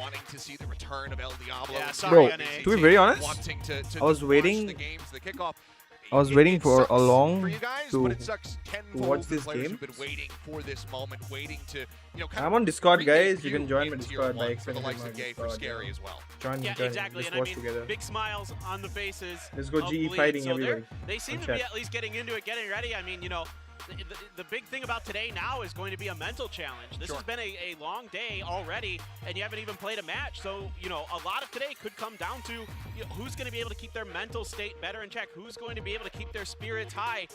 wanting to see the return of El Diablo. Yeah, sorry, Bro, NA. to be very honest, wanting to I was watch waiting. the games, the kickoff. I was waiting for a for long you guys, to but it sucks tenfold watch for the this players game. who've been waiting for this moment, waiting to, kind I'm of on Discord, guys. You re-debut can join my in Tier Discord by 1 for the extending likes my of Gay for Discord. Scary as well. Join, Yeah, join. exactly. Let's And I watch mean, together. big smiles on the faces. Let's go of GE Bleed. fighting So everybody. they seem to be at least getting into it, getting ready. I mean, the big thing about today now is going to be a mental challenge. This has been a long day already, and you haven't even played a match. So, a lot of today could come down to who's going to be able to keep their mental state better in check, who's going to be able to keep their spirits high.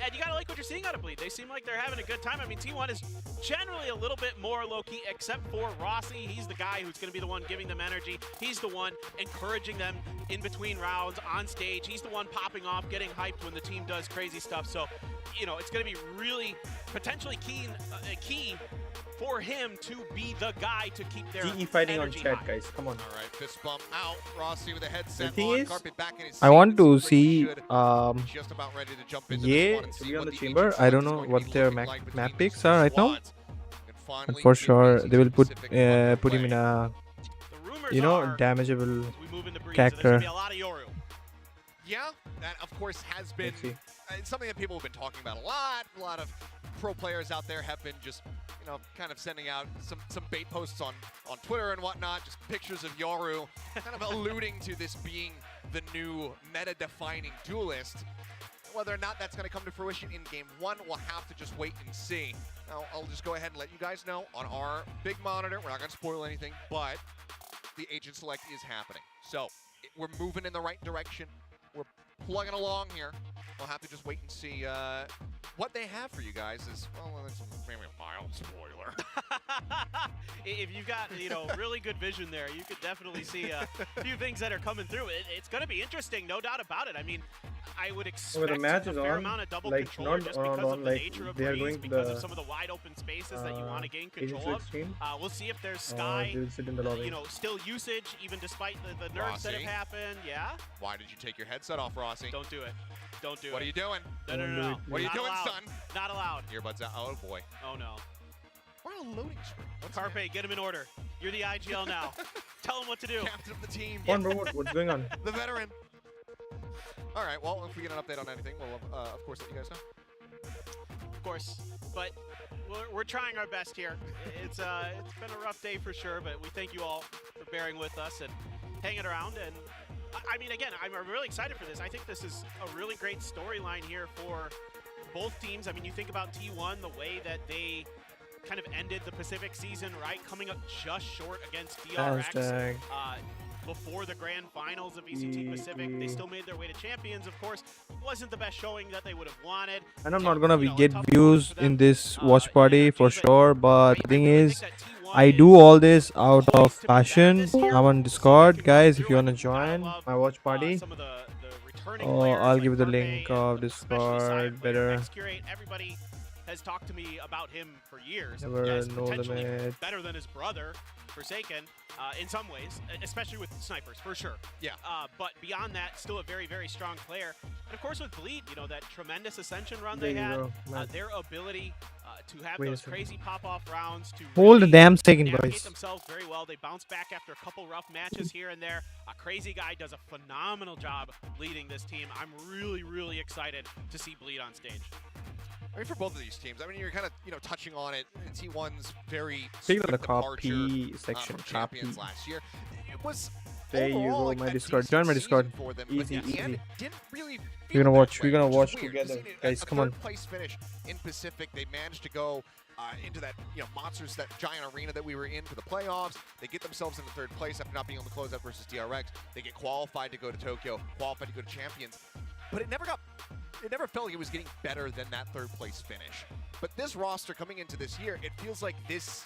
And you got to like what you're seeing out of Bleed. They seem like they're having a good time. I mean, T1 is generally a little bit more low-key, except for Rossi. He's the guy who's going to be the one giving them energy. He's the one encouraging them in between rounds, on stage. He's the one popping off, getting hyped when the team does crazy stuff. So, it's going to be really potentially key for him to be the guy to keep their GE fighting on energy chat, high. guys. Come on. All right, fist bump out. Rossi with a headset The thing on. is, Carpet back in his I seat. want to It seems like he see should just about ready to jump into this yeah one and to see be on what the the chamber. agent I don't select is know going to what be their looking like map between picks these are right now. squads. And finally, And for it sure is they will put Pacific put him in underway. a The rumors are, damageable as we move into Breeze, character. there's going to be a lot of Yoru. Yeah, that of course has been Let's see. something that people have been talking about a lot. A lot of pro players out there have been just, kind of sending out some bait posts on Twitter and whatnot, just pictures of Yoru, kind of alluding to this being the new meta-defining duelist. Whether or not that's going to come to fruition in Game 1, we'll have to just wait and see. Now, I'll just go ahead and let you guys know on our big monitor, we're not going to spoil anything, but the agent select is happening. So, we're moving in the right direction. We're plugging along here. We'll have to just wait and see what they have for you guys. Is it's maybe a mild spoiler. If you've got really good vision there, you could definitely see a few things that are coming through. It's going to be interesting, no doubt about it. I mean, I would expect the match a is fair on, amount of double like, controller not just on, because of the like, nature of they are Breeze, going to because the, of some of the wide open spaces that you want to gain agent control of. extreme. We'll see if there's Sky, They will sit in the lobby. still usage, even despite the nerfs that have Rossi. happened. Yeah? Why did you take your headset off, Rossi? Don't do it. Don't do it. What are you doing? No, no, Don't no, do no. it, What are you Not doing, allowed. son? Not allowed. Earbuds out. Oh, boy. Oh, no. We're on a loading screen. What's Carpe, get him in order. You're the IGL now. Tell him what to do. Captain of the team. Come on, bro, what's going on? The veteran. All right, well, if we get an update on anything, we'll, of course, let you guys know. Of course, but we're trying our best here. It's been a rough day for sure, but we thank you all for bearing with us and hanging around. And I mean, again, I'm really excited for this. I think this is a really great storyline here for both teams. I mean, you think about T1, the way that they kind of ended the Pacific season, right? Coming up just short against DRX. Hashtag. Before the grand finals of VCT Pacific. They still made their way to champions, of course. Wasn't the best showing that they would have wanted. And I'm not gonna You know, a get tough views for them. in this watch party for but sure, but the thing really is, think that T1 I do is all this out poised of to be passion. better this year. I'm on We'll see if they Discord, can guys. come If you wanna through it. join I love, my watch party, some of the returning oh, players I'll like give you the Carpe link and of especially Discord. Side player, Better Xcurate. Everybody has talked to me about him for years. never Yes, know potentially limit. better than his brother, Forsaken, in some ways, especially with snipers, for sure. Yeah. But beyond that, still a very, very strong player. And of course with Bleed, that tremendous Ascension run There they you had, go, man. their ability to have Wait a those second. crazy pop-off rounds, to Hold the really damn second, navigate boys. themselves very well. They bounce back after a couple rough matches here and there. A crazy guy does a phenomenal job leading this team. I'm really, really excited to see Bleed on stage. I mean, for both of these teams, I mean, you're kind of, touching on it. T1's very Speaking of swift the copy copy section, from copy. champions last year. It was There you overall, go, like, my a Discord. decent Join my season Discord. for them, Easy, but in the end, easy. it didn't really We're feel gonna that watch. way, We're gonna which is watch weird. together, Just seeing guys. a Come on. third-place finish in Pacific. They managed to go into that, monsters, that giant arena that we were in for the playoffs. They get themselves into third place after not being able to close out versus DRX. They get qualified to go to Tokyo, qualified to go to champions. But it never felt like it was getting better than that third place finish. But this roster coming into this year, it feels like this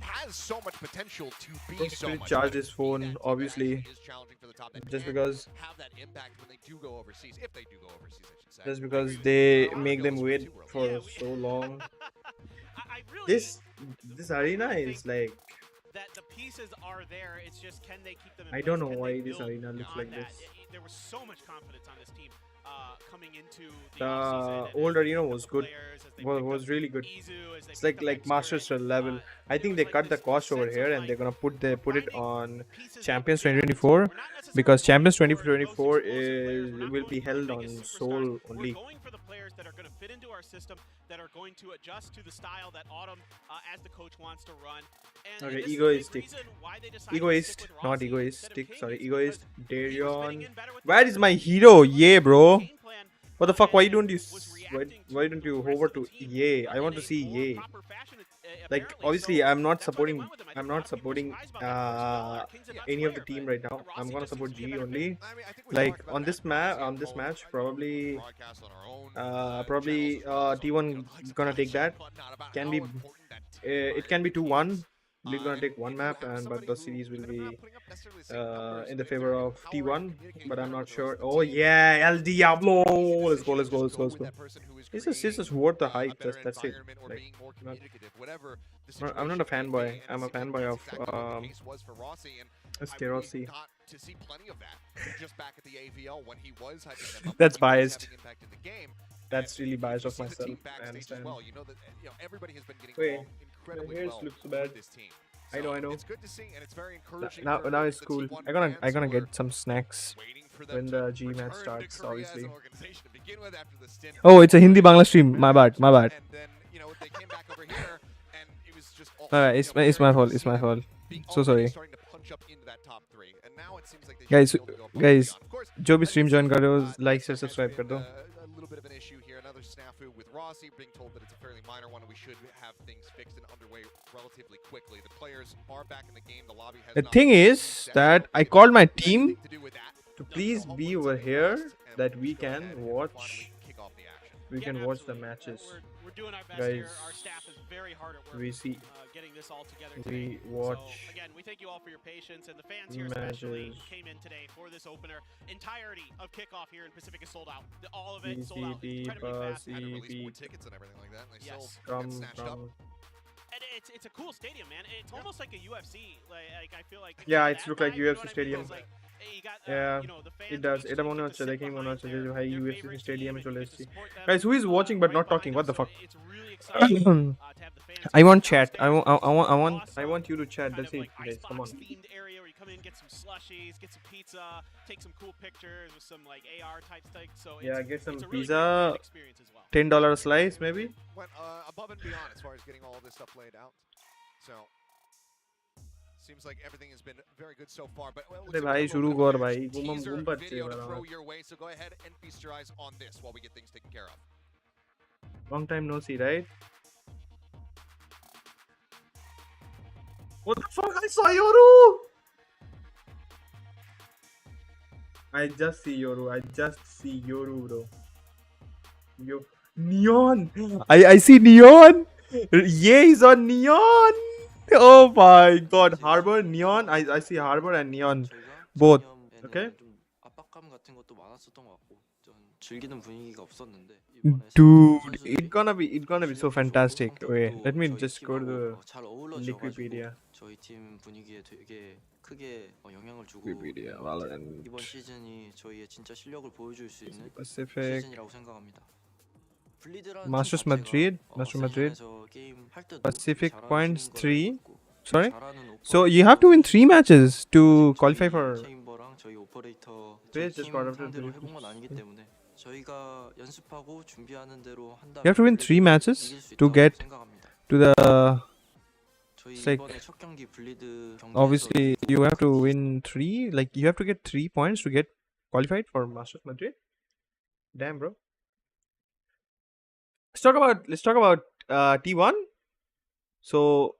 has so much potential to be Don't so much charge better. his phone, That team obviously, actually is challenging for the top, that just can because have that impact when they do go overseas, if they do go overseas, I should say. just I because agree with they you. make them Goes wait too early. for Yeah, so long. I really This arena is like, that the pieces are there. It's just, can they keep them in I place? don't know Can why they this build arena looks on like that? this. There was so much confidence on this team coming into The offseason. old arena was good. Was really good. It's like Masters level. I think they cut the cost over here and they're gonna put it on Champions 2024 because Champions 2024 will be held on Seoul only. We're going for the players that are going to fit into our system, that are going to adjust to the style that Autumn, as the coach, wants to run. And Okay, this egoistic. is a big reason why they decided to Egoist, stick with not Rossi instead of egoistic. King, Sorry, is egoist. because he was fitting Darion. in better with Where the is my system. hero? But Yeah, the bro. game plan, What the fuck? Why don't you? was Why reacting don't you the rest hover of the to team, Ye? I want in to a see more Ye. proper fashion, Like apparently. obviously, So I'm not that's why they supporting. went with him. I I'm think a lot not of people were supporting surprised about that as well. King's a nuts any of the player, team but right now. Rossi I'm gonna just seems support to be a G better only. fit. I mean, I think we Like talked about on this that. map, Rossi on and this Paul match, tried to probably broadcast on our own, probably channels as well, so, T1 you know, likes to gonna touch take that. upon not about Can how be important that team it can be environment 2-1. is. Bleed gonna And take one if you map, have and but somebody the who, series will even if be not putting up necessarily the same numbers, in the if favor they're of empowering and T1. communicating But I'm better not with the sure. rest of the Oh team, yeah, El it's a Diablo! easy Let's go, decision let's go, to let's just go, let's with go. that person who is This is creating, worth the a hype. better That's it. environment or Like, being more not, communicative, whatever the I'm not a situation may fanboy. be. And I'm it a seems like fanboy that's of exactly what the case was for Rossi, and I really Rossi. got to see plenty of that just back at the AVL when he was hyping them up. That's when he was biased. having impact in the game. That's really biased You of see the myself. team I backstage as understand. well. You know that everybody has been getting Wait, along incredibly my hair's well looks so bad. with this team. I know. It's good to see, and it's very encouraging. Now for it's the cool. T1 I'm gonna fans who are get some snacks waiting for them when to the G match return to starts. Korea as Obviously. an organization to begin with after the stint. Oh, it's a Hindi Bangla stream. My bad. My bad. And then they came back over here, and it was just all, It's my fault. It's my fault. So sorry. starting to punch up into that top 3, and now it seems like they Guys, should be able to go above and guys, beyond. Of course, जो भी as stream you join see, कर रहे हो, like there share, has subscribe कर been, दो. a little bit of an issue here, another snafu with Rossi, being told that it's a fairly minor one, and we should have things fixed and underway relatively quickly. The players are back in the game. The lobby has The not thing been is reset, that so I it called my has team anything to do with that. to So please hopefully be over something here fast, and that we'll we just go can ahead and watch. finally kick off the action. We can watch the matches. We're doing our best here. Guys, Our staff is very hard at work. we see. Getting this all together We today. watch So again, we thank you all for your patience, and the fans here especially matches. came in today for this opener. Entirety of kickoff here in Pacific is sold out. All of it sold out VCT, incredibly fast. Had to release more CP, tickets and everything like that, and they still Yes. get snatched up. And it's a cool stadium, man. It's almost like a UFC. Like I feel like Yeah, that it's look like vibe, you know UFC what I mean? stadium. It's like, hey, you got, Yeah, the fans it does. of each এটা team মনে get to হচ্ছে sit দেখেই মনে behind হচ্ছে যে their- ভাই their UFC favorite স্টেডিয়ামে team চলে and you get to এসেছি. support them, Guys, who is watching but right not talking? behind What the them. fuck? So it's really exciting to have the fans I want come chat. I downstairs. want I want I want Awesome I want you to chat. kind That's of it, like guys. Come on. icebox themed area where you come in, get some slushies, get some pizza, take some cool pictures with some like AR type stuff. So Yeah, it's, get some it's a really pizza. great fan experience as well. $10 a slice, maybe. Went above and beyond as far as getting all this stuff laid out. So seems like everything has been very good so far. But well, अरे भाई शुरू कर भाई घूम पाচ্ছে video to मेरा throw your way. So go ahead and feast your eyes on this while we get things taken care of. long time no see, right? What the fuck? I saw Yoru. I just see Yoru, bro. Yo, neon. I see neon. Yeah, he's on neon. Oh my god, Harbor, neon. I see Harbor and neon both. Okay. 압박감 같은 것도 많았었던 것 같고 좀 즐기는 분위기가 없었는데 Dude, it's gonna be so fantastic. Wait, let me just go to the 잘 어울러져가지고 Liquipedia. 저희 팀 분위기에 되게 크게 영향을 주고 Liquipedia, Valorant. 이번 시즌이 저희의 진짜 실력을 보여줄 수 있는 Pacific. 시즌이라고 생각합니다. 블리드라는 Masters 팀 자체가, Madrid, Master Madrid. 세션에서 게임 할 때도 Pacific 잘하는 points 팀인 걸 3. 알고 있고, Sorry. 잘하는 So you have to win 3 matches to 아직 qualify 저희 for. 체인버랑 저희 오퍼레이터 Wait, 저희 just 팀 part of 상대로 the- 해본 건 아니기 때문에 저희가 연습하고 준비하는 대로 한다면 You have to win 3 matches 이길 수 to 있다고 get 생각합니다. to the. 저희 it's like- 이번에 첫 경기 블리드 경기에서 Obviously, 이기고 you have to win 3. Like you have to get 3 points to get qualified for Masters Madrid. Damn, bro. Let's talk about T1. So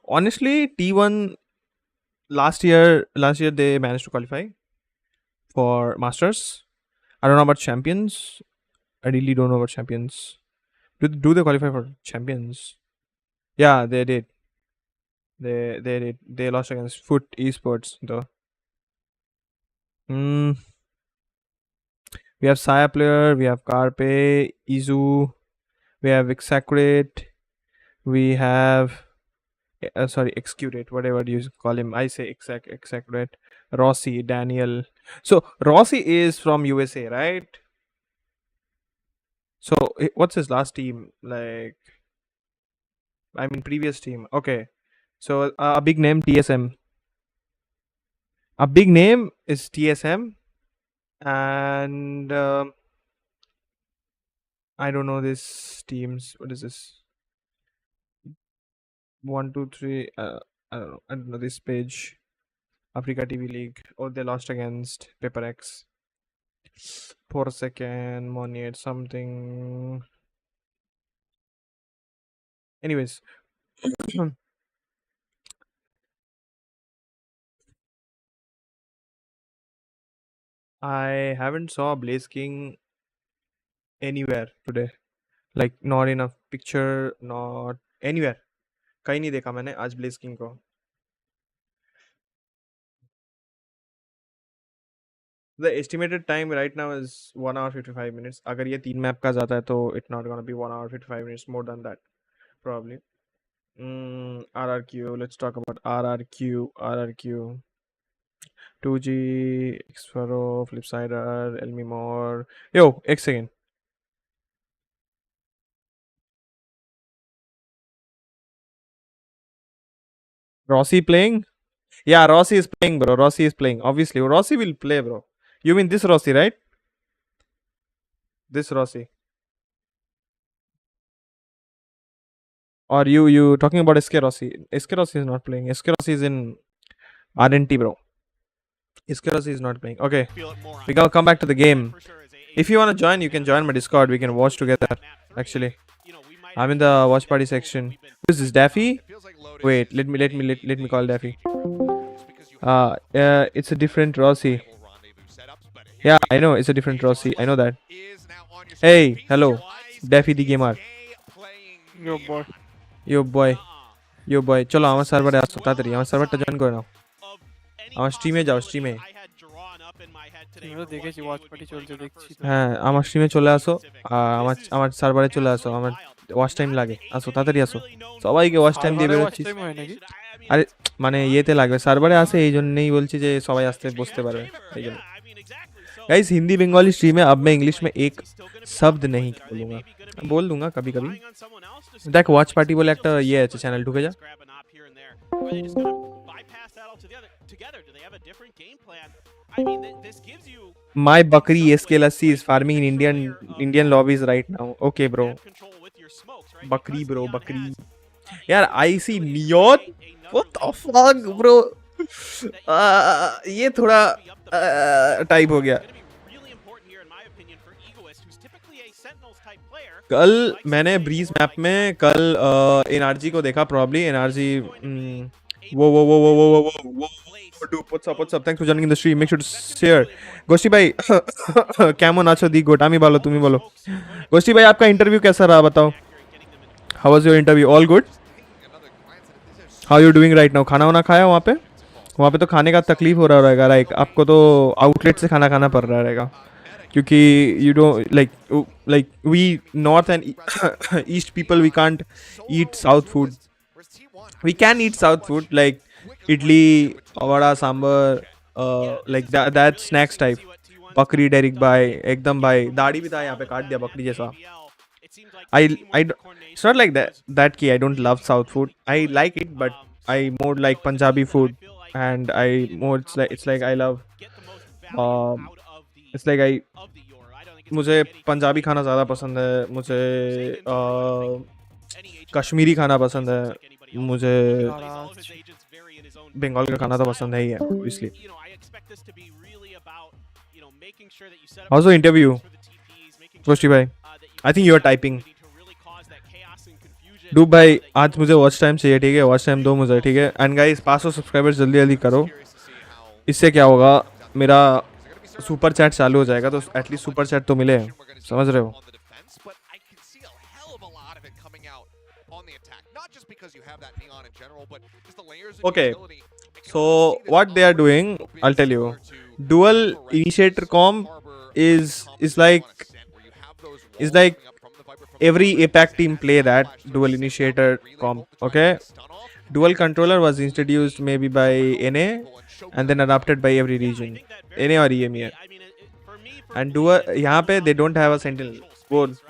honestly, T1 last year they managed to qualify for Masters. I don't know about Champions. I really don't know about Champions. Do they qualify for Champions? Yeah, they did. They did. They lost against Foot Esports though. We have Saya player. We have Carpe, Izu. We have Exacurate. We have sorry, Execute, whatever you call him. I say Exacurate. Rossi, Daniel. So Rossi is from USA, right? So what's his last team? Like, I mean, previous team. Okay. So a big name, TSM. A big name is TSM, and I don't know this teams. What is this? 1, 2, 3. I don't know. I don't know this page. Africa TV League. Oh, they lost against Paper X. For a second, Monier something. Anyways, I haven't saw Blaze King anywhere today. Like not in a picture, not anywhere. कहीं नहीं देखा मैंने आज Blaze King को. The estimated time right now is 1 hour 55 minutes. अगर ये 3 map का जाता है तो it's not gonna be 1 hour 55 minutes, more than that probably. RRQ. Let's talk about RRQ. RRQ. 2G, Xfaro, Flipsider, Elmi More. Yo, एक second. Rossi playing? Yeah, Rossi is playing, bro. Rossi is playing. Obviously, Rossi will play, bro. You mean this Rossi, right? This Rossi. Or you talking about SK Rossi? SK Rossi is not playing. SK Rossi is in RNT, bro. SK Rossi is not playing. Okay, we gotta come back to the game. If you wanna join, you can join my Discord. We can watch together. Actually, I'm in the watch party section. Who is this, Daffy? Wait, let me call Daffy. It's a different Rossi. Yeah, I know it's a different Rossi. I know that. Hey, hello, Daffy the gamer. Yo boy. Yo boy. Yo boy. চলো আমার সার্ভারে আসো তাড়াতাড়ি আমার সার্ভারটা join করে নাও আমার স্ট্রিমে যাও স্ট্রিমে তুমিও দেখেছি ওয়াচ পার্টি চলছে দেখছি তো। হ্যাঁ আমার স্ট্রিমে চলে আসো আমার সার্ভারে চলে আসো আমার ওয়াচ টাইম লাগে আসো তাড়াতাড়ি আসো সবাইকে ওয়াচ টাইম দিয়ে বেরোচ্ছি টাইম হয় নাকি? আরে মানে ইয়েতে লাগবে সার্ভারে আসে এই জন্যই বলছি যে সবাই আসতে বসতে পারবে এই জন্য गाइस हिंदी बंगाली स्ट्रीम है अब मैं इंग्लिश में एक शब्द नहीं बोलूंगा बोल दूंगा कभी कभी देख वॉच पार्टी बोले একটা ইয়ে আছে চ্যানেল ঢুকে যা My Bakri SK Lassi is farming in Indian lobbies right now. Okay, bro. Bakri, bro. Bakri. यार I see neon. What the fuck, bro? ये थोड़ा टाइप हो गया. कल मैंने ब्रीज मैप में कल एनआरजी को देखा प्रॉब्ली एनआरजी वो dude what's up thanks for joining in the stream make sure to share गोष्ठी भाई কেমন আছো দি গোট আমি ভালো তুমি বলো गोष्ठी भाई आपका इंटरव्यू कैसा रहा बताओ how was your interview all good how you doing right now खाना वाना खाया वहाँ पे तो खाने का तकलीफ हो रहा रहेगा लाइक आपको तो आउटलेट से खाना खाना पड़ रहा रहेगा क्योंकि you don't like we north and east people we can't eat south food we can eat south food like idli vada sambar like that snacks type बकरी डेरिक भाई एकदम भाई दाढ़ी भी था यहाँ पे काट दिया बकरी जैसा I it's not like that ki I don't love south food I like it but I more like Punjabi food and I more it's like I love it's like I मुझे पंजाबी खाना ज़्यादा पसंद है मुझे कश्मीरी खाना पसंद है मुझे बंगाल का खाना तो पसंद है ही है इसलिए How's the interview गोष्ठी भाई I think you are typing डूब भाई आज मुझे वॉच टाइम चाहिए ठीक है वॉच टाइम दो मुझे ठीक है एंड गाइस 500 सब्सक्राइबर्स जल्दी जल्दी करो इससे क्या होगा मेरा सुपर चैट चालू हो जाएगा तो एटलीस्ट सुपर चैट तो मिले समझ रहे हो Okay, so what they are doing I'll tell you dual initiator comp is like every APAC team play that dual initiator comp. Okay, dual controller was introduced maybe by NA and then adopted by every region, NA or EMEA. And dual यहाँ पे they don't have a sentinel.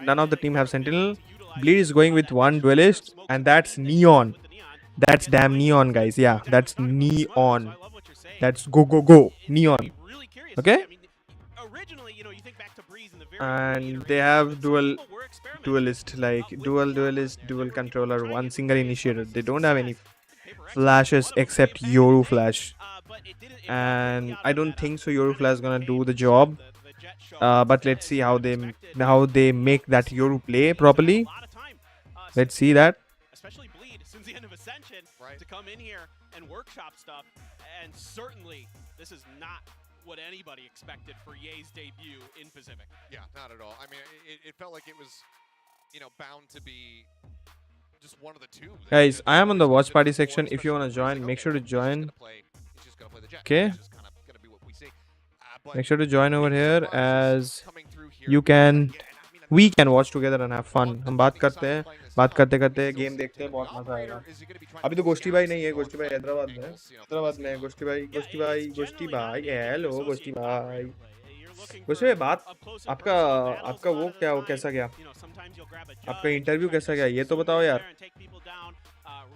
None of the team have sentinel. Bleed is going with one duelist, and that's Neon. That's damn Neon, guys. Yeah, that's Neon. That's go Neon. Okay. And they have duelist, like duelist, dual controller, one single initiator. They don't have any flashes except Yoru flash, and I don't think so Yoru flash is gonna do the job. But let's see how they make that Yoru play properly. Let's see that. Especially Bleed since the end of Ascension to come in here and workshop stuff, and certainly this is not what anybody expected for Ye's debut in Pacific. Yeah, not at all. I mean, it felt like it was, bound to be just one of the two. Guys, I am on the watch party section. If you want to join, make sure to join. Okay. Make sure to join over here, as we can watch together and have fun. हम बात करते हैं, बात करते करते game देखते हैं, बहुत मजा आएगा. अभी तो गोष्ठी भाई नहीं है, गोष्ठी भाई हैदराबाद में है. गोष्ठी भाई हेलो गोष्ठी भाई. गोष्ठी भाई बात आपका वो कैसा गया, आपका इंटरव्यू कैसा गया, ये तो बताओ यार.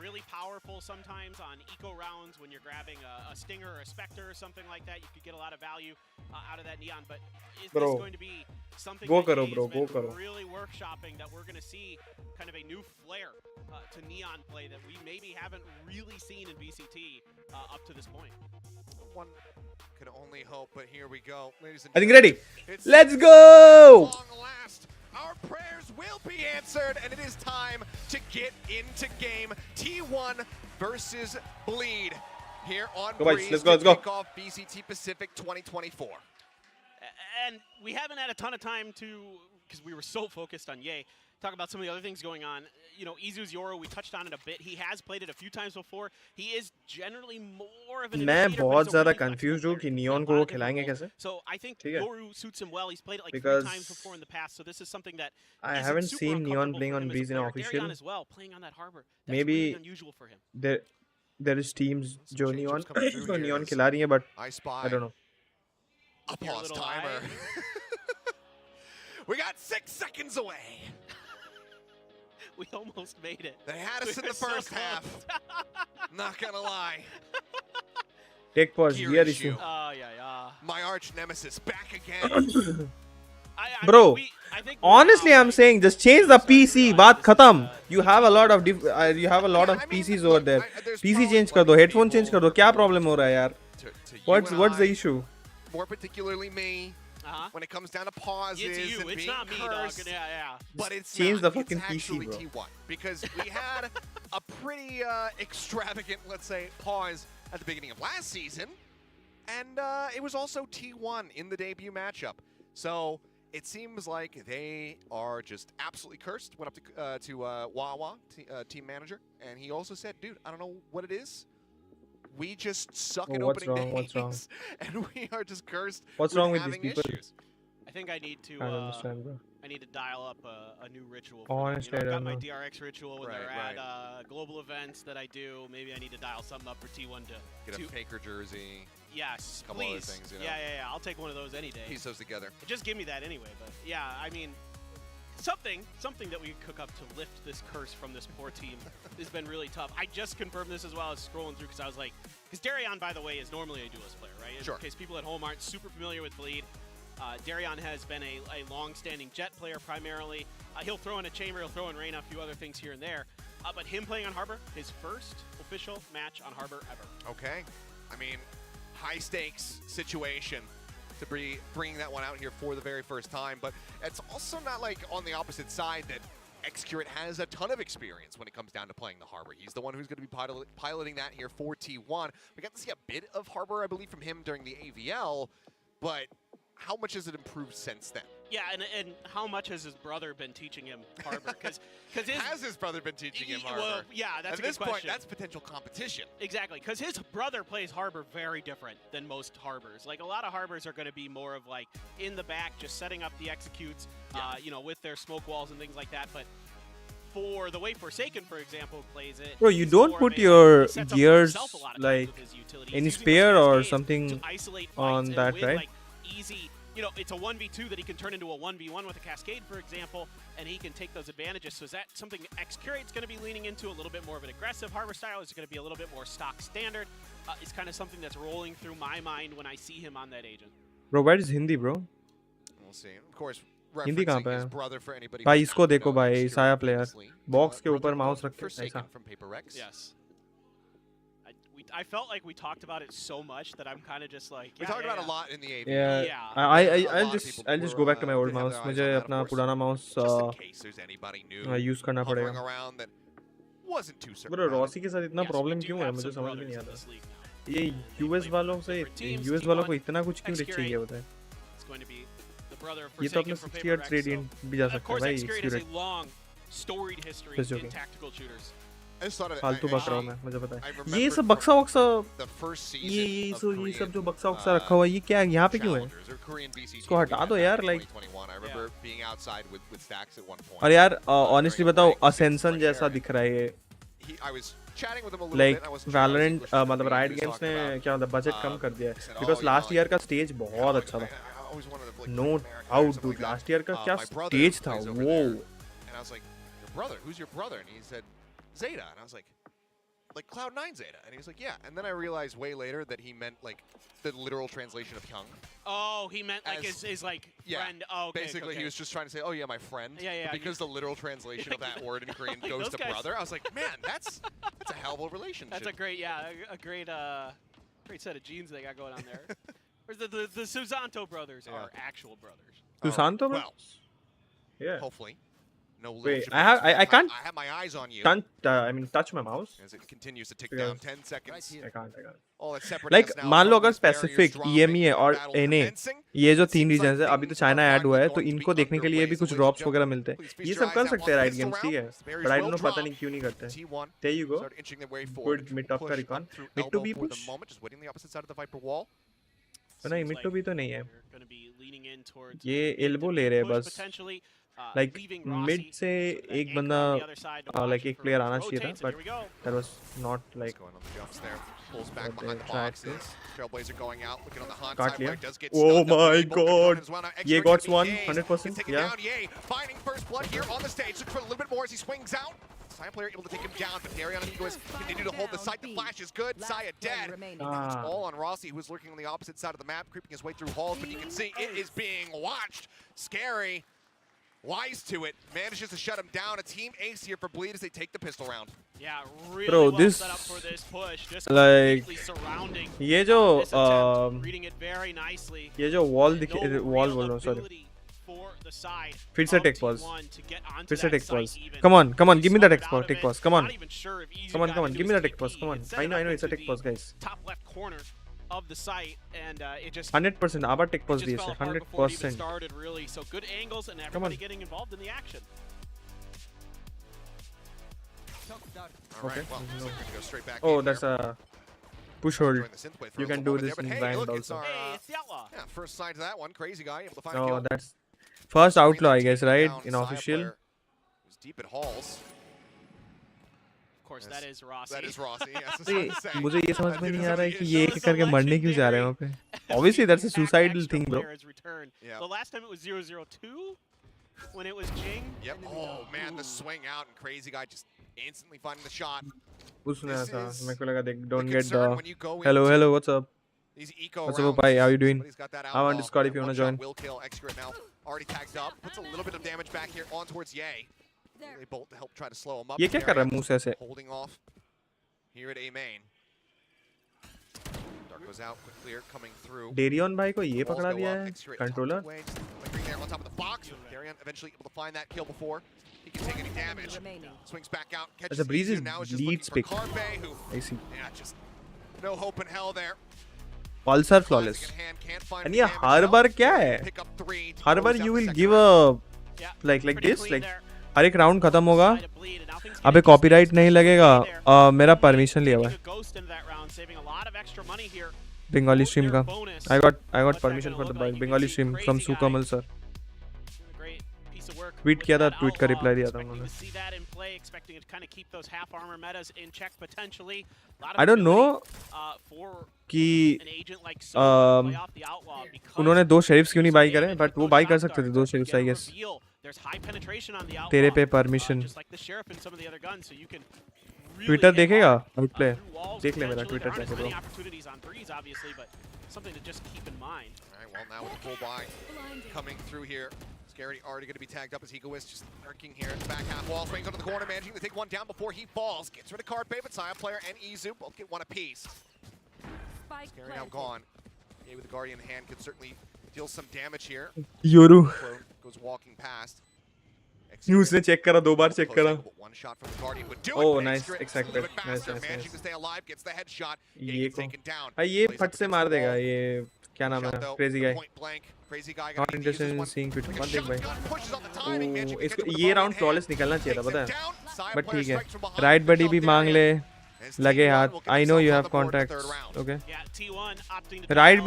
Really powerful sometimes on eco rounds when you're grabbing a stinger or a specter or something like that. You could get a lot of value out of that Neon, but is this going to be something that really workshopping that we're going to see kind of a new flair to Neon play that we maybe haven't really seen in VCT up to this point? One could only hope, but here we go, ladies and I think ready. Let's go. Our prayers will be answered, and it is time to get into game. T1 versus Bleed here on Breeze. Let's go. Kick off VCT Pacific 2024. And we haven't had a ton of time to, because we were so focused on Ye, talk about some of the other things going on. Izu's Yoru, we touched on it a bit. He has played it a few times before. He is generally more of an मैं बहुत ज़्यादा confused हूँ कि Neon को वो खिलाएंगे कैसे. So I think Yoru suits him well. He's played it like 3 times before in the past. So this is something that I haven't seen Neon playing on Breeze in official. As well, playing on that harbor. That's Maybe really unusual for him. There is teams जो Neon खिला रही हैं, but I don't know. A pause timer. We got 6 seconds away. We almost made it. They had us in the first half. Not gonna lie. Take pause. Gear issue. My arch nemesis back again. Bro, honestly, I'm saying just change the PC. बात खत्म. You have a lot of PCs over there. PC change कर दो, headphone change कर दो. क्या problem हो रहा है यार? What's the issue? More particularly me. When it comes down to pauses, it's you. And it's being not me, cursed, dog. Yeah. But it's change not. the fucking it's PC, actually bro. T1 because we had a pretty extravagant, let's say, pause at the beginning of last season, and it was also T1 in the debut matchup. So it seems like they are just absolutely cursed. Went up to Wawa, team manager, and he also said, "Dude, I don't know what it is. We just suck at opening days, What's wrong? and we are just cursed. What's wrong with these people? Issues. I think I need to. I don't understand, bro. I need to dial up a new ritual. Honestly, I've I got don't my know. DRX ritual when they're at global events that I do. Maybe I need to dial something up for T1 to get a Faker jersey. Yes, a couple please. Other things, Yeah. I'll take one of those any day. Piece those together. Just give me that anyway. But yeah, I mean, something that we can cook up to lift this curse from this poor team has been really tough. I just confirmed this as well as scrolling through because I was like, because Darion, by the way, is normally a duelist player, right? Sure. In case people at home aren't super familiar with Bleed, Darion has been a long-standing Jet player primarily. He'll throw in a Chamber, he'll throw in Reyna, a few other things here and there. But him playing on Harbor, his first official match on Harbor ever. Okay. I mean, high-stakes situation to bring that one out here for the very first time. But it's also not like on the opposite side that Xcurate has a ton of experience when it comes down to playing the Harbor. He's the one who's going to be piloting that here for T1. We got to see a bit of Harbor, I believe, from him during the AVL, but how much has it improved since then? Yeah, and how much has his brother been teaching him Harbor? Because Has his brother been teaching him Harbor? Well, yeah, that's At a good this point, question. that's potential competition. Exactly, because his brother plays Harbor very different than most Harbors. Like, a lot of Harbors are going to be more of, like, in the back, just setting up the executes, you know, with their smoke walls and things like that. But for the way Forsaken, for example, plays it... Bro, you he's don't more put of a- your he sets up for gears, himself a lot of times like, with his utility. any He's using spear those or cascades something to isolate on fights and that, win, right? like, easy... You know, it's a 1v2 that he can turn into a 1v1 with a Cascade, for example, and he can take those advantages. So is that something X-Curate's going to be leaning into, a little bit more of an aggressive Harbor style? Is it going to be a little bit more stock standard? It's kind of something that's rolling through my mind when I see him on that agent. Bro, where is Hindi, bro? We'll see. Of course, Hindi कहाँ referencing पे his है? brother for anybody भाई who इसको doesn't देखो know, भाई, X-Curate साया player. previously, Box के brother ऊपर mouse of रख के Forsaken ऐसा. from Paper Rex. Yes. I felt like we talked about it so much that I'm kind of just like, We talked about it a lot in the AV. Yeah, Yeah. I'll just go back to my old did have mouse. their eyes मुझे on that, of अपना course. पुराना mouse Just in case there's anybody new use करना hovering पड़ेगा. around that wasn't too certain. Bro, about it. Rossi के साथ इतना Yes, we problem do क्यों है? have मुझे some समझ में नहीं brothers in आता. this league now. ये They US play वालों for से different teams. US वालों को T1, इतना कुछ क्यों X-Curate. चाहिए होता है? It's going to be the brother of ये तो अपने Forsaken from 60 Paper Hz Rex. radiant भी जा And of सकता है course, भाई. X-Curate has X-Curate. a long, storied history Just in joking. tactical shooters. I just thought of it. फालतू I बक रहा हूँ actually- मैं, मुझे पता I है. remembered ये सब from बक्सा वक्सा, the first season ये of सब Korean, जो बक्सा वक्सा रखा हुआ है, ये क्या यहाँ पे क्यों है? challengers or Korean VCT इसको हटा we दो had यार, back in like- 2021. I remember being outside with Stacks at one point. और यार during honestly a बताओ, break, we did Ascension some जैसा air, दिख रहा है ये. I was chatting with him a little Like bit. I wasn't sure how his Valorant, English was मतलब gonna be. Riot He was Games ने talking क्या मतलब budget कम about, कर दिया he said, है. Because "Oh, you last know, year like, का stage बहुत अच्छा था. I always wanted to, like, No play America or doubt, something dude. like Last that. year का क्या My brother stage था? plays over Whoa. there." And I was like, "Your brother? Who's your brother?" And he said, "Zeta." And I was like Cloud9 Zeta. And he was like, "Yeah." And then I realized way later that he meant like the literal translation of Hyung. Oh, he meant like As- his like Yeah. friend. Oh, okay, Basically, okay. he was just trying to say, "Oh yeah, my friend." Yeah, yeah, But you- because the literal translation of that word in Korean Like, goes those to guys- brother, I was like, "Man, that's a hell of a relationship." That's a great, a great, great set of genes they got going on there. Whereas the Susanto brothers Yeah. are actual brothers. Susanto, bro? Well, Yeah. hopefully. No little Wait, Japanese I fans. can't I have my eyes on you touch my mouse. as it continues to tick Because- down. 10 seconds. I can't. All that's separate Like, us now मान लो from अगर this barriers specific dropping, EMEA और battle NA, commencing. ये जो तीन Seems like regions है, अभी तो things China are add हुआ है, finally तो going to इनको be देखने के लिए भी underway. कुछ So, ड्रॉप्स ladies and वगैरह मिलते हैं. please ये feast सब your कर eyes सकते हैं out right on games, this ठीक है. round. Barriers But I will don't know पता drop. नहीं क्यों नहीं करते हैं. T1 There you go. start inching their way forward. Good mid top का Push recon. up through Mid to elbow B for the push. moment, just waiting on the opposite side of the Viper wall. नहीं, Seems mid to B तो नहीं है. they're gonna be leaning in towards ये a elbow mid ले रहे हैं push बस. potentially, Like leaving mid Rossi, से so that एक anchor बंदा on the other side to watch like एक for player when आना it चाहिए था, rotates, and but here we go. that was not like. What's going on the jumps there? Pulls back But behind the they tried to. boxes. Trailblazer going out, looking on the hunt काट side लिया. where it does get Oh stunned up my with the bolt God. as well. Now Ye X-Ray got gonna be one, Ye's. 100%, He's taking yeah. down Ye, finding first blood here on the stage. Looking for a little bit more as he swings out. Saya player able to take him down, but Darion and Egoist continue to hold the site. The flash is good. Saya dead. It's Ah. all on Rossi, who's lurking on the opposite side of the map, creeping his way through halls, but you can see it is being watched. Scary. Wise to it. Manages to shut him down. A team ace here for Bleed as they take the pistol round. Yeah, really Bro, well this- set up for this push. Just like, completely surrounding ये जो this attempt, reading it very nicely. ये जो wall No दिखे real wall बोल रहा हूँ, sorry. ability for the side फिर से of take pause. T1 to get onto फिर से that take site pause. even. Come on, He give me that slid take pause, out take of pause. it. Come on. Not even sure if Easy Come on, got come on. into Give me his that take pause. TP. Come on. It set I it know, up it's a into take pause, the guys. top left corner of the site, and it just 100% आबार take pause just दिए fell से apart before it even 100%. started, really. So good angles and on. everybody getting involved in the action. All right, Okay. well, so we're gonna go straight back Oh, in that's here. a push hold. Enjoying the synthwave for You a can little do moment this there, in but hey, blind look, it's also. our, Hey, it's the Outlaw. yeah, first sign to that one. Crazy guy able to find a Oh, kill. that's first outlaw, I Really guess, taking right? down In Saya official. player who's deep at halls. Of course, Yes. that is Rossi. That is Rossi. Yes, that's अरे, what I'm saying. मुझे ये समझ में That नहीं is आ रहा है what कि he ये is. एक करके मरने क्यों जा रहे हैं वहाँ पे. Obviously, that's a Impact suicidal extra thing, bro. player has returned. Yeah. The last time it was 0-0-2 when it was Jing. Yep. Oh man, the swing out and Crazy guy just instantly finding the shot. उसने This ऐसा is मेरे को लगा देख The don't get concern the when you go hello into hello what's up. these eco What's up, rounds, Pai? How you doing? somebody's got that I'm on outlaw. Discord if That you wanna one shot join. Will kill. X-Grid now already tagged up. Puts a little bit of damage back here on towards Ye. They bolt to help try to slow him up. ये क्या कर रहा है मुंह से ऐसे? Holding off here at A main. Dark goes out, quick clear coming through. Darian भाई को ये Walls पकड़ा go दिया up, है X-Ray tucked controller. away, just lingering there on top of the box. Darian eventually able to find that kill before he can take any damage. Swings back out, catches As a Breeze Izu, is now is just leads looking pick. for Carpe, who I see. yeah, just no hope in hell there. pulsar flawless. And ये हर बार क्या है? हर बार you will give a like this, like हर एक round खत्म होगा, अबे copyright नहीं लगेगा, मेरा परमिशन लिया हुआ है बंगाली स्ट्रीम का. I got permission for the Bengali stream from Sukamal sir. Tweet किया था, ट्वीट का रिप्लाई दिया था उन्होंने. I don't know कि उन्होंने 2 शेरिफ्स क्यों नहीं बाई करे, बट वो बाई कर सकते थे 2 शेरिफ्स आई गेस. तेरे पे परमिशन. ट्विटर देखेगा आउटप्ले, देख ले मेरा ट्विटर चेक करो. Well, now with the full buy coming through here. Scary already going to be tagged up as Egoist just lurking here in the back half wall. Swings onto the corner, managing to take one down before he falls. Gets rid of Carpe, but Sion player and Izu both get one apiece. Scary now gone. Yeah, with the Guardian in hand could certainly deal some damage here. Yoru goes walking past. News ने check करा, 2 बार check करा. Oh, nice, exactly. Nice. Managing to stay alive, gets the headshot. ये फट से मार देगा ये. क्या नाम है? Crazy guy. Not interested in seeing Twitter. मत देख भाई. इसको ये राउंड फ्लॉलेस निकलना चाहिए था, पता है? बट ठीक है. राइट बडी भी मांग ले, लगे हाथ. I know you have contacts. Okay. Right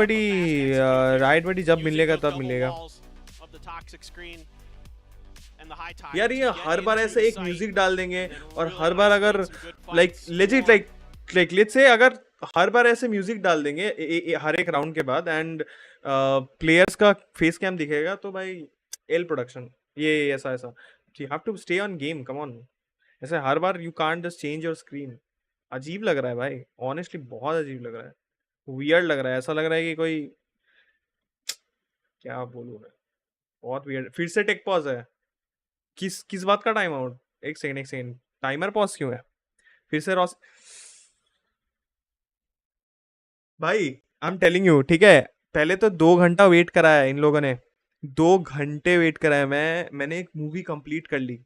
buddy जब मिलेगा तब मिलेगा. यार ये हर बार ऐसे एक म्यूजिक डाल देंगे और हर बार अगर like legit like let's say अगर हर बार ऐसे म्यूजिक डाल देंगे हर एक राउंड के बाद एंड प्लेयर्स का फेस कैम दिखेगा तो भाई एल प्रोडक्शन ये ऐसा you have to stay on game, come on. ऐसे हर बार you can't just change your screen. अजीब लग रहा है भाई, ऑनेस्टली बहुत अजीब लग रहा है, वियर्ड लग रहा है. ऐसा लग रहा है कि कोई क्या बोलूं मैं, बहुत वियर्ड. फिर से टेक पॉज है. किस बात का टाइम आउट? एक सेकंड टाइमर पॉज क्यों है? फिर से रॉस भाई आई एम टेलिंग यू, ठीक है. पहले तो 2 घंटा वेट कराया इन लोगों ने, 2 घंटे वेट कराया. मैंने एक मूवी कंप्लीट कर ली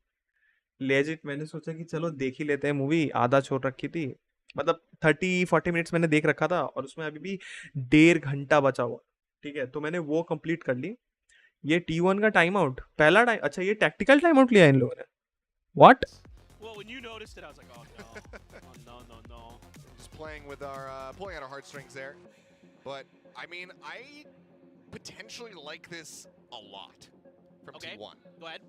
लेजिट. मैंने सोचा कि चलो देख ही लेते हैं मूवी, आधा छोड़ रखी थी, मतलब 30-40 मिनट्स मैंने देख रखा था और उसमें अभी भी 1.5 घंटा बचा हुआ, ठीक है. तो मैंने वो कंप्लीट कर ली. ये T1 का टाइम आउट पहला टाइम. अच्छा ये टैक्टिकल टाइम आउट लिया इन लोगों ने. What? Just playing with our pulling at our heartstrings there. But I mean, I potentially like this a lot from T1. Go ahead.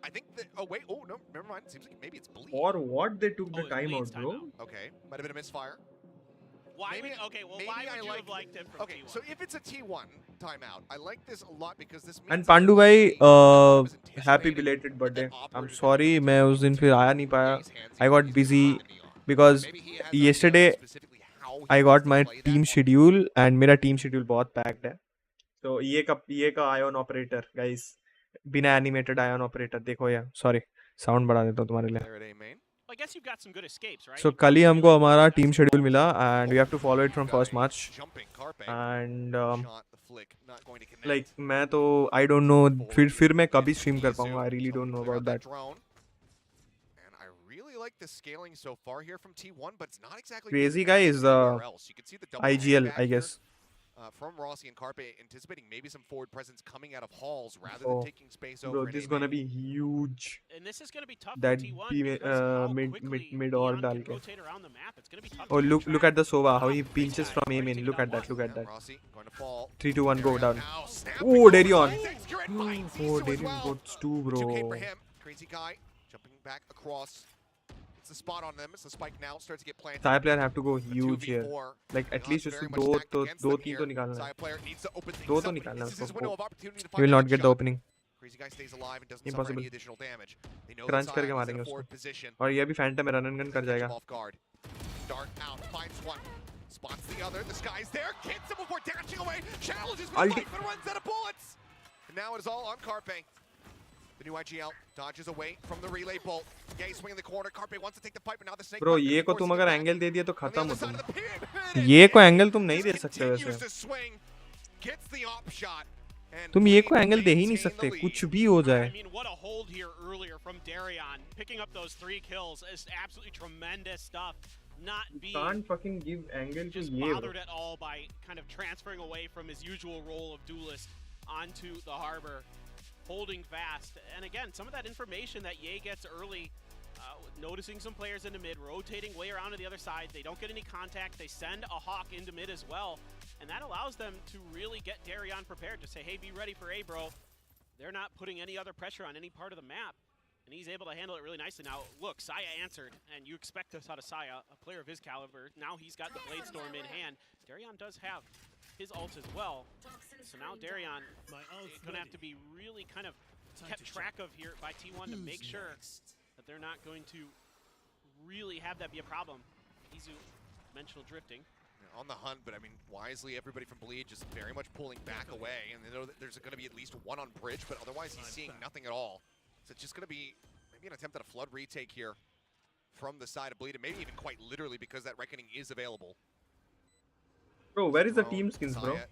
I think that no, never mind. Seems like maybe it's bleed. Or what they took the time out, bro. Okay, might have been a misfire. Why would you have liked it from T1? So if it's a T1 timeout, I like this a lot because this means And Pandu bhai, happy belated birthday. I'm sorry, मैं उस दिन फिर आया नहीं पाया. I got busy because yesterday I got my team schedule and मेरा team schedule बहुत packed है. तो ये का ion operator guys, बिना animated ion operator देखो यार. Sorry, sound बढ़ा देता हूँ तुम्हारे लिए. I guess you've got some good escapes, right? So कल ही हमको हमारा team schedule मिला and we have to follow it from first match. And like मैं तो I don't know फिर मैं कभी stream कर पाऊँगा. I really don't know about that. And I really like the scaling so far here from T1, but it's not exactly Crazy guy is IGL, I guess. From Rossi and Carpe, anticipating maybe some forward presence coming out of halls rather than taking space over. Bro, this is gonna be huge. And this is gonna be tough that for T1 mid or dal ke. rotate around the map. It's gonna be tough. Oh look at the Sova, how he pinches from aim in. Look at that. Rossi going to fall. 3, 2, 1, go down. Oh, Darion. Oh, Darion got 2, bro. 2K for him. Crazy guy jumping back across. It's the spot on them. It's the spike now. Starts to get planted. Sai player have to go huge here. Like at least उसको 2-3 तो निकालना है. 2 तो निकालना है उसको. He will not get the opening. Crazy guy stays alive and doesn't suffer Impossible. any additional damage. They know Crunch करके मारेंगे उसको. और ये भी Phantom में run and gun कर जाएगा. Dart out, finds one. Spots the other. The sky's there. Hits him before dashing away. Challenges the fight, but runs out of bullets. And now it is all on Carpe. The new IGL dodges away from the relay bolt. Gay swing in the corner. Carpe wants to take the fight, but now the snake. Bro, ये को तुम अगर angle दे दिया तो खत्म हो तुम. ये को एंगल तुम नहीं दे सकते वैसे. तुम ये को एंगल दे ही नहीं सकते, कुछ भी हो जाए. I mean, what a hold here earlier from Darion, picking up those 3 kills is absolutely tremendous stuff. not being Can't fucking give angle to just ye, bro. bothered at all by kind of transferring away from his usual role of duelist onto the harbor, holding fast. And again, some of that information that Ye gets early, noticing some players in the mid, rotating way around to the other side. They don't get any contact. They send a Hawk into mid as well. And that allows them to really get Darion prepared to say, hey, be ready for A, bro. They're not putting any other pressure on any part of the map. And he's able to handle it really nicely. Now, look, Saya answered, and you expect this out of Saya, a player of his caliber. Now he's got the Blade Storm in hand. Darion does have his ult as well. So now Darion is going to have to be really kind of kept track of here by T1 to make sure that they're not going to really have that be a problem. Izu, dimensional drifting. On the hunt, but I mean, wisely, everybody from Bleed just very much pulling back away, and they know that there's going to be at least one on bridge, but otherwise he's seeing nothing at all. So it's just going to be maybe an attempt at a flood retake here from the side of Bleed, and maybe even quite literally because that Reckoning is available. Bro, where is the Drone, team skins, bro? Saya,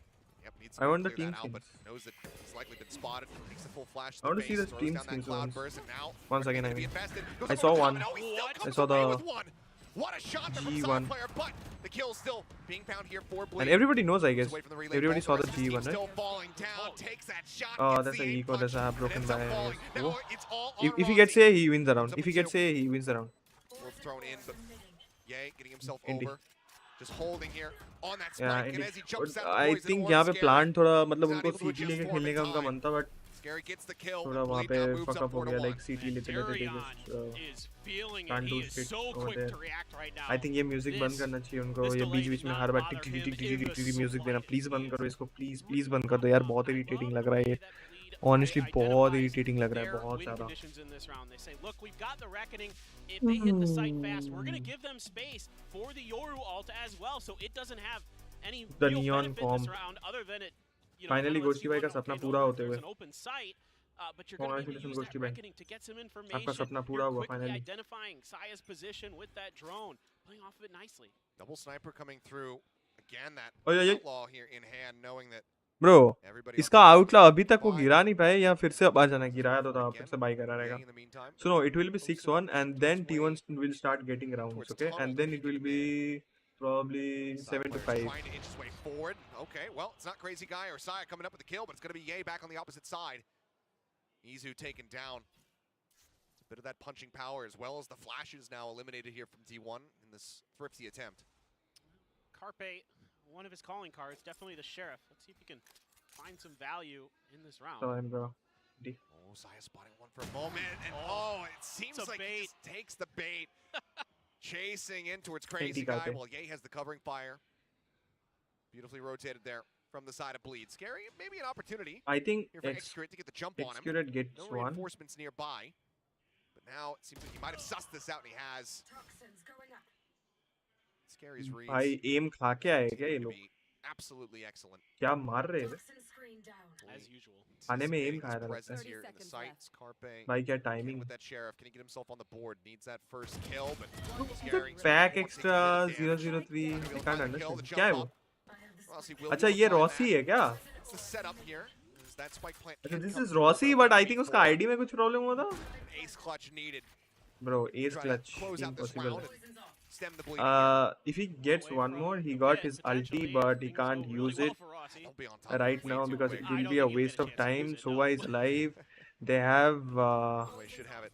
yep, needs to I want the clear team that out, but skins. knows that he's likely been spotted. Takes the full flash to I want the to see base, the throws team down that skins cloud once. burst, and now Once again, Reckoning I to be mean. infested. I saw one. Oh, he still I comes saw away the with one. What a shot there from G1. Side player, but the kill still being found here for Bleed. And everybody knows, I guess. Away from the relay Everybody ball, saw the rest of his team G1, right? still falling down, takes that shot, Oh, gets that's the a aim eco. punch, That's a and broken ends up by. falling. Now Oh. it's all If on he gets Rossi. A, he wins the round. Up If he until gets A, he wins the round. Wolf thrown in, but Ye getting himself Indeed. over. Just holding here on that Yeah, spike, and as he jumps out, I think यहाँ पे plan थोड़ा मतलब उनको सीटी लेके खेलने का उनका मन था, but Scary gets the kill. थोड़ा वहाँ Bleed पे now moves fuck up up हो 4 to गया. 1. Like सीटी लेते लेते they Darion just is feeling it. can't He do is shit so over quick there. to react right now. I think ये music बंद करना चाहिए उनको. ये बीच बीच में हर बार टिक टिक टिक टिक टिक टिक म्यूजिक देना. प्लीज बंद करो इसको. प्लीज प्लीज बंद कर दो यार. बहुत इरिटेटिंग लग रहा है ये. Honestly, बहुत irritating लग रहा है. बहुत ज़्यादा. They say, look, we've got the Reckoning. If they hit the site fast, we're going to give them space for the Yoru ult as well, so it doesn't have any The real neon benefit form. this round other than it. You know, Finally, lets Goshti bhai का T1 सपना okay, पूरा no, होते there's हुए. an open site, but you're going to be able to Congratulations, use Goshti that bhai. Reckoning to get some information. आपका सपना पूरा You're हुआ quickly finally. identifying Saya's position with that drone, playing off of it nicely. Double sniper coming through. Again, that Oh, yeah. outlaw here in hand, knowing that Bro, everybody इसका else is आउटला अभी तक वो fine. गिरा नहीं पाए या फिर से अब आ जाना. गिराया तो था, फिर Again, से बाई करा रहेगा. Ye in the meantime. So no, it will be 6-1 and then T1 will start getting rounds, Towards okay? tunnel, And then it will be probably Side 7 to player's 5. trying to inch his way forward. Okay, well, it's not Crazy Guy or Saya coming up with the kill, but it's going to be Ye back on the opposite side. Izu taken down. It's a bit of that punching power as well as the flashes now eliminated here from T1 in this thrifty attempt. Carpe, one of his calling cards, definitely the Sheriff. Let's see if he can find some value in this round. So I'm bro. Oh, Saya spotting one for a moment, and oh, it seems it's a like he bait. just takes the bait. Chasing in towards Thank Crazy you, Guy, Carpe. while Ye has the covering fire. Beautifully rotated there from the side of Bleed. Scary, maybe an opportunity I think here for Excurate to get the jump on him. Excurate gets No one. reinforcements nearby. But now it seems like he might have sussed this out, and he has. Scary's reads. भाई aim खा के आए क्या ये to लोग? be absolutely excellent. क्या मार रहे हैं? As usual. आने में aim Anticipating खाया his था लगता presence है. here in the sights. Carpe भाई क्या again timing. with that Sheriff. Can he get himself on the board? Needs that first kill, but The Scary. pack once he extra gets damage, 003. gonna be able I to can't find the kill, the understand. jump क्या है वो? up. Rossi will अच्छा be ये able to find Rossi that. है क्या? It's the setup here. Is that spike plant अच्छा can't this come is through, Rossi, but but I think उसका before ID में कुछ problem हुआ था. an ace clutch needed. Bro, ace Try to clutch, close out this impossible. round and stem the bleeding here. If he gets one more, he got his ulti, but he can't use it Don't be on top of right it now too because quick. it I will don't be a think he'll waste get a of chance to time. use it, Sova no. is live. They have Anyway, should have it.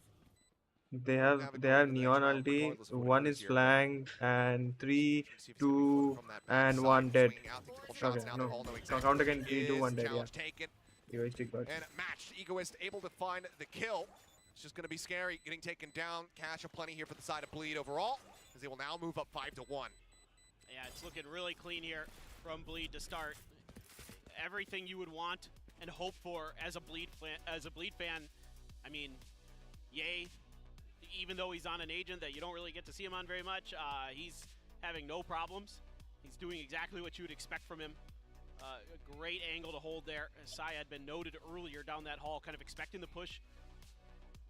they have Have it they going have into the next neon round, ulti. regardless of what it One does is here. flanked and 3, See if he's gonna be 2, from that and backside, 1 dead. swinging out, takes a couple shots Okay, now, no. they all know exactly Count what again, it 3, 2, is. 1 dead. Yeah, Challenge taken egoistic god. and matched. Egoist able to find the kill. It's just going to be Scary getting taken down. Cash aplenty here for the side of Bleed overall, as they will now move up 5-1. Yeah, it's looking really clean here from Bleed to start. Everything you would want and hope for as a Bleed fan. I mean, Ye, even though he's on an agent that you don't really get to see him on very much, he's having no problems. He's doing exactly what you would expect from him. A great angle to hold there. As Sai had been noted earlier down that hall, kind of expecting the push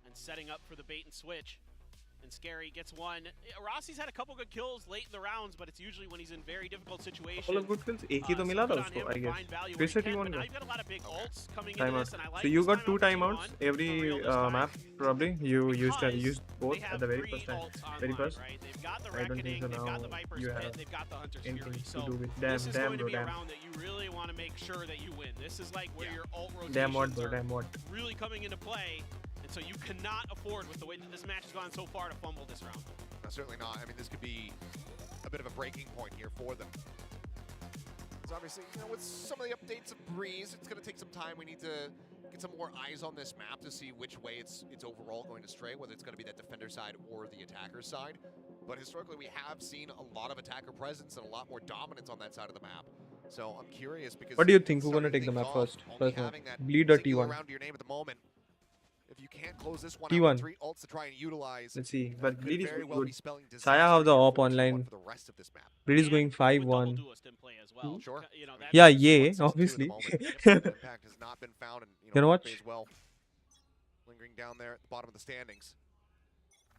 and setting up for the bait and switch. And Scary gets one. Rossi's had a couple good kills late in the rounds, but it's usually when he's in very difficult situations. Couple of good kills. एक ही तो मिला था उसको, I guess. VCT won. Now you've got a lot of big ults coming into Timeout. this, and I like So you this got 2 timeout timeouts for T1. every Unreal this time. map probably. You used Because both they at have the very 3 first time. ults online, Very first. right? They've got the I don't think Reckoning, so they've got the now Viper's you Pit, have they've got the Hunter's anything Fury. to So do with this is damn going to bro, be a damn. round that you really want to make sure that you win. This is like where your ult rotations Damn what bro, are damn what. really coming into play. And so you cannot afford, with the way that this match has gone so far, to fumble this round. No, certainly not. I mean, this could be a bit of a breaking point here for them. Because obviously, you know, with some of the updates of Breeze, it's going to take some time. We need to get some more eyes on this map to see which way it's overall going to stray, whether it's going to be that defender side or the attacker side. But historically, we have seen a lot of attacker presence and a lot more dominance on that side of the map. So I'm curious because... What do you think? Who's going to starting take the things map off, first? only First one. having that Bleed or singular T1? round to your name at the moment. If you can't close this one T1. out with 3 ults to try and utilize, Let's see. that But could Bleed is very well good. be spelling Saya have the disaster op for T1 online. for the rest of this map. Bleed is And going with Double 5-1. Duelist in play as well. Sure. You know, Yeah, that's- yeah, 162 at the obviously. moment. Yep, Impact has not been found, and You know what? as well, lingering down there at the bottom of the standings.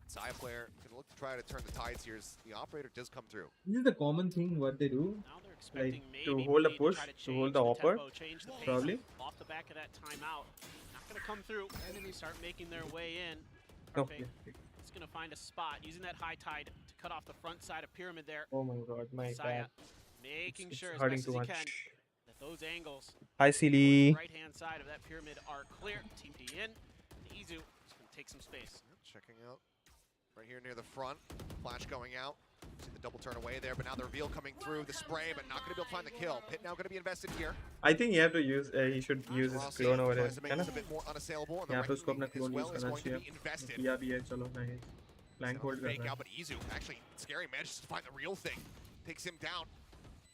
Saya player can look to try to turn the tides here as the operator does come through. This is the common thing what they do. Now they're expecting to maybe hold a Bleed push, try to change hold the offer, tempo, change the pace probably. off the back of that timeout. Not going to come through. Enemies start making their way in. Okay. Perfect. He's going to find a spot using that high tide to cut off the front side of Pyramid there. Oh my god, my Saya bad. making It's sure as hurting best too as he much. can that those angles Hi, towards the Silly. right-hand side of that pyramid are clear. Team D in. Izu is going to take some space. Checking out right here near the front. Flash going out. See the double turn away there, but now the reveal coming through. The spray, but not going to be able to find the kill. Pit now going to be invested here. I think he have to use. He should use his Rossi clone over there. tries to make है ना? this a bit more unassailable, and the यहाँ पे उसको अपना Reckoning as clone well use is करना going to चाहिए. be invested. Yeah, भी है, चलो nice. Flank hold Fake करना. out, but Izu actually Scary manages to find the real thing. Takes him down.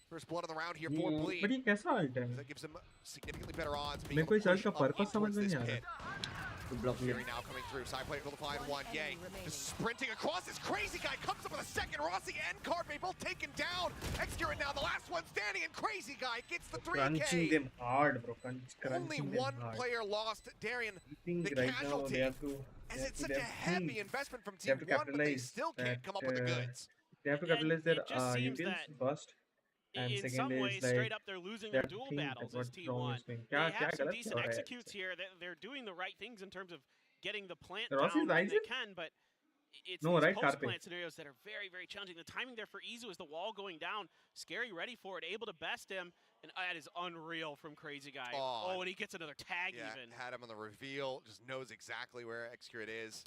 First blood on the round here for Bleed. But ये कैसा ult है? That gives him significantly better odds. मेरे को इस ult का purpose समझ में नहीं आ pit. रहा. Fury now coming through. Side player able to find one. Yay. Just sprinting across. This crazy guy comes up with a second. Rossi and Cardmate both taken down. Execute now. The last one standing, and crazy guy gets the 3K. Crunching them hard, bro. Crunching Only them one hard. player lost. Darian, I think the right now casualty. they have to. as it's such they a have to heavy think. investment from They have Team to 1, but they capitalize still can't come up with the that, goods. They have to And capitalize their it just seems utils that first. And in second some is ways, like straight up, they're losing they their have to duel think battles that as what's wrong T1. is doing. They क्या have some गलत decent हो रहा है? executes here. They're doing the right things in terms of getting the plant Rossi down when rising? they can, but it's No, these right, Carpe. post-plant scenarios that are very, very challenging. The timing there for Izu is the wall going down. Scary ready for it, able to best him, and that is unreal from Crazy Guy. Oh, Oh, and he gets another tag Yeah, even. had him on the reveal, just knows exactly where Execute is.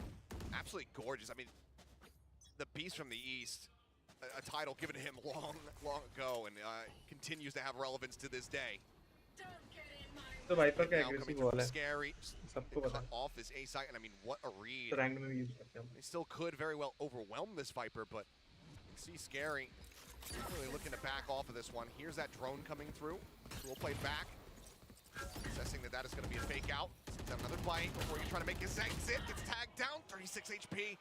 Absolutely gorgeous. I mean, the Beast from the East, a title given to him long, long ago, and continues to have relevance to this day. तो Viper का Now coming aggressive through wall from है. Scary, सबको cut पता है. off his A site, and I mean, what a read. तो rank में भी use करते हैं. They still could very well overwhelm this Viper, but you see Scary really looking to back off of this one. Here's that drone coming through. We'll play back. Assessing that that is going to be a fake out. Down another bite before you're trying to make his exit. Gets tagged down, 36 HP.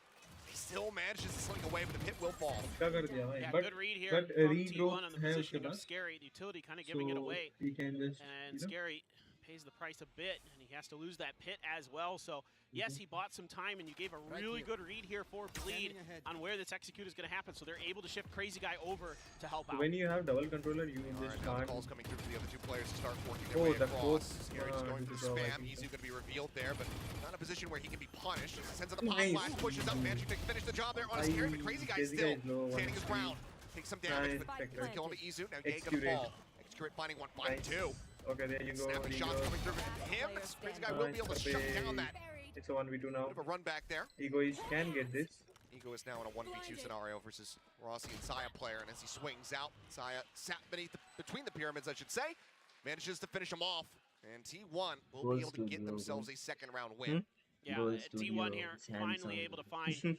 He still manages to slink away, but the pit will fall. क्या कर दिया भाई? Yeah, But good read here but from read bro T1 on the है उसके positioning of pass. Scary. The utility kind of giving it away. So he can just And you know. Scary pays the price a bit, and he has to lose that pit as well. So, yes, he bought some time, and you gave a really good read here for Bleed on where this execute is going to happen. So they're able to shift Crazy Guy over to help out. When you have double controller, you All just right, now the can't. calls coming through for the other two players to start working their Oh, way the across. fourth, Scary just going for the draw, I spam. think Izu so. going to be revealed there, but not in a position where he can be punished. Just sends out the pop Nice. flash, pushes up, managing to finish the job there on a Scary, but Crazy Guy Crazy still Guy is low, standing his 1 ground. Takes some damage, Nice, but Spectre. kill on to Izu. Now Yay going to Execute. fall. Execute finding one, find Nice. two. Okay, there you go. Snapping There you shots go. coming through from him. Crazy Guy will be able to Nice, shut Pepe. down that. It's a 1v2 now. Bit of a run back there. Egoist can get this. Ego is now in a 1v2 scenario versus Rossi and Saya player, and as he swings out, Saya sat between the pyramids, I should say, manages to finish him off, and T1 will be able to get themselves a second round win. Yeah, Goes T1 Studio, here his hands finally on- able to find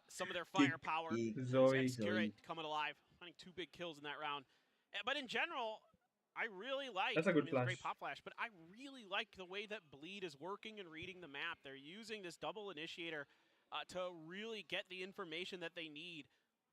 some of their firepower. Zoe. Execute coming alive, finding 2 big kills in that round. But in general, I really like. That's a good I mean, it's a great flash. pop flash, but I really like the way that Bleed is working and reading the map. They're using this double initiator to really get the information that they need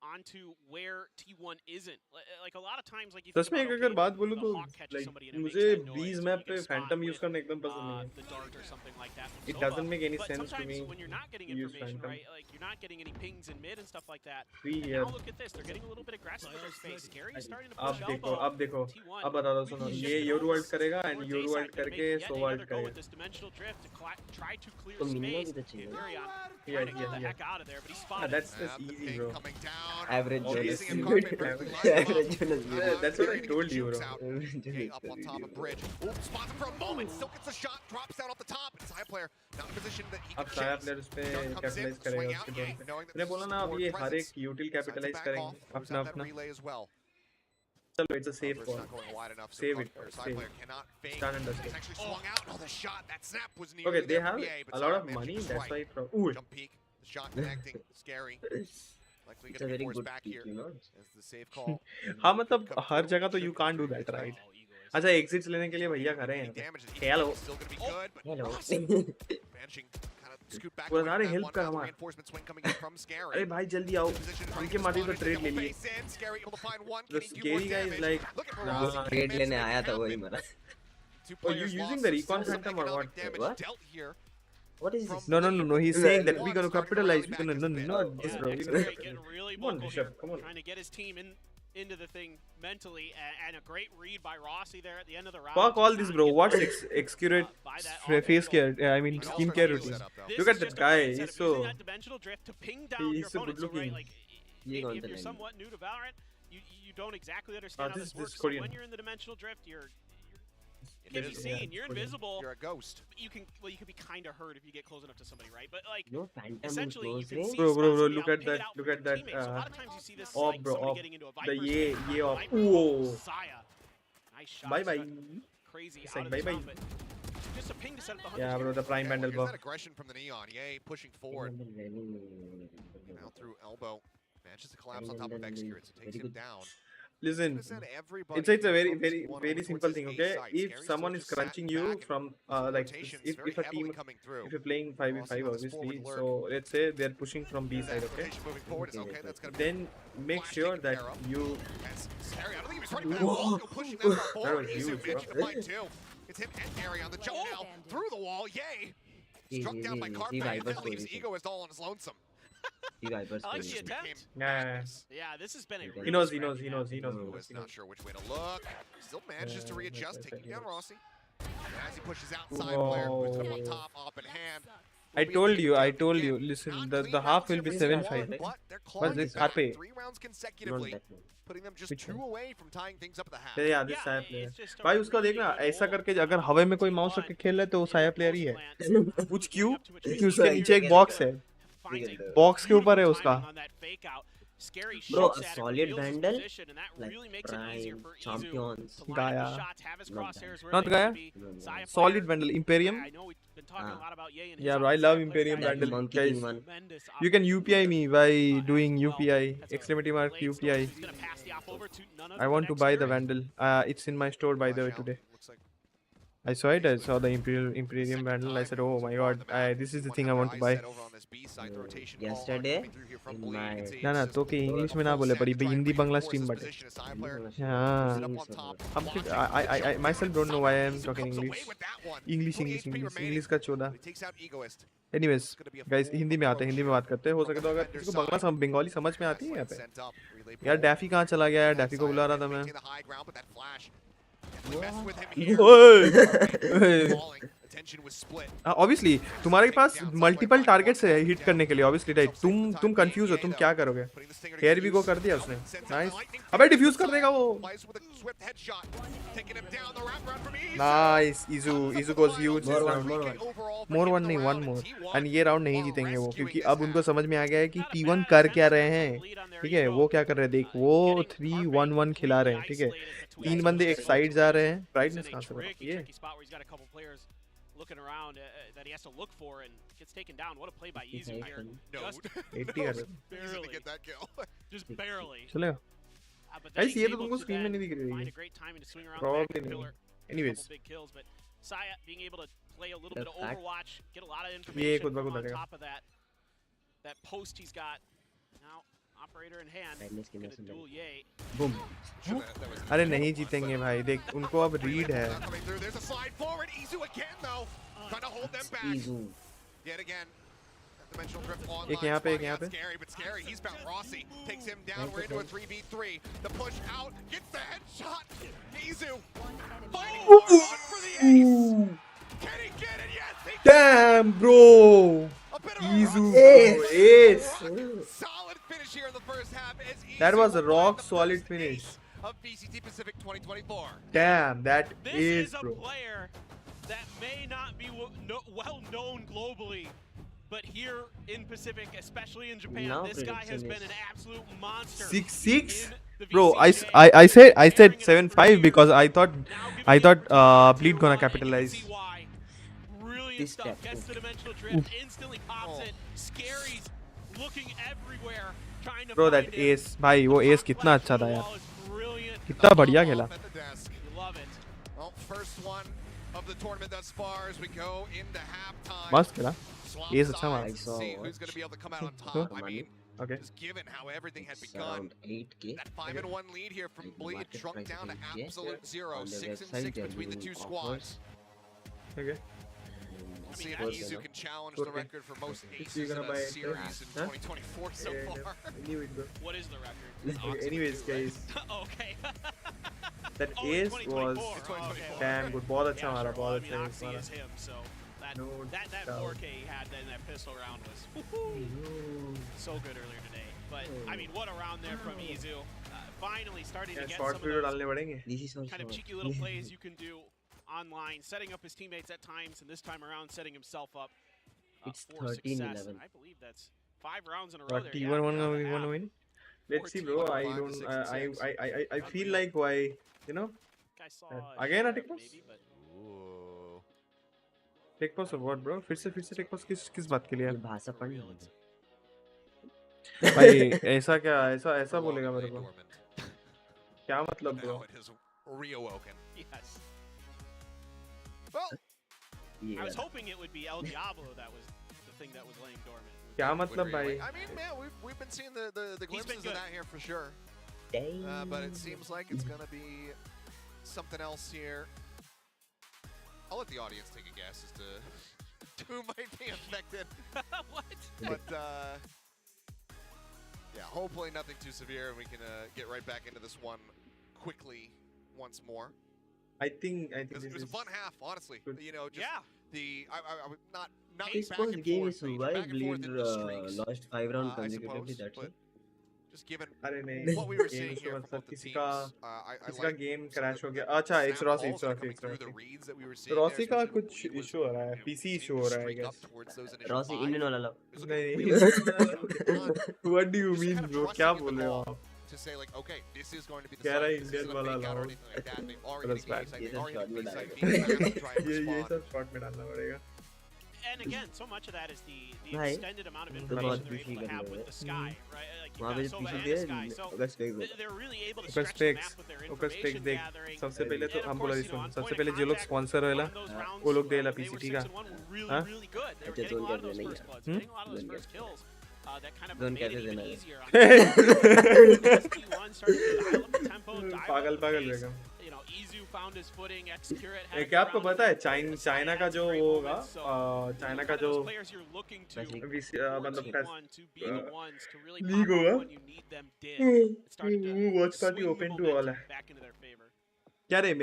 onto where T1 isn't. Like a lot of times, like you such think में about, अगर okay, बात बोलूं the तो hawk catches like somebody and it makes मुझे that noise, बीज or map you get पे a spot Phantom use with करना एकदम पसंद नहीं है. the dart or something like that from It Sova. doesn't make any But sense to sometimes me when you're not getting to use information, phantom. right, like you're not getting any pings in mid and stuff like that. Free And here. now look at this, they're getting a little bit aggressive with their space. Scary is starting to अब push देखो elbow. अब देखो T1 अब बता दो सुनो really ये shifted Yoru over world करेगा and towards Yoru A world side, gonna करके make yet so another world go with करेगा. this dimensional drift to try to clear तो मिलना space. भी तो चाहिए. Varian Yeah, trying to get the yeah. heck out of there, but he's Yeah, spotted. that's The easy, ping bro. coming down. Average Chasing Jonas. a carpet perfectly lined up. Average Jonas. Yeah, that's what I Gary to get told the you, jukes bro. out. Yay, up on top of bridge. Ooh, spots him for a moment. Still gets a shot. Drops down off the top. It's a high player. Not in a position that he अब can साया chase. Player उस पे Gun comes in, capitalise करेगा swing उसके out. दौर Yay, पे. knowing that मैंने this बोला is ना अब forward ये हर presence. एक यूटिल Decides to कैपिटलाइज back करेंगे off. Throws अपना out that अपना. relay as well. चलो it's a safe It's call. not going wide enough. So Save it, Side save player it. cannot fake. Stand and dust It's it. actually swung out. Oh, the shot. That snap was near Okay, they there have for BA, but a lot Side of managed money. to That's strike. why. Ooh, Jump peek. The shot connecting. Scary. Likely It's going a to be very forced good back pick, here you know. as the save call. हाँ मतलब come हर through. जगह तो Should you come can't do through that, here, right? Oh, Eagles. अच्छा exits लेने के लिए भैया खड़े हैं Any यहाँ पे. damage that Hello. still going to be good, but Hello. Rossi managing kind of scoot back Well, away not a from that help one. का Now the हमारा. reinforcement swing coming in from Scary. अरे भाई जल्दी आओ. Position trying उनके to माटी तो spot it, trade ले double लिए. face in. Scary able to find one. The Can he do more scary guy is damage? like, Looking for nah. Rossi. Trade Managed to लेने make it आया था वही happen. मरा. Two Oh, you players using lost, the so recon still some phantom or economic what? damage What? dealt here. What is this? No, no, no, no. He's saying that we're gonna Starting to capitalize. rally We're gonna back no, his not bit. this, Yeah, bro. next We're Gary gonna. getting really Come on, vocal Rishabh, here, come on. trying to get his team into the thing mentally, and a great read by Rossi there at the end of the round. Fuck all this, bro. Trying to What's get accurate by that face off care? I mean, And skin also care skill routine. setup, though. This Look is at that just a guy. great He's setup, so. using that dimensional drift to ping down He's your so opponent. good So, right, looking. like Being on if the you're line. somewhat new to Valorant, you don't exactly understand how this this works. is So Korean. when you're in the dimensional drift, you can be Yeah, seen, you're Korean. invisible. You're a ghost. You can be kind of hurt if you get close enough to somebody, right? But like Your phantom in essentially, you close can range. see Bro, bro, spots bro, and be look out, at pick it that, out look for at your that, teammates. So a lot of times you see this op, like bro, somebody op. getting into a The Viper ye space, ye op. Viper, Whoa. Saya. Nice shot. Bye bye. struck Crazy It's out like of this bye round, bye. but just a ping to set up the 100. Yeah, bro, the prime Okay, bundle here's buff. that aggression from the Neon. Yay, pushing forward. Now through elbow. Manages to collapse on top of Execute, so takes him down. Listen, Send it's a very, from very, T1 over very towards simple his thing, A okay? side. If Scary someone still is just sat crunching back you and from, some like, rotations if very a heavily team, coming through. if you're playing 5v5, Rossi on this obviously, forward so let's say they're pushing from B That side, okay? rotation moving forward is okay. That's gonna be Then make sure that you. as Scary. I don't think he was ready for that. Whoa. Wall pushing that far forward. was Izu huge, bro. managing to find two. It's him and Gary on the jump now through the wall. Yay! Struck down by Carpet. That leaves Egoist all on his lonesome. The Vipers I like the position. attempt. Yeah, Yeah, this has been a he really knows, scrappy he knows. Egoist not sure which way to look. Still manages to readjust, taking down Rossi. And as he pushes outside player, puts it up on top, up in hand. I told you. Listen, the half will be 7-5. But they're Bas clawing this back Carpe. 3 rounds Not consecutively, that one. putting them just Which 2 one? away from tying things up at the half. Yeah, this Yeah, साया it's player. just a भाई उसका really देखना good ऐसा goal. करके अगर हवा में कोई माउस रख के खेल रहा है तो वो साया प्लेयर ही है. पूछ क्यों? क्योंकि उसके नीचे एक बॉक्स है. बॉक्स के ऊपर है उसका. Bro, a solid vandal, like prime champions. Gaia. Not Not Gaia? Solid Vandal Imperium. Yeah, bro, I love Imperium That Vandal. monkey Guys, king one. you can UPI me by doing UPI exclamation mark UPI. I want to buy the Vandal. It's in my store by the way today. I saw it. I saw the Imperium Vandal. I said, oh my god, this is the thing I want to buy. Yesterday, in my ना ना तो कि English में ना बोले पड़ी भाई हिंदी बंगला stream बटे. हाँ. हम फिर I myself don't know why I am talking English का चोदा. Anyways, guys हिंदी में आते हैं, हिंदी में बात करते हैं. हो सके तो अगर किसी को बंगला बंगाली समझ में आती है यहाँ पे. यार डैफी कहाँ चला गया है? डैफी को बुला रहा था मैं. ऑब्वियसली तुम्हारे पास मल्टीपल टारगेट्स है हिट करने के लिए. Obviously right. तुम कंफ्यूज हो. तुम क्या करोगे? हेयर भी को कर दिया उसने. नाइस. अबे डिफ्यूज कर देगा वो. नाइस. इजू गोस ह्यूज. मोर वन नहीं, वन मोर. एंड ये राउंड नहीं जीतेंगे वो, क्योंकि अब उनको समझ में आ गया है कि T1 कर क्या रहे हैं. ठीक है, वो क्या कर रहे हैं देख. वो 3-1-1 खिला रहे हैं. ठीक है, 3 बंदे एक साइड जा रहे हैं. ब्राइटनेस कहां से? ये looking around that he has to look for and gets taken down. What a play by Izu here. Just 80 कर. barely. Get that kill. Just barely. चलेगा. But Guys, ये तो तुमको स्क्रीन में नहीं दिख find रही a great timing to swing around Probably the back नहीं. pillar. Anyways. Big kills, but Saya being able to play a little bit of fact- Overwatch, get a lot of ये information खुद ब from खुद on आएगा. top of that post he's got. Now Operator in hand. Madness के Gonna मौसम duel में Ye. boom अरे नहीं जीतेंगे भाई देख उनको अब रीड है Now coming through, there's a slide forward. Izu again, though. Trying to hold them back. Izu Yet again. Dimensional drift online. एक यहाँ पे, एक spotting यहाँ out पे. Scary, but Scary, he's found Rossi. Takes him down. We're into a 3v3. The push out. Gets the headshot. Izu. Fighting hard on for the ace. Can he get it? Yes, he can. Damn bro A bit of a Izu rock- bro, ace. Solid finish here in the first half. As That Izu was a will find rock the solid first finish. ace Of VCT Pacific 2024. Damn that This is is a bro player that may not be well known globally, but here in Pacific, especially in Japan, Now this guy has prediction been is an absolute monster. 6-6 in the bro VCT. I said Bearing it up for 7-5 years. because I thought Now giving I it thought opportunity Bleed to gonna run, and you can capitalize. see why. Brilliant This stuff. step, Gets oof. the dimensional drift, instantly pops Oh. it. Scary's looking everywhere, trying to Bro find that him. ace भाई वो The ace hot कितना flash अच्छा on था the यार wall is brilliant. कितना बढ़िया खेला Off at the desk. You love it. Well, first one of the tournament thus far as we go into halftime. मस्त खेला Swap Ace अच्छा sides मारा. and I saw see what? who's going to be able to come out on Sure. top. I mean, okay just given how everything had It's begun, around 8k that 5-1 lead here from Like the Bleed market shrunk price down to is 8K. absolute zero. On the 6 and website 6 they are between the two giving squads. okay We'll I see mean, if that's- Izu can challenge the Okay. record for most you're aces in gonna a buy it, series in huh? 2024 so far. anyways bro What is the record? Okay, anyways guys Okay. that Oh, in ace 2024. was Oh, okay. damn good बहुत अच्छा Yeah, मारा sure. Well, बहुत I mean, अच्छा Oxy मारा is him, so that No that doubt. 4K he had in that pistol round was woo-hoo, so good earlier today. But I mean, what a round there from Izu. Finally starting to क्या get short some of video those डालने पड़ेंगे this is kind of also cheeky little plays you can do online, setting up his teammates at times, and this time around setting himself up It's for 13-11. success. And I believe that's 5 rounds in a row What there. T1 Yeah, one about one half. win? Let's see, 14, bro. I 5 to don't. 6 and 6. I feel like why you know I saw again a Sheriff tick pass? maybe, but Ooh. Take pass और what, bro? फिर से take पास किस बात के लिए ये यार? भाषा पढ़ ली भाई ऐसा क्या ऐसा Long बोलेगा मेरे delayed को? dormant. क्या मतलब But bro? now it has reawoken. yes. Well, ये I was hoping it would be El Diablo that was the thing that was laying dormant. क्या would मतलब भाई? reawake. I mean, man, we've been seeing the He's been glimpses of good. that here for sure. But it seems like it's gonna be something else here. I'll let the audience take a guess as to who might be affected. What? But yeah, hopefully nothing too severe, and we can get right back into this one quickly once more. I think Because this it was a is fun half, honestly. good. You know, just Yeah. I would not back Xbox and game forth, is Major, why back and forth Bleed in the streaks, lost 5 rounds I consecutively. suppose, That's but it. just given अरे नहीं what we were game seeing issue here from मतलब both the किसी teams, का I किसी का like game some of crash हो the गया अच्छा snap एक Rossi calls that are coming through the Rossi reads that we were तो seeing there, Rossi का especially when कुछ Bleed was, issue हो रहा है PC issue हो रहा है I streak up guess towards those initial Rossi 5. Indian वाला It was looking नहीं really good. what do you Just mean kind of bro trusting क्या in the बोल रहे हो call आप to say like, okay, this is going to be the कह site, रहा है this Indian isn't a वाला fake out or लाओ anything like that. They've already That's taken A bad. site, ये they've सब already shot taken में B site, डालेगा। B site, to try and ये respond. सब short में डालना पड़ेगा And again, so much of that is the भाई, extended amount of तो information बहुत they're able PC to कर have रहे with हैं। the sky, right? Like you've वहाँ got पे Sova PC and they the sky, so अगर spec होगा they're really able to ओकर stretch the specs map with their ओकर स्पेक्स information देख gathering. सबसे पहले तो And of हम course, बोला you know, on सबसे point पहले of जो लोग contact, स्पॉन्सर a होला lot of those rounds, वो लोग देला when they were PCT 6 का and 1 were really, हाँ? really good. They were अच्छा, getting a zone lot of कैसे those नहीं first है bloods, hmm? getting a lot of those zone first कैसे kills. That kind of zone made it कैसे even देना है easier. As T1 started to dial up the tempo, dial up पागल the पागल pace. रहेगा You know, Izu found his footing, X-Curate had ये a क्या good आपको round पता है of it. चाइना का Had जो some great वो होगा moments, so चाइना kind का of जो those players you're looking to मतलब for का T1 to be the ones to really league pop होगा off when you need them did. It started to watch party swing the open to all momentum है back into their favor. क्या रे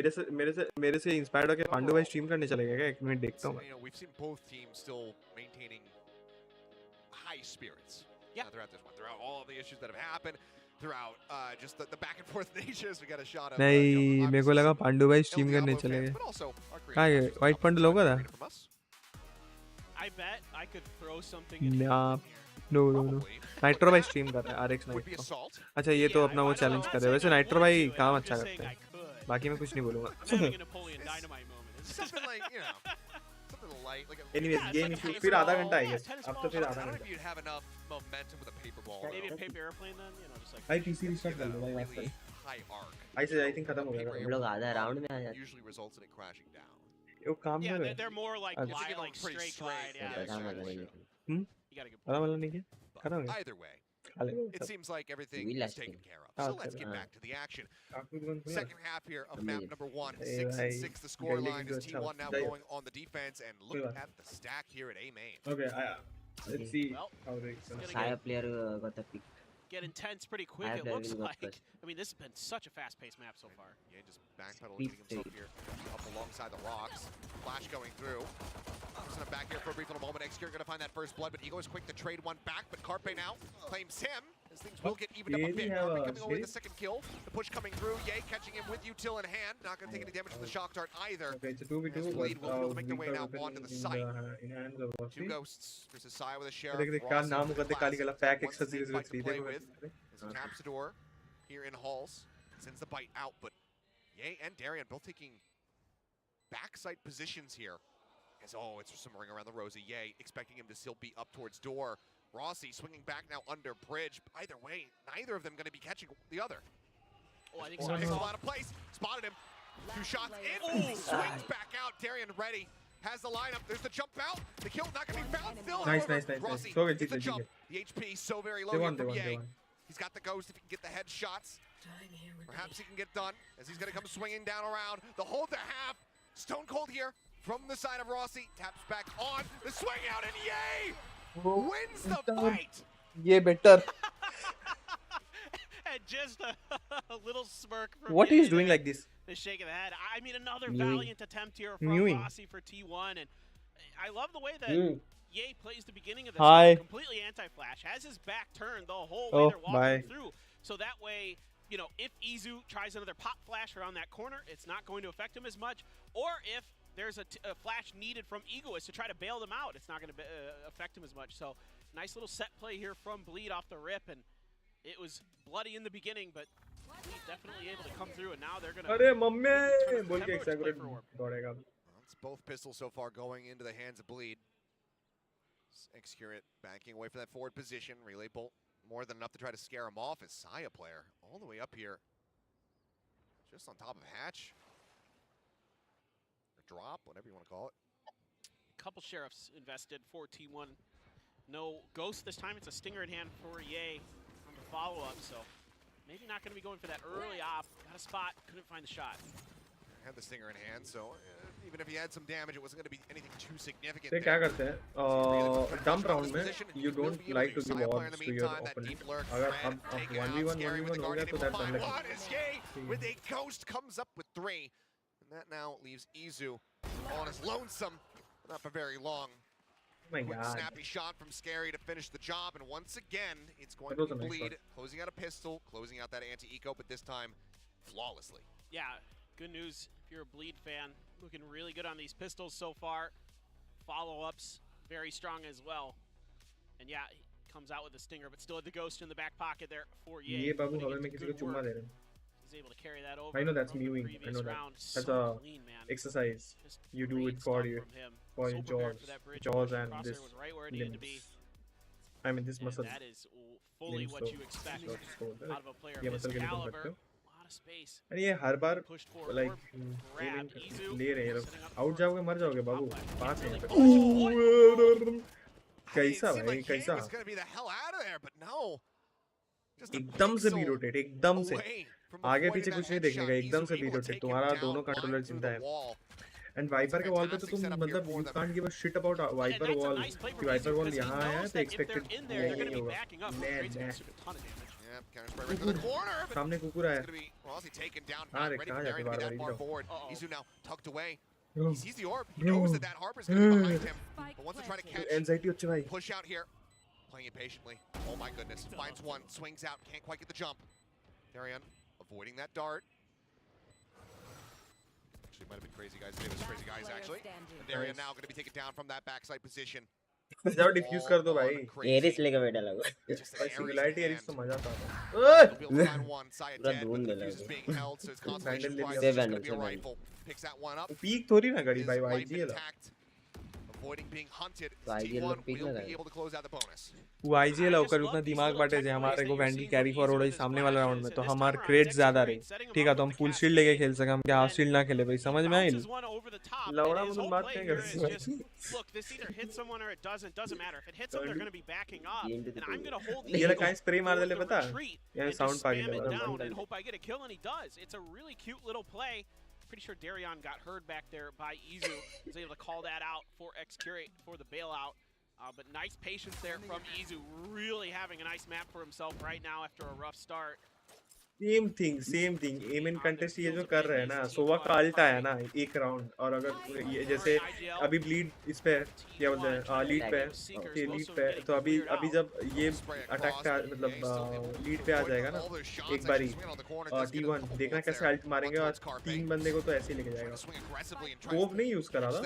मेरे से inspired होकर पांडु भाई stream करने चले गए क्या एक मिनट देखता हूँ You know, we've seen both teams still maintaining high spirits throughout this one, throughout all of the issues that have happened, throughout just the back and forth natures. We got a shot of नहीं मेरे को लगा पांडु भाई stream El करने Diablo चले fans, गए but also our कहाँ creative गए just व्हाइट पंडु opposite लोगा side था creative from us. I bet I could throw something in Nah, here. No Probably Nitro भाई स्ट्रीम कर रहा है RX would be Nitro assault. अच्छा ये तो Yeah, अपना I वो don't चैलेंज know. कर I'm रहे हैं not वैसे saying I नाइट्रो would भाई do it, काम I'm अच्छा just करते saying हैं I could. बाकी मैं कुछ नहीं बोलूंगा I'm having a Napoleon It's- Dynamite moment. It's Something like, you know, something light, like a anyways Yeah, it's game like a issue tennis फिर आधा ball. घंटा आई Yeah, गेस tennis अब तो ball. फिर I आधा don't know घंटा if you'd have enough momentum with a paper ball. Maybe a though. paper airplane then, you know, just like भाई PC restart Give कर that लो a भाई really वापस high arc. I think खत्म हो Paper गया हम लोग आधा airplane राउंड में आ जाते usually results in it crashing down. वो काम yeah, कर they're more like It's like pretty straight straight, glide. yeah, Yeah, पता exactly. नहीं you got a good पता point. वाला नहीं क्या But खत्म हो गया either way, it seems like everything Will is lasting. taken care of. So let's get back to the action. Second half here of map number 1. 6-6 the score line is T1 now going on the defense, and look at the stack here at A main. Okay, let's see Well, how they Saya player got a pick. get intense pretty quick, I it have looks Darwin like. first. I mean, this has been such a fast-paced map so far. Yeah, just backpedal, getting himself here up alongside the rocks. Flash going through. Send him back here for a brief little moment. Execure going to find that first blood, but Ego is quick to trade one back, but Carpe now claims him. As things will get evened up a bit. Carpe coming away with the second kill. The push coming through. Yay, catching him with util in hand. Not going to take any damage from the shock dart either. Okay, it's a 2v2. As Bleed will be able to make their way now onto the site. In hands of Two Rossi. ghosts versus Saya with a sheriff. देख का नाम करते काली कला pack 103 play with. As he taps the door here in Halls. Sends the bite out, but Yay and Darian both taking backside positions here. As it's some ring around the Rosie. Yay, expecting him to still be up towards door. Rossi swinging back now under bridge. Either way, neither of them going to be catching the other. Oh, I think So so. takes a lot of place. Spotted him. 2 shots in. He swings back out. Darian ready. Has the lineup. There's the jump out. The kill not going to be found still. Nice, however, nice. Rossi So gets good, the GG. jump. The HP so very low They here won, from they Yay. won. He's got the ghost if he can get the headshots. Perhaps he can get done as he's going to come swinging down around. The hold to half. Stone Cold here from the side of Rossi. Taps back on. The swing out and Yay wins the fight. Yeah, better. And just a little smirk from What Yay he's doing there. like this? The shake of the head. I mean, another Mewing. valiant attempt here from Mewing. Rossi for T1. And I love the way that Yay plays the beginning of this. Hi. Completely anti-flash. Has his back turned the whole way Oh, they're walking bye. through. So that way, you know, if Izu tries another pop flash around that corner, it's not going to affect him as much. Or if there's a flash needed from Egoist to try to bail them out, it's not going to affect him as much. So nice little set play here from Bleed off the rip. And it was bloody in the beginning, but Bleed definitely able to come through. And now they're going to... अरे mummy बोल के एक्सैगरेट दौड़ेगा. It's both pistols so far going into the hands of Bleed. Execure it, backing away from that forward position. Relay bolt more than enough to try to scare him off as Saya player all the way up here. Just on top of Hatch. Or drop, whatever you want to call it. Couple sheriffs invested for T1. No ghost this time. It's a stinger in hand for Yay on the follow-up, so maybe not going to be going for that early op. Got a spot, couldn't find the shot. Had the stinger in hand, so even if he had some damage, it wasn't going to be anything too significant. ते क्या करते हैं? Dump round में you don't like to give orbs to your opponent. अगर अब 1v1 हो गया तो that's unlucky. With a ghost comes up with 3, and that now leaves Izu on his lonesome, but not for very long. Oh my Quick god. snappy shot from Scary to finish the job, and once again, it's going That was to a nice Bleed, shot. closing out a pistol, closing out that anti-eco, but this time flawlessly. Yeah, good news if you're a Bleed fan. Looking really good on these pistols so far. Follow-ups, very strong as well. And yeah, he comes out with a stinger, but still had the ghost in the back pocket there for Yay. ये बाबू putting हवा in में किसी को good चुम्मा work. दे रहे हैं. He's able to carry that over. I know that's from the mewing. I previous know that. round. That's So a clean, man. exercise. Just You do great it for stuff you, from him. for So your prepared jaws, for that bridge jaws push. and Crosshair this was right where it needed to be. limbs. I mean this And muscle. that is fully limbs what तो you expect short sword out of a player ये of his muscle के लिए तुम caliber. करते हो. A lot of space. And ये हर बार Pushed forward. like Grabbed Izu. ले रहे हैं ये लोग. Setting up Out for जाओगे मर जाओगे top बाबू. flash. 5 हैं Really पे. good. कैसा It seemed भाई like Yay कैसा? was going to be the hell out of there, but no. Just a एकदम से pixel भी rotate एकदम से. away from the आगे void पीछे of कुछ that नहीं देखने का headshot. एकदम Izu से भी able to rotate. take him तुम्हारा down, दोनों blind कंट्रोलर through जिंदा the है. wall. And Viper के wall पे तो Fantastic तुम setup here मतलब for you them. can't give a shit about Viper And that's a wall. nice play कि from Viper Izu wall because he यहाँ आया knows तो that if expected they're in there, they're going to be होगा. backing up. Nah, Crazy nah. Moose took a ton of damage. Yeah, counter spray right to the corner. But सामने कुकुर आया. it's going to be Rossi taken down, हाँ, not ready for कहाँ Darian to be जाते that बार-बार far इधर. forward. Uh-oh. Izu now tucked away. Bro. He sees the orb. He knows that that Harper's going to be behind him. But wants to try to catch, Anxiety अच्छे भाई. push out here. Playing it patiently. Oh my goodness. Finds one, swings out, can't quite get the jump. Darian avoiding that dart. Actually, might have been crazy guys. It was crazy guys, actually. And Darian now going to be taken down from that backside position. जाओ diffuse कर दो भाई. Eris लेके बैठा लगा. भाई singularity Eris तो मजा आता है. He'll be able to find one. Saya पूरा dead, धून but the मिला fuse is है. being held, so it's concentration Vandal prize. ले It's लिया. going to be a Vandal. rifle. Picks that one up. Peak थोड़ी ना गड़ी His भाई life YG है. intact. avoiding being hunted. तो IGL T1 लोग pick will ना be करें। able to close out the bonus. वो आईजीएल होकर उतना दिमाग बांटे थे हमारे को वैंडल कैरी फॉरवर्ड हुई सामने वाले राउंड में तो हमारे क्रेड्स ज्यादा रही ठीक है तो हम फुल शील्ड लेके खेल सके हम क्या हाफ शील्ड ना खेले भाई समझ में आई लौड़ा मतलब बात नहीं कर सकते Look, this either hits someone or it doesn't matter. If it hits them, they're going to be backing up, and I'm going to hold the ये eagle लगा स्प्रे मार for देले the पता retreat ये and साउंड just पागल spam it है down and hope I get a kill, and he does. It's a really cute little play. Pretty sure Darion got heard back there by Izu. Was able to call that out for X-Curate for the bailout. But nice patience there from Izu, really having a nice map for himself right now after a rough start. Same thing aim in contest ये जो कर रहे हैं ना सोवा का alt आया ना एक राउंड और अगर ये जैसे अभी ब्लीड इस पे क्या बोलते हैं लीड पे ओके लीड पे तो अभी जब ये अटैक पे मतलब लीड पे आ जाएगा ना एक बारी T1 देखना कैसे अल्ट मारेंगे और 3 बंदे को तो ऐसे ही लेके जाएगा स्कोप नहीं यूज करा था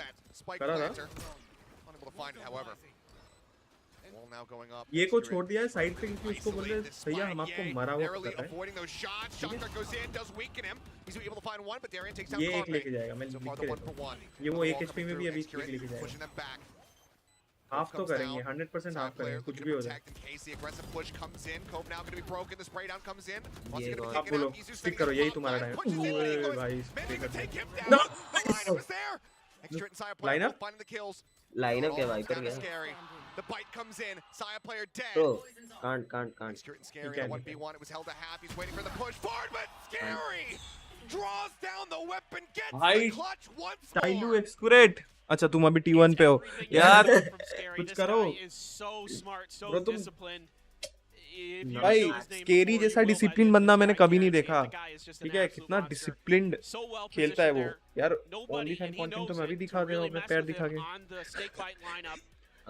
ये को छोड़ दिया है साइड पे क्योंकि उसको बोल रहे भैया हम आपको मरा हुआ पकड़ रहे हैं ये एक लेके जाएगा मैं लिख के देता हूं ये वो एक एचपी में भी अभी एक लेके जाएगा हाफ तो करेंगे 100% हाफ करेंगे कुछ भी हो जाए आप बोलो स्टिक करो यही तुम्हारा टाइम ओए भाई लाइन अप लाइन अप क्या वाइपर गया The bite comes in. Saya player dead. Bro, can't. Skirting scary. 1v1. It was held to half. He's waiting for the push forward, but scary draws down the weapon. Gets the clutch once more. टाइलू एक्सक्यूरेट अच्छा तुम अभी T1 पे हो यार कुछ करो Bro, तुम भाई स्केरी जैसा डिसिप्लिन बंदा मैंने कभी नहीं देखा ठीक है कितना डिसिप्लिन्ड खेलता है वो यार ओनली फैन कंटेंट तो मैं भी दिखा दे अपने पैर दिखा के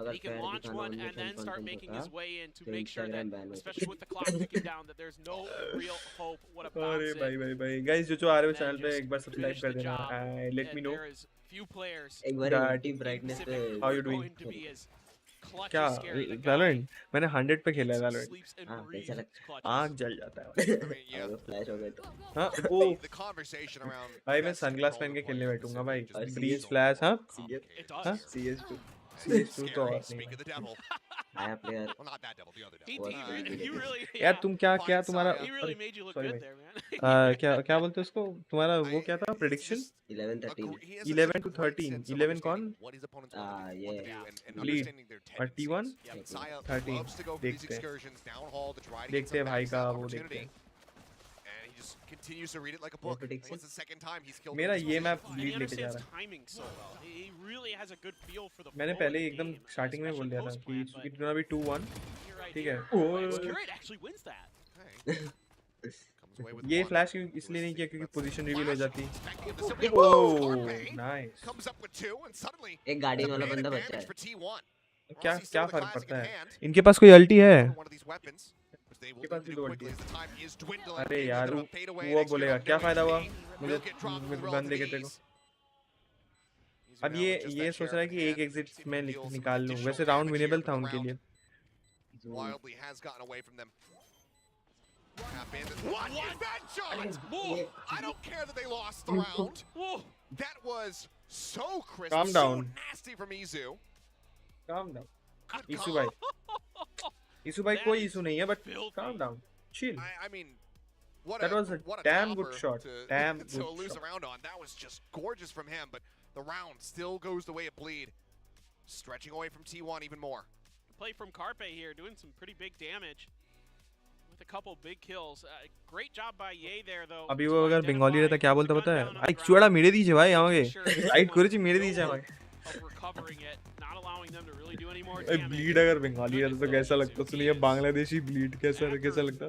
अगर he can पैर launch दिखाना one उनके and then fan start content making होता his way in to तो make sure that, Instagram ban हो especially with the clock ticking down, that there's no real hope. What a अरे bounce भाई guys जो आ रहे हो channel पे एक बार सब्सक्राइब कर देना let me know few players एक बार एडिटिव ब्राइटनेस पे How you doing? क्या वैलोरेंट मैंने 100 पे खेला है वैलोरेंट हां कैसा लगता आंख जल जाता है है वो फ्लैश हो गया तो हां ओ भाई मैं सनग्लास पहन के खेलने बैठूंगा भाई ब्रीज फ्लैश हां CS2 तो और नहीं आया प्लेयर यार तुम क्या तुम्हारा क्या बोलते उसको तुम्हारा वो क्या था प्रेडिक्शन 11 to 13 11 कौन ये लीड और T1 13 देखते हैं भाई का वो देखते हैं continues to read it like a book. What's the second time he's killed? मेरा ये मैप लीड लेके जा रहा है मैंने पहले ही एकदम स्टार्टिंग में बोल दिया था कि इट्स गोना बी 2-1 ठीक है ये फ्लैश इसलिए नहीं किया क्योंकि पोजीशन रिवील हो जाती ओह नाइस एक गार्डियन वाला बंदा बचा है क्या फर्क पड़ता है इनके पास कोई अल्टी है के पास भी 2 अल्टी है अरे यार वो बोलेगा क्या फायदा हुआ मुझे गन देके तेरे को अब ये सोच रहा है कि एक एग्जिट में निकाल लूं वैसे राउंड विनेबल था उनके लिए Wildly has gotten away from them. What is that shot? I don't care that they lost the round. That was so crisp, Calm down. so nasty from Izu. Calm down. Isu bhai कोई issue नहीं है but calm down. Chill. I mean, what that was a damn good shot. Damn good to lose shot. a round on. That was just gorgeous from him, but the round still goes the way it bleed. Stretching away from T1 even more. Play from Carpe here, doing some pretty big damage with a couple big kills. Great job by Ye there though. अभी वो अगर बंगाली रहता क्या बोलता पता है भाई चूड़ा मेरे दीजिए भाई आगे राइट करो जी मेरे दीजिए आगे ब्लीड अगर बंगाली रहता तो कैसा लगता सुनिए बांग्लादेशी ब्लीड कैसा लगता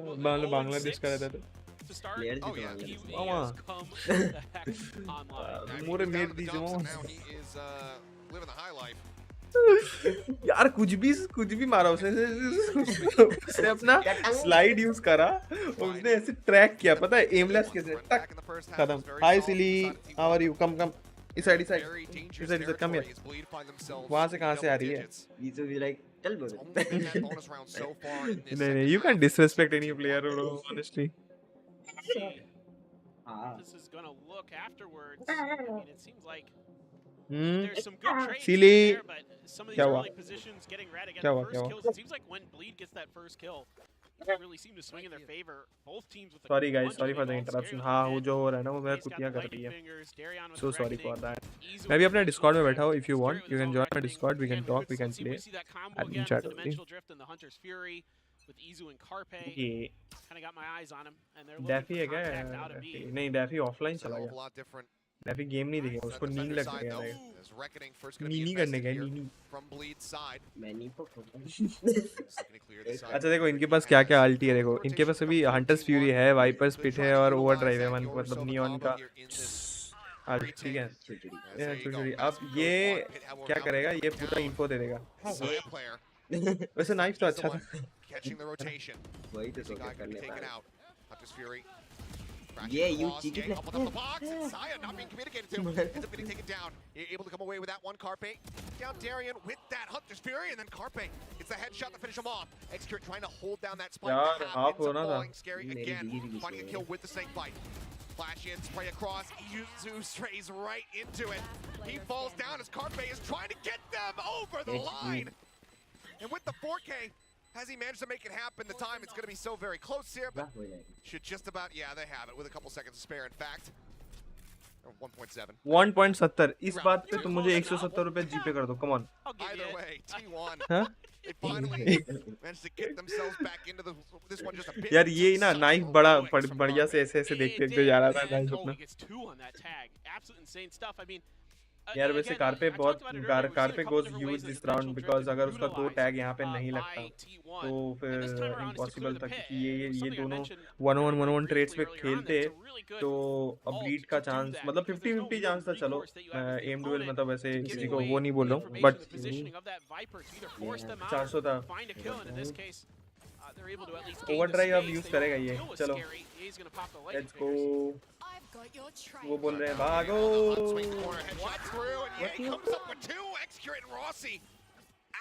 बांग्लादेश का रहता था प्लेयर Oh जी yeah, he Mama. has come back more online. मेरे दीजिए Now mama he is living the high life. यार कुछ भी मारा उसने अपना स्लाइड यूज करा और उसने ऐसे ट्रैक किया पता है एमलेस कैसे टक खत्म हाय सिली हाउ आर यू कम इस साइड कम हियर वहां से कहां से आ रही है Isu be like चल बोल नहीं you can disrespect any player bro honestly This is gonna look afterwards. I mean, it seems like There's some good trades Sealy, there, but some of these क्या हुआ? early positions getting red again. क्या The हुआ? first क्या हुआ? kills, it seems like when Bleed gets that first kill, it really seemed to swing in their favor. Both teams with a Sorry guys, bunch sorry of for the big ults. interruption. Scary हाँ with वो the जो mid. हो रहा है ना वो मेरा He's got कुतिया the कर रही lightning है. fingers, Darion with So the sorry for reckoning. that. Izu मैं भी with अपने the Discord में ultimate. बैठा हूँ. If you Scary want, with you his can own join my reckoning. Discord. We can Again, talk. We can let's see if play. we see that combo Admin again chat with the only. Dimensional Drift and the Hunter's Fury with Izu and Carpe. ये Kind of got my eyes on him, and they're looking Daffy for है क्या? contact out of B. नहीं Daffy offline It's a चला hell of गया. a lot different. Daffy game नहीं देखेगा. उसको नींद लग Side, गया though, है. as Reckoning first going to be नीनी करने invested गए here नीनी. from Bleed's side. मैं नहीं पकड़ूंगा. Just looking to clear the side. अच्छा देखो इनके पास क्या क्या अल्टी है देखो. इनके पास अभी हंटर्स फ्यूरी है, वाइपर्स पिट है और ओवरड्राइव है. मतलब नियॉन का अल्टी. ठीक है. ये छुरी. अब ये क्या करेगा? ये पूरा इन्फो दे देगा. वैसे नाइफ तो अच्छा था. Catching the rotation. वही तो Easy guy सोच gonna be करने taken पाया. out. Hunter's Fury. Yeah, you Cross, cheated. Jay up on the box, and Saya not being communicated to. Ends up getting taken down. Able to come away with that one. Carpe down Darian with that Hunter's Fury, and then Carpe gets the headshot to finish him off. Execute trying to hold down that spike. यार, Ends half up होना था. falling. Scary again, finding a kill with the snake bite. Flash in, spray across. Yuzu strays right into it. He falls down as Carpe is trying to get them over the line. And with the 4K, has he managed to make it happen? The time it's going to be so very close here, but हो जाएगा. should just about, yeah, they have it with a couple seconds to spare, in fact. Or 1.7. 1.70. इस बात पे तुम मुझे 170 रुपए जीपे कर दो. Come on. I'll give you Either it. way, T1, हाँ? they finally managed to get themselves back into this one just a bit. यार ये ना such नाइफ heroics बड़ा from बढ़िया से Carpe. ऐसे ऐसे It देखते did, देखते जा रहा था and, नाइफ oh, अपना. he gets 2 on that tag. Absolute insane stuff. I mean, यार वैसे again, कारपे I talked बहुत about it earlier, we've seen a carpet couple goes different ways huge that this dimensional round drift because is अगर उसका 2 utilized, tag यहाँ पे नहीं by लगता T1. तो फिर And this time around is to clear impossible the था pit. क्योंकि ये Something I दोनों mentioned 1-on-1 ट्रेड्स पे briefly earlier on, खेलते that's a really good तो अब alt ब्लीड to का do चांस that, मतलब because there's no 50-50 real chance था. चलो recourse that you have as the aim duel opponent मतलब वैसे to किसी give को away वो नहीं बोल the रहा हूँ information, but the positioning of that Viper to either force them out 400 था. or find a kill, and in this case, they're able to at least gain the Overdrive अब space. Use They करेगा don't ये. deal with चलो Scary. He's gonna pop the lightning let's go. fingers. वो बोल रहे हैं भागो. Swing corner, headshot through, and yeah, he comes up with 2. Execute and Rossi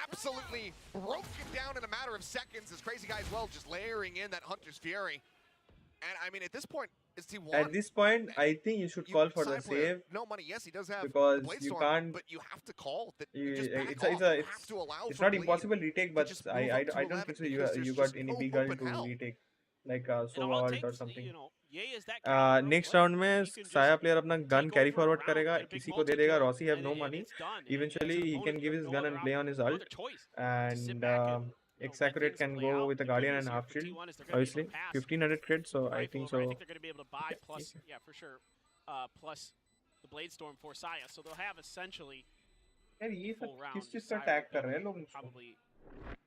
absolutely broken down in a matter of seconds. This crazy guy as well, just layering in that Hunter's Fury. And I mean, at this point, it's T1. At this point, I think you should call for the Side player, save. no money. Yes, he does have because the Blade you Storm, can't- but you have to call that. You You- just back it's off. a- You it's- have to allow It's for not Bleed impossible retake, to but just I move I, up to I don't 11 think so. because You there's got just any no big girl open to hell. retake like And all Sova it ult takes, or something. you know, Ye is that kind of pro Next player. round में He can just साया player अपना gun take carry over a forward round, करेगा. get a big किसी को दे देगा. multi-kill, Rossi have and no it- money. it's done. And Eventually, as an he can opponent, give you his have gun no and other play on his no ult. other choice. Sit And back and, you know, let Exacurate things can play go out. with a The good guardian news and here half for shield. T1 is they're gonna be able Obviously, to pass 1500 crit, so I rifle think over. I so. think they're going to be able to buy plus, yeah, for sure, plus the Blade Storm for Saya. So they'll have essentially यार ये full सब round. किस चीज का Saya tag will कर रहे हैं लोग मुझको? probably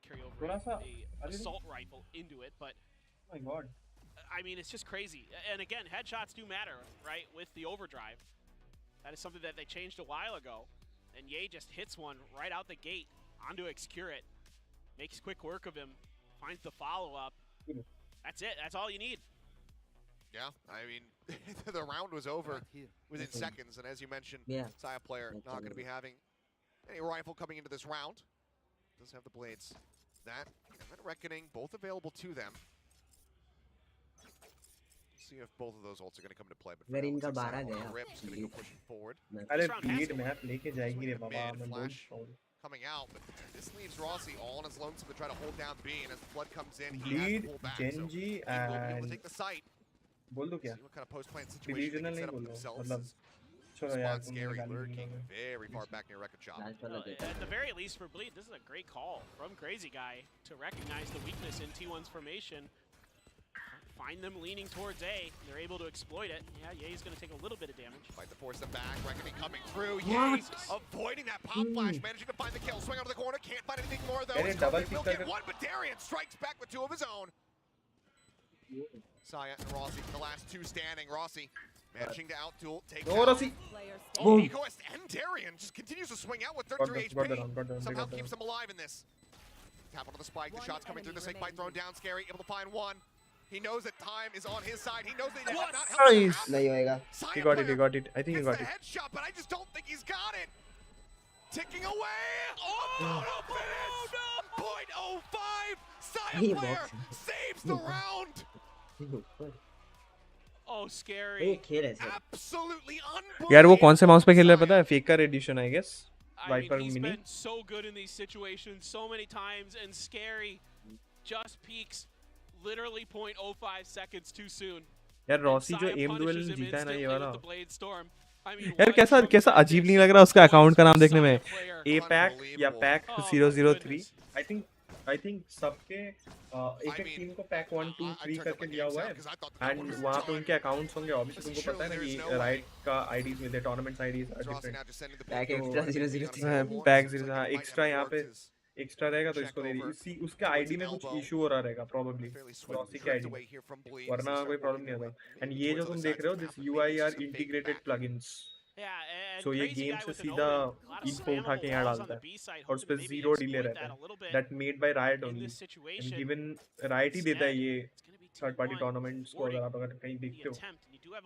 carry over थोड़ा सा a अरे assault rifle into it, but my god. I mean, it's just crazy. And again, headshots do matter, right, with the overdrive. That is something that they changed a while ago. And Ye just hits one right out the gate onto Excurate. Makes quick work of him. Finds the follow-up. That's it. That's all you need. Yeah, I mean, the round was over within seconds, and as you mentioned, Yeah. Saya player not going to be having any rifle coming into this round. Does have the blades. That and Reckoning, both available to them. See if both of those ults are going to come to play. But for Where now, इनका looks like 12 Saya on गया, the rip, just going to go pushing forward. अरे round has lead to map लेके जाएगी रे बाबा. Mid, मैं बोल flash. रहा हूँ. Coming out, but this leaves Rossi all on his lonesome to try to hold down B, and as the flood comes in, he has Bleed, to pull back. Genji, so he will be able to and take the site. बोल दो क्या? See what kind of post-plant situation they Divisional can नहीं set up बोल for रहा हूँ. themselves. मतलब चलो यार Spot तुमने Scary गाली दी lurking मुझे. very far back near Record Shop. Last वाला देता At the very least for Bleed, this is a great call from Crazy Guy to recognize the weakness in T1's formation. Find them leaning towards A. They're able to exploit it. Yeah, Ye's going to take a little bit of damage. Fight to force them back. Reckoning coming through. Yes, avoiding that pop flash, managing to find the kill. Swing out of the corner. Can't find anything more though. Hey, He's double will kick get करके- one, but Darian strikes back with 2 of his own. Saya and Rossi, the last 2 standing. Rossi managing to out-duel, take No, down. Rossi. Oh, Egoist and Darian just continues to swing out with 33 got the HP. round, got the round, Somehow got the keeps them alive in this. Tap onto the spike. The shot's coming through. The snake bite thrown down. Scary, able to find one. He knows that time is on his side. He knows that he has not helped him Nice. out. नहीं होएगा. Saya He got it. He player got it. I think he gets got the it. headshot, but I just don't think he's got it. Ticking away. Oh, no finish. 0.05. Saya He player boxed. saves the round. Oh, scary. ये खेल है sir Absolutely यार वो कौन से mouse पे खेल रहा है unbelievable. पता है? Faker edition I guess, I mean, Viper he's मिनी. been so good in these situations so many times, and scary just peaks literally 0.05 seconds too soon. यार And रॉसी जो Saya aim duel punishes him जीता है ना ये instantly वाला. with the Blade Storm. I mean, यार what कैसा कैसा अजीब नहीं लग रहा उसका अकाउंट का नाम देखने में? ए पैक या pack Oh, my 003. goodness. I think सबके एक एक टीम को पैक 1 2 3 करके दिया हुआ है एंड वहाँ पे उनके अकाउंट्स होंगे. ऑब्वियसली तुमको पता है ना कि राइट का आईडीज मिलते हैं, tournaments IDs are different. Pack extra 003 pack 0 हाँ एक्स्ट्रा यहाँ पे एक्स्ट्रा रहेगा तो इसको दे दी. इसी उसके आईडी में कुछ इशू हो रहा रहेगा प्रोबेबली रॉसी के आईडी में, वरना कोई प्रॉब्लम नहीं होगा. एंड ये जो तुम देख रहे हो this UI are integrated plugins. Yeah, So ये गेम से सीधा इनको उठा के यहाँ डालता है और उस पे 0 डिले रहता है. That made by right only and given right ही देता है ये थर्ड पार्टी टूर्नामेंट्स को. अगर कहीं देखते हो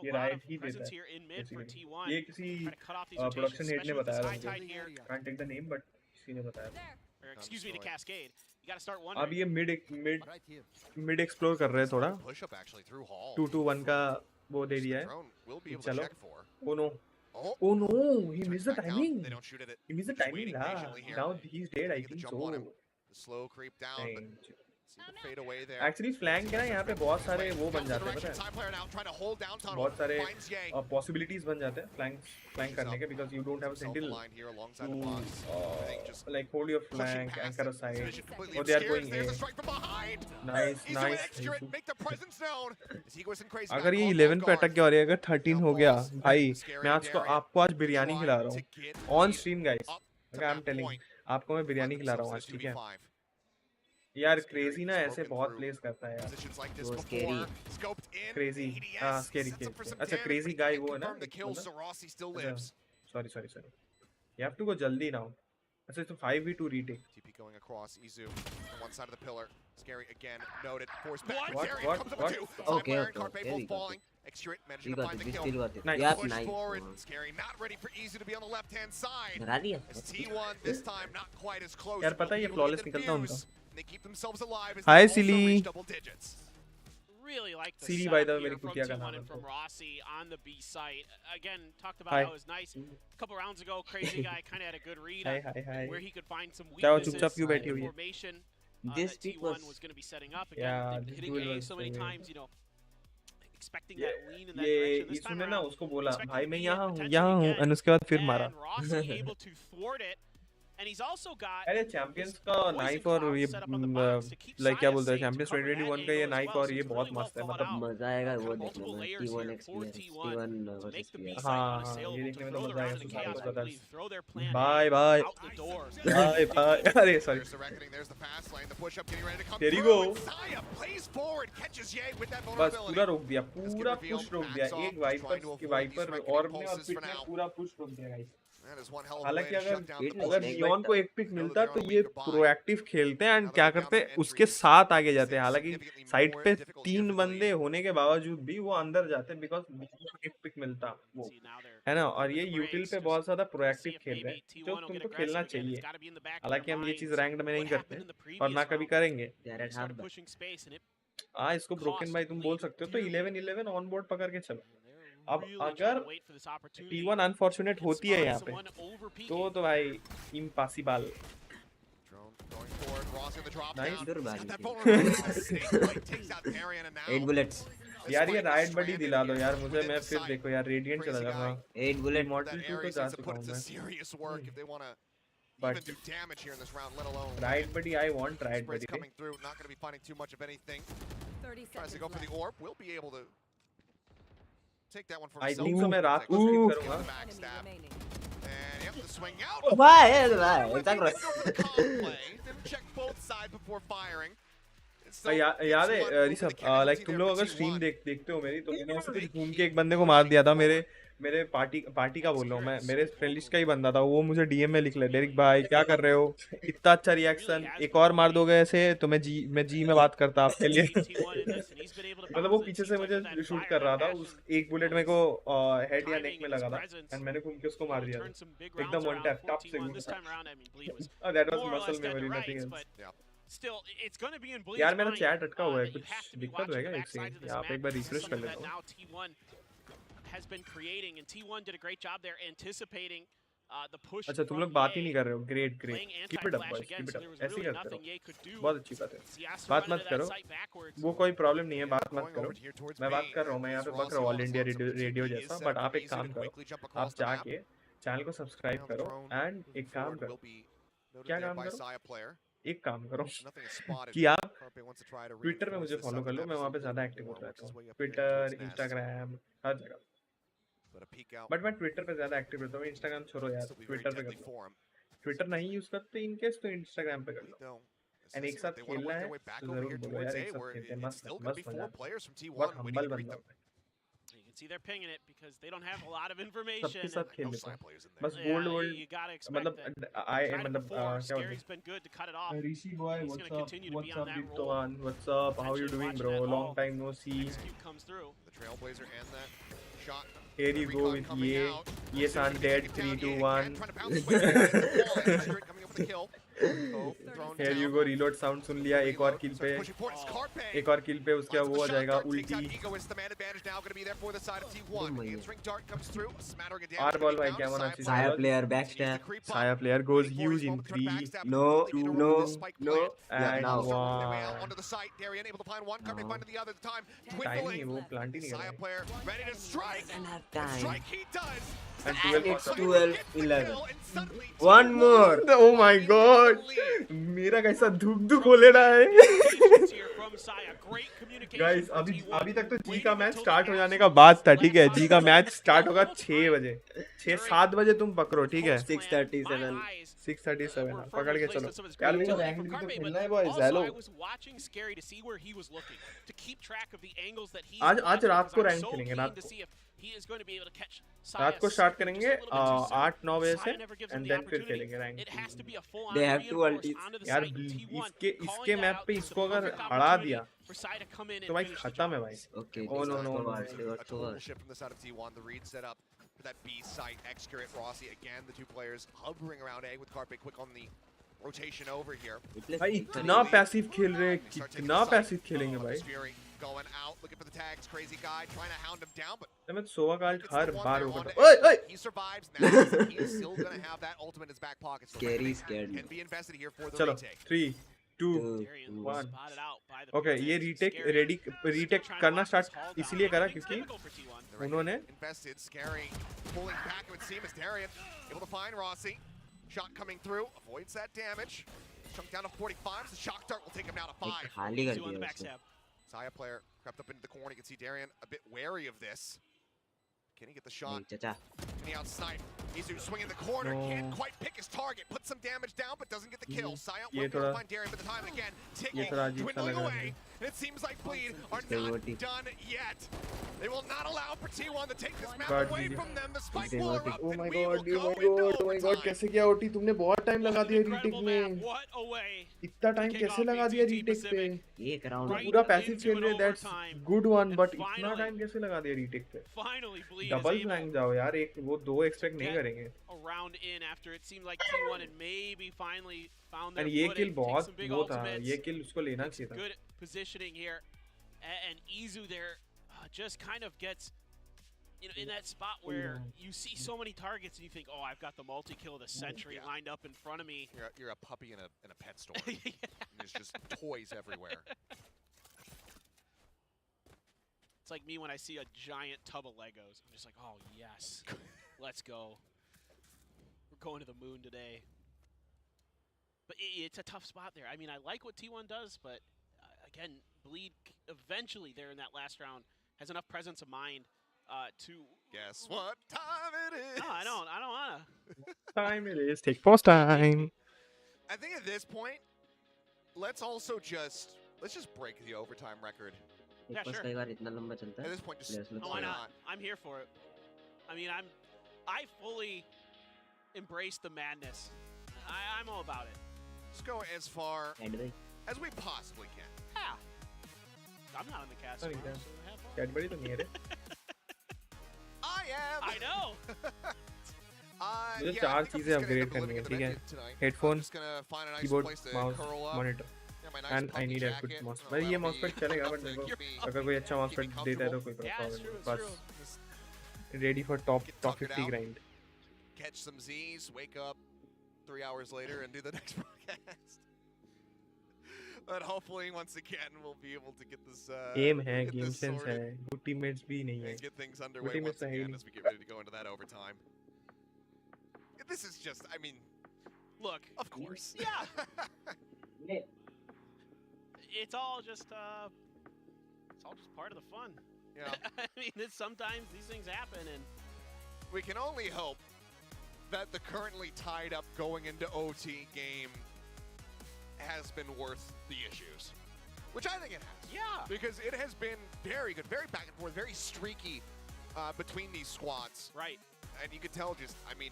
ये राइट ही देता है basically. ये किसी प्रोडक्शन हेड ने बताया था मुझे, can't take the name but किसी ने बताया. Excuse me to Cascade. You gotta start अब wondering. ये मिड एक्सप्लोर कर रहे हैं थोड़ा. Push up actually through Hall. 2-2-1 का वो दे दिया है. Drone will be able to चलो. check for. Oh no. Oh, Oh no, he turns missed the back out. timing. They don't shoot at it. He missed the Just timing waiting lah. patiently here. Now he's dead, I Get the think jump so. on him. The slow creep down, but Dang. see the fade away there. Actually flank है ना यहाँ पे बहुत सारे वो बन जाते हैं Direction, पता है. time player now trying to hold down tunnel. बहुत सारे Finds Ye. possibilities बन जाते हैं flank करने के because you don't have a sentinel Self-aligned here alongside the to box. I think just like hold your pushing flank, past anchor it. aside. Position completely Oh, they are obscured. going There's A. a strike from behind. Nice, Easy way to nice. execute it, make their presence known. As he goes in crazy अगर back, ये all 11 पे guard. अटक गया और ये अगर 13 हो गया Now भाई, Scary मैं आज को Darian आपको आज बिरयानी खिला रहा trying to हूँ get on lead stream guys. up to I am that telling point. आपको मैं बिरयानी खिला रहा हूँ आज, ठीक है यार. क्रेजी ना ऐसे बहुत प्लेस करता है यार. Positions like this वो before. scary. Scoped in. Crazy. ADS हाँ, scary sets up for case. some अच्छा, damage, crazy but guy can't वो है ना, confirm the एक kill, बंदा? so Rossi still अच्छा, lives. sorry. You have to go जल्दी now. अच्छा तो 5v2 retake. TP going across Izu on one side of the pillar. Scary again, noted. Force back. What? Darian What? comes up What? with two. Okay, Time player and okay, Carpe okay, both we got falling. Execute, managing We to got find it, the we kill. still got it. Nice. Yep, Push nice. forward. Scary not ready for Izu to be on the left-hand side. डरा दिया. As T1 this time not quite as close. यार पता है ये Will flawless hit the निकलता fuse, उनका. and They keep themselves alive as Hi, they also Silly. reach double digits. Really like the Silly setup by the way here मेरी from कुतिया का T1 नाम and है from तो. Rossi on the B site. Again, talked about Hi. how it was nice. A couple rounds ago, Crazy Guy kind of had a good read Hi, on hi. where he could find some क्या वो weaknesses चुपचाप क्यों in बैठी the हुई है? formation This that pick T1 was- was going to be setting up. Again, Yeah, they've been this hitting duel A was so many very- times, expecting that lean in that ये direction. This time इसने ना around, उसको बोला expecting भाई to मैं be यहाँ it हूँ potentially again. और उसके बाद फिर मारा. And Rossi able to thwart it. And he's also got अरे चैंपियंस का poison नाइफ और cloud ये set up on the box to keep like क्या Saya बोलते हैं safe to champions cover that 2021 का ये angle as नाइफ well, और so ये it's बहुत really मस्त है well thought मतलब. out. मजा आएगा वो Kind of देखने multiple में. layers T1 here for experience, T1 T1 to versus make the B PS. side हाँ, हाँ, unassailable, ये to देखने में throw तो the मजा round आएगा into सुसाइड chaos, को I पता believe, throw their plan by A by out the door. Bye अरे sorry. There's the reckoning, there's the pass lane, the push up getting ready to come There you through. go. And Saya plays forward, catches Ye with that बस vulnerability. पूरा रोक दिया, Let's get पूरा revealed, push रोक backs दिया. off, एक just trying to Viper avoid Viper these reckoning और में और pulses पिट for में now. पूरा पुश रोक दिया guys. That is one hell of a way हालांकि to अगर shut down the It was अगर push. next नियॉन को एक पिक मिलता तो ये प्रोएक्टिव खेलते हैं एंड क्या करते उसके साथ आगे जाते हैं. हालांकि साइड पे 3 बंदे होने के बावजूद भी वो अंदर जाते हैं बिकॉज एक पिक मिलता वो See, now they're है ना. और ये यूटिल पे बहुत ज्यादा see प्रोएक्टिव if खेल रहे maybe हैं जो T1 will get तुमको खेलना aggressive again. चाहिए. It's gotta be in the back of हालांकि their हम ये चीज minds. रैंक्ड में नहीं What करते happened in the और ना previous कभी round? करेंगे. They They had started half pushing space and it हाँ इसको ब्रोकन भाई तुम बोल सकते हो तो 11-11 ऑन बोर्ड पकड़ के चलो. अब really trying अगर to wait for this opportunity. T1 unfortunate होती है यहाँ पे Someone over peaking. तो भाई impossible. Drone going forward, Rossi in the drop Nice. down. Good He's bad got that kill. vulnerability. That snake blade takes out Darian, and now 8 bullets. this यार ये fight is ride buddy stranded दिला दो here यार मुझे. within मैं the फिर site. देखो यार रेडिएंट चला Crazy जाऊंगा. guy. 8 bullets. इमॉर्टल That 2 तो area जा needs to चुका put हूँ into मैं. serious work if they want to But- even do damage here in this round, let alone ride buddy I want ride spreads buddy. coming through. Not going to be finding too much of anything. 30 Tries to go for the orb. Will be able to take that one for I himself. think so मैं रात को Ooh. Sleep Get करूंगा. the backstab. remaining. And yep, the swing out. Why? Went It's go for the comp play. Didn't check both sides before firing. Still याद gets है one over Rishabh the casualty like तुम there लोग for अगर stream T1. देखते हो मेरी तो मैंने ऐसे कुछ घूम के एक बंदे को मार दिया था. मेरे पार्टी का बोल रहा हूँ मैं. मेरे फ्रेंड लिस्ट का ही बंदा था वो. मुझे डीएम में लिख ले डेरिक भाई क्या कर रहे हो, इतना अच्छा रिएक्शन, एक और मार दोगे ऐसे तो मैं जी में बात करता आपके लिए. मतलब वो पीछे से मुझे शूट कर रहा था. उस एक बुलेट मेरे को हेड या नेक में लगा था एंड मैंने घूम के उसको मार दिया था एकदम वन टैप टप से. That was muscle memory, nothing else. still, it's going to be in Bleed's यार मेरा mind, चैट अटका हुआ है that you कुछ have to be दिक्कत watching होएगा the एक backside of सेकंड this यहाँ पे map. एक बार This is रिफ्रेश कर something लेता that हूँ now T1 has been creating, and T1 did a great job there anticipating the push अच्छा तुम from लोग बात ही Ye, नहीं कर रहे हो great playing great keep it up anti-flash boys again, keep so it there was up ऐसे ही really करते nothing रहो Ye could do. बहुत अच्छी बात है So he has to बात run मत into that करो site backwards. वो कोई प्रॉब्लम नहीं है Yeah, बात मत going करो over here towards मैं B, बात कर रहा हूँ मैं यहाँ as पे बक Rossi रहा हूँ all on India his own, so radio TP is जैसा set बट up आप for एक Izu काम to करो quickly jump आप across the map. जाके चैनल को सब्सक्राइब Round करो thrown एंड moving एक काम forward करो will be noted क्या there काम by करो Saya player. एक काम करो Nothing is spotted. कि आप Carpe wants to try to Twitter पे reinforce मुझे this फॉलो side कर of the लो map मैं just वहाँ a पे little ज़्यादा bit एक्टिव more. होता रहता Works his हूँ way up here in Twitter towards Nest. Instagram हर जगह But a peek out. But मैं ट्विटर पे ज़्यादा एक्टिव रहता हूँ इंस्टाग्राम छोड़ो यार Still be very ट्विटर पे deadly कर लो for him. ट्विटर नहीं यूज़ करते इन केस तो इंस्टाग्राम पे कर Bleed, लो though, एंड एक assessing that साथ they want to खेलना work है their way back तो over ज़रूर here बोलो towards यार A, एक साथ where खेलते हैं it's मस्त still going to be मस्त मजा 4 आता है players from बहुत T1 waiting हम्बल to बंदा greet them. होता है You can see they're pinging it because they don't have a lot of सबके information. साथ And खेल No लेता Saya हूँ players in there. बस gold yeah, world you got to expect मतलब that. आई Try to मतलब perform. क्या बोलते Scary's been good to cut it off. हैं Rishi boy He's going to continue to be on what's up that role. Diptavan what's up how you Eventually doing watching bro that long all time no see execute comes through. The Trailblazer and that shot. Here you go Recon with coming Ye. out. Ye's Seems on to be dead. taking 3, down 2, Ye again, 1. trying to bounce his way back into the wall. And Secret coming up with a kill. Cove thrown Here you down. go. Reload sound सुन लिया एक और kill पे Pushing forward, it's Carpe. एक और kill पे उसके बाद वो आ जाएगा Takes out ulti. Egoist, the man advantage now going to be there for the side of T1. Oh my Answering dart comes through, a smattering of R damage. ball coming भाई down. क्या मना Saya चाहिए Saya player continues to backstab. creep up. Saya player goes Waiting for his huge in moment to try to 3, backstab, No, but they need to no, remove this spike no. plant. Yeah, and now. Also working their way out 1. onto the site. Darien able to find one, Carpe No. finding the other at the time. Time नहीं Dwindling. वो plant ही नहीं कर Saya रहा है. player ready to strike. Doesn't have And time. strike he does. And And 12 it's for 12, Gets the 11. kill, and suddenly One T1 more. Oh my is in god. the lead. मेरा कैसा धुक धुक हो ले रहा है. Patience here from Saya. Great communication guys from अभी T1. अभी तक तो जी Waiting का मैच until स्टार्ट the हो जाने absolute का बाद था ठीक है last जी का second. मैच स्टार्ट होगा The 6 बजे 6-7 बजे तुम पकड़ो ठीक है 6:37. 6:37 were पकड़ के firmly चलो placed on some of his यार great मेरे को from रैंक भी तो Carpe, खेलना but है boys also hello I was watching Scary to see where he was looking, to keep track of the angles that he's आज watching, रात को because I'm रैंक so खेलेंगे keen रात to को see if he is going to be able to catch रात को Saya's start slipping करेंगे just a little bit too soon. 8-9 बजे से Saya never gives him and the then फिर opportunity. खेलेंगे rank It has to be a full-on They have two reinforce ultis. onto the यार site. T1 इसके calling that map out पे is the इसको अगर perfect हरा opportunity दिया for Saya to come in तो and भाई finish the खत्म job. है भाई Okay, Oh, they no, got no, cover, no. they got A cover. total shift from the side of T1. The read set up for that B site. Excurate Rossi again. The two players hovering around A with Carpe quick on the rotation over here. Replace भाई Victor. इतना passive खेल रहे हैं They start taking कितना the site. Passive खेलेंगे भाई Fury going out, looking for the tags. Crazy guy trying to hound him down, but मैं सोवा काल gets her the one bar there ऊपर onto ओए A. ओए He survives now. He's still going to have that ultimate in his back pocket. So Scary, everything scared me. can be invested here for the चलो retake. 3 2 Darian One. spotted out by the okay ये Phoenix. Retake Scary ready retake trying to करना lock this start haul down. इसलिए करा It's क्योंकि typical for T1. They're उन्होंने invested, Scary pulling back. It would seem as Darien able to find Rossi. Shot coming through, avoids that damage. Chunk down to 45. The shock dart will take him now to 5. एक खाली कर Two on the दिया उसने. backstab. Saya player crept up into the corner. You can see Darien a bit wary of this. Can he get the shot? नहीं, चाचा. Can he outsnipe? Izu swinging the corner. No. Can't quite pick his target. Puts some damage down, but doesn't get the kill. Saya ये will be able to थोड़ा- find Darien, but the time and again, ये ticking, थोड़ा अजीब सा dwindling लग रहा away. है And it seems like Bleed are It's the not OT. done yet. They will not allow for T1 to take this map God, away GG. from them. The spike the will OT. erupt, Oh and my we will god go oh my into god oh my god overtime. कैसे क्या OT तुमने बहुत time लगा What an दिया retake incredible में map. What a way. इतना time kick कैसे off लगा दिया VCT रीटेक पे Pacific. एक round. Right पूरा पैसिव into खेल an रहे that's overtime. Good one And but इतना finally- टाइम कैसे लगा दिया रीटेक पे Finally, Bleed double is able flank जाओ यार एक वो दो एक्सपेक्ट नहीं get करेंगे a round in after it seemed like T1 had maybe finally found their and ये footing. किल Take बहुत some big वो था ultimates. ये किल उसको लेना It's चाहिए था good positioning here. And Izu there just kind of gets, you know, in that spot where you see so many targets and you think, oh, I've got the multi-kill of the century Yeah. lined up in front of me. You're a puppy in a pet store. And there's just toys everywhere. It's like me when I see a giant tub of Legos. I'm just like, oh, yes, let's go. We're going to the moon today. But it's a tough spot there. I mean, I like what T1 does, but again, Bleed eventually there in that last round has enough presence of mind to. Guess what time it is? No, I don't wanna. time it is take pause time I think at this point, let's just break the overtime record. एक Yeah, पास sure. कई बार इतना लंबा चलता At है. this point, just Let's look Oh, why for it. not? I'm here for it. I mean, I fully embrace the madness. I'm all about it. Let's go as far Head भाई. as we possibly can. Yeah. I'm not on the cast. Sorry, tomorrow, Dan. so have fun. Cadbury तो नहीं है रे I am. I know. मुझे Yeah, I चार think I'm चीजें just gonna upgrade end up करनी living है, at the ठीक है? venue tonight. Headphone, I'm just gonna find a nice keyboard place to mouse curl up. Monitor my nice And I puffy need a jacket. good mouse. It'll भाई ये allow mousepad me चलेगा but to देखो keep me अगर कोई अच्छा mousepad comfortable. देता है तो कोई Yeah, it's problem true. नहीं. It's बस true. Just ready for top Get top tuckered 50 out. grind. catch some Z's, wake up 3 hours later, and do the next broadcast. But hopefully, once again, we'll be able to get this. Aim है, get game this sense sorted है, good teammates भी नहीं है. and get things underway teammates once are again hating. as we get ready to go into that overtime. This is just, I mean, Look, of course. yeah, Yeah. it's all just part of the fun. Yeah. I mean, sometimes these things happen, and We can only hope that the currently tied up going into OT game has been worth the issues, which I think it has. yeah, Because it has been very good, very back and forth, very streaky between these squads. right. And you can tell just, I mean,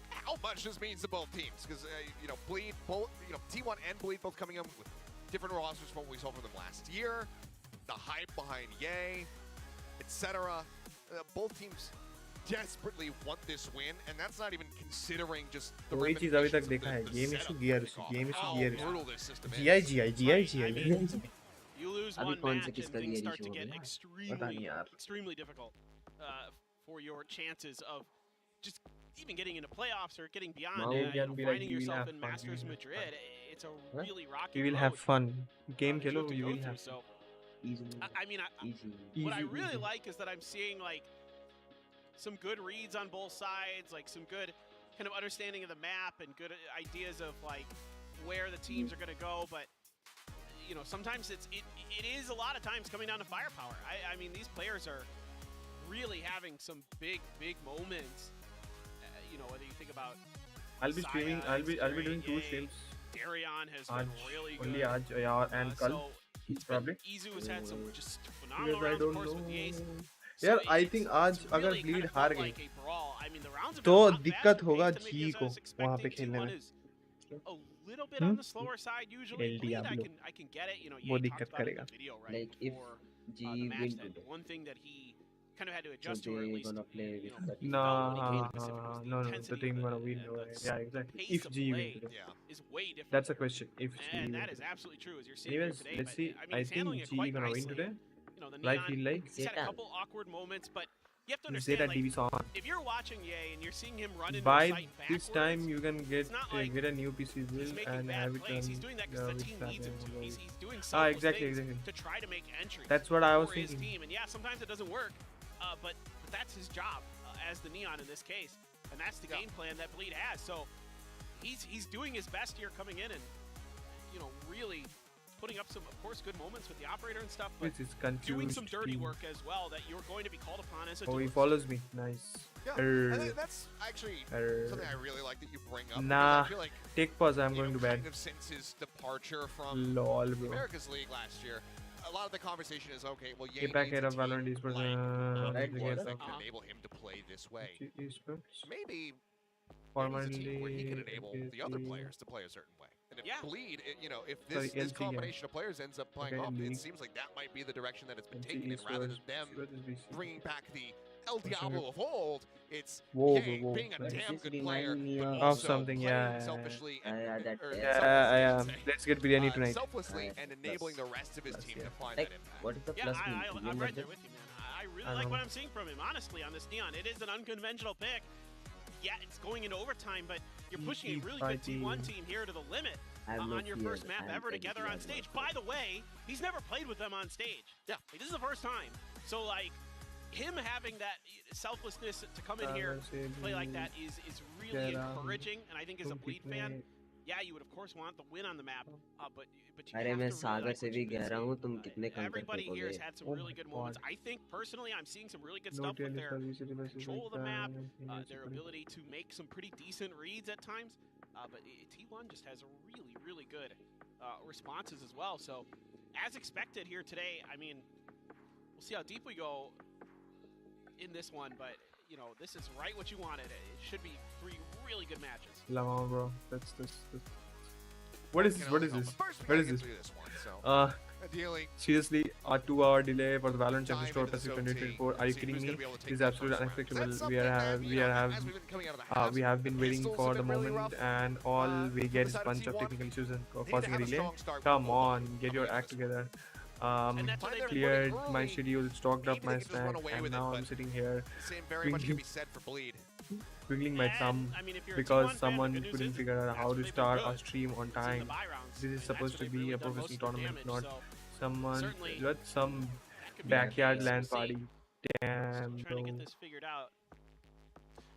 how much this means to both teams. Because, you know, Bleed, both, you know, T1 and Bleed both coming up with different rosters from what we saw from them last year. The hype behind Ye, etc. Both teams desperately want this win, and that's not even considering just the वही चीज़ अभी तक ramifications of देखा है. the Game issue, setup gear that issue, they game cause. issue, How gear issue. brutal this system is. GI. You lose अभी one कौन match से and किसका things gear start issue to हो get गया? पता नहीं यार. extremely difficult for your chances of just even getting into playoffs or getting beyond Now we can be like, finding we will yourself have in fun, Masters we will have Madrid. It's a really rocky We will road, have fun. Game that you Khelo, have to you go will through. have. So Easy. I mean, Easy. what I Easy, really easy. like is that I'm seeing like some good reads on both sides, like some good kind of understanding of the map and good ideas of like where the teams are going to go. But you know, sometimes it is a lot of times coming down to firepower. I mean, these players are really having some big moments. You know, whether you think about I'll be streaming. I'll be doing 2 Yay. streams. Darion has आज, been really good. only आज and कल. So it's probably. Izu has had some just phenomenal Because I rounds, of don't course, with the ace. know. So यार I it's- think it's आज अगर really Bleed kind of हार felt गई like a brawl. I mean, the rounds have तो been a lot दिक्कत faster होगा paced than maybe G as I को was वहाँ पे expecting. खेलने T1 में. is a little bit on the slower side usually. LD Bleed, Diablo. I can get it. You know, वो Ye दिक्कत talked about it in करेगा. the video, right? Like if before, G the match win that today, one thing that he kind of had to so adjust to, or at they least gonna play you with know, that. he felt when he came No, to Pacific was the no, the intensity team of gonna the- win. and over the it. Yeah, exactly. pace If of G play win today. Yeah. is way different. That's a question. If G And win that is today. absolutely true, as you're seeing Anyways, here today. let's but, see. I mean, I he's handling think it G quite gonna win nicely. today. You know, the Like Neon, feel like he's had a Zeta. couple awkward moments, but you have to Zeta understand, like, TV on. if you're watching Ye and you're seeing him run into By a site this backwards, time you can get not like get a new PC he's build making and bad have it plays. on He's doing that because the which team needs him to. platform. He's doing selfless exactly, things exactly. to try to make entries. That's what I was for his thinking. team, and yeah, sometimes it doesn't work, but that's his job as the Neon in this case, and that's the Yeah. game plan that Bleed has. So he's doing his best here coming in and you know really putting up some, of course, good moments with the operator and stuff, but Which is confused. doing some dirty team. work as well that you're going to be called upon as a Oh, he duelist. follows me. Nice. Yeah. Err. And that's actually Err. something I really like that you bring up. Nah. Because I feel like, Take pause. I'm you going know, to bed. kind of since his departure from Lol, the bro. America's League last year, a lot of the conversation is, okay, well, Ye Get back needs here a of team Valorant esports. like Right, Blood what? that can enable him to play this way. Esports. Maybe there needs a team where he can Formerly enable the other players to play a certain way. And if Yeah. Bleed, you know, if Sorry, this LG, combination of players ends up playing Okay, off, League. it seems like that might be the direction that it's been MC taken in, rather than esports. them What is VCT? bringing back the El Diablo of old. It's Whoa, Ye whoa, whoa. being a Like, damn this good remind player, me but of also something, playing yeah. selfishly and that, or Yeah, selflessly, I yeah. should say. Let's get biryani tonight. Selflessly Right. and enabling the Plus- rest of his plus, team yeah. to find Like, that impact. what is the Yeah, plus? I'm right there with you, man. I really I like know. what I'm seeing from him, honestly, on this Neon. It is an unconventional pick. Yeah, it's going into overtime, but you're pushing a really good T1 team here to the limit on your first map ever together on stage. By the way, he's never played with them on stage. Yeah. Like, this is the first time. So, like, him having that selflessness to come in here, play like that is really encouraging, and I think as a Bleed fan, yeah, you would of course want the win on the map, but you अरे have मैं to really Sagar like से what भी you've been कह रहा seeing. हूँ तुम कितने कम Everybody करते here has हो had some Oh really my good moments. God. I think personally, I'm seeing some really good No stuff with TLS their VCT versus control of the like map, that, their ability to make some pretty decent reads at times. But T1 just has really good responses as well. So, as expected here today, I mean, we'll see how deep we go in this one, but you know, this is right what you wanted. It should be 3 really good matches. Lama, bro. That's this. What is this? What is But this? first we What gotta is get this? through this one, so Ideally, Seriously, a 2-hour delay for the Valorant Champions dive Tour into this Pacific OT 2024. Are and you see kidding who's me? gonna be able to This take is that absolutely first round. 'Cause unacceptable. that's something that, you know, as we've been coming out of the halves, We have been the waiting pistols for have the been really moment, rough. and all we On get the is side a of bunch of T1, technical issues and they need to causing a have a relay. strong start with Come mobile on, get your coming act into this one. together. And that's what Find they've their been Cleared footing my early. schedule, stocked Maybe up they my can just run snack, away and with it, now I'm but sitting here the same very much can twinkling, be said for Bleed. twinkling my And, thumb I mean, if you're a because T1 fan, the someone good news couldn't is figure out that's how what to they've been start good. our stream on It's in the time. buy rounds, This and is that's supposed where to they've be really a done most professional of their tournament, damage, not so someone, certainly not some that could be the backyard case. LAN We'll see. party. Damn, Still trying to bro. get this figured out.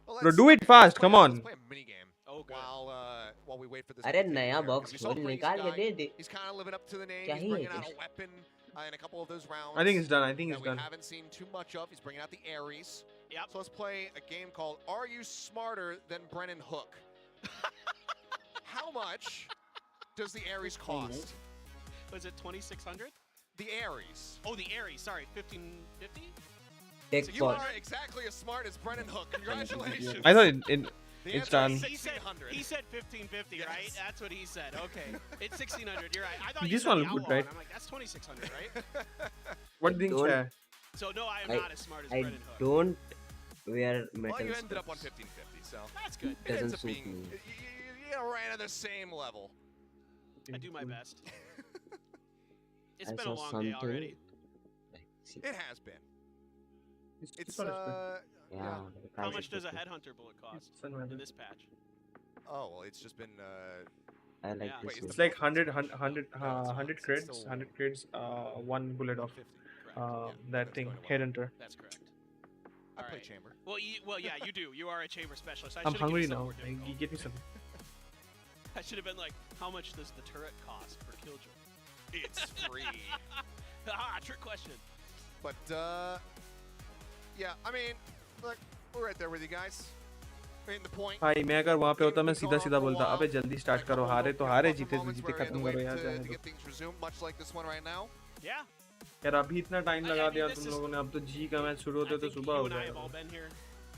Well, Bro, do it fast, come Let's on. play a mini game Oh, good. while we wait for this. अरे 50 नया here, box 'cause we saw खोल Crazy निकाल के Guy. They they. He's kind of living up to the name. क्या He's ही है bringing out ये? a weapon in a couple of those rounds. I think it's done. I think that it's we done. haven't seen too much of. He's bringing out the Ares. Yep. So let's play a game called Are You Smarter Than Brennan Hook? How much does the Ares cost? Was it 2,600? The Ares. Oh, the Ares. Sorry, 1,550. Take So you for are exactly as smart as Brennan Hook. Congratulations. I thought The it's answer done. is He said 1,600. 1,550, Yes. right? That's what he said. Okay, it's 1,600. You're right. I thought This you said one the look good, Outlaw, right? and I'm like, that's 2,600, right? What do you think, Don't- Shah? So no, I am I- not as smart as I Brennan Hook. don't wear Well, metal you ended up on stuffs. 1,550, so That's good. it ends Doesn't up suit being me. right on the same level. I do my best. It's I been a saw long day something. already. Like, see, It has been. It's not as good. yeah, yeah. the How price much is does a good. headhunter bullet cost It's unreal. in this patch? Oh well, it's just been. I like Yeah. this Wait, one. It's like 100 No, it's not. 100 It's crits, still 100 crits, one bullet off 50. Correct. Yeah, that that's thing, going well. headhunter. That's correct. I All play right. chamber. Well, yeah, you do. You are a chamber specialist. I I'm should've given hungry something now. more difficult. You get me some. I should have been like, how much does the turret cost per killjoy? It's free. Trick question. But yeah, I mean, look, we're right there with you guys. I mean, the point. भाई मैं अगर वहाँ पे होता मैं सीधा सीधा बोलता अबे जल्दी स्टार्ट करो हारे तो हारे जीते तो जीते We're in खत्म the करो wait यार to जाने दो get things resumed, much like this one right now. Yeah. यार अभी इतना टाइम I लगा mean, दिया this तुम is- लोगों ने अब तो जी का मैच शुरू I होते तो think सुबह you हो and I have all जाएगा been here.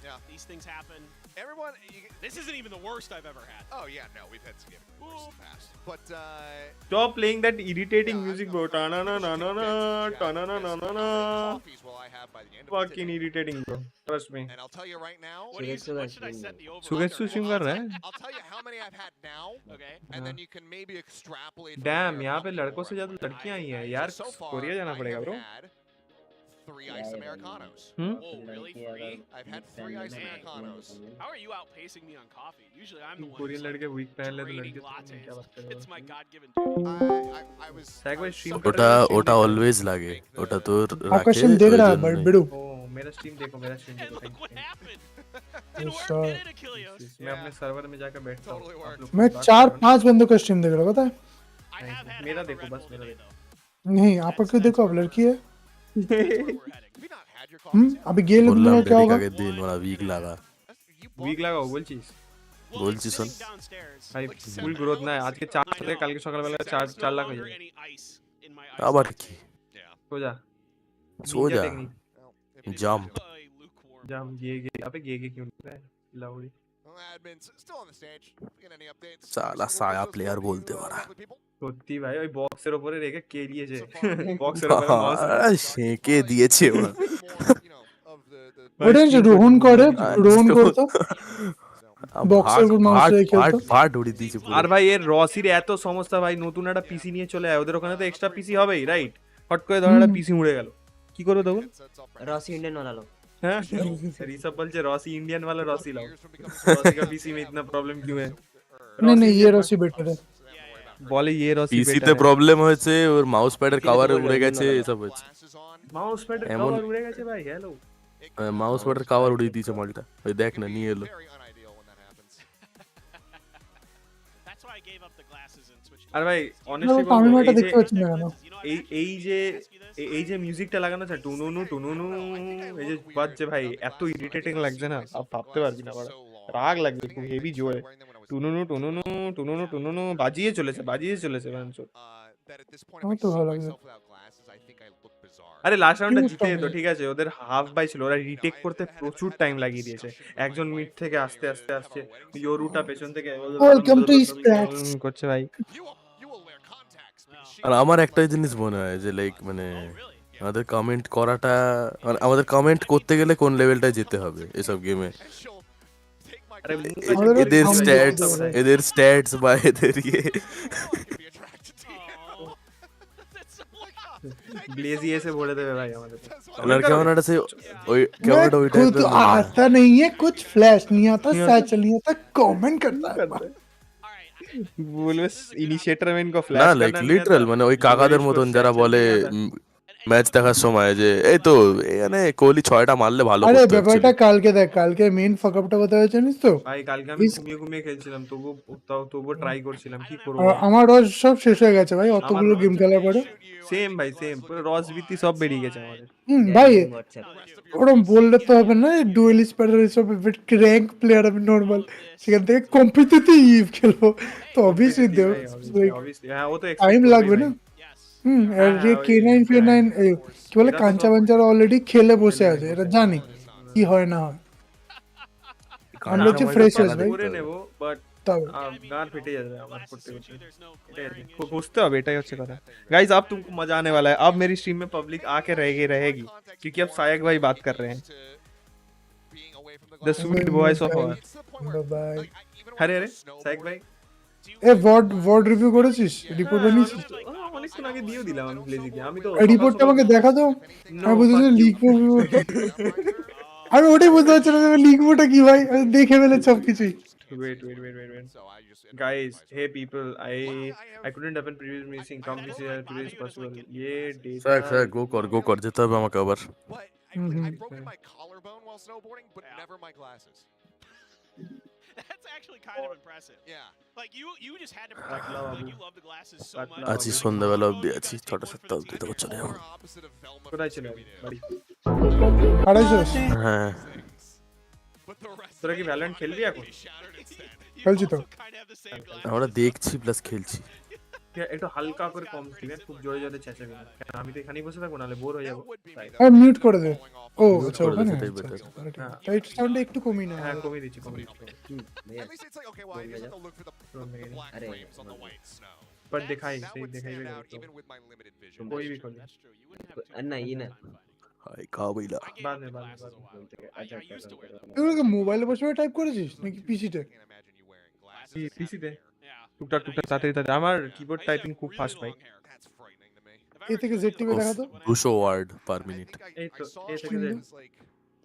Yeah. These things happen. Everyone. This isn't even the worst I've ever had. Oh yeah, no, we've had significantly worse in the past. But Stop playing that irritating yeah, music no, bro Frank, ta na you na should na take na bets in ta chat na na because na na how na many coffees will I have by the end of fucking today? irritating bro trust me And I'll tell you right now. What, do you, Sugar what should I stream set the over? Sugar under? stream कर रहा है I'll tell you how many I've had now, Okay. and then you can maybe extrapolate. from Damn there यहाँ how पे many लड़कों more से I've ज़्यादा had. लड़कियाँ ही हैं So यार so far, कोरिया जाना I पड़ेगा have bro had 3 iced Americanos. Whoa, really? Free? I've had 3 iced Americanos. How are you outpacing me on coffee? Usually I'm the one Korean who's like लड़के week पहन ले तो draining लड़के तो क्या बात कर lattes. रहे It's हो my God-given duty. I was. Sag भाई I was stream so कर ওটা रहे हो ওটা stream অলওয়েজ লাগে ওটা তোর आपका রাখে स्ट्रीम देख ওই रहा है জন্যই। बिडू ओ मेरा स्ट्रीम देखो मेरा स्ट्रीम And देखो look thank what you happened. Didn't work, sure. did it, Achilles? मैं अपने सर्वर में जाकर बैठता हूँ Totally आप worked. लोग मैं बात चार करो ना। पांच बंदों का स्ट्रीम देख रहा हूँ, पता है? I have had मेरा half a देखो Red बस Bull मेरा today, देखो नहीं आपका क्यों देखो अब लड़की है though. That's where we're heading. Have you not had your coffees yet? अभी गेल বললাম में क्या ডেডিক होगा? আগের দিন ওরা উইক লাগা You bought वीक लगा these? बोल चीज Well, बोल it's जी sitting सुन। downstairs. भाई Like फुल 7 ग्रोथ ना है hours आज के ago. 4 I से know. कल के सकाल वाला There's 4 no 4 लाख हो longer जाएगा any ice in my ice আবার coffee. কি Yeah. हो जा सो जा Well, if you Jump. do. Oh, lukewarm. जाम ये अबे ये क्यों लिख रहा है लाउडी Well, admin's still on the stage. If we get any updates. সালা We'll সায়া those প্লেয়ার for you, বলতে পারা lovely people. সত্যি ভাই ওই বক্সের উপরে রেখে কেলিয়েছে So far, বক্সের উপরে মাউস সেঁকে দিয়েছে ওরা you know, of the ওটাই যে রোহন করে রোহন করতো বক্সের উপর মাউস রেখে খেলতো ভাট উড়িয়ে দিয়েছে পুরো আর ভাই এর রসির এত সমস্যা ভাই নতুন একটা পিসি নিয়ে চলে আয় ওদের ওখানে তো এক্সট্রা পিসি হবেই রাইট হট করে ধর একটা পিসি উড়ে গেল কি করবে তখন रॉसी इंडियन वाला लो হ্যাঁ ঋষভ বলছে রসি इंडियन वाला रॉसी लाओ रॉसी का पीसी में इतना प्रॉब्लम क्यों है नहीं नहीं ये रॉसी बेटर है বলে ये রসি পিসিতে প্রবলেম হয়েছে ওর মাউস প্যাডের কভার উড়ে গেছে এসব হয়েছে মাউস প্যাড এমন- কভার উড়ে গেছে ভাই হ্যালো মাউস প্যাডের কভার উড়িয়ে দিয়েছে মালটা ওই দেখ না নিয়ে এলো That's why I gave up the glasses and switched to আর ভাই lenses. অনেস্টলি আমি বলবো এটা এই যে দেখতে পাচ্ছি না কেন You know, I've এই actually যে been meaning to ask you this. এই যে মিউজিকটা লাগানো আছে টুনুনু টুনুনু এই যে বাজছে ভাই এত ইরিটেটিং লাগছে না আপ ভাবতে পারবি না বড় রাগ লাগবে খুব হেভি জোরে টুনুনু টুনুনু টুনুনু টুনুনু বাজিয়ে চলেছে বাঞ্চো আমার তো ভালো লাগছে। আরে লাস্ট রাউন্ডে Huge জিতে time তো है। ঠিক আছে ওদের হাফ বাই ছিল ওরা রিটেক করতে প্রচুর টাইম লাগিয়ে দিয়েছে একজন মিড থেকে আস্তে আস্তে আসছে ইয়োরুটা পেছন থেকে Welcome to Esports। করছে ভাই আর আমার একটাই জিনিস মনে হয় যে লাইক মানে আমাদের কমেন্ট করাটা মানে আমাদের কমেন্ট করতে গেলে কোন লেভেলটায় যেতে হবে এসব গেমে আরে আমাদের এদের থাম স্ট্যাটস দেখতে হবে। এদের স্ট্যাটস বা এদের ইয়ে ব্লেজি এসে বলে দেবে ভাই আমাদের ওনার কেমন একটা সে ওই কেমন मैं একটা ওই खुद টাইপের মনে হয় आता नहीं है कुछ फ्लैश नहीं आता सैचल नहीं आता कमेंट करता है বলবে ইনিশিয়েটর মেন কো না ফ্ল্যাশ লাইক करना नहीं লিটারাল आता মানে ওই কাকাদের जोरिश को মতন যারা satchel বলে नहीं आता ম্যাচ দেখার সময় যে এই তো এখানে কোহলি 6টা মারলে ভালো আরে করতো ব্যাপারটা অ্যাকচুয়ালি কালকে দেখ কালকে মেইন ফাকআপটা কোথায় হয়েছে জানিস তো ভাই কালকে আমি ইস- ঘুমিয়ে ঘুমিয়ে খেলছিলাম তবুও ট্রাই করছিলাম কি করবো আমার রস সব শেষ হয়ে গেছে ভাই আমার অতগুলো গেম খেলার পরে সেম ভাই সেম পুরো রস বিতি সব বেরিয়ে গেছে আমাদের ভাই হোয়াটসঅ্যাপ ওরম বললে তো হবে না ডুয়েলিস্ট প্যাটার এসব র্যাঙ্ক প্লেয়ার আমি নর্মাল সেখান থেকে কম্পিটিটিভ খেলবো তো অবভিয়াসলি দেও অবভিয়াসলি হ্যাঁ ও তো টাইম এক্সপেক্ট লাগবে না আর যে ওই K9 ফে9 কি বলে এরা তো কাঞ্চা সব বাঞ্চারা অলরেডি খেলে বসে খেলে আছে বসে এটা আছে। জানি কি হয় না হয় আমরা হচ্ছে freshers ভাই। করে নেব বাট তবে गार फेटे जा रहा है हमारे करते पूछते अब एटा ही अच्छे कथा गाइस अब तुमको मजा आने वाला है अब मेरी स्ट्रीम में पब्लिक आके रहेगी क्योंकि अब सायक भाई बात कर रहे हैं the sweet voice of our বাই अरे अरे सायक भाई এ ওয়ার্ড রিভিউ করেছিস রিপোর্ট বানিয়েছিস অনেকক্ষণ আগে দিয়েও দিলাম আমি প্লেজিকে আমি তো রিপোর্টটা আমাকে দেখা দাও আমি বুঝেছি লিখবো আমি ওটাই বুঝতে পারছি না লিখবোটা কি ভাই আমি দেখে ফেলেছি সবকিছুই wait guys hey people I couldn't happen previous missing come this year today is possible ये স্যার data গো কর যেতে হবে আমাকে আবার I've broken my collarbone while snowboarding, but never my glasses. That's actually kind of impressive. Yeah. Like you just had to protect them. Like you love the glasses so much. Patla আছি babu. সন্ধ্যাবেলা অবধি আছি 6টা 7টা অবধি তো চলে যাবো Polar opposite of Velma কোথায় from ছিল Scooby-Doo. বাড়ি আড়াইশো হ্যাঁ But the rest তোরা of কি it ভ্যালেন্ট খেলবি এখন is shattered instead. খেলছি তো Kind of have the same glasses. আমরা দেখছি প্লাস খেলছি একটু হালকা করে কম দিবেন খুব জোরে জোরে চেঁচাবি না কেন আমি তো এখানেই বসে থাকবো নাহলে বোর হয়ে যাবো That would be me, তাই। though. আর মিউট করে দে Falling off ও the আচ্ছা করে দে, ওখানে সেটাই আচ্ছা, better. আচ্ছা, তাহলে ঠিক আছে। তাই সাউন্ডটা একটু কমিয়ে না হ্যাঁ কমিয়ে দিচ্ছি কমিয়ে দিচ্ছি At least it's like, okay, well, I just have to look for the black Arey, frames on the white snow. पर दिखाई That सही would दिखाई stand भी out नहीं even with my limited vision. कोई भी खोल That's true. You wouldn't have to. না ই না হাই কাবিলা I gave बाद up में the बाद में glasses बाद a while में ago. I used to wear them. এগুলো কি মোবাইলে বসে টাইপ করেছিস নাকি পিসিতে Can't imagine you wearing glasses. পিসিতে Yeah. টুকটাক টুকটাক তাড়াতাড়ি তাড়াতাড়ি আমার কিবোর্ড টাইপিং খুব ফাস্ট ভাই That's frightening to me. এ থেকে জেড টিপে দেখা তো 200 ওয়ার্ড পার I মিনিট think এই I তো, saw এই it থেকে যে- was like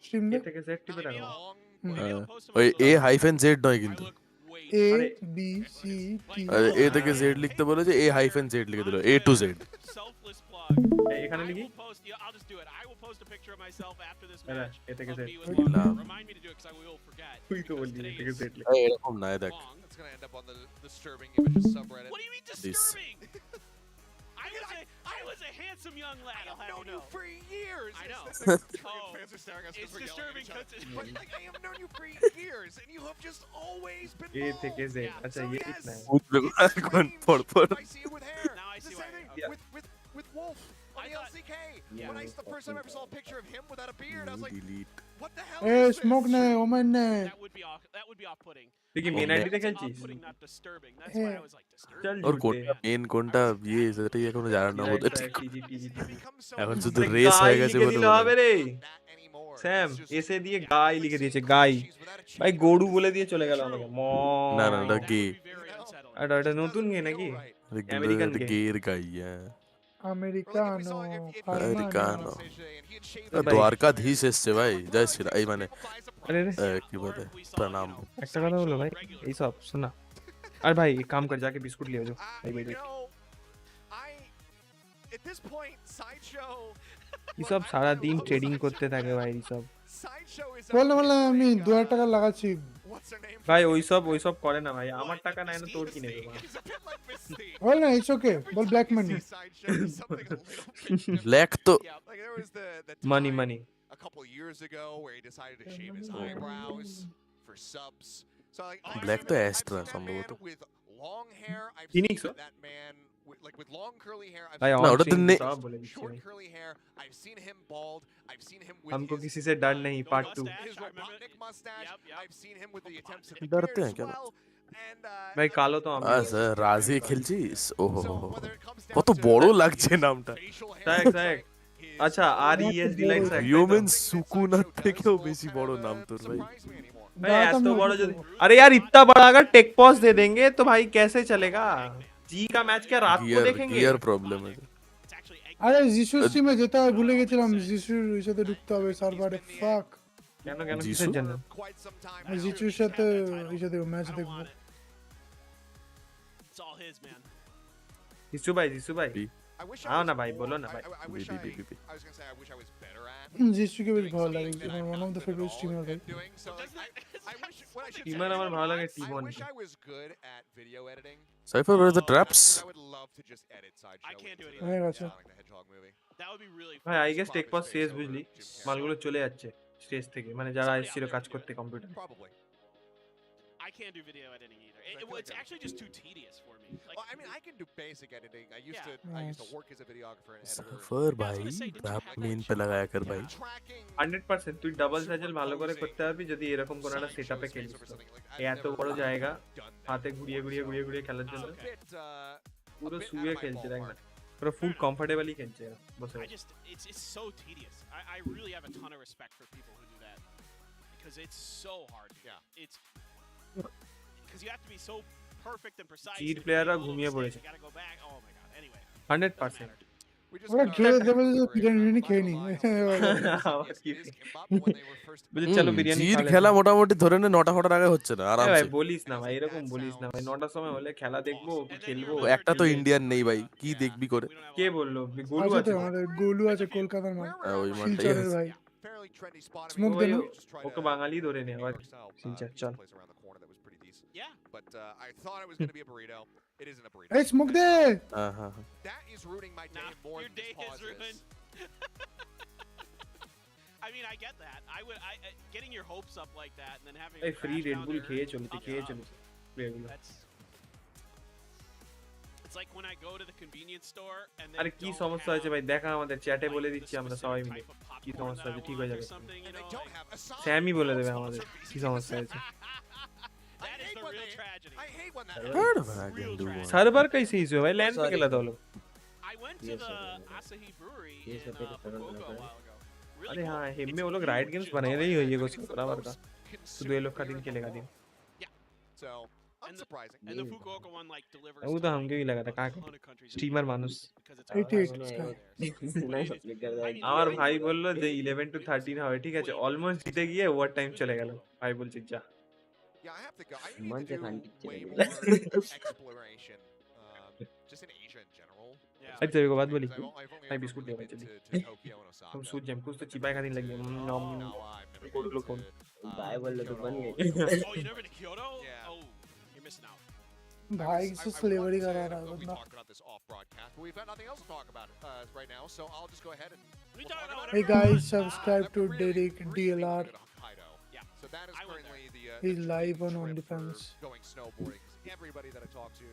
স্ট্রিম এ দে থেকে জেড টিপে দেখো long. Maybe I'll post them ওই on A the- hyphen Z নয় I কিন্তু look way এ আরে বি সি টি আর এ থেকে জেড লিখতে বলে যে এ হাইফেন জেড লিখে দিল এ টু জেড selfless plug. এখানে I লিখি will post. Yeah, I'll just do it. I will post a picture of myself after this আরে match. এ থেকে Of Z me with Love. Valorant. Remind me to do it because I will forget. তুই তো because বললি এ today থেকে is Z লিখ এরকম না দেখ Long. It's gonna end up on the disturbing images subreddit. What do you mean This. disturbing? I was a handsome young lad. I'll have you known you know. for years. I know. It's the- Oh, fans are staring at us 'cause it's we're yelling at disturbing each other. 'cause But like, I have known you for years, and you have just always been A bald. থেকে Z Yeah. আচ্ছা So ये yes. লিখনা है বুঝবে এখন পড় পড় I see it with hair. Now I It's see the why- same thing Yeah. with Wolf on I the thought- LCK. When the first time I ever saw a picture of him without a beard, I was like, delete what the hell A is this? Smoke নে women নে that would be off-putting. তুই কি main আইডিতে খেলছিস Off-putting, not disturbing. That's why I was like disturbing. চল ওর ঝুটে কোনটা main কোনটা ইয়ে সেটাই এখনো জানার না বোধ It's become so এখন easy শুধু to রেস হয়ে গাই গেছে লিখে বলে দিলে মনে হবে হয়। রে that anymore. Sam It's just- এসে দিয়ে গাই লিখে দিয়েছে গাই She's without a ভাই cheek. গরু বলে দিয়ে চলে গেল আমাকে ম না না ওটা That gay would be very unsettling. এটা এটা নতুন গে নাকি Right. American gay. গের গাই হ্যাঁ আমেরিকানো আমেরিকানো। ভাই। দ্বারকাধীশ এসছে ভাই জয় শ্রী এই মানে আরে রে কি বলে প্রণাম একটা কথা বলো ভাই এইসব শোনা আর ভাই এক কাম কর যাকে বিস্কুট লিয়ে যাও ভাই ভাই At this point, Sideshow. এইসব সারা দিন ট্রেডিং করতে থাকে ভাই এইসব Sideshow is. বললে বললাম আমি 2000 টাকা লাগাচ্ছি What's her name? ভাই ওইসব করে না ভাই আমার টাকা নাই না তোর কি নেবে ভাই? He's a bit like Mystique. বল না it's okay Every ball time black you money see Sideshow do something a little bit different. Black তো Yeah, like there was the money time money a couple years ago where he decided to shave his eyebrows for subs. So like Black I've to seen that Astra, man সম্ভবত। with long hair. I've Phoenix, seen huh? that man with long curly hair. I've भाई seen ना, on ওটা তো stream ने- सब बोले दिच्छी short भाई curly hair. I've seen him bald. I've seen him with हमको his, किसी से डर नहीं No part 2 mustache. his I remember Robotnik mustache. Yep, yep. I've seen him with the attempts at डरते beard हैं as क्या well. ভাই কালো তো আমি স্যার রাজি খেলছিস ওহো কত বড় লাগছে নামটা সাহেক সাহেক আচ্ছা RES ডিলাক্স হিউম্যান সুকুনার থেকেও বেশি বড় নাম তোর ভাই भाई ऐसा बड़ा जो अरे यार इतना बड़ा अगर टेक पॉज दे देंगे तो भाई कैसे चलेगा जी का मैच क्या रात को देखेंगे गियर प्रॉब्लम है আরে যিশুর স্ট্রিমে যেতে হয় ভুলে গেছিলাম যিশুর সাথে ঢুকতে হবে সার্ভারে ফাক কেন কেন কিসের জন্য যিশুর সাথে ম্যাচ দেখবো It's all his, man. जिसू भाई आओ ना भाई बोलो ना भाई যিশুকে বেশ ভালো লাগে one of the favourite streamer ভাই टीमर আমার ভালো লাগে টিমন cipher where are the traps I can't do it হয়ে either. গেছে That would be really fun. ভাই আই গেস টেক পজ শেষ বুঝলি মালগুলো চলে যাচ্ছে স্টেজ থেকে মানে যারা এসেছিল কাজ করতে computer I can't do video editing either. It's actually just too tedious for me. Like, Well, I mean, I can do basic editing. I used to work as a videographer and editor. Cipher ভাই trap main पे लगाया कर भाई Tracking 100% তুই double সাইজেল ভালো করে করতে পারবি যদি এরকম কোন একটা সেটআপে খেলিস এই এত বড় জায়গা হাতে ঘুরিয়ে খেলার জন্য পুরো শুয়ে খেলছে দেখ না পুরো ফুল কমফোর্টেবলি খেলছে বসে it's so tedious. I really have a ton of respect for people who do that because it's so hard. Yeah. It's because you have to be so perfect and precise. Cheat player ra ghumiye poreche. You got to go back. Oh my god. Anyway. 100% ওরা খেলে দেবে যে বিরিয়ানি খেয়ে নি বুঝলি চলো বিরিয়ানি জির খেলা মোটামুটি ধরে নে 9টা ফটার আগে হচ্ছে না ভাই আরামসে বলিস না ভাই এরকম বলিস না ভাই 9টার সময় হলে খেলা দেখবো খেলবো একটা তো ইন্ডিয়ান নেই ভাই কি দেখবি করে কে বললো গোলু আছে আছে তো আমাদের গোলু আছে কলকাতার মাঠ ওই মাঠটাই শিলচরের আছে ভাই fairly trendy spot. Smoke ওই দেন ওকে বাঙালি ধরে নে আবার শিলচর চল Place around the corner that was pretty decent. Yeah. But I thought it was going to be a burrito. It isn't a burrito. এই স্মোক দে হ্যাঁ হ্যাঁ That is ruining my day Nah, more your than day this is pause ruined. I mean, I get that. Getting your hopes up like that and then having এই a free crash red down bull to খেয়ে earth, চলেছে প্লেয়ারগুলো That's it's like when I go to the convenience store and they আরে কি don't সমস্যা have, হয়েছে ভাই দেখা আমাদের চ্যাটে like, বলে the দিচ্ছি আমরা specific সবাই মিলে type of কি popcorn সমস্যা that I হয়েছে ঠিক want হয়ে or যাবে something, you And they know, don't like- have a স্যামই বলে দেবে আমাদের কি সমস্যা হয়েছে That is the real tragedy. I hate when that What happens. I can do one. Server कैसे इशू है भाई लैंड पे Sorry. खेला था वो लोग I went to Yes, the sir. Asahi Brewery Yes, in sir. Yes, sir. Fukuoka a while ago. Really अरे cool. हाँ हिम It's में वो लोग huge राइड गेम्स and बने all रही I हो have ये is कुछ बराबर का तो दो लोग का दिन खेलेगा दिन So unsurprising. And the Fukuoka one like delivers वो to, तो like, हमके भी लगा था a कहाँ ton of countries in streamer the world मानुस because it's 88 আমার ভাই বললো যে 11 to 13 হবে ঠিক আছে অলমোস্ট জিতে গিয়ে ওভার টাইম চলে গেল ভাই বলছি যা Yeah, I have to go. I need Month to of do hunting way challenge. more exploration, just in Asia in general. Yeah. अच्छा तेरे को बात बोली Because I've only भाई ever biscuit really they been भाई to Tokyo and Osaka. हम सूझ जाए कुछ तो चिपाई का दिन लग गया No, I've never code been लो कौन to, भाई बोल तो बन Kyoto. गए Oh, you never been to Kyoto? Yeah. Oh, you're missing out. भाई से स्लेवरी करा रहा है We बंदा talked about this off broadcast, but we've got nothing else to talk about right now, so I'll just go ahead and We we'll talk talk about about Hey it. guys, Uh, subscribe to really Derek really DLR. good Hokkaido. Yeah. So that is I went currently the He's the live dream on trip OnlyFans. for going snowboarding. 'Cause everybody that I talk to,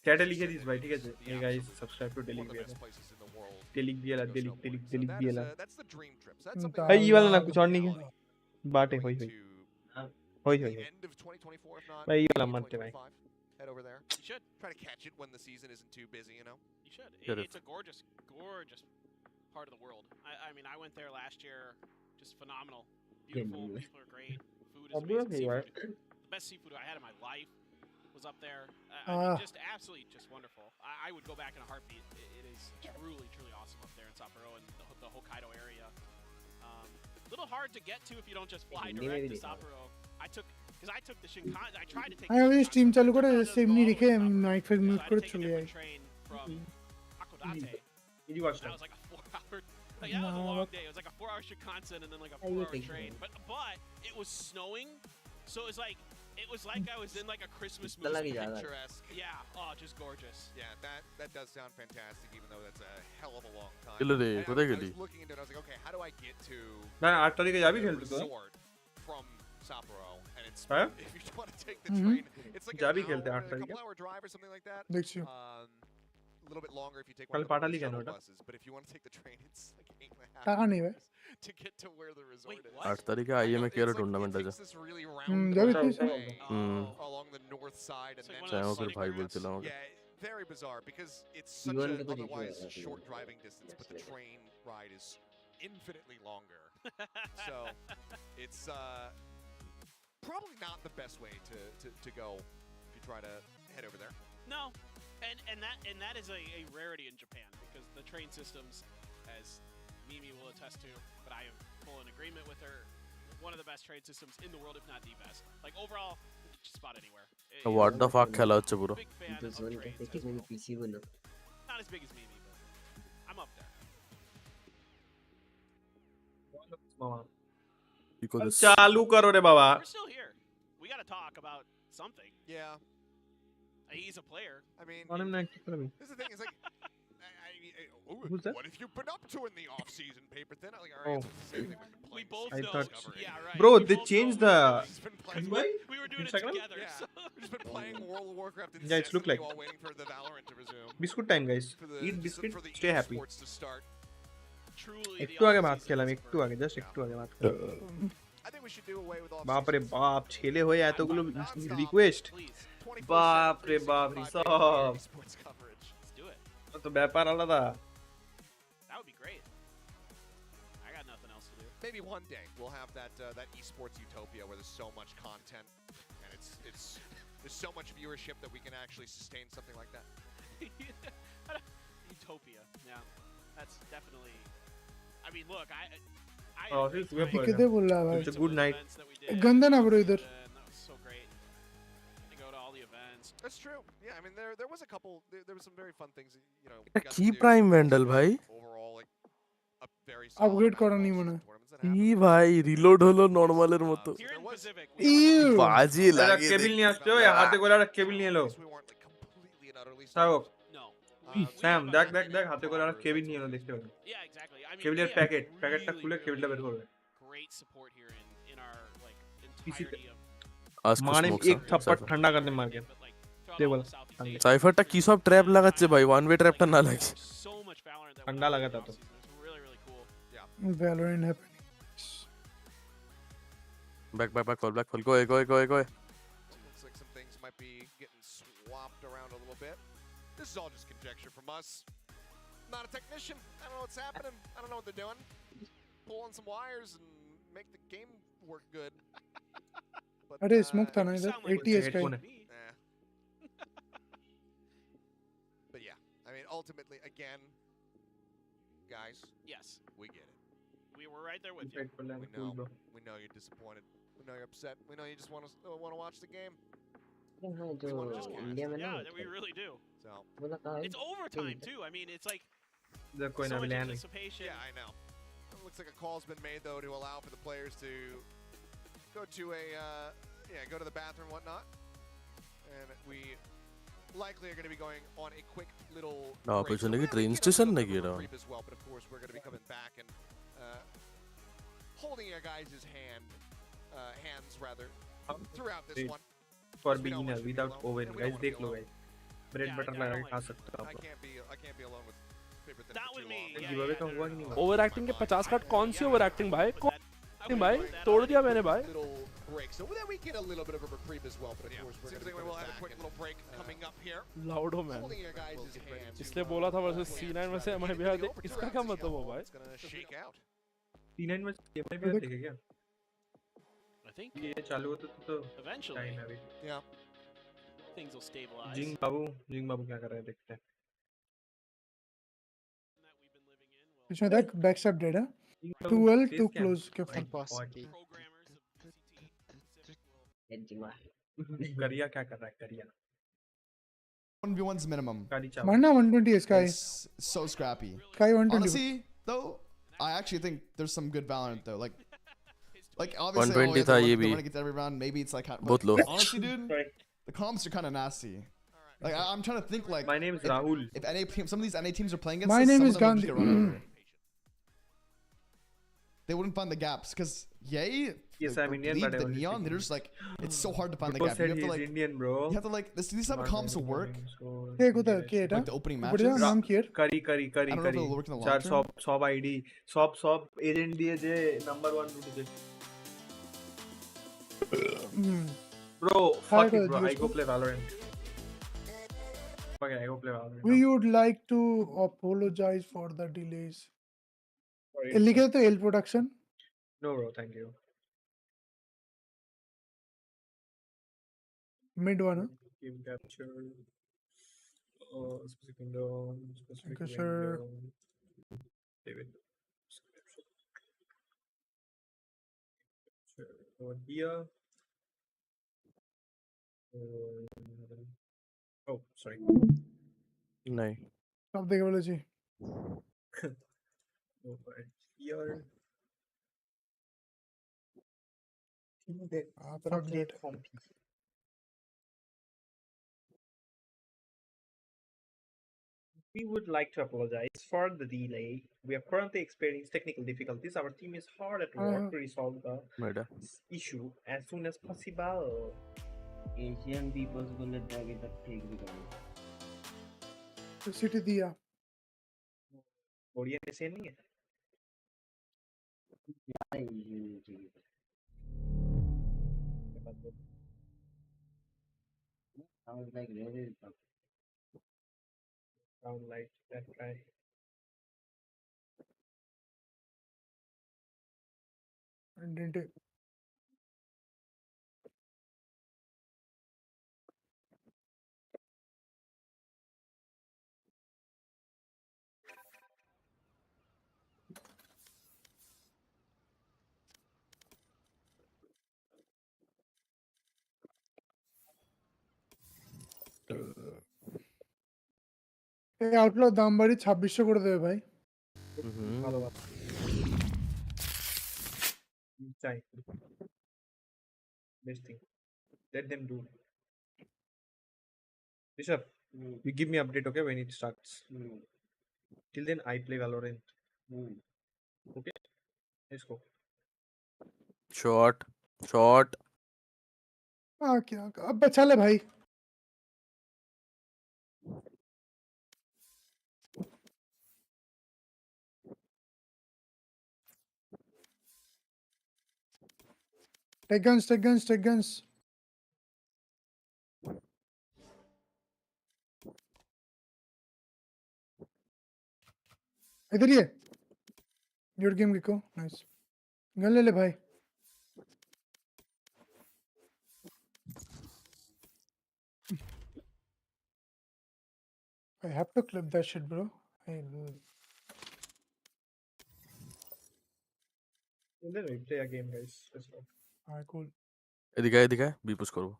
चैटे लिखे this भाई ठीक है the hey guys absolute- subscribe to one डेलिक of the बियला best places in the world. डेलिक बियला to go डेलिक snowboarding. So डेलिक that is, बियला that's the dream trip. So that's something भाई, भाई that ये वाला ना I'm कुछ और नहीं looking है बाटे होई to होई the होई end of 2024, if not भाई ये वाला maybe मत भाई 2025. Head over there. You should. Try to catch it when the season isn't too busy, you know. You should. Should've. It's a gorgeous, gorgeous part of the world. I mean, I went there last year. Just phenomenal. Beautiful. Yeah. People are great. Food is अब भी amazing. है Seafood, the best seafood I had in my life was up there. I mean, just absolutely just wonderful. I would go back in a heartbeat. It is truly, truly awesome up there in Sapporo and the Hokkaido area. Little hard to get to if you don't just fly Hindi direct mein to bhi dekha. Sapporo. I took the Shinkansen. I tried to take. আমি আমি stream চালু করে সেমনি রেখে Sapporo. Mic ফাইক So mute I had করে to take a চলে যাই different train from Hakodate. Did you watch That that? was like a 4-hour. Like, that was a No, long but- day. It was like a 4-hour Shinkansen and then like a I would 4-hour think train. so. But it was snowing, so it was like I was in like a Christmas Tala movie. ki jada. Picturesque. Yeah. Oh, just gorgeous. Yeah, that does sound fantastic, even though that's a hell of a long time. चलो रे I কোথায় was গেলি looking into it, I was like, okay, how do I get to না 8 তারিখে যাবি the খেলতে তো resort from Sapporo? And it's Huh? if you want to take the Mhm. train, it's like Jabi an khelte hour, 8 a tarike. couple hour drive or something like that. দেখছি A little bit longer if you take Kal one of the Patali কেন shuttle ওটা? buses, but if you want to take the train, it's like 8.5 টাকা নেই ভাই hours. to get to where the resort Wait, is. what? 8 তারিখে IMA কি একটা tournament আছে This really যাবি roundabout তুই? way hmm along the north side and It's like then one of those চায়মকের funny ভাই routes. বলছিল আমাকে yeah, very bizarre because it's such T1 a के तो देखिए otherwise होगा short T1 driving distance, but the Yes, train ride is infinitely longer. So it's probably not the best way to go if you try to head over there. No, and that is a rarity in Japan because the train systems, as Mimi will attest to, but I am full in agreement with her. One of the best train systems in the world, if not the best. Like overall, just spot anywhere. What the fuck খেলা হচ্ছে পুরো Big fan तो of zone trains कहते as कि मैंने well. PC बना Not as big as Mimi, but I'm up there. because চালু করো রে বাবা We're still here. We got to talk about something. Yeah, He's a player. I mean, অনেক না কি করবি this is the thing. It's like, Who's that? what have you been up to in the off season, paper thin? Like, all right, Oh. it's the same thing we've been We playing both since I know. thought- Discovery. Yeah, right. Bro, We they both changed know the- He's been playing. we were doing Instagram? it together. Yeah, So. we've just been playing World of Warcraft Yeah, it's look incessantly like- while waiting for the Valorant to resume. Biscuit time guys For the it biscuit for the stay happy esports to start. Truly, একটু আগে ভাত খেলাম একটু আগে just একটু আগে ভাত খেলাম I think we should do away with all. বাপ রে বাপ ছেলে হয়ে এতগুলো রিকোয়েস্ট Please, বাপ রে বাপ রিসব Esports coverage. let's do it. তো ব্যাপার আলাদা That would be great. I got nothing else to do. Maybe one day we'll have that esports utopia where there's so much content and it's there's so much viewership that we can actually sustain something like that. Utopia. Yeah, that's definitely. I mean, look, I Oh, this is good. कितने बोल रहा है भाई It's a good night. गंदा ना bro इधर That was so great. To go to all the events. That's true. Yeah, I mean there was a couple there was some very fun things, you know. এটা we got কি to do. Prime vandal ভাই Overall like a very Upgrade solid করা amount নেই of মনে হয়। tournaments that happened. কি ভাই reload হলো নরমালের মতো Here in was- Pacific. Ew. বাজি এটা লাগে কেবিল নিয়ে আসছো হাতে করে একটা কেবিল নিয়ে এলো At least we weren't like completely and utterly Shahrukh No. Sam দেখ দেখ দেখ হাতে করে একটা কেবিল নিয়ে এলো দেখতে পাবি Yeah, exactly. I mean, কেবিলের we have প্যাকেটটা really, খুলে কেবিলটা বের করবে great support here in our like PC entirety of. আজকে माने স্মোক एक थप्पड़ ठंडा कर दे मार के But like throughout They all will. the Southeast Sunday. Asia, সাইফারটা কি সব ট্র্যাপ লাগাচ্ছে ভাই ওয়ান ওয়ে ট্র্যাপটা না লাগে so much Valorant that ठंडा went on लगा in the था तो। offseason. It was really, really cool. Valorant happening back fall গোয়ে Looks like some things might be getting swapped around a little bit. This is all just conjecture from us. Not a technician. I don't know what's happening. I don't know what they're doing. Pulling some wires and make the game work good. But, अरे smoke था ना You इधर sound like 80 what's SK headphone me. eh. But yeah, I mean, ultimately, again, guys, Yes, we get it. we were right there with you. We know you're disappointed. We know you're upset. We know you just want to watch the game. हाँ जो wanna just cast. India में ना Yeah, we really do. So बोला कहा It's overtime too. I mean, it's like इधर कोई so ना much मिले नहीं anticipation. yeah, I know. It looks like a call's been made though to allow for the players to go to go to the bathroom, and whatnot, and we likely are going to be going on a quick little. No, break. পেছনে So কি we're train gonna get a station little নাকি bit of a এটা? reprieve as well, but of course we're going to be coming back and holding your guys' hands rather throughout this Great. one. For We don't want beginner you to be without alone, oven and we guys don't wanna देख be low alone. Guys bread Yeah, butter I लगा don't के खा like- सकते हो I आप can't be alone with paper thin That for would too be. long. Yeah, giveaway का yeah, हुआ no, कि नहीं no, हुआ? ओवर एक्टिंग के 50 कार्ड कौन सी ओवर एक्टिंग भाई But that- I कौन would भाई agree with that तोड़ already. दिया मैंने भाई Little break, so then we get a little bit of a reprieve as well. But of course, we're seems going like to we will have a back quick and, little break coming up here. Loud हो man Holding your guys' hands. इसलिए बोला था versus C9 में से हमारे बिहार दे इसका क्या मतलब हो भाई It's going to shake out. T9 में गेम में भी देखे क्या I think ये चालू होता तो eventually टाइम है अभी Yeah. things will stabilize. जिंग बाबू क्या कर रहे हैं देखते हैं That we've been living in will- इसमें देख बैकस्टेप डेड है जिंग 12 face टू क्या है? क्लोज के My fun God. Programmers of VCT Pacific will एंजिंग करिया क्या कर रहा है करिया 1v1's minimum. काली चावल मारना 120 sky It's so scrappy. Sky 120 Honestly, though, I actually think there's some good Valorant though. Like obviously, 120 था ये भी। want to get to every round. Maybe it's like बहुत low। honestly, dude, Sorry. the comps are kind of nasty. Like I'm trying to think like My name is Rahul. if any some of these NA teams are playing against My us, name some is of them will just Gandhi. get run over. they wouldn't find the gaps because yay. Yes, the, I'm the Indian, League, but I the only neon. speak They're just like it's so hard to find the Bro gap. said You have to he's like Indian, bro. you have to like these type of comps will work. কে কোথায় কে এটা Like the opening উপরে matches. নাম কি এর কারি কারি I কারি don't know if কারি it'll work in the long যার term. সব আইডি সব এজেন্ট দিয়ে যে নাম্বার 1 উঠেছে bro fuck it bro I go play Valorant fuck it I go play Valorant we would like to apologize for the delays Sorry, এর লিখে তো L production no bro thank you mid one game capture specific window specific Thank you, sir. window David over here oh sorry নাই সব দেখে বলেছি over here fuck that. We would like to apologize for the delay. We are currently experiencing technical difficulties. Our team is hard at work to resolve the এটা issue as soon as possible. Asian peoples को लगता है कि तक ठीक भी करेंगे city দিয়া कोरियन ऐसे नहीं है sounds like really sound like that guy. Identity. এই আউটলার দাম বাড়ি 2600 করে দেবে ভাই ভালো ভালো চাই best thing let them do Bishop you give me update okay when it starts till then I play Valorant okay let's go short okay अब चले भाई take guns इधर ही है योर गेम को नाइस गन ले ले भाई I have to clip that shit bro and then we play a game guys let's go alright cool এদিকে বি পুশ করব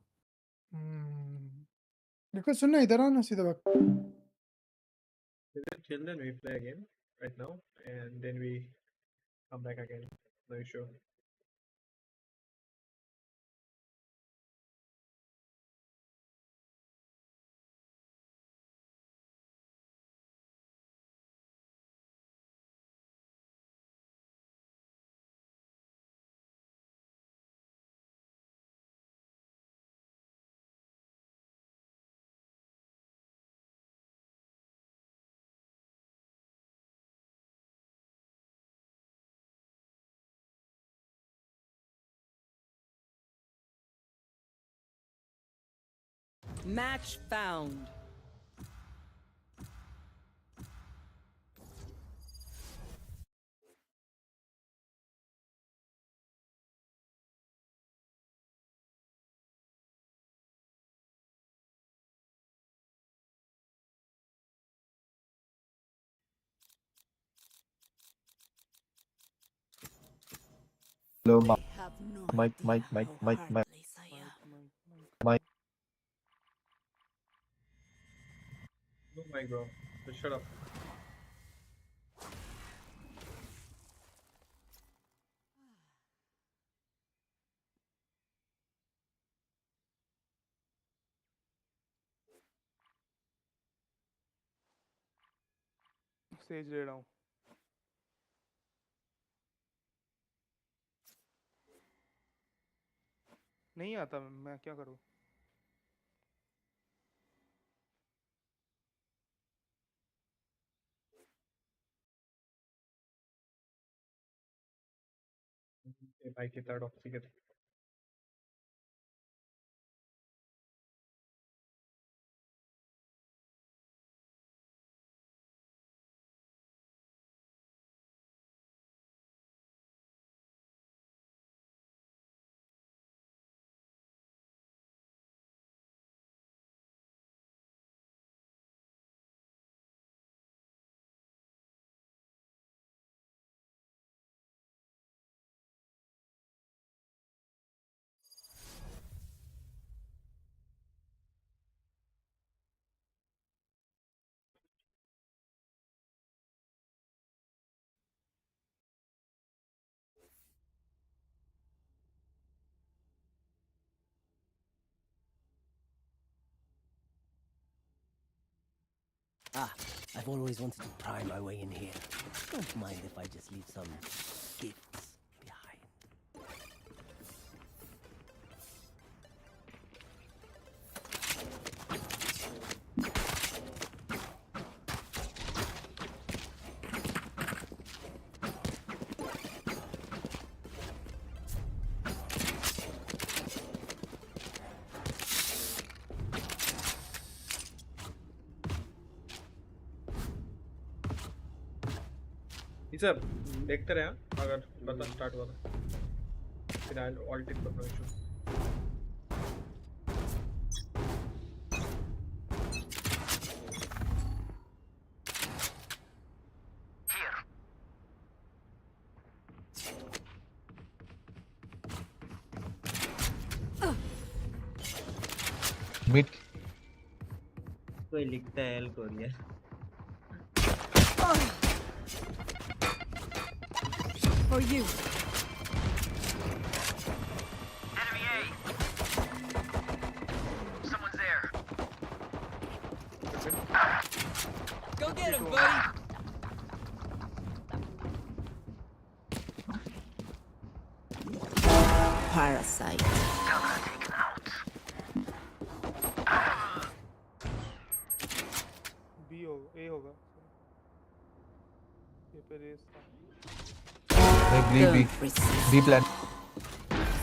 देखो सुनना इधर आना सीधा भाग till then we play a game right now and then we come back again no issue Match found. Hello, Have no Mike. no mic bro just shut up stage ले रहा हूँ नहीं आता मैं क्या करूँ भाई के थर्ड ऑफ के I've always wanted to pry my way in here. Don't mind if I just leave some gifts behind. Sir देखते रहे अगर पता स्टार्ट हुआ फिर आई ऑल टिक पर नो इशू Mid. कोई लिखता है L Korea For you. Enemy A. Someone's there. Go get him, buddy. Parasite. Taken out. बी हो ए होगा ये पे रेस था B plan.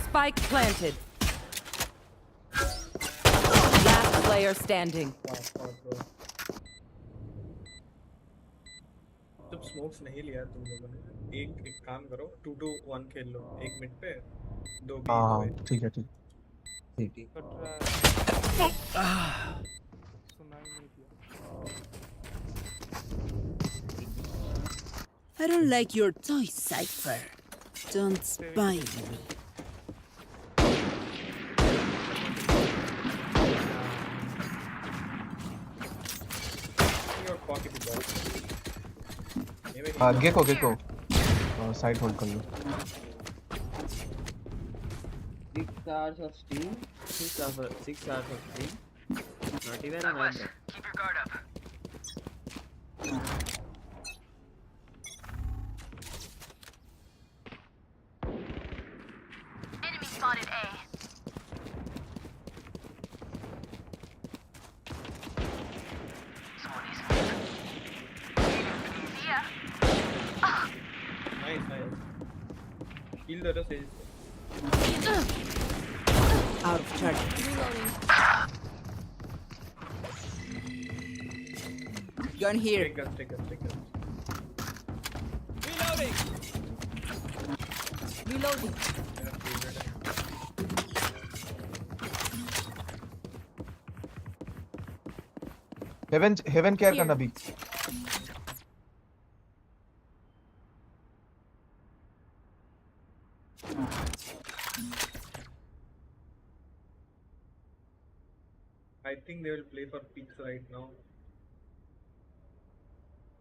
Spike planted. Last player standing. जब स्मोक्स नहीं लिया तुम लोगों ने एक काम करो 2-2-1 खेल लो एक मिनट पे 2 बी हाँ ठीक है ठीक कट रहा है सुनाई नहीं दिया I don't like your toy, Cypher. Don't spy me. your pocket ball Gekko side hold कर लो 6 hours of stream 6 hours of stream not even an hour keep your guard up Enemy spotted A. nice kill the rest Out of charge. Gun here. take us Reloading. Reloading. Haven care करना भी I think they will play for picks right now.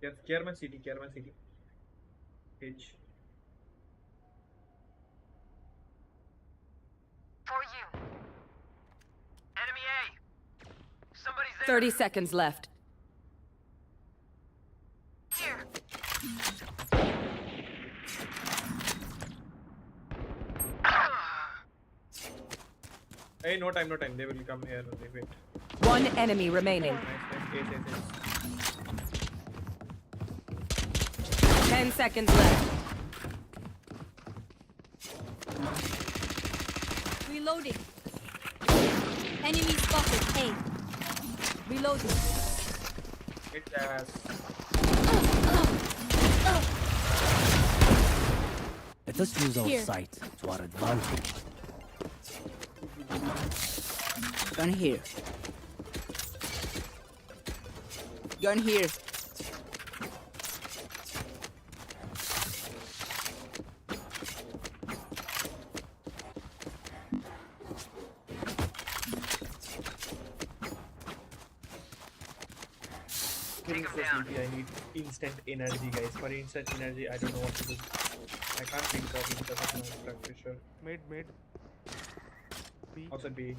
Yes, care my city. H. for you enemy A somebody's there 30 seconds left. here Hey, no time. They will come here. Only wait. One enemy remaining. Nice. 10 seconds left. Reloading. Enemy spotted. A. Reloading. Hit ass. Let us use our sight to our advantage. Gun here. Gun here. I need instant energy, guys. For instant energy, I don't know what to do. I can't think of it because of my blood pressure. Mid. Also B.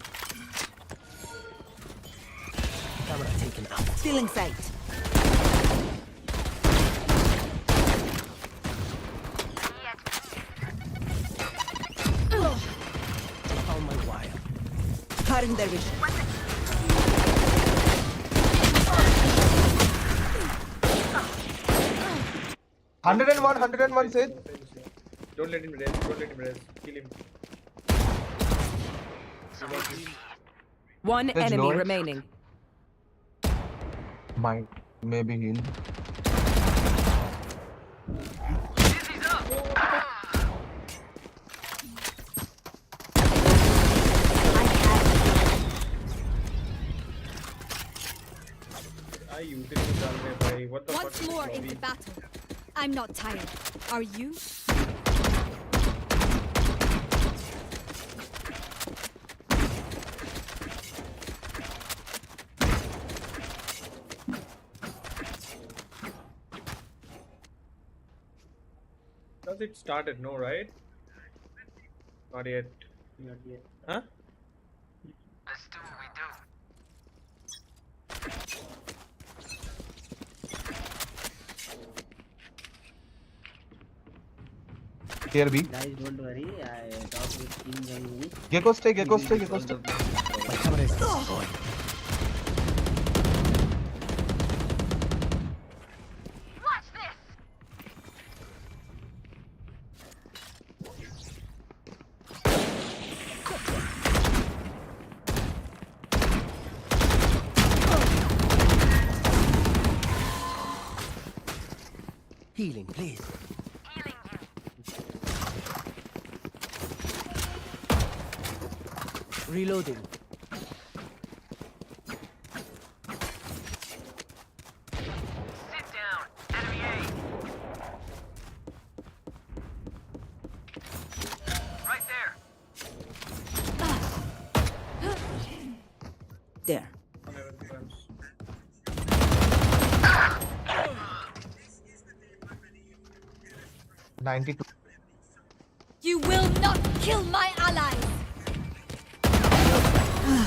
Camera taken out. Still in sight. Found my wire. Cutting their vision. 101 Sid. Don't let him rest. Kill him. One There's enemy no- remaining. Mine. Maybe heal. I use it to run away, bhai. What the fuck Once is more this into lobby? battle. I'm not tired. Are you? Does it started? No, right? Not yet. Huh? Here B. Guys, don't worry. I talk with King and me. Gecko stay. My camera is destroyed. Healing, please. Reloading. There. 92. You will not kill my allies!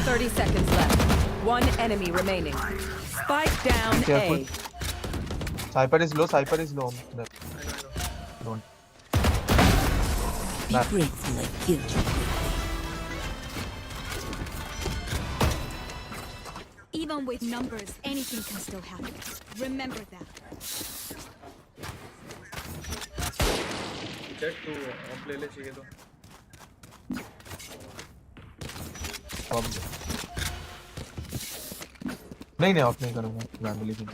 30 seconds left. One enemy remaining. Spike down Careful. A. Cypher is low. There. Don't. Be grateful I killed you. Even with numbers, anything can still happen. Remember that. Check to off ले ले चाहिए तो. नहीं of नहीं करूंगा randomly भी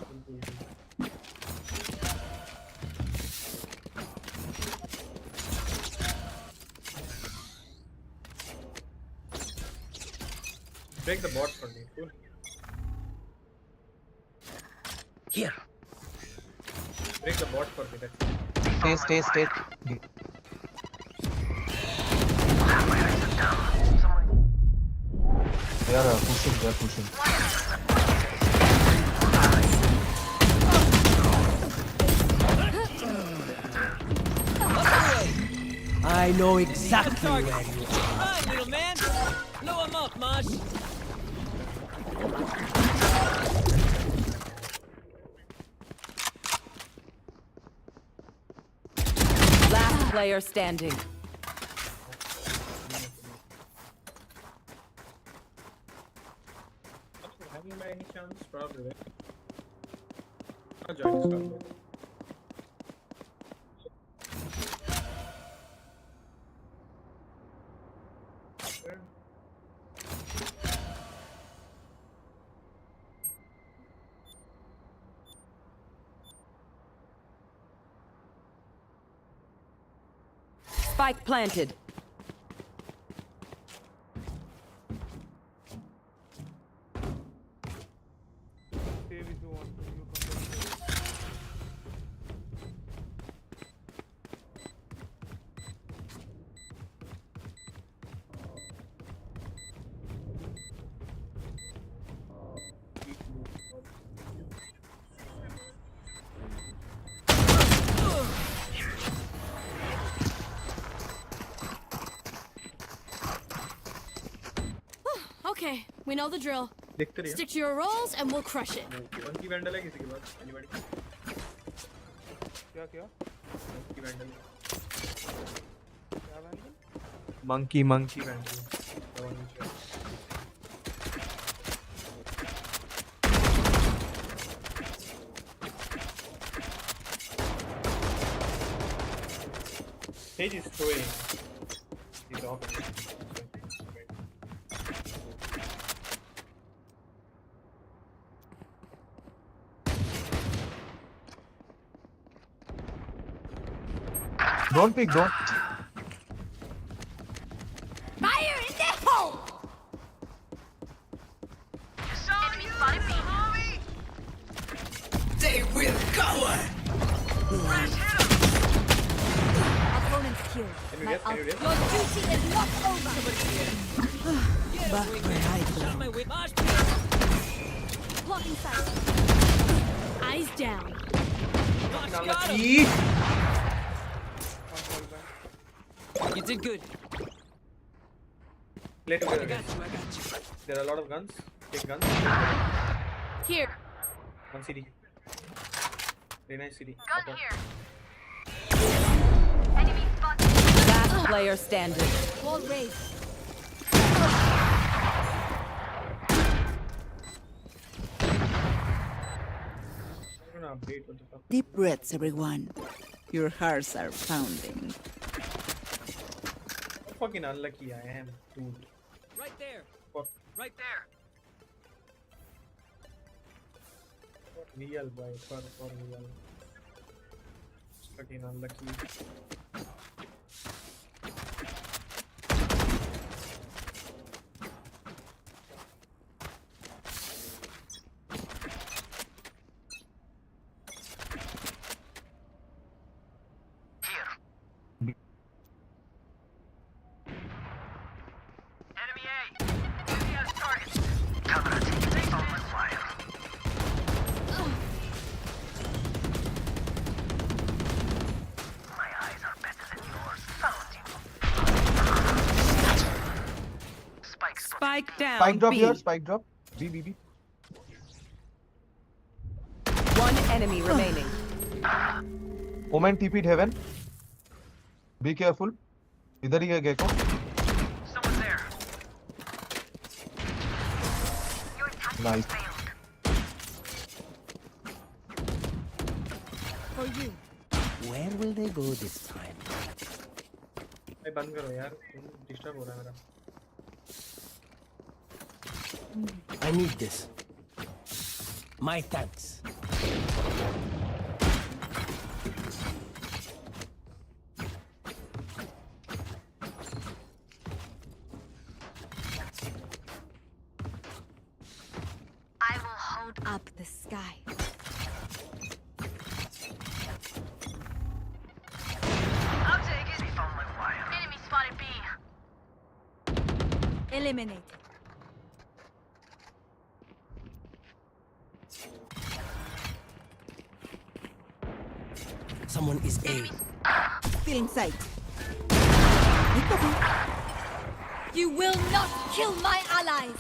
Break the bot for me. Cool. Here. Break the bot for me. That's it. stay they are pushing I know exactly where you are. Hi, little man. Blow him up, Mosh. Last player standing. chance, probably. Right? I'll join this call. Spike planted. Save if you want to. You can Okay, we know the drill. देखते रहिए. Stick to your roles and we'll crush it. Monkey vandal है किसी के पास? Anybody? क्या? Monkey vandal. क्या vandal? Monkey vandal. The one which is- Sage is throwing. He's off. Don't pick, don't. Fire in the hole! Enemy spotted B. They will cover! Opponent's killed. Can you guess? Can you guess? Your duty is not over! Back where I belong. Blocking sight. Eyes down. You did good. Play together. There are a lot of guns. Take guns. Here. One CD. Very nice CD. Gun here. Enemy spotted. Last player standing. Wall raised. I'm gonna update what the fuck. Deep breaths, everyone. Your hearts are pounding. How fucking unlucky I am, dude. Right there. What? Right there. What real boy? For real. Just fucking unlucky. Spike down. Spike drop B. here, spike drop. B. One enemy remaining. Omen TP'd heaven. Be careful. इधर ही है Gecko. Someone's there. Nice. For you. Where will they go this time? भाई बंद करो यार. Disturb हो रहा है मेरा. I need this. My thanks. I will hold up the sky. I'll take it. Enemy spotted B. Eliminated. Someone is A. Feeling sight. You will not kill my allies!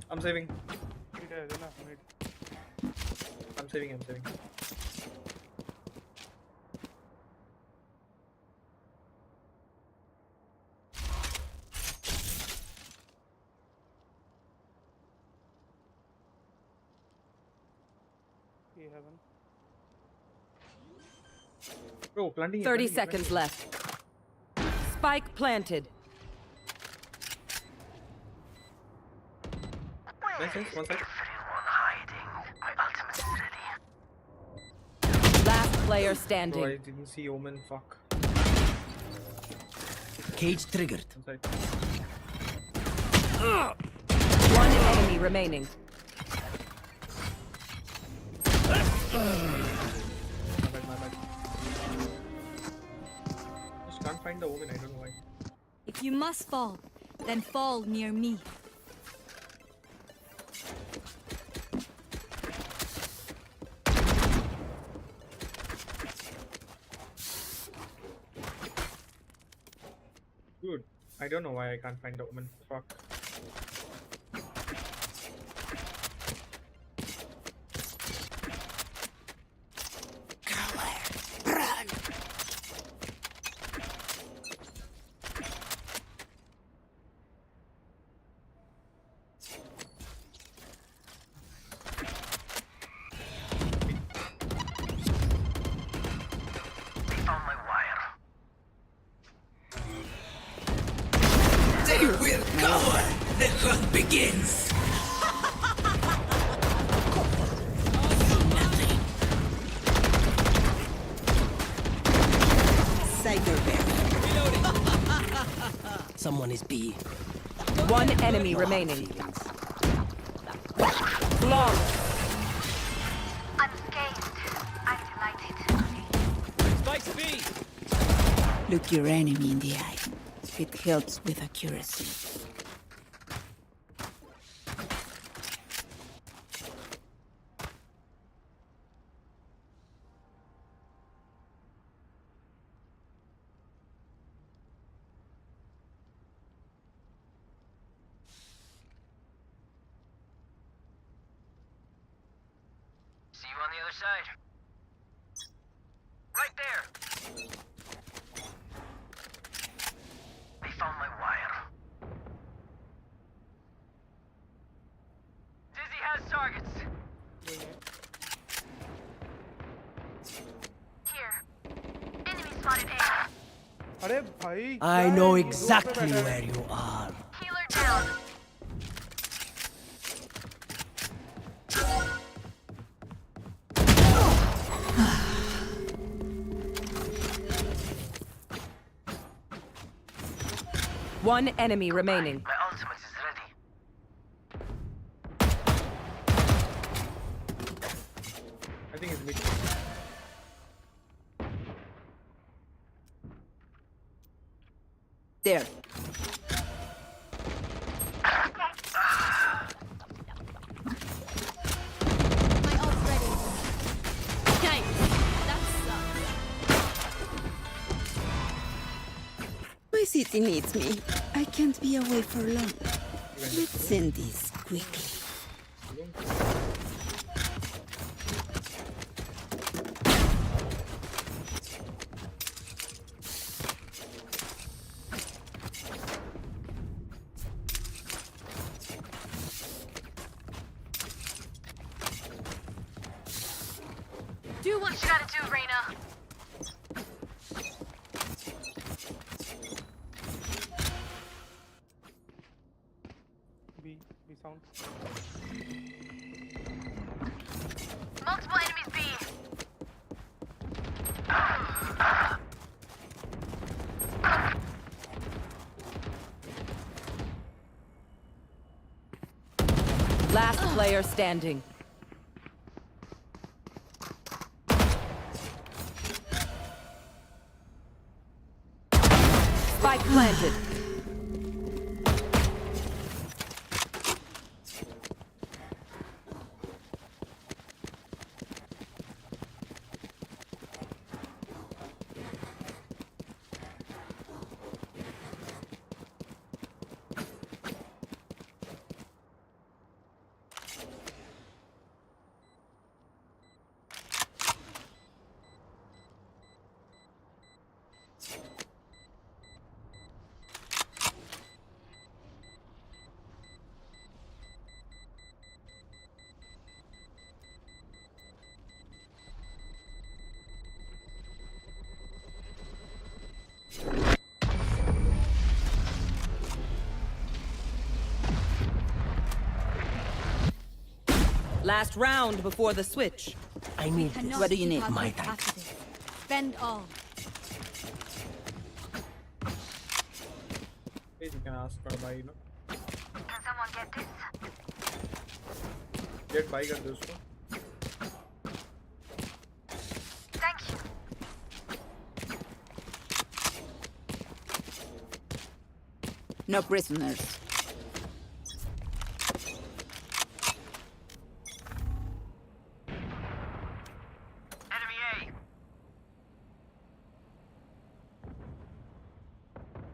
I'm saving. I'm saving. Bro, planting. 30 seconds left. Spike planted. Nice. One side. Last player Bro, standing. I didn't see Omen. Fuck. Cage triggered. One side. One enemy remaining. My bad. Just can't find the Omen. I don't know why. If you must fall, then fall near me. Dude, I don't know why I can't find the Omen. Fuck. They will cover. The hunt begins. Someone is B. One enemy remaining. Long. Unscathed. I'm delighted. Spikes B. Look your enemy in the eye. It helps with accuracy. See you on the other side. Right there. They found my wire. Dizzy has targets. Here. Enemy spotted A. I know exactly where you are. Healer down. One enemy remaining. My ultimate is ready. I think it's mid. There. My ult's ready. Nice. That sucks. My city needs me. I can't be away for long. Let's send this quickly. Do what you gotta do, Reyna. Multiple enemies B. Last player standing. Spike planted. Last round before the switch. I need this. What do you need? My time. Spend all. You can ask for buy, no? Can someone get this? Get buy kar do usko. Thank you. No prisoners. Enemy A.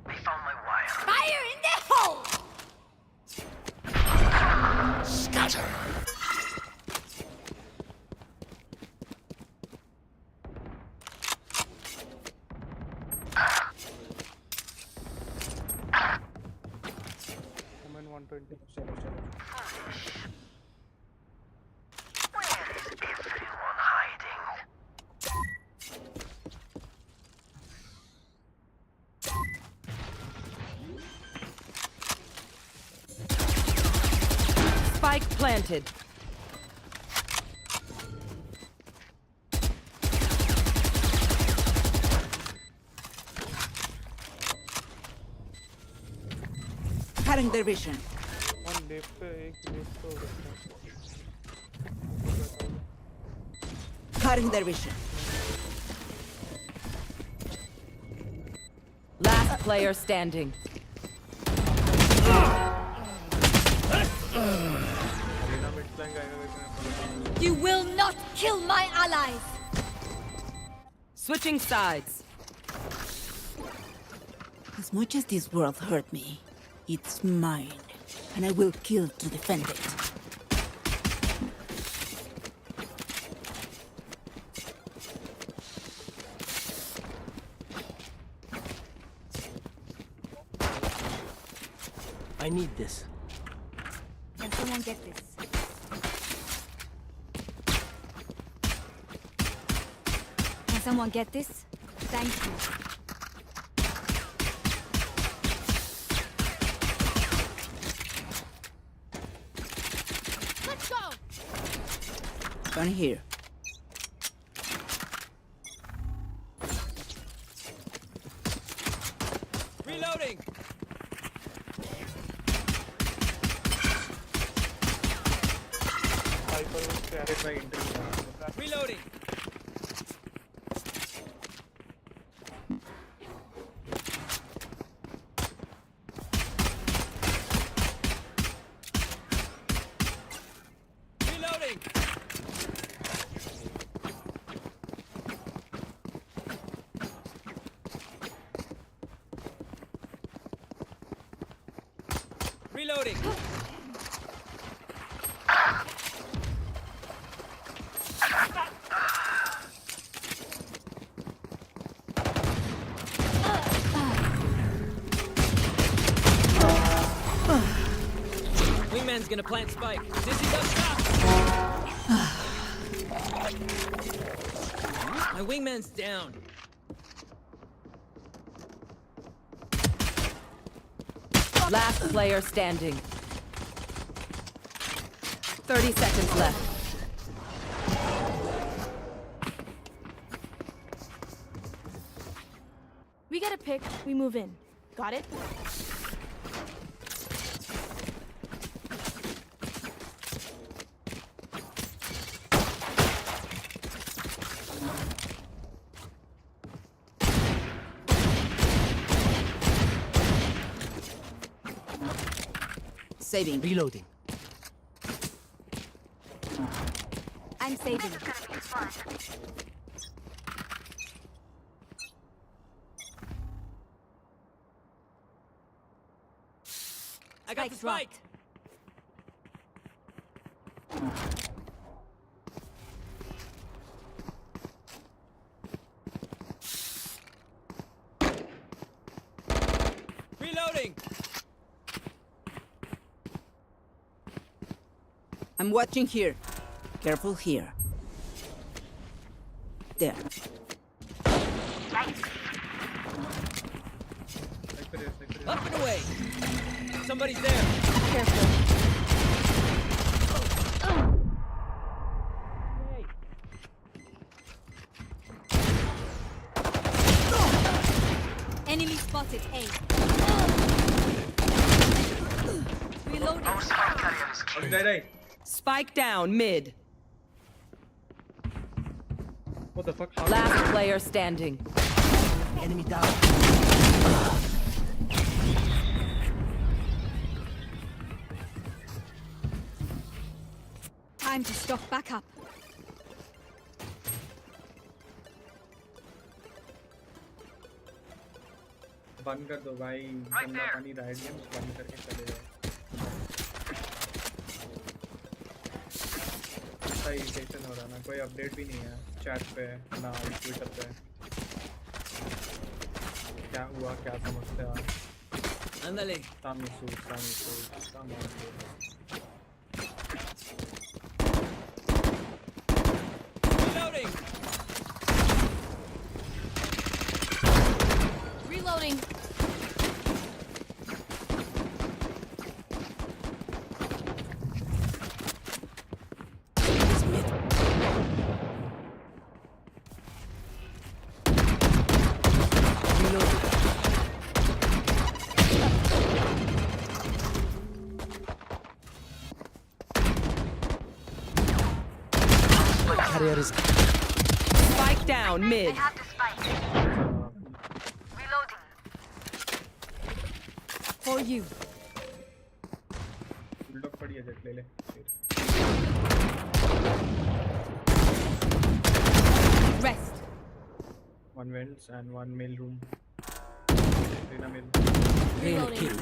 I found my wire. Fire in the hole! Scatter. Woman 120. Where is everyone hiding? Spike planted. Cutting their vision. One left, एक left हो गया. Cutting their vision. Last player standing. You will not kill my allies! Switching sides. As much as this world hurt me, it's mine, and I will kill to defend it. I need this. Can someone get this? Can someone get this? Thank you. Let's go! Gun here. Reloading. Hyper was carried by interview. Reloading. Reloading. Reloading. Wingman's gonna plant spike. Dizzy's up top. My wingman's down. Last player standing. 30 seconds left. We get a pick, we move in. Got it? Saving. Reloading. I'm saving. This is gonna be fun. I got the spike. Reloading. I'm watching here. Careful here. There. Up and away. Somebody's there. Careful. Spotted A. Reloading. Spike down mid. What the fuck? Last player standing. Enemy down. Time to stock back up. बंद कर दो भाई गंदा पानी ride games बंद करके चले जाओ ऐसा इरिटेशन हो रहा ना कोई अपडेट भी नहीं है चैट पे ना ट्विटर पे क्या हुआ क्या समस्या Ándale. तामिसु Reloading. Spike down mid. For you. Bulldog पड़ी है जेट ले ले Rest. one vents and one mail room Rina mail Reloading.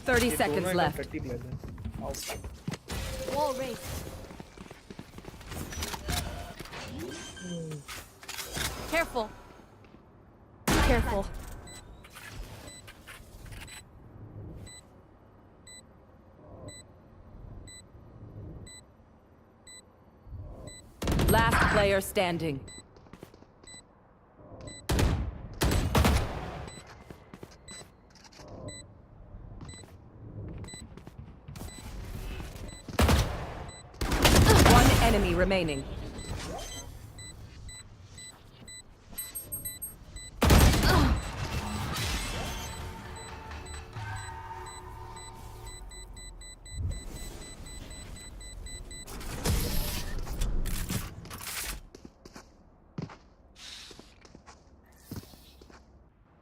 Thirty seconds left. 30 players हैं out Wall race. Careful. Careful. Last player standing. One enemy remaining.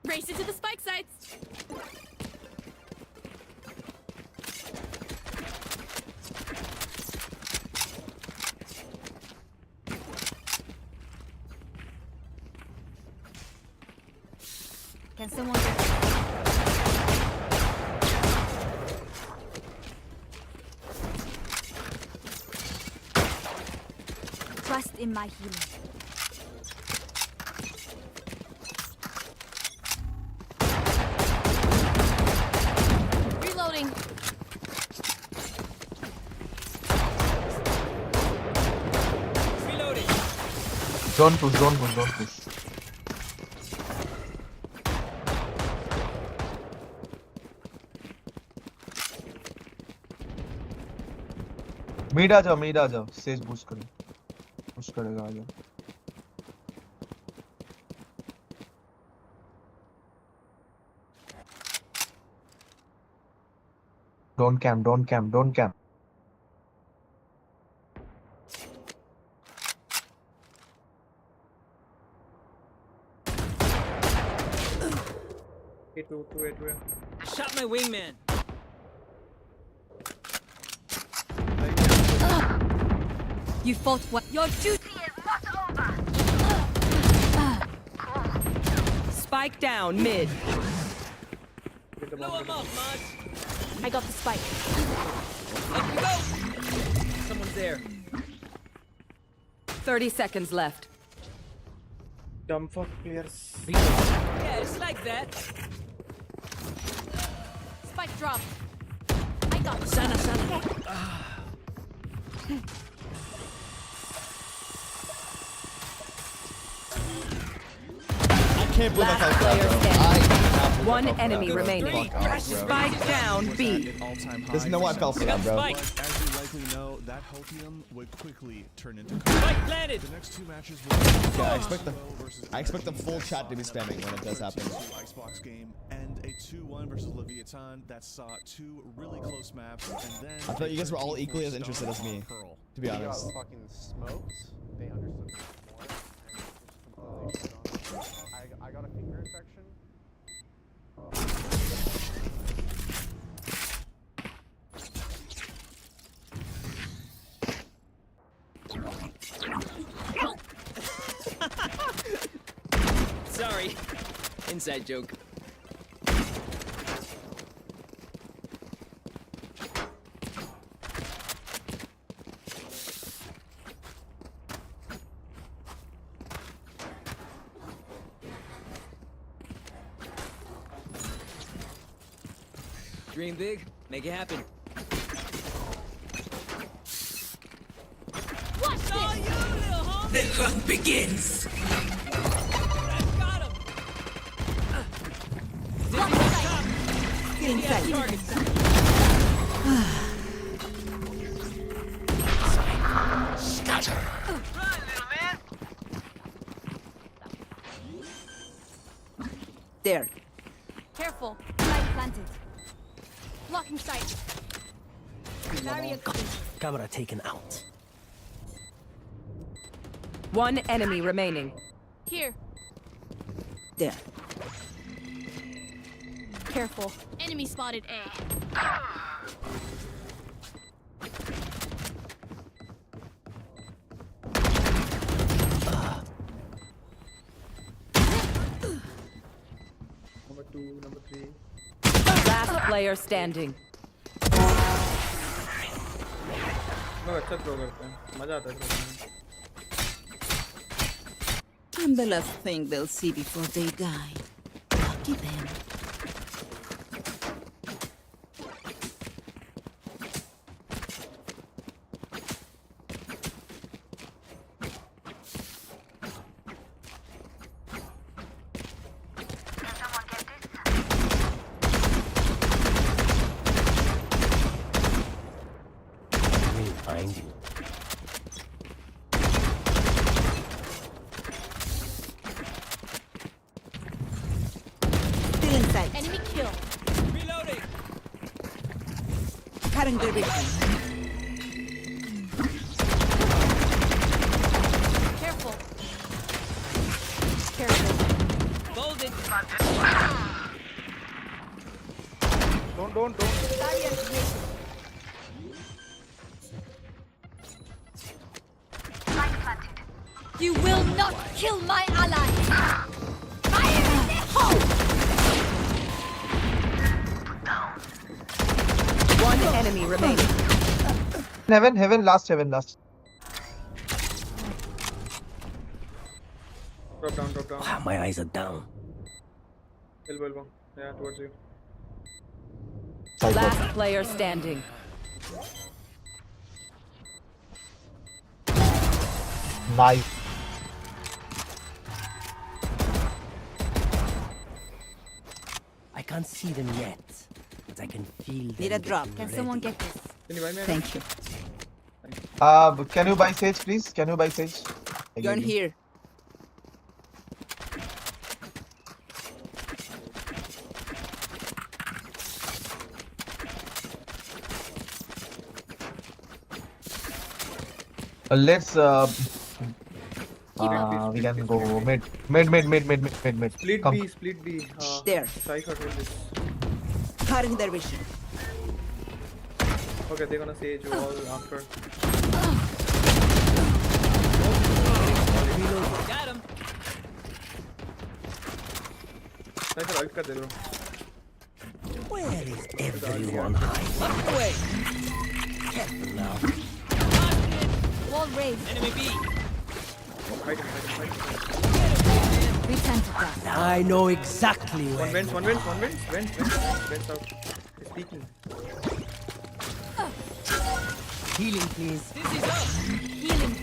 Race into the spike sites. Can someone trust in my healing? Reloading. Don't push. Mid आ जाओ Sage boost करेगा आ जाओ don't camp Shot my wingman. You fought well. Your duty is not over. Spike down mid. Blow him up, Mud. I got the spike. Up we go. Someone's there. 30 seconds left. dumb fuck players Yeah, it's like that. Spike drop. I got the Sana. I can't believe Last I player fell, bro. standing. I cannot One enemy remaining. Spike down B. There's no way I fell for that, bro. As you likely know, that Hopium would quickly turn into Spike planted. The next two matches will Yeah, I expect the full chat to be spamming when it does happen. Icebox game and a 2-1 versus Leviathan that saw two really close maps, and then I thought you guys were all equally as interested as me, to be honest. Fucking smoked. They understood more. I got a finger infection. Sorry. Inside joke. Dream big, make it happen. The hunt begins. Scatter. There. Careful. Light planted. Blocking sight. Barrier Camera taken out. One enemy remaining. here. There. Careful. Enemy spotted A. Number 2, number 3. Last player standing. मैं अच्छा throw करता हूँ मजा आता है throw करने में I'm the last thing they'll see before they die. Lucky them. Find you. Still inside. Enemy kill. Reloading. Cutting their vision. Careful. Careful. Golden. Don't. Barrier created. You will not kill my ally! Fire in the hole! One enemy remaining. Heaven, last. Drop down. My eyes are down. Elbow. Yeah, towards you. Last player standing. Nice. I can't see them yet, but I can feel them. Need a drop. Can someone get this? Can you buy me? Thank you. Can you buy Sage, please? Can you buy Sage? You're in here. Let's we can go mid. Split Come. B. There. Cypher hold this. Cutting their vision. Okay, they're gonna Sage wall after. Got him. Cypher ult कर दे bro. Where is everyone hiding? Up the way. Careful now. Wall raised. Enemy B. Fight. Return to that. I know exactly where. One wins. Vents out. He's peeking. Healing, please. This is up. Healing.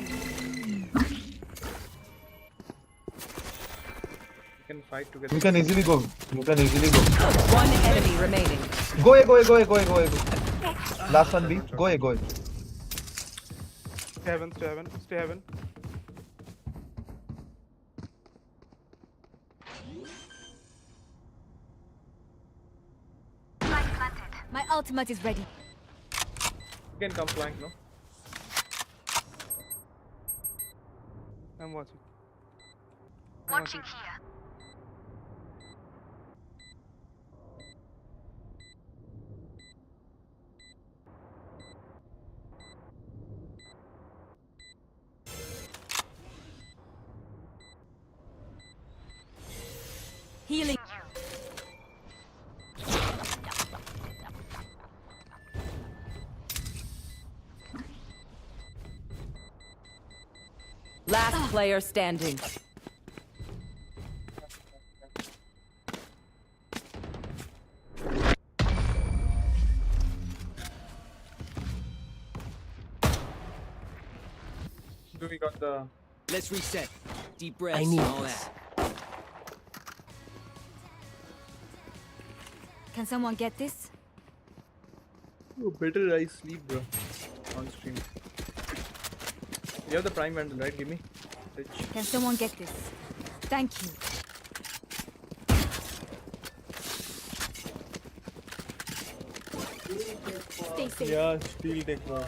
You can fight together. You can easily go. You can easily go. One enemy remaining. Go A, go A, go A, go A, go A. Last one B. Go A, go A. Stay heaven, stay heaven, stay heaven. My ultimate is ready. You can come flank, no? I'm watching. Watching here. Healing you. Last player standing. Do we got the... Let's reset. Deep breaths. I need all that. Can someone get this? Oh, better I sleep, bro. On stream. You have the prime vandal, right? Give me. Rich. Can someone get this? Thank you. Stay safe. Yeah, steel deck, bro.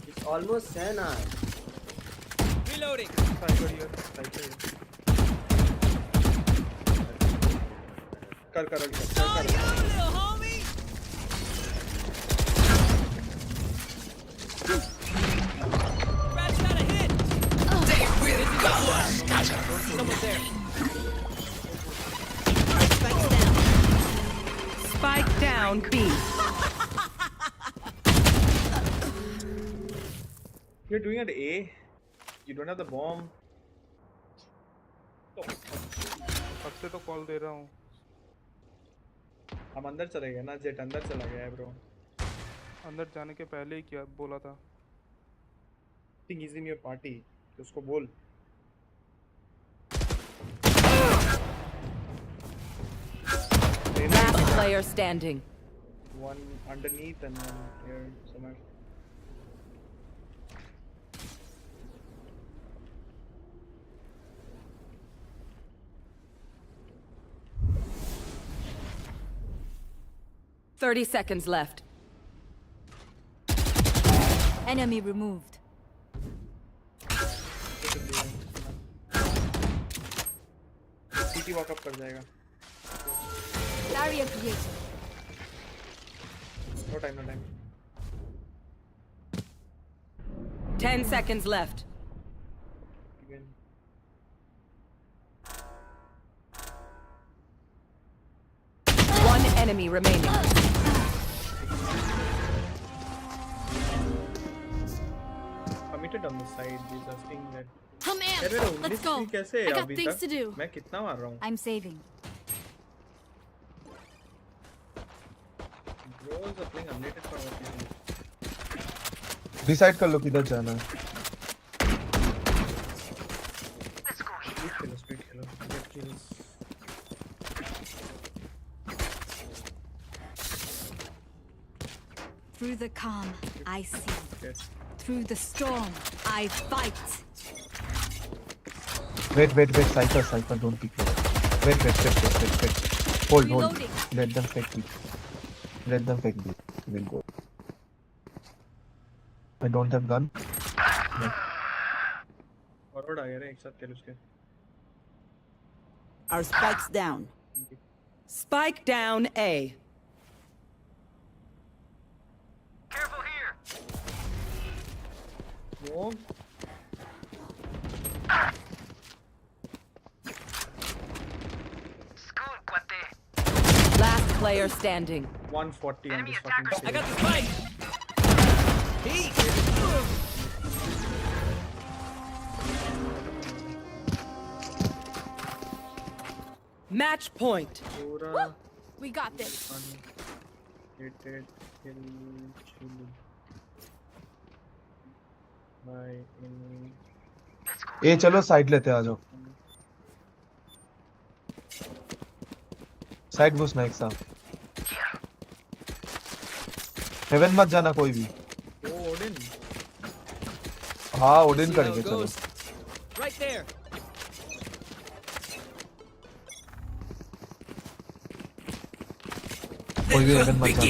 It's almost Senna. Reloading. Cypher here. Cypher here. Kar. Spike down B. You're doing it A. You don't have the bomb. अब से तो call दे रहा हूँ. हम अंदर चले गए ना, जेट अंदर चला गया है ब्रो. अंदर जाने के पहले ही क्या बोला था? Think is in your party. उसको बोल. Last player standing. One underneath and one here somewhere. $30 seconds left. Enemy removed. CT walk up कर जाएगा. Barrier created. No time. 10 seconds left. Again. One enemy remaining. Committed on the side. He's asking that. Come in. Let's go. कैसे I got अभी things तक? to do. मैं कितना मार रहा हूँ? I'm saving. Bros are playing unrated for what reason? Decide कर लो किधर जाना है. Split Khelo. Get kills. Through the calm, I see. Get. Through the storm, I fight. Wait. Cypher, don't pick it. Wait. Hold. Reloading. Let them fake B. We'll go. I don't have gun. No. Forward आ गया रे एक साथ खेल उसके. Our spike's down. Spike down A. Careful here. No. Last player standing. 140 on this fucking stage. I got the spike. Peek. Match point. Pura We got this. unrated kill chili by enemy. ए चलो side लेते आ जाओ. Side घुसना एक साथ haven मत जाना कोई भी ओ ओडिन हाँ ओडिन करेंगे चलो Right there. कोई भी हेवन मत जाना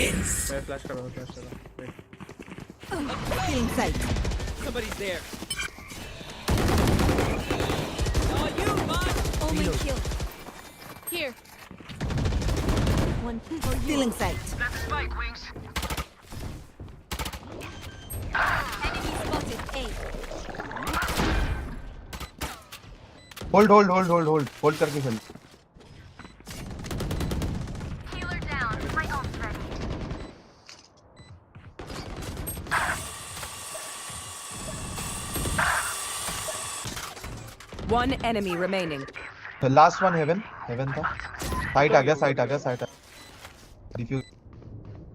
मैं फ्लैश कर रहा हूँ wait Feeling sight. Somebody's there. Only kill. Here. One for you. Feeling sight. Enemy spotted. A. Hold करके खेल Healer down. My ult's ready. One enemy remaining. Last one Haven था साइड आ गया डिफ्यूज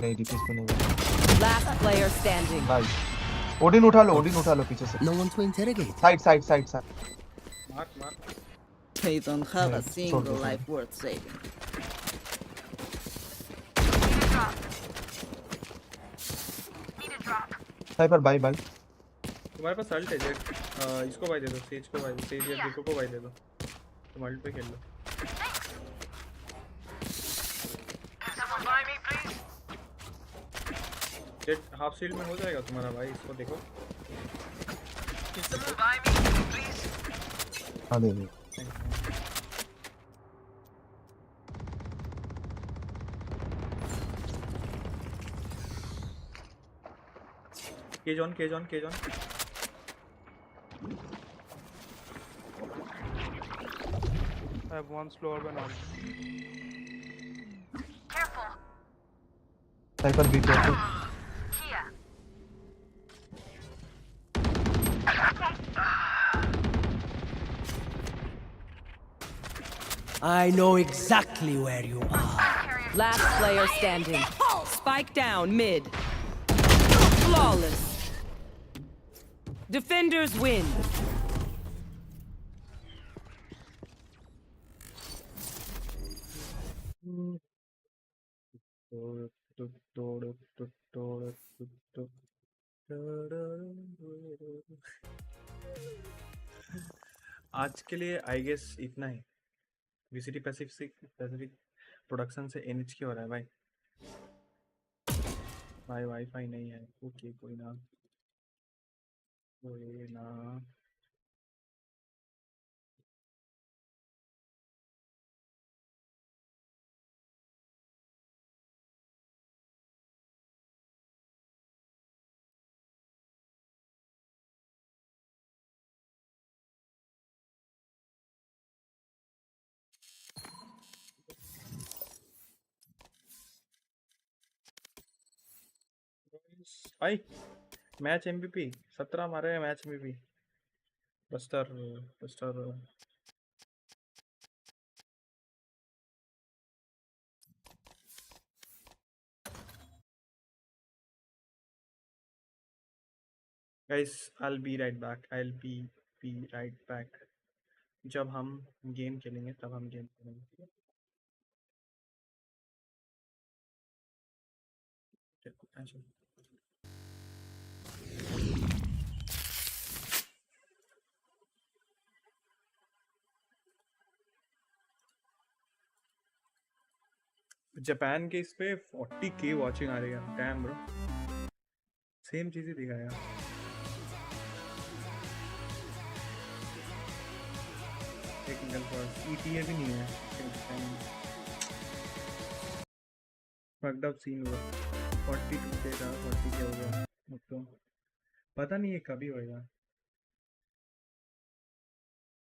नहीं defuse पे नहीं Last player standing. Nice Odin उठा लो पीछे से No one to interrogate. Side मार They don't have Yeah, a single sorry. life worth saving. Cypher buy तुम्हारे पास अल्ट है जेट इसको बाय दे दो सेज को बाय दो सेज या डिको को बाय दे दो तुम अल्ट पे खेल लो जेट हाफ शील्ड में हो जाएगा तुम्हारा भाई इसको देखो हाँ दे cage on I have one slower than all. Cypher be careful I know exactly where you are. Last player standing. Spike down mid. Flawless. Defenders win. आज के लिए आई गेस इतना ही वीसीटी पैसिफिक प्रोडक्शन से NH हो रहा है भाई wifi नहीं है ओके कोई ना भाई मैच एमवीपी 17 मारे हैं match MVP buster guys I'll be right back जब हम गेम खेलेंगे तब हम गेम खेलेंगे अच्छा जापान के इस पे 40k वॉचिंग आ रही है डैम ब्रो सेम चीज ही दिखाया टेक्निकल फॉल्ट ईटीए भी नहीं है फक्ड अप सीन हुआ 42k था 40k हो गया तो पता नहीं है कभी होएगा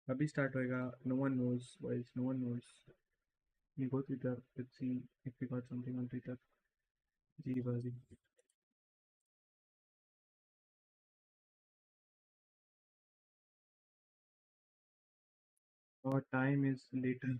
अभी स्टार्ट होएगा no one knows boys no one knows You go Twitter, let's see if we got something on Twitter. Ji bazi. Our time is later.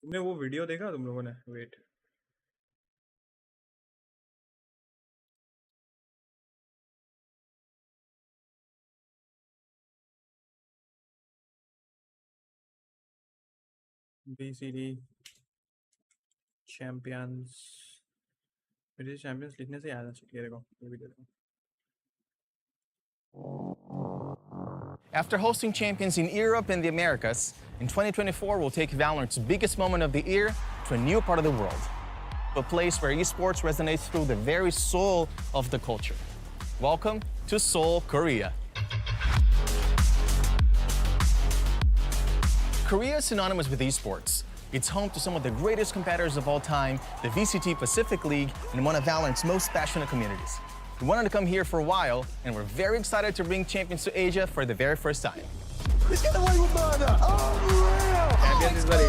तुमने वो वीडियो देखा तुम लोगों ने? वेट, BCD champions, मेरे चैंपियंस लिखने से याद आ चुकी है। देखो ये वीडियो देखो। After hosting champions in Europe and the Americas, in 2024 we'll take Valorant's biggest moment of the year to a new part of the world. A place where esports resonates through the very soul of the culture. Welcome to Seoul, Korea. Korea is synonymous with esports. It's home to some of the greatest competitors of all time, the VCT Pacific League, and one of Valorant's most passionate communities. We wanted to come here for a while, and we're very excited to bring champions to Asia for the very first time. He's getting away with murder! Unreal! Champions is What a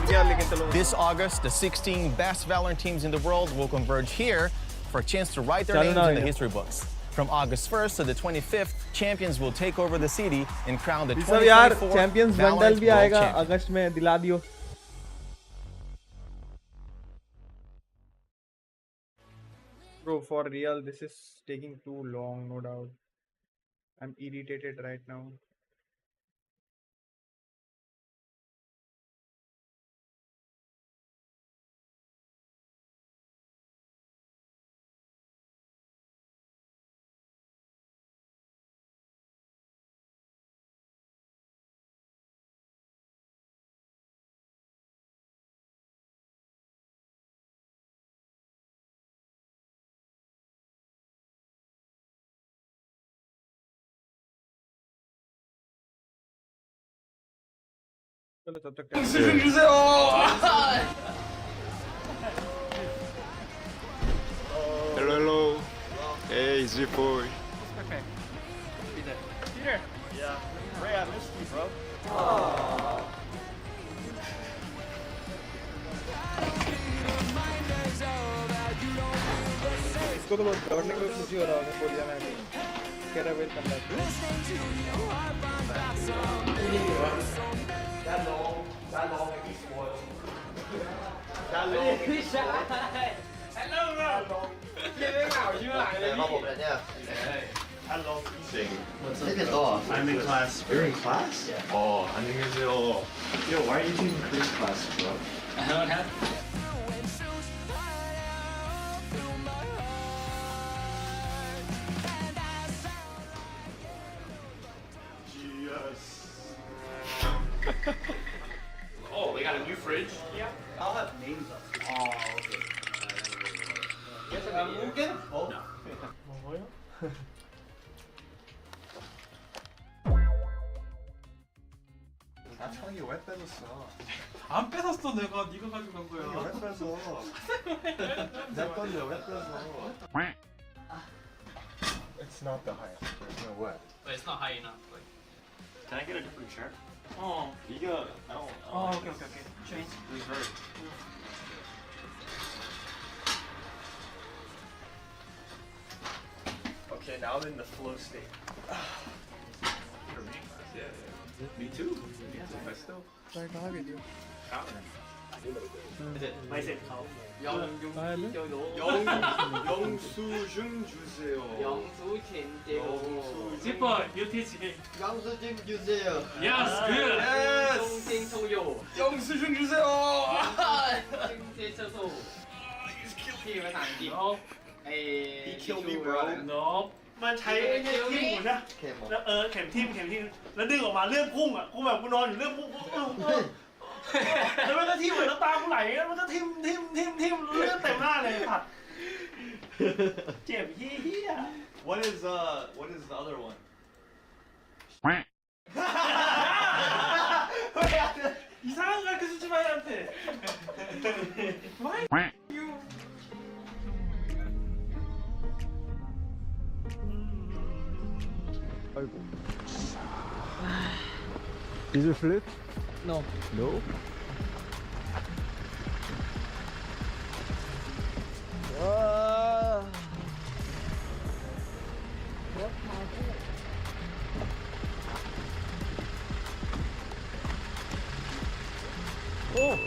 monster! This August, the 16 best Valorant teams in the world will converge here for a chance to write their names in the history books. From August 1st to the 25th, champions will take over the city and crown the 2024 champions Valorant bundle भी World आएगा Champion. अगस्त में, दिला दियो। Bro, for real, this is taking too long, no doubt. I'm irritated right now. चलो तब तक Hello. Hey, Z-Boy. Okay. Peter. Peter. Yeah. Ray, I missed you, bro. इसको तो बहुत दौड़ने के लिए खुशी हो रहा होगा बोलिया मैं कह रहा वेट करना Hello bro! Kia đến nào chứ lại đây? Bao một lại nha. Hello. Take it off. I'm in class. You're in class? Yeah. Oh, 안녕하세요. Yo, why are you taking Korean class, bro? I don't have. Oh, they got a new fridge? Yeah. I'll have names up. Oh, okay. Yes, I'm get them. Oh. No. 아 형이 왜 뺏었어? 안 뺏었어 내가. 네가 가지고 간 거야. 형이 왜 뺏어? 내 건데 왜 뺏어? It's not the highest. There's no way. But it's not high enough. Like. Can I get a different shirt? Oh. 이거 I don't. Oh, okay. Change. Reserve. Okay, now I'm in the flow state. Me too. Yeah, still. मैं कहाँ गई थी? Myself count. 영수증 주세요. 영수증 떼고. Zipper, you teach me. 영수증 주세요. Yes, good. 영수증 소요. 영수증 주세요. 영수증 채소.ที่ภาษาอังกฤษ No. He killed me, bro. No. มันใช้เข็มทิ่มหมุนนะแล้วเข็มทิ่มแล้วดึงออกมาเลือดพุ่งอ่ะกูแบบกูนอนอยู่เลือดพุ่งแล้วมันก็ทิ่มเหมือนน้ำตากูไหลแล้วมันก็ทิ่มเลือดเต็มหน้าเลยผัดเจ็บเหี้ย What is the other one? Why you? Is it flip? No. No. Oh!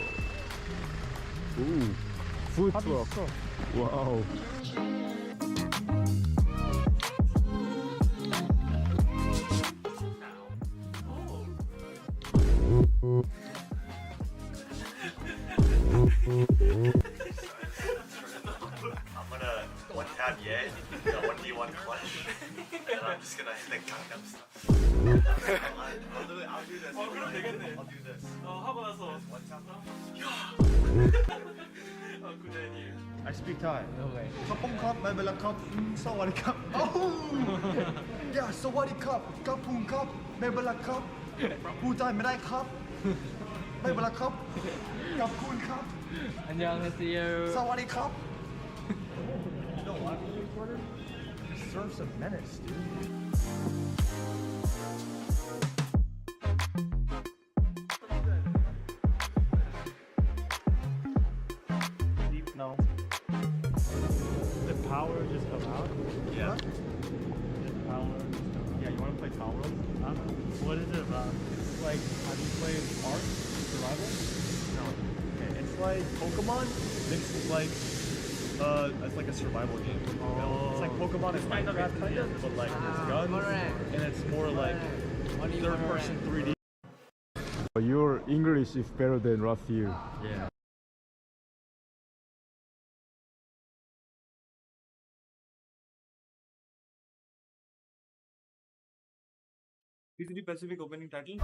Ooh. Footwork. Wow. I'm gonna one tab yet, the 1v1 clutch, and then I'm just gonna hit the Gangnam stuff. I'll do this. 그럼 되겠네. I'll do this. 하고 나서. One tap. good idea. I speak Thai. Okay. Kapong cup, mebela cup, sawari cup. Oh! Yeah, sawari cup, kapung cup, mebela cup. พูดไทยไม่ได้ครับ mebela cup, kapun cup. 안녕하세요. Sawari cup. You don't want to recorder? Serve some menace, dude. Deep now. The power just come out. Yeah. The power. Yeah, you want to play Tower? What is it about? It's like, have you played Ark Survival? No. Okay, it's like Pokemon mixed with like, it's like a survival game. You know? It's like Pokemon and Minecraft kind of, but like it's guns, and it's more like third-person 3D. Your English is better than last year. Yeah. VCT Pacific opening title.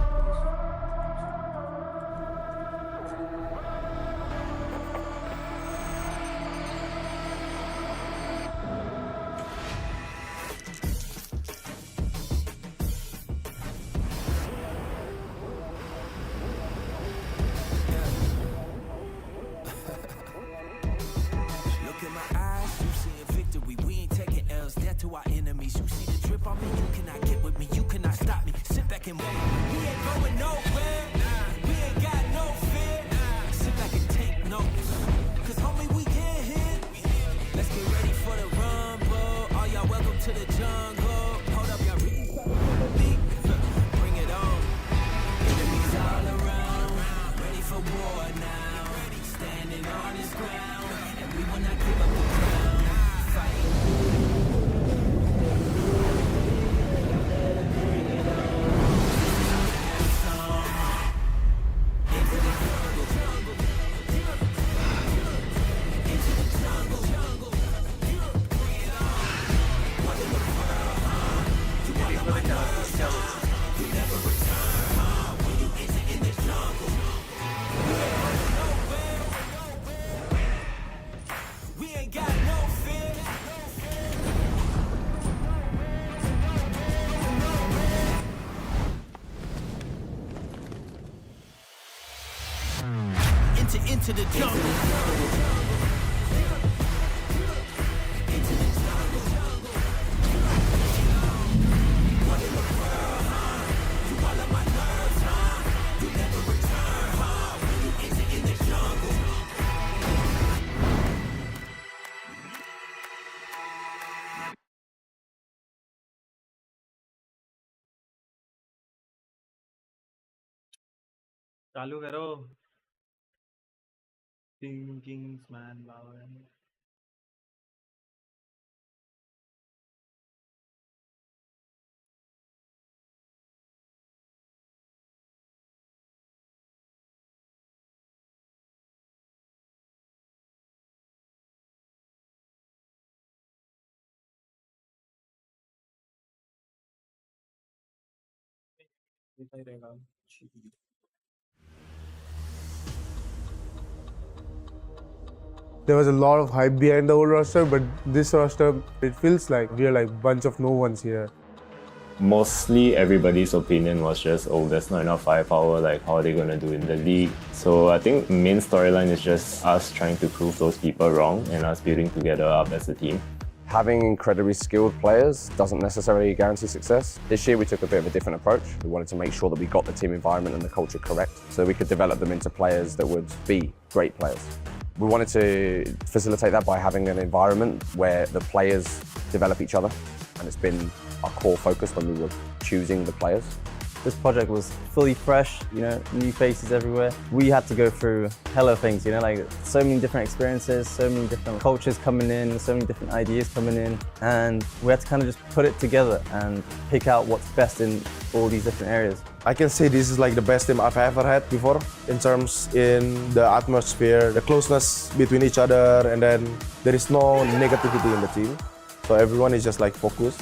Look in my eyes, you see a victory. We ain't taking L's, death to our enemies. You see the drip on me, you cannot get with me, you cannot stop me. Sit back and wait. We ain't going nowhere. We ain't got no fear. Sit back and take notes. Cause homie, we get hit. Let's get ready for the rumble. All y'all welcome to the jungle. Hold up, y'all ready? Bring it on. Enemies all around. Ready for war now. Standing on his ground. And we will not give up the ground. Fight. We ain't got no fear. Into the jungle. चालू करो Kings man Valorant. ऐसा ही रहेगा. There was a lot of hype behind the old roster, but this roster, it feels like we are like bunch of no ones here. mostly everybody's opinion was just, oh, there's not enough firepower, like how are they going to do in the league? So I think main storyline is just us trying to prove those people wrong and us building together up as a team. Having incredibly skilled players doesn't necessarily guarantee success. This year we took a bit of a different approach. We wanted to make sure that we got the team environment and the culture correct so we could develop them into players that would be great players. We wanted to facilitate that by having an environment where the players develop each other, and it's been our core focus when we were choosing the players. This project was fully fresh, you know, new faces everywhere. We had to go through hella things, you know, like so many different experiences, so many different cultures coming in, so many different ideas coming in, and we had to kind of just put it together and pick out what's best in all these different areas. I can say this is like the best team I've ever had before in terms in the atmosphere, the closeness between each other, and then there is no negativity in the team. So everyone is just like focused.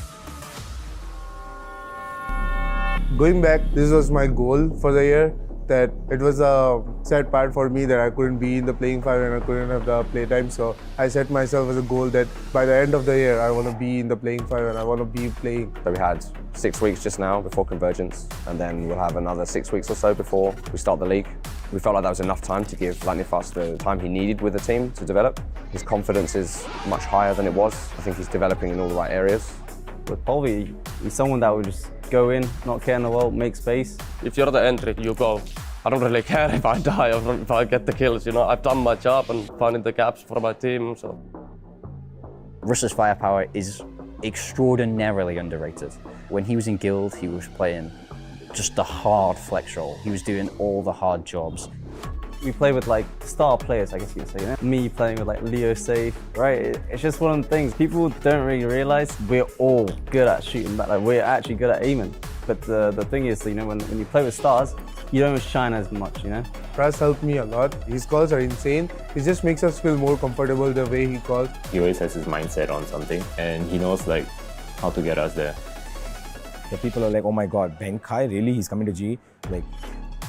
Going back, this was my goal for the year, that it was a sad part for me that I couldn't be in the playing five and I couldn't have the play time. So I set myself as a goal that by the end of the year, I want to be in the playing five and I want to be playing. So we had 6 weeks just now before convergence, and then we'll have another 6 weeks or so before we start the league. We felt like that was enough time to give Lanifas the time he needed with the team to develop. His confidence is much higher than it was. I think he's developing in all the right areas. With Polvi, he's someone that would just go in, not care in the world, make space. If you're the entry, you go. I don't really care if I die or if I get the kills, you know. I've done my job and finding the gaps for my team, so. Russ's firepower is extraordinarily underrated. When he was in Guild, he was playing just the hard flex role. He was doing all the hard jobs. We play with like star players, I guess you could say, you know? Me playing with like Leo Safe, right? It's just one of the things. People don't really realize we're all good at shooting back, like we're actually good at aiming. But the thing is, you know, when you play with stars, you don't shine as much, you know? Pras helped me a lot. His calls are insane. It just makes us feel more comfortable the way he calls. He always has his mindset on something and he knows like how to get us there. The people are like, oh my god, Benkai, really? He's coming to G? Like,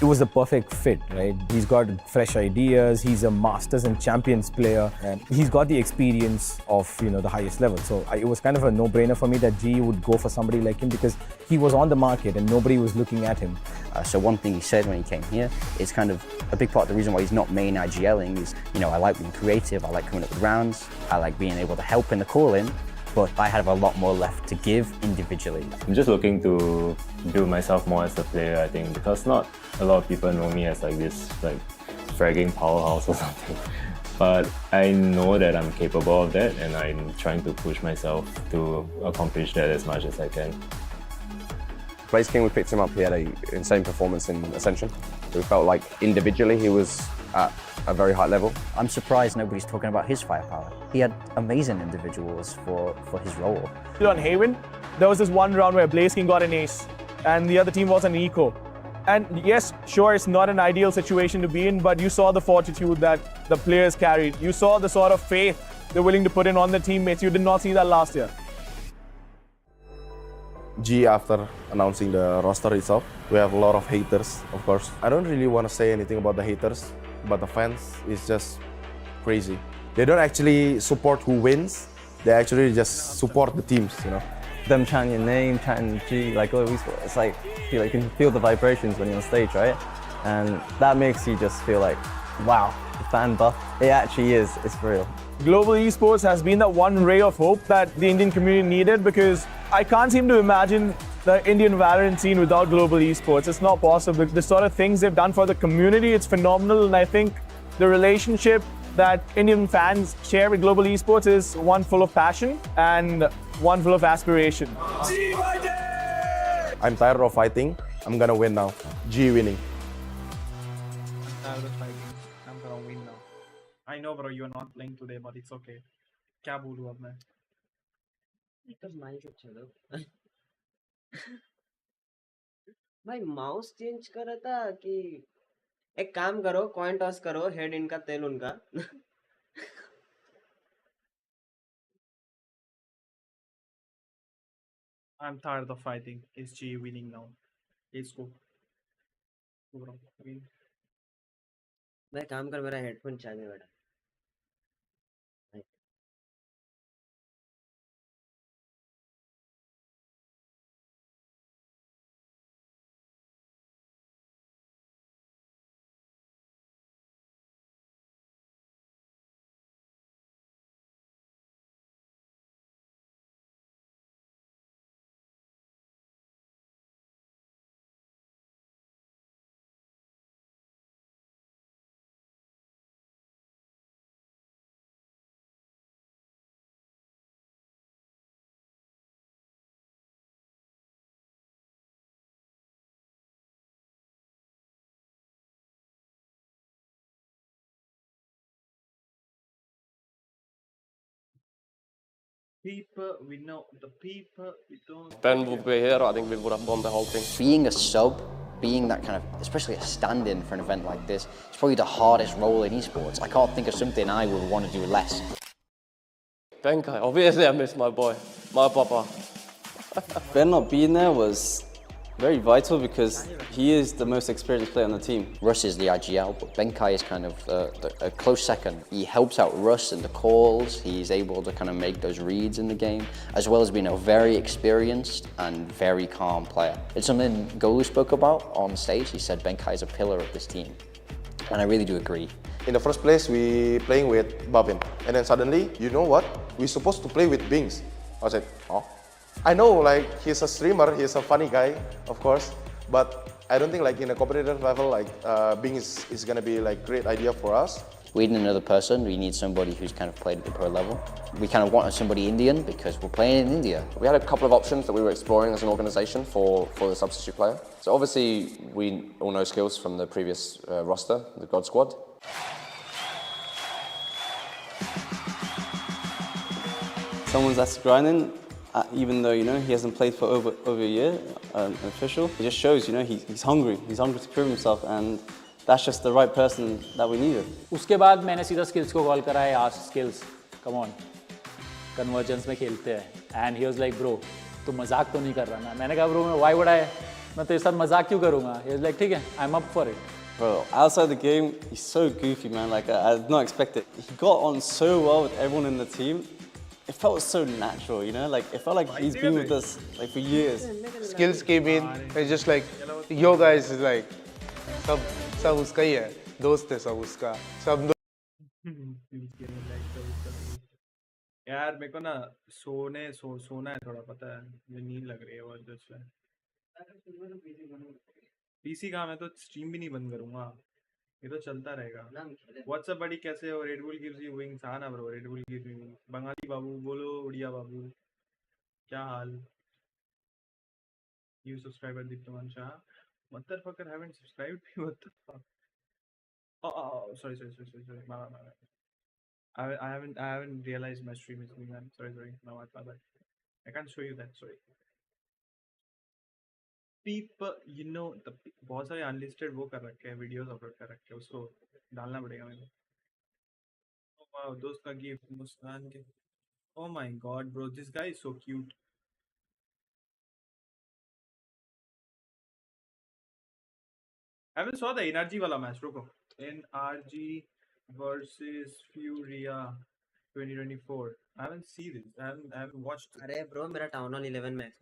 it was the perfect fit, right? He's got fresh ideas, he's a Masters and Champions player, and he's got the experience of, you know, the highest level. So it was kind of a no-brainer for me that G would go for somebody like him because he was on the market and nobody was looking at him. So one thing he said when he came here is kind of a big part of the reason why he's not main IGLing is, you know, I like being creative, I like coming up with rounds, I like being able to help in the call-in, but I have a lot more left to give individually. I'm just looking to build myself more as a player, I think, because not a lot of people know me as like this like fragging powerhouse or something. But I know that I'm capable of that and I'm trying to push myself to accomplish that as much as I can. Blaze King, we picked him up, he had an insane performance in Ascension. We felt like individually he was at a very high level. I'm surprised nobody's talking about his firepower. He had amazing individuals for his role. On Haven, there was this one round where Blaze King got an ace and the other team was an eco. And yes, sure, it's not an ideal situation to be in, but you saw the fortitude that the players carried. You saw the sort of faith they're willing to put in on their teammates. You did not see that last year. G, after announcing the roster itself, we have a lot of haters, of course. I don't really want to say anything about the haters, but the fans is just crazy. They don't actually support who wins, they actually just support the teams, you know. Them chanting your name, chanting G, like all these, it's like you can feel the vibrations when you're on stage, right? And that makes you just feel like, wow, the fan buff. It actually is, it's real. Global esports has been that one ray of hope that the Indian community needed because I can't seem to imagine the Indian Valorant scene without global esports. It's not possible. The sort of things they've done for the community, it's phenomenal, and I think the relationship that Indian fans share with global esports is one full of passion and one full of aspiration. I'm tired of fighting. I'm gonna win now. G winning. I'm tired of fighting. I'm gonna win now. I know, bro, you're not playing today, but it's okay. क्या बोलूं अब मैं? तो mic चलो भाई mouse change करा था कि एक काम करो कॉइन टॉस करो हेड इनका तेल उनका I'm tired of fighting. Is G winning now? Let's go. Go, bro. Win. मैं काम कर मेरा हेडफोन चार्ज में बैठा People we know, the people we don't. Ben would be here, I think we would have won the whole thing. Being a sub, being that kind of, especially a stand-in for an event like this, it's probably the hardest role in esports. I can't think of something I would want to do less. Benkai, obviously I miss my boy, my papa. Ben not being there was very vital because he is the most experienced player on the team. Russ is the IGL, but Benkai is kind of a close second. He helps out Russ in the calls. He's able to kind of make those reads in the game, as well as being a very experienced and very calm player. It's something Golu spoke about on stage. He said Benkai is a pillar of this team, and I really do agree. In the first place, we playing with Bavin, and then suddenly, you know what? We're supposed to play with Bings. I was like, oh. I know, like, he's a streamer, he's a funny guy, of course, but I don't think, like, in a competitive level, like, Bing is gonna be, like, great idea for us. We need another person. We need somebody who's kind of played at the pro level. We kind of wanted somebody Indian because we're playing in India. We had a couple of options that we were exploring as an organisation for the substitute player. So obviously, we all know skills from the previous roster, the God Squad. Someone's that's grinding, even though, you know, he hasn't played for over a year, official. It just shows, you know, he's hungry to prove himself, and that's just the right person that we needed. उसके बाद मैंने सीधा skills को call करा है, ask skills, come on, convergence में खेलते हैं, and he was like, bro, तू मजाक तो नहीं कर रहा ना? मैंने कहा, bro, why would I? मैं तेरे साथ मजाक क्यों करूँगा? He was like, ठीक है, I'm up for it. Bro, outside the game, he's so goofy, man. Like, I did not expect it. He got on so well with everyone in the team. It felt so natural, you know? Like, it felt like he's been with us, like, for years. Skills came in, it's just like, yo guys is like, सब उसका ही है, दोस्त है सब उसका, सब यार मेरे को ना सोना है थोड़ा, पता है, मुझे नींद लग रही है बहुत जैसे। पीसी का मैं तो स्ट्रीम भी नहीं बंद करूंगा, ये तो चलता रहेगा। व्हाट्सएप बड़ी कैसे हो? Red Bull gives you wings. हाँ ना ब्रो, Red Bull gives you wings. Bengali बाबू बोलो, उड़िया बाबू क्या हाल? You subscriber Diptaman Shah. Motherfucker haven't subscribed. What the fuck? Oh, sorry. My bad. I haven't realized my stream is going on. Sorry. My bad. I can't show you that. Sorry. People, you know, the बहुत सारे unlisted वो कर रखे हैं, videos upload कर रखे हैं, उसको डालना पड़ेगा मेरे को। Oh wow, दोस्त का gift मुस्कान के। Oh my god, bro, this guy is so cute. I haven't saw the NRG वाला match, रुको। NRG versus Furia 2024. I haven't seen this. I haven't watched it. अरे bro, मेरा Town Hall 11 match.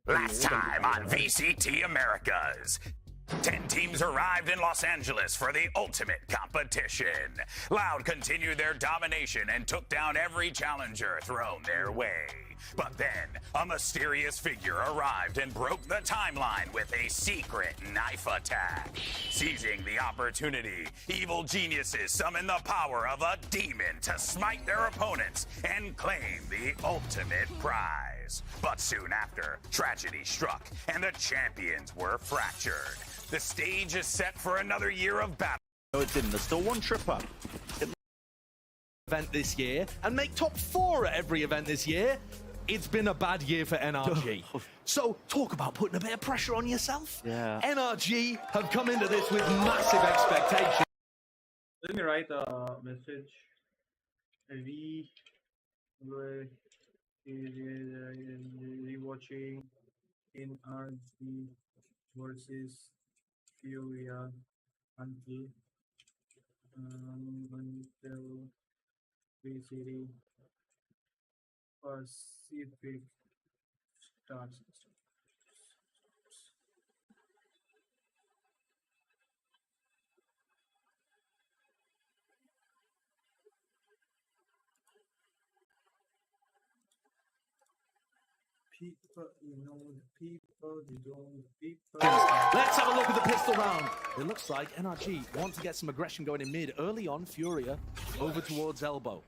Last time on VCT Americas, 10 teams arrived in Los Angeles for the ultimate competition. Loud continued their domination and took down every challenger thrown their way. But then, a mysterious figure arrived and broke the timeline with a secret knife attack. Seizing the opportunity, evil geniuses summoned the power of a demon to smite their opponents and claim the ultimate prize. But soon after, tragedy struck and the champions were fractured. The stage is set for another year of battle. No, it didn't. There's still one trip up. Event this year and make top 4 at every event this year. It's been a bad year for NRG. So talk about putting a bit of pressure on yourself. Yeah. NRG have come into this with massive expectations. Let me write a message. Rewatching NRG versus Furia until VCT Pacific starts. People, you know, the people, you don't, people. Let's have a look at the pistol round. It looks like NRG want to get some aggression going in mid. Early on, Furia over towards elbow.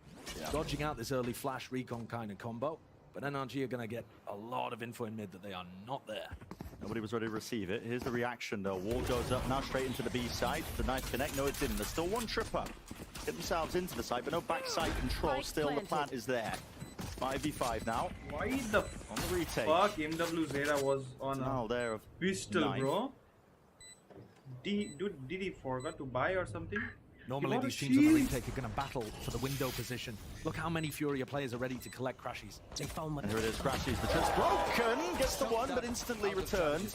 Dodging out this early flash recon kind of combo. But NRG are going to get a lot of info in mid that they are not there. Nobody was ready to receive it. Here's the reaction though. Wall goes up now straight into the B side. The knife connect. No, it didn't. There's still one trip up. Get themselves into the site, but no backside control. Still, the plant is there. 5v5 now. Why the on the retake? fuck MW Zera was on a there of pistol, knife. bro? Did he forgot to buy or something? Normally these teams on the retake are going to battle for the window position. Look how many Furia players are ready to collect Crashies. And here it is, Crashies. The trip's broken. Gets the one, but instantly returned.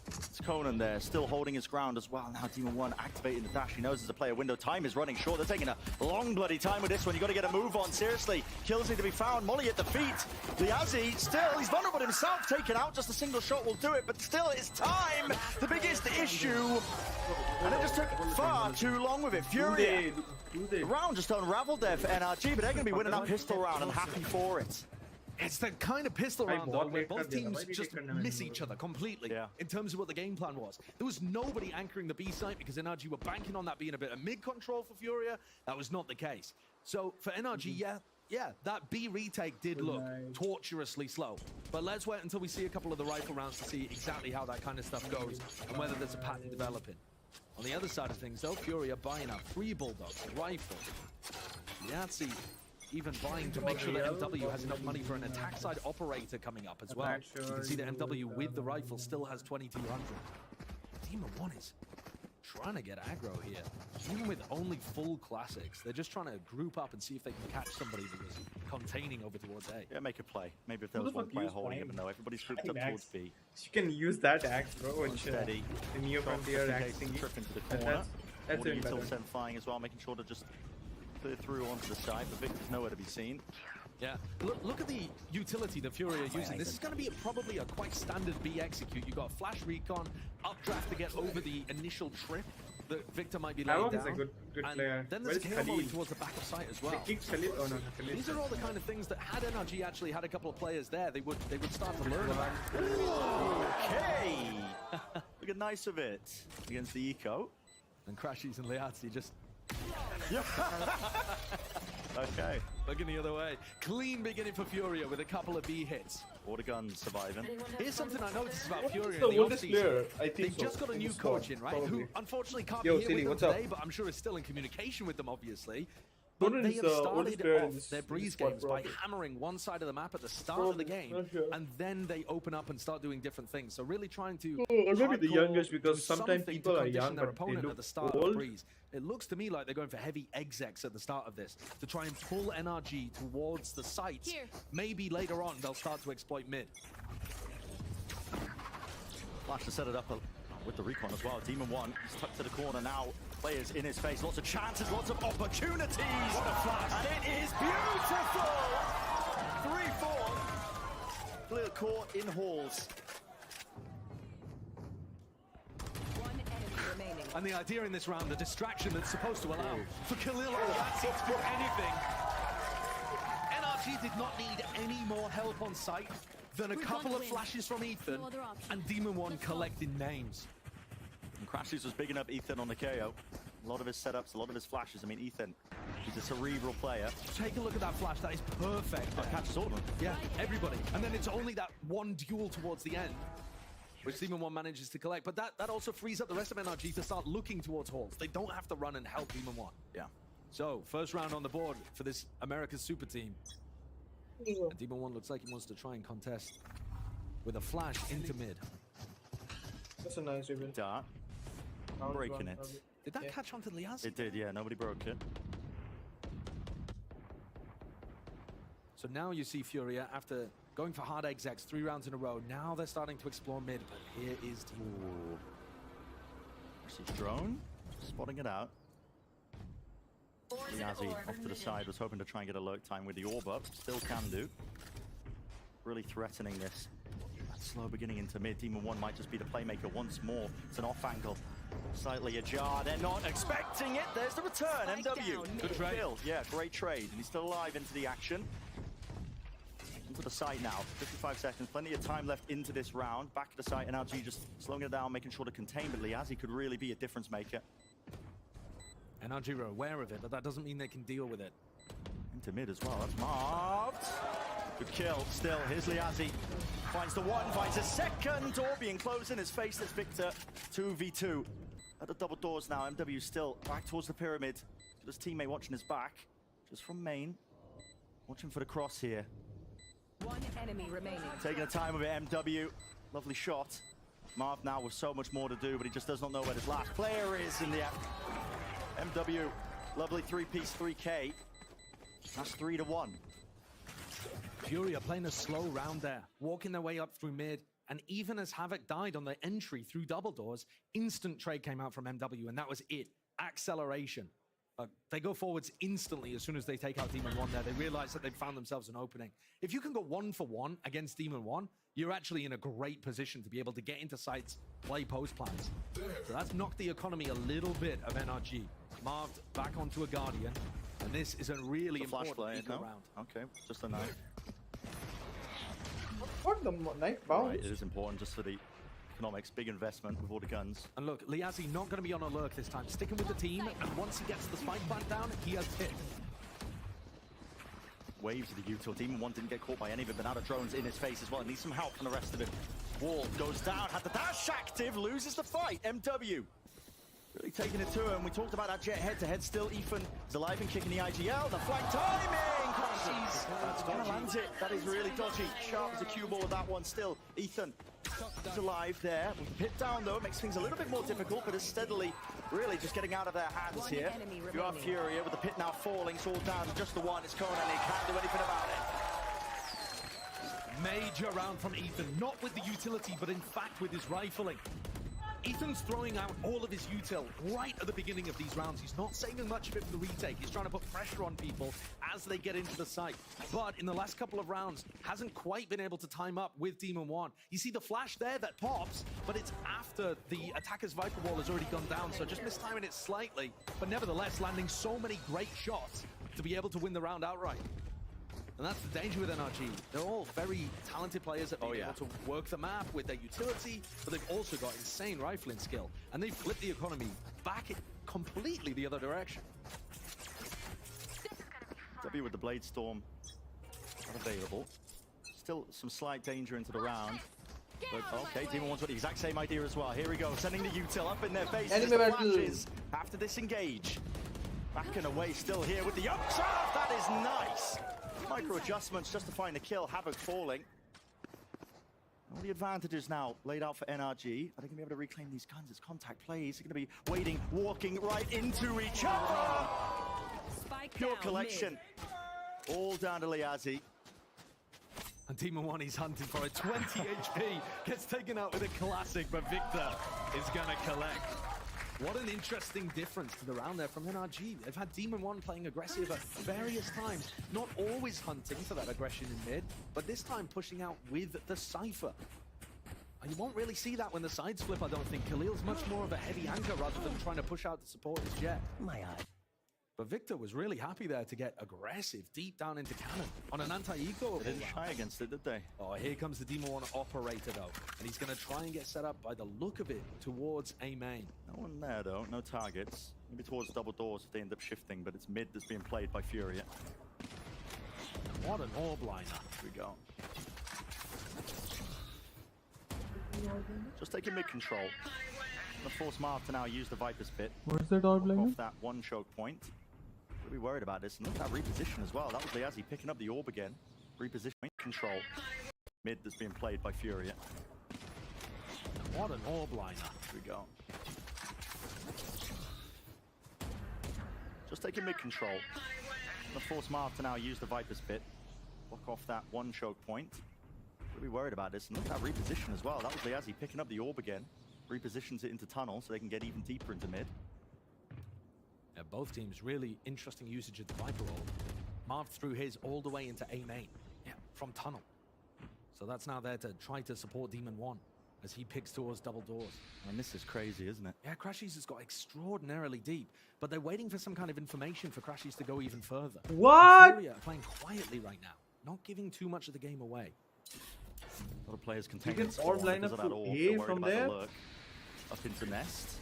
It's Conan there, still holding his ground as well. Now Demon 1 activating the dash. He knows there's a player window. Time is running short. They're taking a long bloody time with this one. You've got to get a move on, seriously. Kills need to be found. Molly at the feet. Liazzi still, he's vulnerable himself. Taken out, just a single shot will do it. But still, it's time. The biggest issue. And it just took far too long with it. Furia. The round just unraveled there for NRG, but they're going to be winning that pistol round and happy for it. It's the kind of pistol round, though, where both teams just miss each other completely in terms of what the game plan was. There was nobody anchoring the B site because NRG were banking on that being a bit of mid-control for Furia. That was not the case. So for NRG, yeah, that B retake did look torturously slow. But let's wait until we see a couple of the rifle rounds to see exactly how that kind of stuff goes and whether there's a pattern developing. On the other side of things, though, Furia buying up 3 Bulldogs, rifle, Yahtzee even buying to make sure that MW has enough money for an attack side operator coming up as well. You can see that MW with the rifle still has 2200. Demon 1 is trying to get aggro here. Even with only full classics, they're just trying to group up and see if they can catch somebody that was containing over towards A. Yeah, make a play. Maybe if there was one player holding him, though. Everybody's grouped up towards B. You can use that axe, bro. Steady. The Neo Frontier axe thingy. Trip into the corner. That's Audio better. Util flying as well, making sure to just clear through onto the side, but Victor's nowhere to be seen. Yeah, look at the utility that Furia are using. This is going to be probably a quite standard B execute. You've got a flash recon, updraft to get over the initial trip that Victor might be laying down. Is a good player. Then there's a Where's KO Khalid? towards the back of site as well. They kicked Khalid. Oh no, Khalid. These are all the kind of things that had NRG actually had a couple of players there, they would start to learn about. Okay! Look at nice of it against the Eco. And Crashies and Liazzi just... Okay. Looking the other way. Clean beginning for Furia with a couple of B hits. Water guns surviving. Here's something I noticed about Furia the in the oldest player? offseason. I think They've so. just got a In new the squad, coach in, right? probably. Who unfortunately can't Yo, be here Silly, with what's them up? today, but I'm sure is still in communication with them, obviously. But Conan they is have the oldest started player in off this- their in breeze this squad, games by probably. hammering one side of the map at the start of the game, and then they open up and start doing different things. So really trying to Or maybe the hardcore youngest, because do sometimes something people to are condition young, their but they opponent look at the start of old. the breeze. It looks to me like they're going for heavy execs at the start of this to try and pull NRG towards the site. Maybe later on they'll start to exploit mid. Flash to set it up with the recon as well. Demon 1, he's tucked to the corner now. Players in his face, lots of chances, lots of opportunities. What a flash. And it is beautiful! 3-4. Clear court in halls. And the idea in this round, the distraction that's supposed to allow for Khalil or Yahtzee to do anything. NRG did not need any more help on site than a couple of flashes from Ethan and Demon 1 collecting names. And Crashies was bigging up Ethan on the KO. A lot of his setups, a lot of his flashes. I mean, Ethan, he's a cerebral player. Take a look at that flash, that is perfect. That catches all of them. Yeah, everybody. And then it's only that one duel towards the end, which Demon 1 manages to collect. But that also frees up the rest of NRG to start looking towards halls. They don't have to run and help Demon 1. Yeah. So, first round on the board for this America's Super Team. And Demon 1 looks like he wants to try and contest with a flash into mid. That's a nice ribbon. Dart. Breaking it. Did that catch onto Liazzi? It did, yeah. Nobody broke it. So now you see Furia, after going for hard execs 3 rounds in a row, now they're starting to explore mid, but here is Demon 1. Versus drone. Spotting it out. Liazzi off to the side, was hoping to try and get a lurk time with the orb up. Still can do. Really threatening this. That slow beginning into mid. Demon 1 might just be the playmaker once more. It's an off angle. Slightly ajar. They're not expecting it. There's the return. MW. Good trade. Kill. Yeah, great trade. And he's still alive into the action. Into the site now. 55 seconds. Plenty of time left into this round. Back at the site. NRG just slowing it down, making sure to contain. But Liazzi could really be a difference maker. NRG are aware of it, but that doesn't mean they can deal with it. Into mid as well. That's marked. Good kill. Still, here's Liazzi. Finds the one, finds a second. Orbi enclosed in his face. That's Victor. 2v2. At the double doors now. MW still back towards the pyramid. Got his teammate watching his back. Just from main. Watching for the cross here. One enemy remaining. Taking the time with it, MW. Lovely shot. Marv now with so much more to do, but he just does not know where his last player is in the MW. Lovely 3-piece 3K. That's 3-1. Fury are playing a slow round there, walking their way up through mid, and even as Havoc died on the entry through double doors, instant trade came out from MW, and that was it. Acceleration. They go forwards instantly as soon as they take out Demon 1 there. They realize that they've found themselves an opening. If you can go 1-for-1 against Demon 1, you're actually in a great position to be able to get into sites, play post plans. So that's knocked the economy a little bit of NRG. Marved back onto a Guardian, and this is a really important eco round. Okay, just a knife. What the knife bounce? Right, it is important just for the economics, big investment with all the guns. And look, Liazzi not going to be on a lurk this time, sticking with the team, and once he gets the spike plant down, he has hit. Waves of the util. Demon 1 didn't get caught by any of it, but now the drone's in his face as well. Needs some help from the rest of it. Wall goes down, had the dash active, loses the fight. MW really taking it to him. We talked about that jet head-to-head. Still, Ethan is alive and kicking the IGL. The flank timing! Crashes! That's gonna land it. That is really dodgy. Sharp as a cue ball with that one. Still, Ethan is alive there. With the pit down, though, makes things a little bit more difficult, but is steadily really just getting out of their hands here. You have Furia with the pit now falling. It's all down to just the one. It's Conan. He can't do anything about it. Major round from Ethan, not with the utility, but in fact with his rifling. Ethan's throwing out all of his util right at the beginning of these rounds. He's not saving much of it for the retake. He's trying to put pressure on people as they get into the site. But in the last couple of rounds, hasn't quite been able to time up with Demon 1. You see the flash there that pops, but it's after the attacker's Viper Wall has already gone down, so just mistiming it slightly, but nevertheless landing so many great shots to be able to win the round outright. And that's the danger with NRG. They're all very talented players at being able to work the map with their utility, but they've also got insane rifling skill. And they've flipped the economy back completely the other direction. W with the Blade Storm unavailable. Still some slight danger into the round. But okay, Demon 1's got the exact same idea as well. Here we go, sending the util up in their faces. The flashes have to disengage. Back and away still here with the updraft. That is nice. Micro adjustments justifying the kill. Havoc falling. All the advantages now laid out for NRG. Are they going to be able to reclaim these guns? It's contact plays. They're going to be waiting, walking right into each other. Pure collection. All down to Liazzi. And Demon 1 is hunting for it. 20 HP. Gets taken out with a classic, but Victor is going to collect. What an interesting difference to the round there from NRG. They've had Demon 1 playing aggressive at various times, not always hunting for that aggression in mid, but this time pushing out with the Cypher. And you won't really see that when the sides flip, I don't think. Khalil's much more of a heavy anchor rather than trying to push out to support his jet. My eye. But Victor was really happy there to get aggressive deep down into cannon on an anti-eco. They didn't shy against it, did they? Oh, here comes the Demon 1 operator though. And he's going to try and get set up by the look of it towards A main. No one there though, no targets. Maybe towards double doors if they end up shifting, but it's mid that's being played by Furia. What an orb liner. Here we go. Just taking mid control. Gonna force Marv to now use the Viper's Pit. Where's that orb liner? Off that one choke point. Be worried about this, and look at that reposition as well. That was Liazzi picking up the orb again. Reposition control. Mid that's being played by Furia. What an orb liner. Here we go. Just taking mid control. Gonna force Marv to now use the Viper's Pit. Block off that one choke point. Be worried about this, and look at that reposition as well. That was Liazzi picking up the orb again. Repositions it into tunnel so they can get even deeper into mid. Yeah, both teams really interesting usage of the Viper roll. Marv threw his all the way into A main. Yeah, from tunnel. So that's now there to try to support Demon 1 as he picks towards double doors. And this is crazy, isn't it? Yeah, Crashies has got extraordinarily deep, but they're waiting for some kind of information for Crashies to go even further. What? Furia are playing quietly right now, not giving too much of the game away. A lot of players You can orb line up to A from there. Up into nest.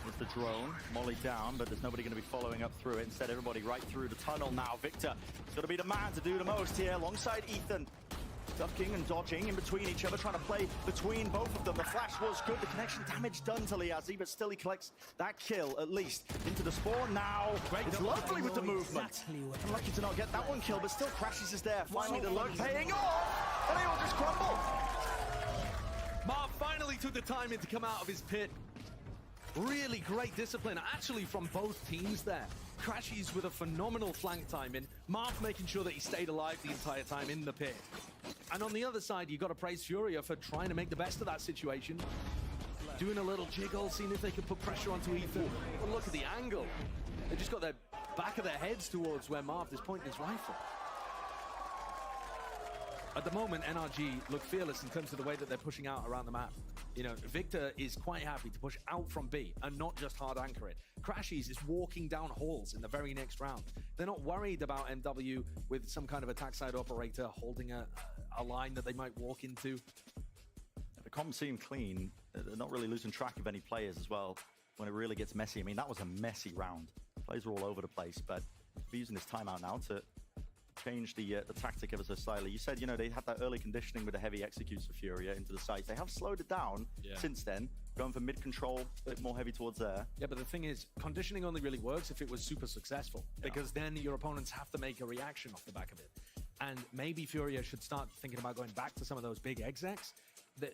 With the drone, Molly down, but there's nobody going to be following up through it. Instead, everybody right through the tunnel now. Victor is going to be the man to do the most here, alongside Ethan. ducking and dodging in between each other, trying to play between both of them. The flash was good, the connection damage done to Liazi, but still he collects that kill, at least, into the spawn. Now, it's lovely with the movement. Unlucky to not get that one kill, but still Crashes is there. Finally, the lurk paying off, and they all just crumble. Marv finally took the time in to come out of his pit. Really great discipline, actually, from both teams there. Crashies with a phenomenal flank timing. Marv making sure that he stayed alive the entire time in the pit. And on the other side, you got to praise Furia for trying to make the best of that situation. Doing a little jiggle, seeing if they could put pressure onto Ethan. But look at the angle. They just got their back of their heads towards where Marv is pointing his rifle. At the moment, NRG look fearless in terms of the way that they're pushing out around the map. You know, Victor is quite happy to push out from B and not just hard anchor it. Crashies is walking down halls in the very next round. They're not worried about MW with some kind of attack side operator holding a line that they might walk into. The comms seem clean. They're not really losing track of any players as well when it really gets messy. I mean, that was a messy round. Players were all over the place, but we're using this timeout now to change the tactic ever so slightly. You said, you know, they had that early conditioning with the heavy executes for Furia into the sites. They have slowed it down since then, going for mid-control, a bit more heavy towards there. Yeah, but the thing is, conditioning only really works if it was super successful, because then your opponents have to make a reaction off the back of it. And maybe Furia should start thinking about going back to some of those big execs.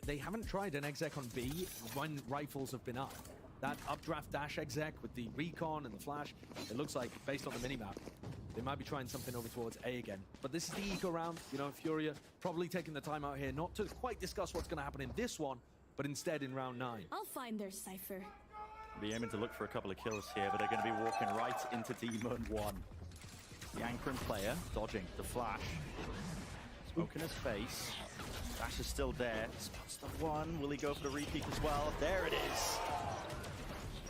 They haven't tried an exec on B when rifles have been up. That updraft dash exec with the recon and the flash, it looks like, based on the minimap, they might be trying something over towards A again. But this is the eco round, you know, Furia probably taking the time out here not to quite discuss what's going to happen in this one, but instead in round 9. I'll find their cipher. Be aiming to look for a couple of kills here, but they're going to be walking right into Demon 1. The anchoring player dodging the flash. Smoke in his face. Dash is still there. Spots the one. Will he go for the repeat as well? There it is.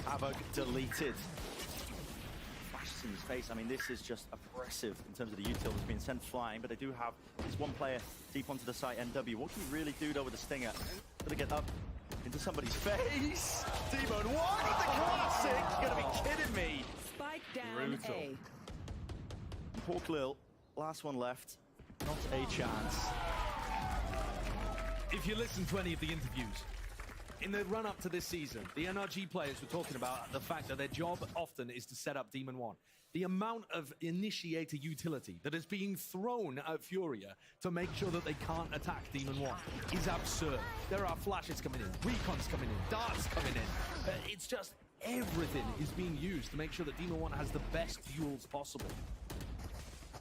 Havoc deleted. Flashes in his face. I mean, this is just oppressive in terms of the util that's being sent flying, but they do have this one player deep onto the site, NW. What can he really do though with the stinger? Gonna get up into somebody's face. Demon 1 with the classic. You're gonna be kidding me. Spike down A. Poor Khalil. Last one left. Not a chance. If you listen to any of the interviews, in the run-up to this season, the NRG players were talking about the fact that their job often is to set up Demon 1. The amount of initiator utility that is being thrown at Furia to make sure that they can't attack Demon 1 is absurd. There are flashes coming in, recons coming in, darts coming in. It's just everything is being used to make sure that Demon 1 has the best duels possible.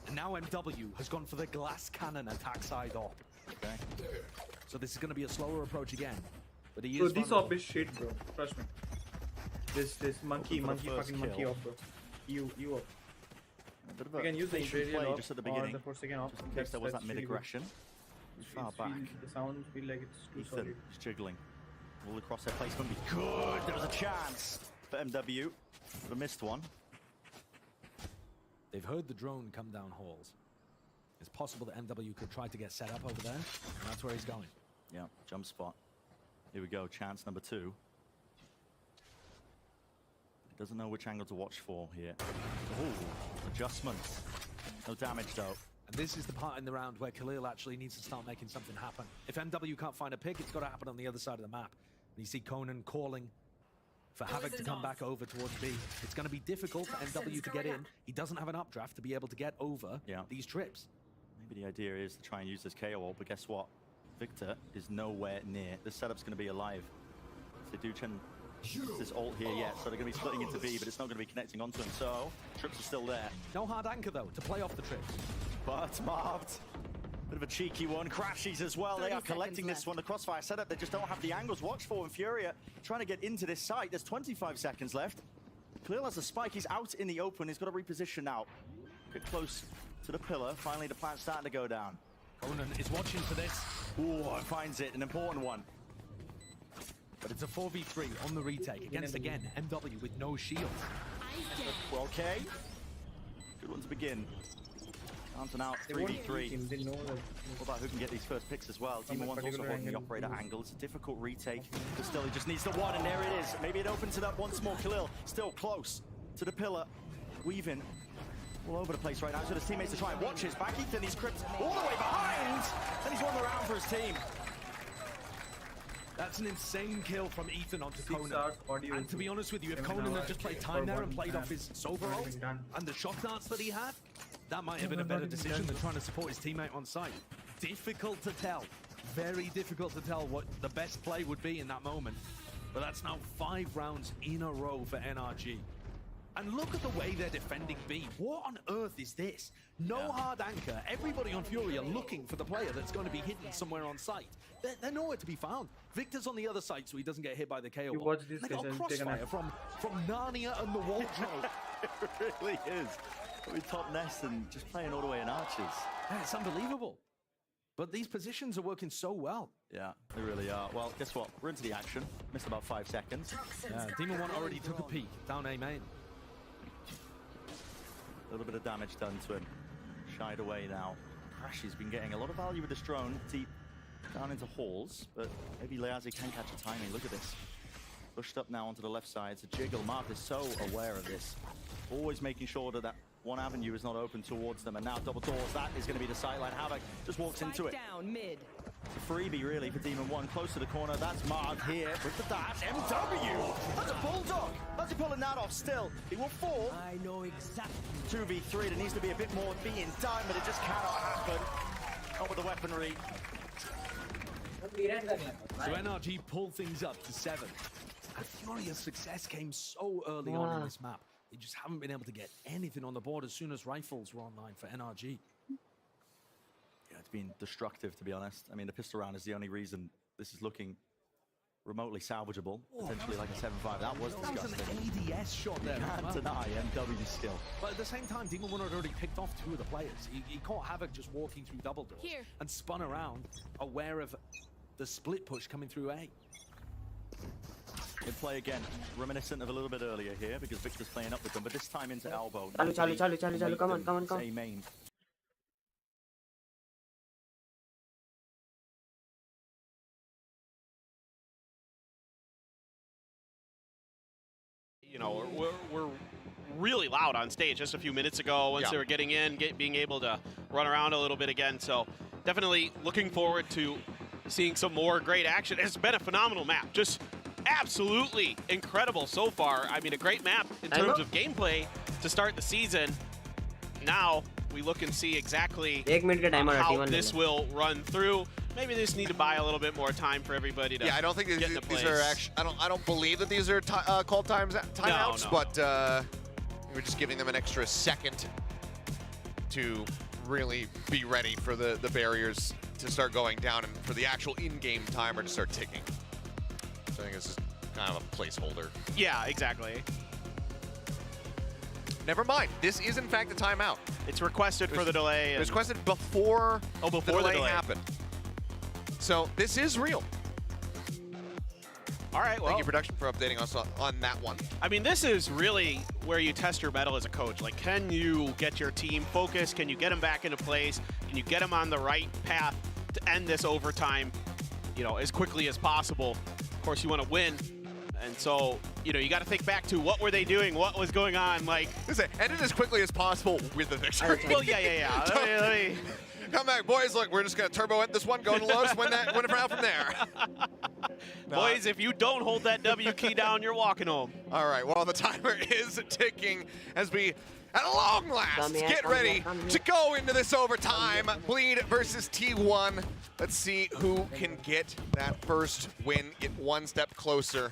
And now MW has gone for the glass cannon attack side op. Okay. So this is going to be a slower approach again. But he is this op is shit, bro. Trust me. This monkey fucking monkey op, bro. You op. You can use the Imperial op just at the beginning, or the Forsaken op. just in case there was that mid-aggression. Far back. The sounds feel like it's too solid. Ethan jiggling. All across their placement. Be good. There was a chance for MW. But a missed one. They've heard the drone come down halls. It's possible that MW could try to get set up over there, and that's where he's going. Yeah, jump spot. Here we go, chance number 2. He doesn't know which angle to watch for here. Oh, adjustment. No damage though. And this is the part in the round where Khalil actually needs to start making something happen. If MW can't find a pick, it's got to happen on the other side of the map. And you see Conan calling for Havoc to come back over towards B. It's going to be difficult for MW to get in. He doesn't have an updraft to be able to get over these trips. Maybe the idea is to try and use this KO ult, but guess what? Victor is nowhere near. This setup's going to be alive. So they do use this ult here yet, so they're going to be splitting into B, but it's not going to be connecting onto him, so trips are still there. No hard anchor, though, to play off the trips. But marked. Bit of a cheeky one. Crashies as well. They are collecting this one. The crossfire setup, they just don't have the angles watched for. And Furia trying to get into this site. There's 25 seconds left. Khalil has a spike. He's out in the open. He's got to reposition now. Get close to the pillar. Finally, the plant's starting to go down. Conan is watching for this. Ooh, finds it. An important one. But it's a 4v3 on the retake against, again, MW with no shield. Well, okay. Good one to begin. Counting out 3v3. What about who can get these first picks as well? Demon 1's also holding the operator angle. It's a difficult retake, but still he just needs the one, and there it is. Maybe it opens it up once more. Khalil still close to the pillar. Weaving. all over the place right now. So his teammates to try and watch his back. Ethan, he's cripped all the way behind, and he's won the round for his team. That's an insane kill from Ethan onto Conan. And to be honest with you, if Conan had just played time there and played off his Sova ult and the shot darts that he had, that might have been a better decision than trying to support his teammate on site. Difficult to tell. Very difficult to tell what the best play would be in that moment. But that's now 5 rounds in a row for NRG. And look at the way they're defending B. What on earth is this? No hard anchor. Everybody on Fury are looking for the player that's going to be hidden somewhere on site. They're nowhere to be found. Victor's on the other side, so he doesn't get hit by the KO. They got a crossfire from Narnia and the wardrobe. It really is. With top nest and just playing all the way in arches. Yeah, it's unbelievable. But these positions are working so well. Yeah, they really are. Well, guess what? We're into the action. Missed about 5 seconds. Yeah, Demon 1 already took a peek down A main. A little bit of damage done to him. Shied away now. Crashy's been getting a lot of value with this drone deep down into halls, but maybe Leazi can catch a timing. Look at this. Pushed up now onto the left side. It's a jiggle. Marth is so aware of this. Always making sure that one avenue is not open towards them. And now double doors. That is going to be the sideline. Havoc just walks into it. Down mid. It's a freebie, really, for Demon 1. Close to the corner. That's Marth here with the dash. MW! That's a bulldog! How's he pulling that off still? He will fall. I know exactly. 2v3. There needs to be a bit more being done, but it just cannot happen. Not with the weaponry. So NRG pull things up to 7. And Furious success came so early on in this map. They just haven't been able to get anything on the board as soon as rifles were online for NRG. Yeah, it's been destructive, to be honest. I mean, the pistol round is the only reason this is looking remotely salvageable. Potentially like a 7-5. That was disgusting. That was an ADS shot there. Can't deny MW's skill. But at the same time, Demon 1 had already picked off 2 of the players. He caught Havoc just walking through double doors and spun around, aware of the split push coming through A. They play again, reminiscent of a little bit earlier here because Victor's playing up with them, but this time into elbow. Chalu, come on. Say main. You know, we're really loud on stage just a few minutes ago once they were getting in, being able to run around a little bit again. So definitely looking forward to seeing some more great action. It's been a phenomenal map. Just absolutely incredible so far. I mean, a great map in terms of gameplay to start the season. Now we look and see exactly how this will run through. Maybe they just need to buy a little bit more time for everybody to I don't think these are actually. I don't believe that these are called timeouts, No. but we're just giving them an extra second to really be ready for the barriers to start going down and for the actual in-game timer to start ticking. So I think this is kind of a placeholder. Yeah, exactly. Never mind. This is in fact a timeout. It's requested for the delay. It was requested before, before the delay happened. So this is real. All right, well. Thank you, production, for updating us on that one. I mean, this is really where you test your mettle as a coach. Like, can you get your team focused? Can you get them back into place? Can you get them on the right path to end this overtime, you know, as quickly as possible? Of course, you want to win. And so, you know, you got to think back to what were they doing? What was going on? Like, end it as quickly as possible with the victory. Well, yeah. Let me come back, boys. Look, we're just going to turbo at this one, go to Los, win it out from there. Boys, if you don't hold that W key down, you're walking home. All right, well, the timer is ticking as we, at long last, get ready to go into this overtime. Bleed versus T1. Let's see who can get that first win, get one step closer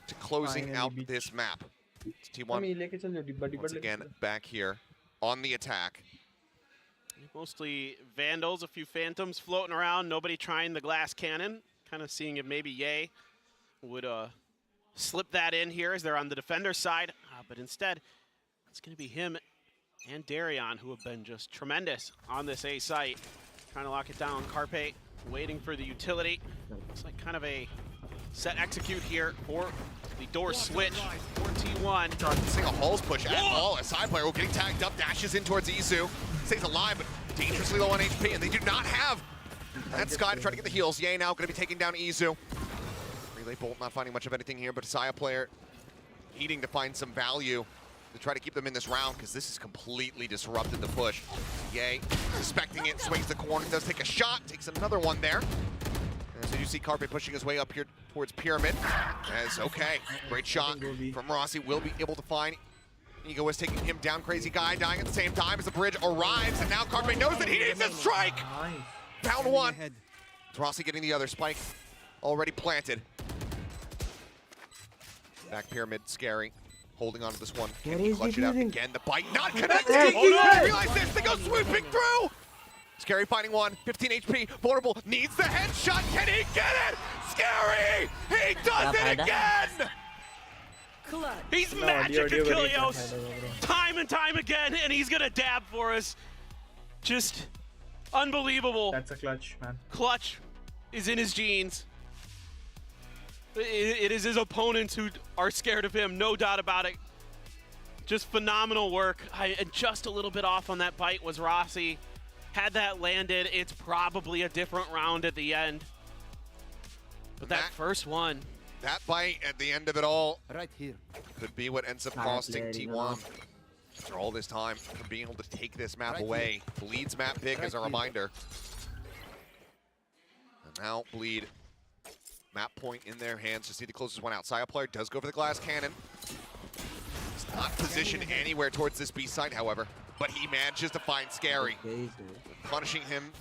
to closing out this map. It's T1 once again back here on the attack. Mostly Vandals, a few Phantoms floating around, nobody trying the glass cannon. Kind of seeing if maybe Ye would slip that in here as they're on the defender side. But instead, it's going to be him and Darion who have been just tremendous on this A site. Trying to lock it down. Carpe waiting for the utility. Looks like kind of a set execute here for the door switch for T1. Seeing a Halls push at all. A side player getting tagged up, dashes in towards Izu. Stays alive, but dangerously low on HP, and they do not have that Sky to try to get the heals. Ye now going to be taking down Izu. Relay Bolt not finding much of anything here, but a Saya player needing to find some value. to try to keep them in this round, because this has completely disrupted the push. Yay, suspecting it, swings the corner, does take a shot, takes another one there. And so you see Carpe pushing his way up here towards Pyramid. As, okay, great shot from Rossi, will be able to find Ego is taking him down. Crazy Guy dying at the same time as the bridge arrives, and now Carpe knows that he needs a strike! Down one. Rossi getting the other spike already planted. Back Pyramid, Scary. Holding on to this one. Can he clutch it out again? The bite not connecting! Oh no! Realize this, they go swooping through! Scary finding one, 15 HP, vulnerable, needs the headshot, can he get it? Scary! He does it again! He's magic Achilles time and time again, and he's gonna dab for us. Just unbelievable. That's a clutch, man. Clutch is in his genes. It is his opponents who are scared of him, no doubt about it. Just phenomenal work. And just a little bit off on that bite was Rossi. Had that landed, it's probably a different round at the end. But that first one. That bite at the end of it all right here could be what ends up costing T1 after all this time for being able to take this map away. Bleed's map pick as a reminder. And now Bleed, map point in their hands. Just see the closest one out. Saya player does go for the glass cannon. He's not positioned anywhere towards this B site, however, but he manages to find Scary, punishing him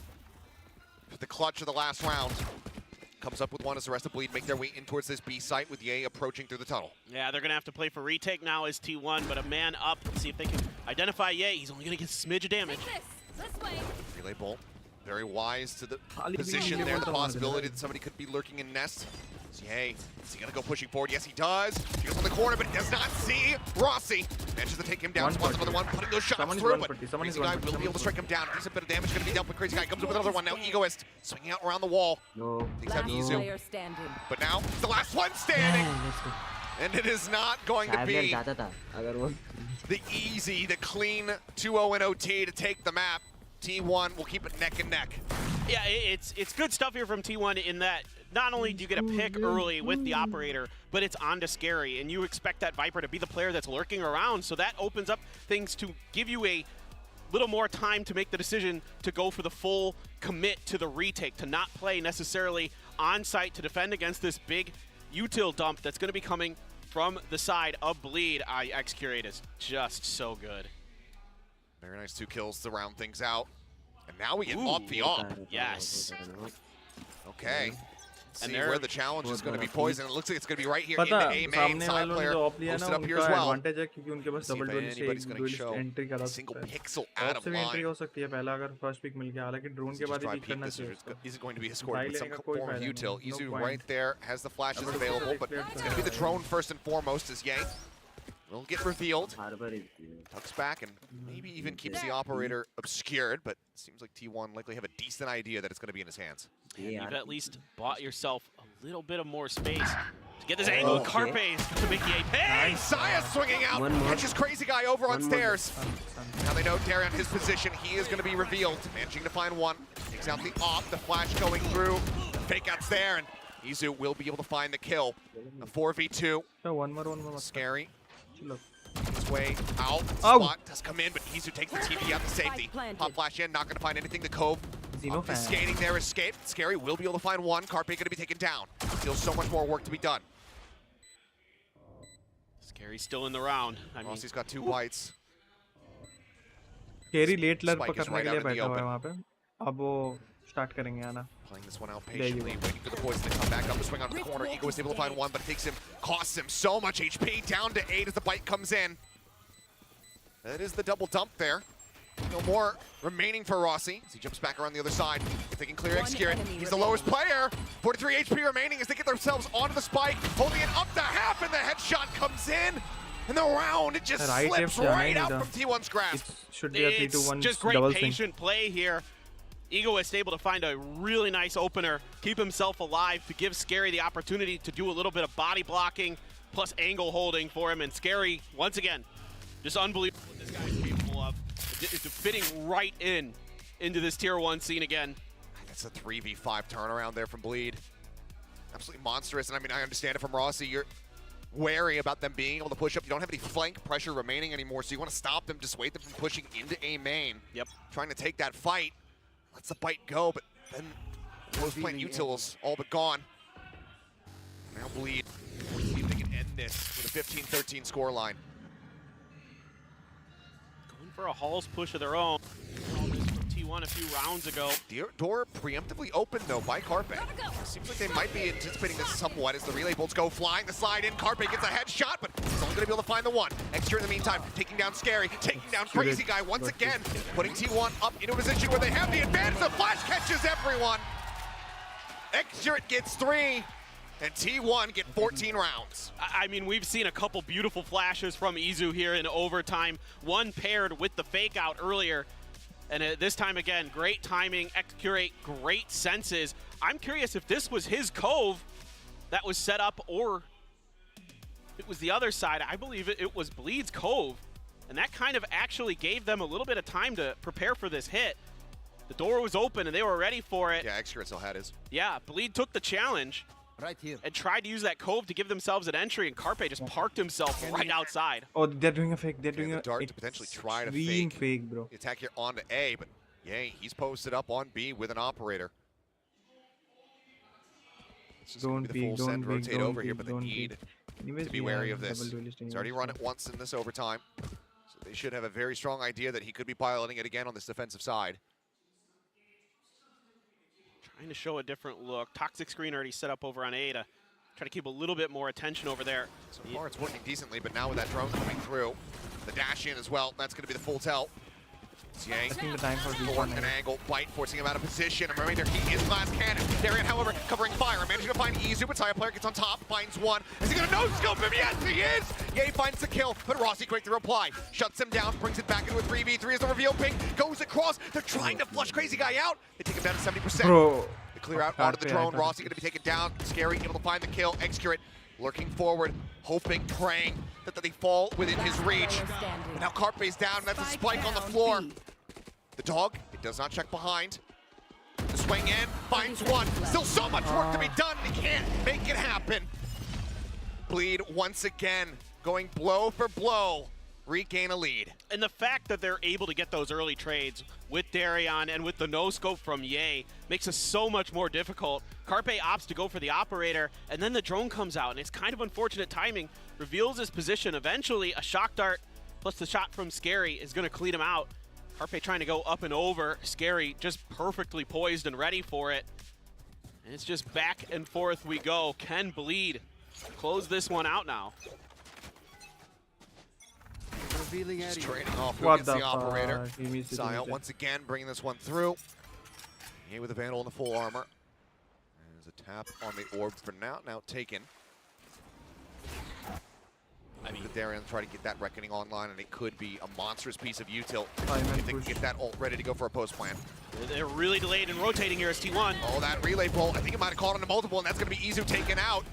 for the clutch of the last round. Comes up with one as the rest of Bleed make their way in towards this B site with Ye approaching through the tunnel. Yeah, they're going to have to play for retake now as T1, but a man up. Let's see if they can identify Ye. He's only going to get a smidge of damage. Relay Bolt, very wise to the position there, the possibility that somebody could be lurking in Nest. Ye, is he going to go pushing forward? Yes, he does. He goes on the corner, but he does not see Rossi. Manages to take him down. Spots another one, putting those shots through, but Crazy Guy will be able to strike him down. Decent bit of damage going to be dealt with. Crazy Guy comes up with another one. Now Egoist swinging out around the wall. Takes out Izu. But now, it's the last one standing. And it is not going to be the easy, the clean 2-0 in OT to take the map. T1 will keep it neck and neck. Yeah, it's good stuff here from T1 in that not only do you get a pick early with the operator, but it's on to Scary, and you expect that Viper to be the player that's lurking around, so that opens up things to give you a little more time to make the decision to go for the full commit to the retake, to not play necessarily on site to defend against this big util dump that's going to be coming from the side of Bleed. X-Curate is just so good. Very nice 2 kills to round things out. And now we get off the op. Yes. Okay. See where the challenge is going to be poised, and it looks like it's going to be right here in the A main. Side player posted up here as well. See if anybody's going to show a single pixel out of line. Just is going to be escorted with some form of util. Izu right there has the flashes available, but it's going to be the drone first and foremost as Ye will get revealed. Tucks back and maybe even keeps the operator obscured, but it seems like T1 likely have a decent idea that it's going to be in his hands. You've at least bought yourself a little bit of more space to get this angle. Carpe is going to make the A pay. Saya swinging out, catches Crazy Guy over on stairs. Now they know Darian, his position, he is going to be revealed. Managing to find one, takes out the op, the flash going through. The fake out's there, and Izu will be able to find the kill. A 4v2. One more. Scary. His way out. Spot does come in, but Izu takes the TP out to safety. Pop flash in, not going to find anything. The Cove skating there, escape. Scary will be able to find one. Carpe going to be taken down. Still so much more work to be done. Scary's still in the round. Rossi's got 2 bites. Scary late lurk पकड़ने के लिए बैठा हुआ है वहाँ पे. अब वो start करेंगे आना. Playing this one out patiently, waiting for the poison to come back up. The swing on the corner. Ego is able to find one, but it takes him, costs him so much HP. Down to 8 as the bite comes in. That is the double dump there. No more remaining for Rossi as he jumps back around the other side. If they can clear X-Curate, he's the lowest player. 43 HP remaining as they get themselves onto the spike, holding it up to half, and the headshot comes in. And the round, it just slips right out from T1's grasp. Should be a 3-2-1 just great patient play here. Egoist able to find a really nice opener, keep himself alive to give Scary the opportunity to do a little bit of body blocking plus angle holding for him. And Scary, once again, just unbelievable what this guy's capable of. It's fitting right into this tier 1 scene again. That's a 3v5 turnaround there from Bleed. Absolutely monstrous. And I mean, I understand it from Rossi. You're wary about them being able to push up. You don't have any flank pressure remaining anymore, so you want to stop them, dissuade them from pushing into A main. Yep. Trying to take that fight. Lets the bite go, but then post plant utils all but gone. Now Bleed. See if they can end this with a 15-13 scoreline. Going for a Halls push of their own. All this from T1 a few rounds ago. Door preemptively opened though by Carpe. Seems like they might be anticipating this somewhat as the relay bolts go flying. The slide in, Carpe gets a headshot, but he's only gonna be able to find the one. Extra in the meantime, taking down Scary, taking down Crazy Guy once again, putting T1 up into a position where they have the advantage. The flash catches everyone. Extra gets 3. And T1 get 14 rounds. I mean, we've seen a couple beautiful flashes from Izu here in overtime. One paired with the fake out earlier. And this time again, great timing, Excurate, great senses. I'm curious if this was his cove that was set up or it was the other side. I believe it was Bleed's cove. And that kind of actually gave them a little bit of time to prepare for this hit. The door was open and they were ready for it. Yeah, Excurate still had his. Yeah, Bleed took the challenge. Right here. And tried to use that cove to give themselves an entry, and Carpe just parked himself right outside. Oh, they're doing a fake. They're doing a a dart to potentially try to fake, bro. The attack here onto A, but yay, he's posted up on B with an operator. It's just gonna be the full send rotate over here, but they need to be wary of this. He's already run it once in this overtime, so they should have a very strong idea that he could be piloting it again on this defensive side. Trying to show a different look. Toxic screen already set up over on A to try to keep a little bit more attention over there. So far it's working decently, but now with that drone coming through, the dash in as well, that's going to be the full tell. Yang the time for an angle, bite, forcing him out of position. And remember, he is last cannon. Darian, however, covering fire, managing to find Izu, but Saya player gets on top, finds one. Is he going to no-scope him? Yes, he is! Ye finds the kill, but Rossi quick to reply. Shuts him down, brings it back into a 3v3 as the reveal ping goes across. They're trying to flush Crazy Guy out. They take him down to 70%. Bro. They clear out onto the drone. Rossi going to be taken down. Scary, able to find the kill. Excurate lurking forward, hoping, praying that they fall within his reach. But now Carpe's down, and that's a spike on the floor. The dog, it does not check behind. The swing in, finds one. Still so much work to be done, he can't make it happen. Bleed once again, going blow for blow, regain a lead. And the fact that they're able to get those early trades with Darion and with the no-scope from Ye makes it so much more difficult. Carpe opts to go for the operator, and then the drone comes out, and it's kind of unfortunate timing. Reveals his position. Eventually, a shock dart plus the shot from Scary is going to clean him out. Carpe trying to go up and over. Scary just perfectly poised and ready for it. And it's just back and forth we go. Can Bleed close this one out now? Just trading off What against the the operator. fuck? He missed it, Saya missed it. once again bringing this one through. He with the Vandal in the full armor. There's a tap on the orb for now taken. I mean, the Darian try to get that Reckoning online, and it could be a monstrous piece of util if they can get that ult ready to go for a post plan. They're really delayed and rotating here as T1. Oh, that relay bolt, I think it might have caught on a multiple, and that's going to be Izu taken out.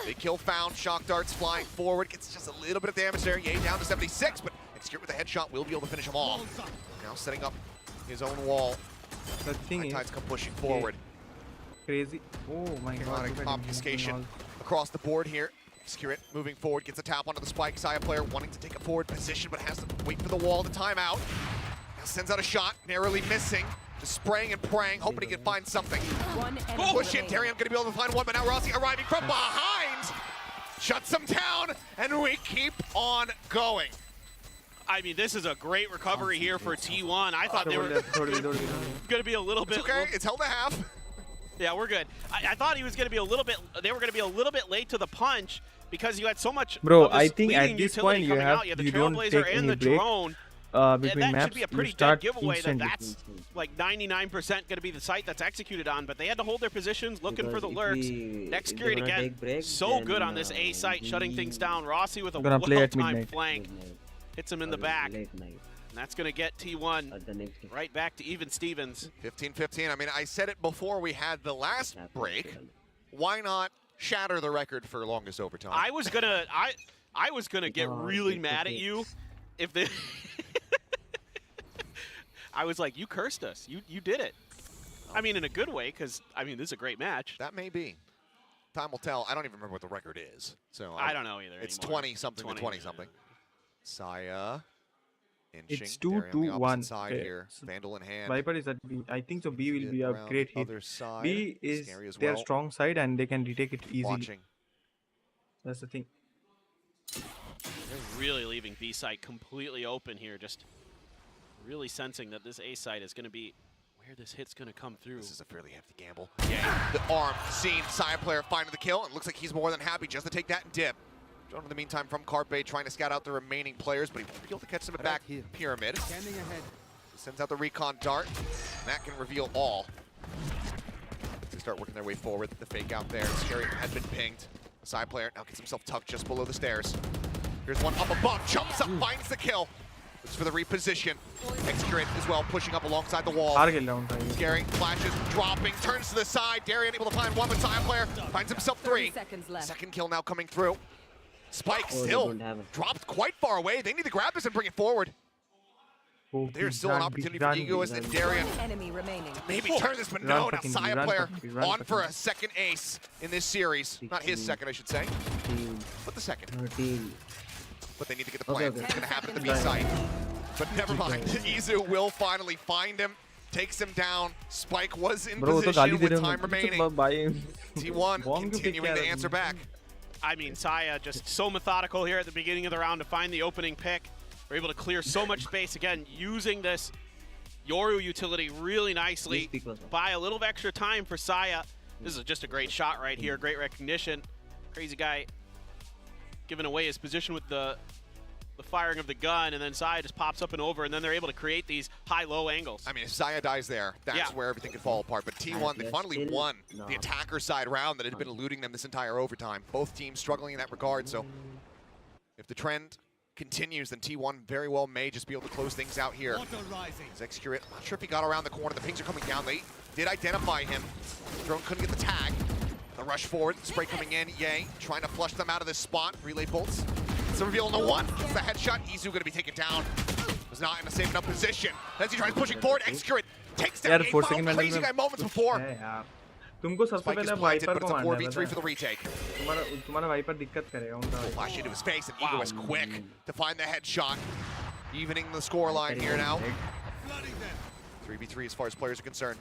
Big kill found, shock darts flying forward, gets just a little bit of damage there. Yay down to 76, but Execute with a headshot will be able to finish him off. Now setting up his own wall. The thing Tides come pushing forward. Crazy. Oh my god. Chaotic obfuscation across the board here. Execute moving forward, gets a tap onto the spike. Saya player wanting to take a forward position, but has to wait for the wall to timeout. Now sends out a shot, narrowly missing. Just spraying and praying, hoping he can find something. Push it, Darian gonna be able to find one, but now Rossi arriving from behind. Shuts him down, and we keep on going. I mean, this is a great recovery here for T1. I thought they were going to be a little bit. It's okay, it's held a half. Yeah, we're good. I thought he was going to be a little bit. They were going to be a little bit late to the punch because you had so much. Bro, of this I think at leading this utility point you coming have out. You had the you don't Trailblazer take and any the break drone. between that maps. should be a pretty you dead start giveaway. instantly. That's like 99% going to be the site that's executed on. But they had to hold their positions, looking for the lurks. Next period again, so good on this A site, shutting things down. Rossi with a well-timed flank. Hits him in the back. And that's going to get T1 right back to even Stevens. 15-15. I mean, I said it before we had the last break. Why not shatter the record for longest overtime? I was gonna get really mad at you if they. I was like, you cursed us. You did it. I mean, in a good way, because I mean, this is a great match. That may be. Time will tell. I don't even remember what the record is. So I don't know either. It's anymore. 20-something to 20-something. Saya inching. It's Darren on the 2-2-1. opposite side Okay. here. Vandal in hand. Viper is at B. I think so. B will be a Around great hit. other side. B is Scary as their well. strong side and they can retake it easily. Watching. That's the thing. They're really leaving B side completely open here. Just really sensing that this A side is going to be where this hit's going to come through. This is a fairly hefty gamble. Yeah, the arm seen. Saya player finding the kill, and looks like he's more than happy just to take that and dip. Drone in the meantime from Carpe trying to scout out the remaining players, but he won't be able to catch them at back pyramid. Standing ahead. Sends out the recon dart. And that can reveal all. They start working their way forward. The fake out there. Scary had been pinged. The side player now gets himself tucked just below the stairs. Here's one up above. Jumps up, finds the kill. Looks for the reposition. Excurate as well, pushing up alongside the wall. Scary flashes, dropping, turns to the side. Darian able to find one with side player. Finds himself 3. Second kill now coming through. Spike still dropped quite far away. They need to grab this and bring it forward. There's still an opportunity for Ego as Darian Enemy remaining. maybe turn this, but no, now Saya player on for a second ace in this series. Not his second, I should say, but the second. But they need to get the plan. It's going to happen at the B site. But never mind. Izu will finally find him, takes him down. Spike was in position with time remaining. T1 continuing to answer back. I mean, Saya just so methodical here at the beginning of the round to find the opening pick. We're able to clear so much space, again, using this Yoru utility really nicely. Buy a little extra time for Saya. This is just a great shot right here, great recognition. Crazy guy giving away his position with the firing of the gun, and then Saya just pops up and over, and then they're able to create these high-low angles. I mean, if Saya dies there, that's where everything could fall apart. But T1, they finally won the attacker side round that had been eluding them this entire overtime. Both teams struggling in that regard, so if the trend continues, then T1 very well may just be able to close things out here. Excurate, not sure if he got around the corner. The pings are coming down. They did identify him. Drone couldn't get the tag. The rush forward, spray coming in. Yay, trying to flush them out of this spot. Relay bolts. It's a reveal on the one. It's the headshot. Izu going to be taken down. Was not in a safe enough position. As he tries pushing forward, Excurate takes down a crazy guy moments before. तुमको सबसे पहले wiper को मारना है, 4v3 for the retake. तुम्हारा wiper दिक्कत करेगा उनका. Flash into his face, and Ego is quick to find the headshot, evening the score line here now. 3v3 as far as players are concerned.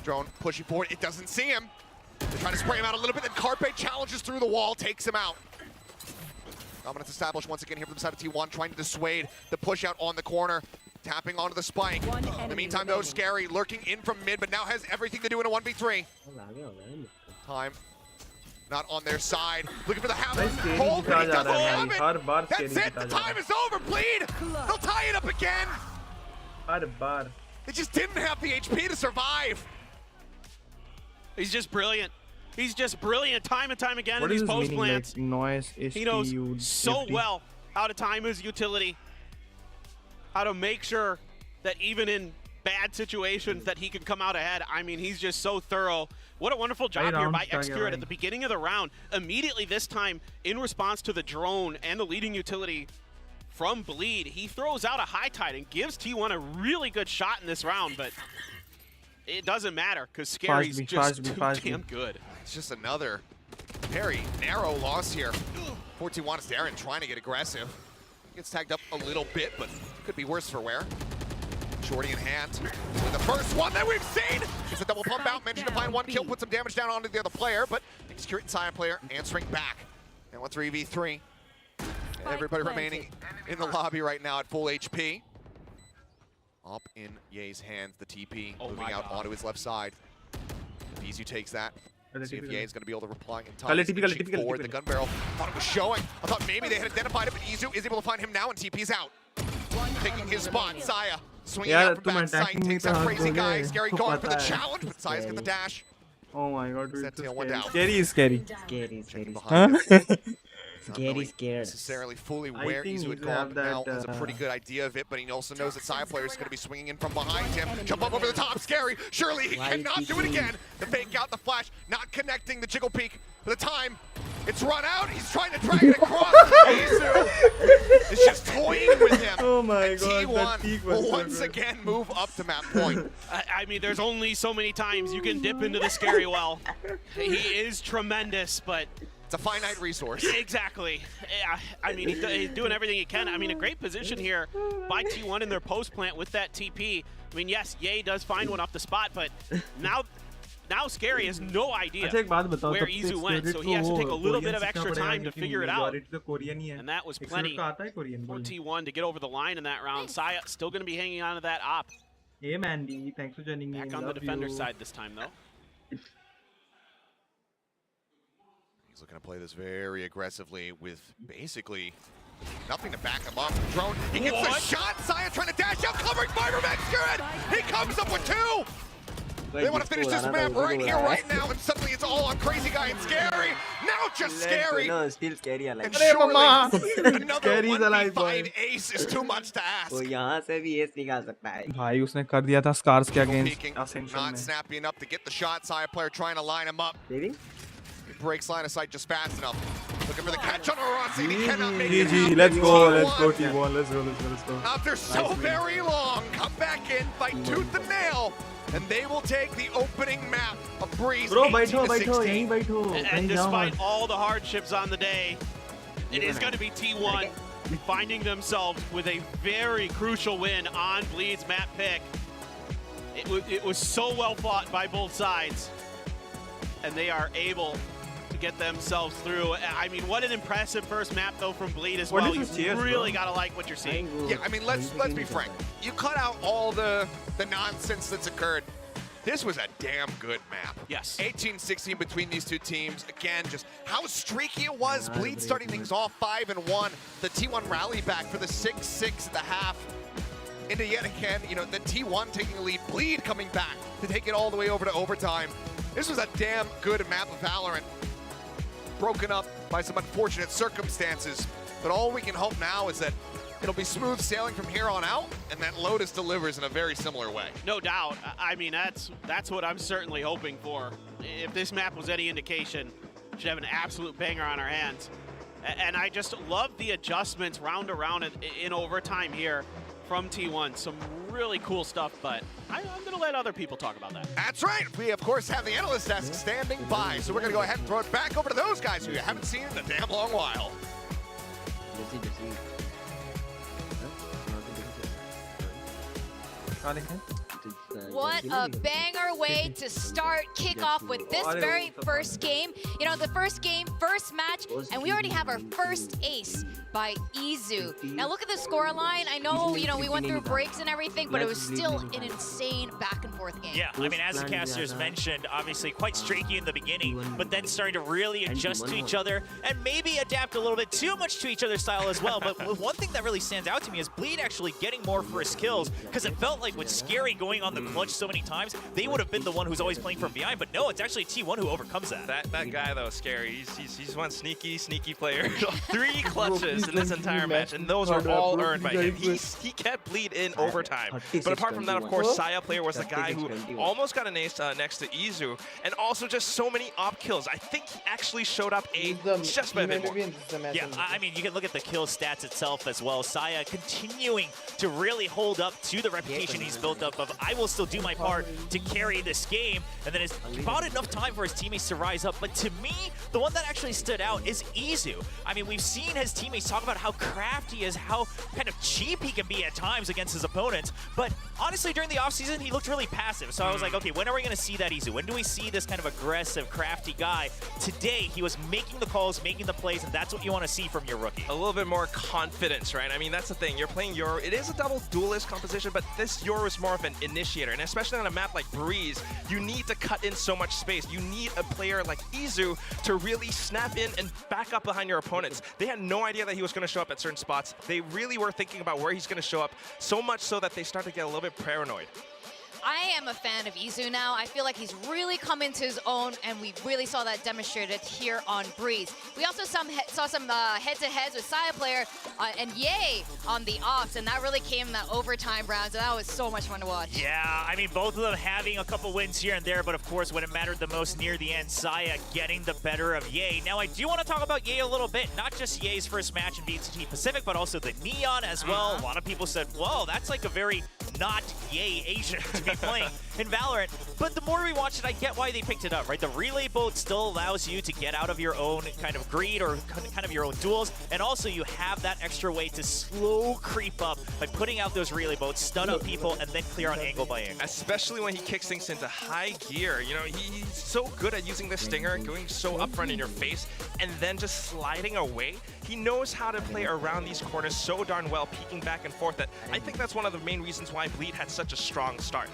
Drone pushing forward, it doesn't see him. They try to spray him out a little bit, then Carpe challenges through the wall, takes him out. Dominance established once again here from the side of T1, trying to dissuade the push out on the corner. Tapping onto the spike. In the meantime, though, Scary lurking in from mid, but now has everything to do in a 1v3. Time not on their side. Looking for the hammer. Hold, but he doesn't have it. That's it. The time is over. Bleed. They'll tie it up again. They just didn't have the HP to survive. He's just brilliant. He's just brilliant time and time again in these post plants. He knows so well how to time his utility. How to make sure that even in bad situations that he can come out ahead. I mean, he's just so thorough. What a wonderful job here by Excurate at the beginning of the round. Immediately this time, in response to the drone and the leading utility from Bleed, he throws out a high tide and gives T1 a really good shot in this round, but it doesn't matter because Scary's just too damn good. It's just another very narrow loss here. 4-2-1 is Darren trying to get aggressive. Gets tagged up a little bit, but could be worse for wear. Shorty in hand. And the first one that we've seen is a double pump out. Mentioned to find one kill, put some damage down onto the other player, but Excurate and Saya player answering back. And 3v3. Everybody remaining in the lobby right now at full HP. Up in Ye's hands, the TP moving out onto his left side. Izu takes that. See if Ye is going to be able to reply in time. Forward, the gun barrel. Thought it was showing. I thought maybe they had identified it, but Izu is able to find him now, and TP's out. Taking his spot, Saya swinging out from backside, takes out crazy guy. Scary going for the challenge, but Saya's got the dash. Oh my god, that tail one down. Scary is scary. Scary. Scary scared. Necessarily fully where Izu had gone, but now has a pretty good idea of it, but he also knows that Saya player is going to be swinging in from behind him. Jump up over the top, Scary. Surely he cannot do it again. The fake out, the flash, not connecting the jiggle peek for the time. It's run out. He's trying to drag it across. Izu is just toying with him. Oh my And god, that peak T1 was will so once good. again move up to map point. I mean, there's only so many times you can dip into the scary well. He is tremendous, but it's a finite resource. Exactly. Yeah, I mean, he's doing everything he can. I mean, a great position here by T1 in their post plant with that TP. I mean, yes, Ye does find one off the spot, but now Scary has no idea where Izu went, so he has to take a little bit of extra time to figure it out. And that was plenty for T1 to get over the line in that round. Saya still going to be hanging on to that op. Hey Mandy, thanks for joining me. Back on the defender side this time, though. He's looking to play this very aggressively with basically nothing to back him up. Drone, he gets the shot. Saya trying to dash out, covering Fiberman. He comes up with two. They want to finish this map right here, right now, and suddenly it's all on Crazy Guy and Scary. Now just Scary. No, still Scary alive. And surely another 1v5 ace is too much to ask. वो यहाँ से भी ace निकाल सकता है. भाई उसने कर दिया था Scars के against Peeking, Ascension not में. snappy enough to get the shot. Saya player trying to line him up. He breaks line of sight just fast enough. Looking for the catch on Arasi. He cannot make it happen. GG, let's go T1, let's go. After so very long, come back in, fight tooth and nail. And they will take the opening map of Breeze 18-16. And despite all the hardships on the day, it is going to be T1 finding themselves with a very crucial win on Bleed's map pick. It was so well fought by both sides, and they are able to get themselves through. I mean, what an impressive first map though from Bleed as well. You really got to like what you're seeing. Yeah, I mean, let's be frank. You cut out all the nonsense that's occurred. This was a damn good map. Yes. 18-16 between these two teams. Again, just how streaky it was. Bleed starting things off 5-1. The T1 rally back for the 6-6 at the half. Into yet again, you know, the T1 taking a lead. Bleed coming back to take it all the way over to overtime. This was a damn good map of Valorant. Broken up by some unfortunate circumstances. But all we can hope now is that it'll be smooth sailing from here on out, and that Lotus delivers in a very similar way. No doubt. I mean, that's what I'm certainly hoping for. If this map was any indication, we should have an absolute banger on our hands. And I just love the adjustments round to round in overtime here from T1. Some really cool stuff, but I'm going to let other people talk about that. That's right. We, of course, have the analyst desk standing by, so we're going to go ahead and throw it back over to those guys who you haven't seen in a damn long while. What a banger way to start kickoff with this very first game. You know, the first game, first match, and we already have our first ace by Izu. Now look at the scoreline. I know, you know, we went through breaks and everything, but it was still an insane back and forth game. Yeah, I mean, as the casters mentioned, obviously quite streaky in the beginning, but then starting to really adjust to each other and maybe adapt a little bit too much to each other's style as well. But one thing that really stands out to me is Bleed actually getting more first kills, because it felt like with Scary going on the clutch so many times, they would have been the one who's always playing from behind, but no, it's actually T1 who overcomes that. That guy though, Scary, he's one sneaky player. 3 clutches in this entire match, and those were all earned by him. He kept Bleed in overtime. But apart from that, of course, Saya player was the guy who almost got an ace next to Izu, and also just so many op kills. I think he actually showed up just by a bit more. Yeah, I mean, you can look at the kill stats itself as well. Saya continuing to really hold up to the reputation he's built up of, I will still do my part to carry this game, and then it's about enough time for his teammates to rise up. But to me, the one that actually stood out is Izu. I mean, we've seen his teammates talk about how crafty he is, how kind of cheap he can be at times against his opponents, but honestly, during the offseason, he looked really passive. So I was like, okay, when are we going to see that Izu? When do we see this kind of aggressive, crafty guy? Today, he was making the calls, making the plays, and that's what you want to see from your rookie. A little bit more confidence, right? I mean, that's the thing. You're playing Euro. It is a double duelist composition, but this Euro is more of an initiator. And especially on a map like Breeze, you need to cut in so much space. You need a player like Izu to really snap in and back up behind your opponents. They had no idea that he was going to show up at certain spots. They really were thinking about where he's going to show up, so much so that they started to get a little bit paranoid. I am a fan of Izu now. I feel like he's really come into his own, and we really saw that demonstrated here on Breeze. We also saw some head-to-heads with Saya player and Ye on the ops, and that really came in that overtime rounds, and that was so much fun to watch. Yeah, I mean, both of them having a couple wins here and there, but of course, when it mattered the most near the end, Saya getting the better of Ye. Now, I do want to talk about Ye a little bit, not just Ye's first match in VCT Pacific, but also the Neon as well. A lot of people said, whoa, that's like a very not Ye Asian to be playing in Valorant. But the more we watch it, I get why they picked it up, right? The relay boat still allows you to get out of your own kind of greed or kind of your own duels, and also you have that extra way to slow creep up by putting out those relay boats, stun up people, and then clear on angle by angle. Especially when he kicks things into high gear. You know, he's so good at using the stinger, going so upfront in your face, and then just sliding away. He knows how to play around these corners so darn well, peeking back and forth, that I think that's one of the main reasons why Bleed had such a strong start.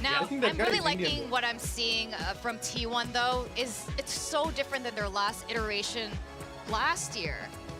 Now, I'm really liking what I'm seeing from T1, though, is it's so different than their last iteration last year.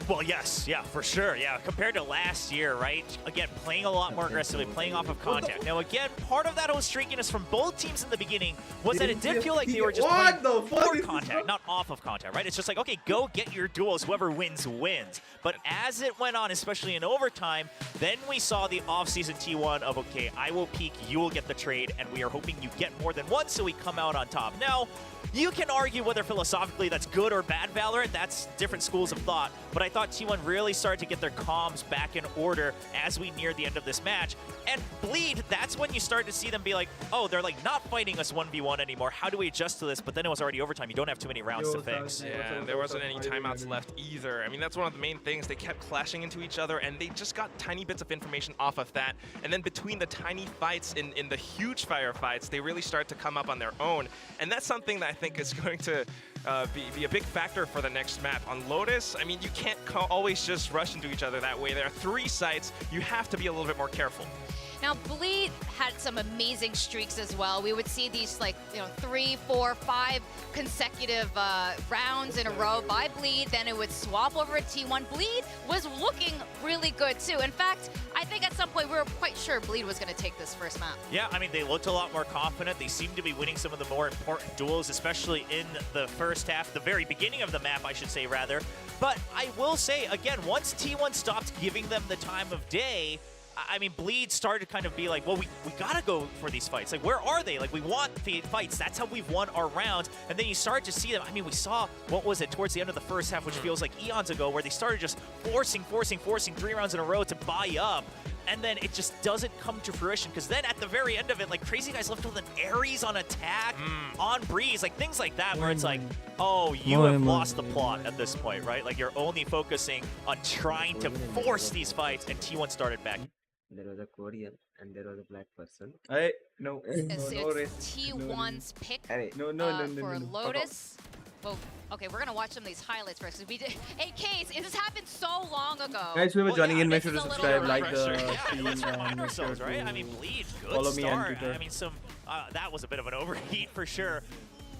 Well, yes, yeah, for sure, yeah. Compared to last year, right? Again, playing a lot more aggressively, playing off of contact. Now, again, part of that whole streakiness from both teams in the beginning was that it did feel like they were just playing for contact, not off of contact, right? It's just like, okay, go get your duels. Whoever wins, wins. But as it went on, especially in overtime, then we saw the off-season T1 of, okay, I will peek, you will get the trade, and we are hoping you get more than one, so we come out on top. Now, you can argue whether philosophically that's good or bad Valorant, that's different schools of thought, but I thought T1 really started to get their comms back in order as we neared the end of this match. And Bleed, that's when you start to see them be like, oh, they're like not fighting us 1v1 anymore, how do we adjust to this? But then it was already overtime, you don't have too many rounds to fix. Yeah, and there wasn't any timeouts left either. I mean, that's one of the main things, they kept clashing into each other, and they just got tiny bits of information off of that. And then between the tiny fights in the huge firefights, they really start to come up on their own. And that's something that I think is going to be a big factor for the next map. On Lotus, I mean, you can't always just rush into each other that way. There are 3 sites. You have to be a little bit more careful. Now, Bleed had some amazing streaks as well. We would see these, like, 3, 4, 5 consecutive rounds in a row by Bleed. Then it would swap over to T1. Bleed was looking really good, too. In fact, I think at some point we were quite sure Bleed was going to take this first map. Yeah, I mean, they looked a lot more confident. They seemed to be winning some of the more important duels, especially in the first half, the very beginning of the map, I should say, rather. But I will say, again, once T1 stopped giving them the time of day, I mean, Bleed started to kind of be like, well, we gotta go for these fights. Like, where are they? Like, we want the fights. That's how we've won our rounds. And then you start to see them. I mean, we saw, what was it, towards the end of the first half, which feels like eons ago, where they started just forcing 3 rounds in a row to buy up. And then it just doesn't come to fruition, because then at the very end of it, like, Crazy Guys left with an Ares on attack, on Breeze, like things like that, where it's like, oh, you have lost the plot at this point, right? Like, you're only focusing on trying to force these fights, and T1 started back. There was a Korean and there was a black person. No. It's T1's pick for Lotus. Well, okay, we're gonna watch some of these highlights first. We did, in case, this happened so long ago. Guys, whoever joining in, make sure to subscribe, like the stream, let's remind ourselves, right? I mean, Bleed, good follow me on start. Twitter. I mean, that was a bit of an overheat for sure.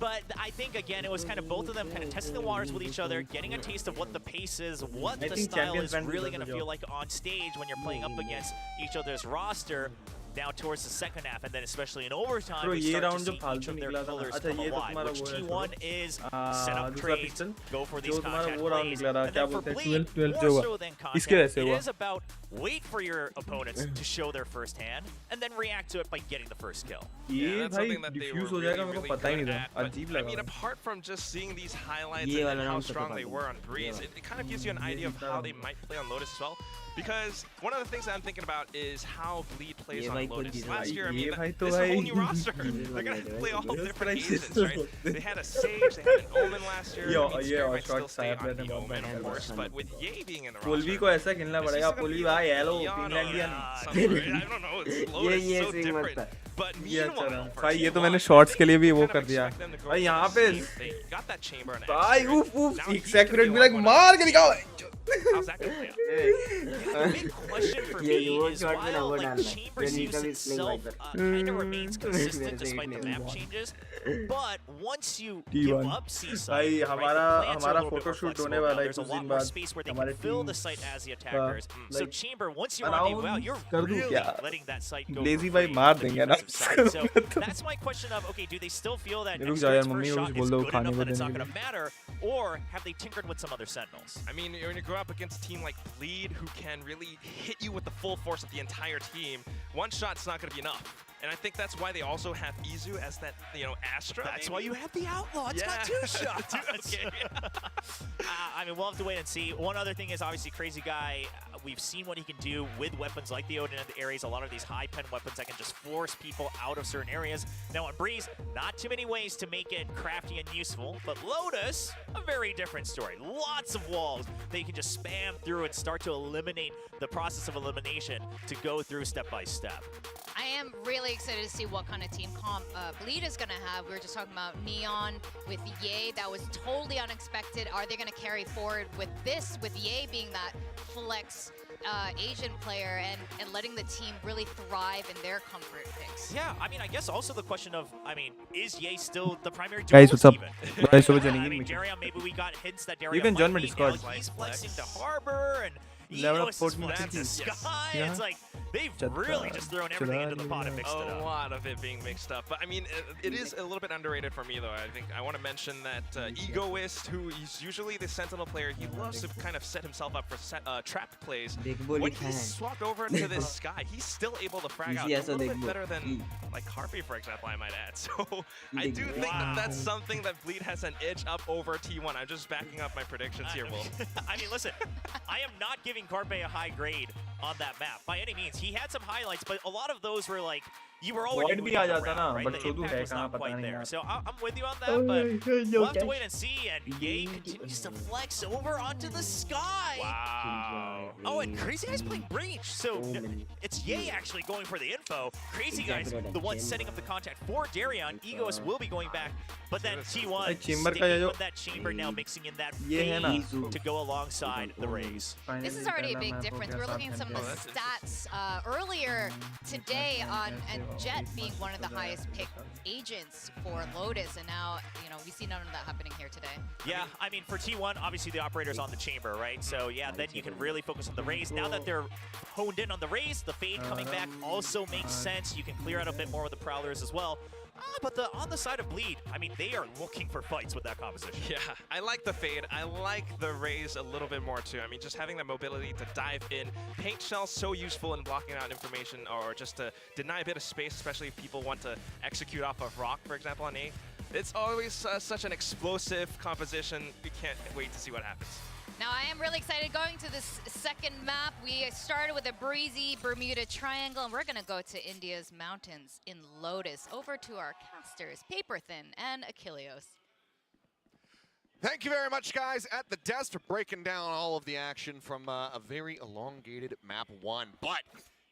But I think, again, it was kind of both of them kind of testing the waters with each other, getting a taste of what the pace is, what the style is really going to feel like on stage when you're playing up against each other's roster. Now towards the second half, and then especially in overtime, we start to see each of their colors come alive, which T1 is set up trades, go for these contact plays, and then for Bleed, more so than contact, it is about wait for your opponents to show their first hand, and then react to it by getting the first kill. Yeah, that's something that they were really good at, but, I mean, apart from just seeing these highlights and how strong they were on Breeze, it kind of gives you an idea of how they might play on Lotus as well. Because one of the things that I'm thinking about is how Bleed plays on Lotus. Last year, I mean, this is a whole new roster. They're going to play all different agents, right? They had a Sage, they had an Omen last year. I mean, Spirit might still stay on the Omen, of course, but with Ye being in the roster, Pulvi ko aisa खेलना पड़ेगा. Pulvi भाई hello Finlandian. I don't know, it's Lotus is so different. But meanwhile, भाई ये तो मैंने shorts के लिए भी वो कर दिया. भाई यहाँ पे they got that chamber and भाई oof oof 6 accurate भी like मार के दिखाओ. How's that going to play out? Yeah, the big question for me is while like Chamber's use itself kind of remains consistent despite the map changes, but once you give up Seaside, हमारा photoshoot होने वाला है there's a कुछ lot दिन more बाद space where they हमारे can fill the team site as the attackers. So like Chamber, once you rendezvous out, you're कर दूं really क्या? letting that site go. Lazy for भाई free मार on the देंगे ना defensive side. So that's my question of, okay, do they still feel that रुक जाओ यार Xcurt's मम्मी first को shot कुछ is बोल दो good खाने enough को that it's देने not के going to matter, or have they tinkered with some other sentinels? I mean, when you go up against a team like Bleed, who can really hit you with the full force of the entire team, one shot's not going to be enough. And I think that's why they also have Izu as that, Astra. That's why you have the Outlaw. It's got 2 shots. Okay. I mean, we'll have to wait and see. One other thing is obviously Crazy Guy. We've seen what he can do with weapons like the Odin in the areas. A lot of these high pen weapons that can just force people out of certain areas. Now on Breeze, not too many ways to make it crafty and useful, but Lotus, a very different story. Lots of walls that you can just spam through and start to eliminate the process of elimination to go through step by step. I am really excited to see what kind of team comp Bleed is going to have. We were just talking about Neon with Ye. That was totally unexpected. Are they going to carry forward with this, with Ye being that flex Asian player and letting the team really thrive in their comfort picks? Yeah, I mean, I guess also the question of, is Ye still the primary Guys, what's up? even? Guys, so Yeah, I mean, Darion, maybe we got hints that Darion You can join my might be. Discord. Now he's flexing to Harbor and Level up Egos is 14, flexing to 16. Sky. Yeah. It's like they've really just thrown everything into the pot and mixed it A up. lot of it being mixed up. But I mean, it is a little bit underrated for me, though. I think I want to mention that Egoist, who is usually the Sentinel player, he loves to kind of set himself up for trap plays. When he swapped over to this Sky, he's still able to frag out a little bit better than like Harpy, for example, I might add. So I do think that that's something that Bleed has an edge up over T1. I'm just backing up my predictions here, Will. I mean, listen, I am not giving Carpe a high grade on that map by any means. He had some highlights, but a lot of those were like, you were already Void moving भी आ around, जाता ना, right? but The Chodu impact है was कहाँ not पता quite नहीं there. यार. So I'm with you on that, but we'll have to wait and see. And Ye continues to flex over onto the Sky. Wow. Oh, and Crazy Guy's playing Breach. So it's Ye actually going for the info. Crazy Guy's the one setting up the contact for Darion. Egos will be going back. But then T1 chamber sticking का ये जो- with that chamber now, mixing in that ये है ना, fade to go alongside the Rays. This is already a big difference. We're looking at some of the stats earlier today on Jet being one of the highest picked agents for Lotus, and now we see none of that happening here today. Yeah, I mean, for T1, obviously the operator's on the chamber, right? So yeah, then you can really focus on the Rays. Now that they're honed in on the Rays, the fade coming back also makes sense. You can clear out a bit more with the Prowlers as well. But on the side of Bleed, I mean, they are looking for fights with that composition. Yeah, I like the fade. I like the Rays a little bit more too. I mean, just having the mobility to dive in. Paint Shell's so useful in blocking out information or just to deny a bit of space, especially if people want to execute off of Rock, for example, on A. It's always such an explosive composition. We can't wait to see what happens. Now I am really excited going to this second map. We started with a breezy Bermuda Triangle, and we're going to go to India's mountains in Lotus. Over to our casters, Paperthin and Achilleos. Thank you very much, guys, at the desk for breaking down all of the action from a very elongated map 1. But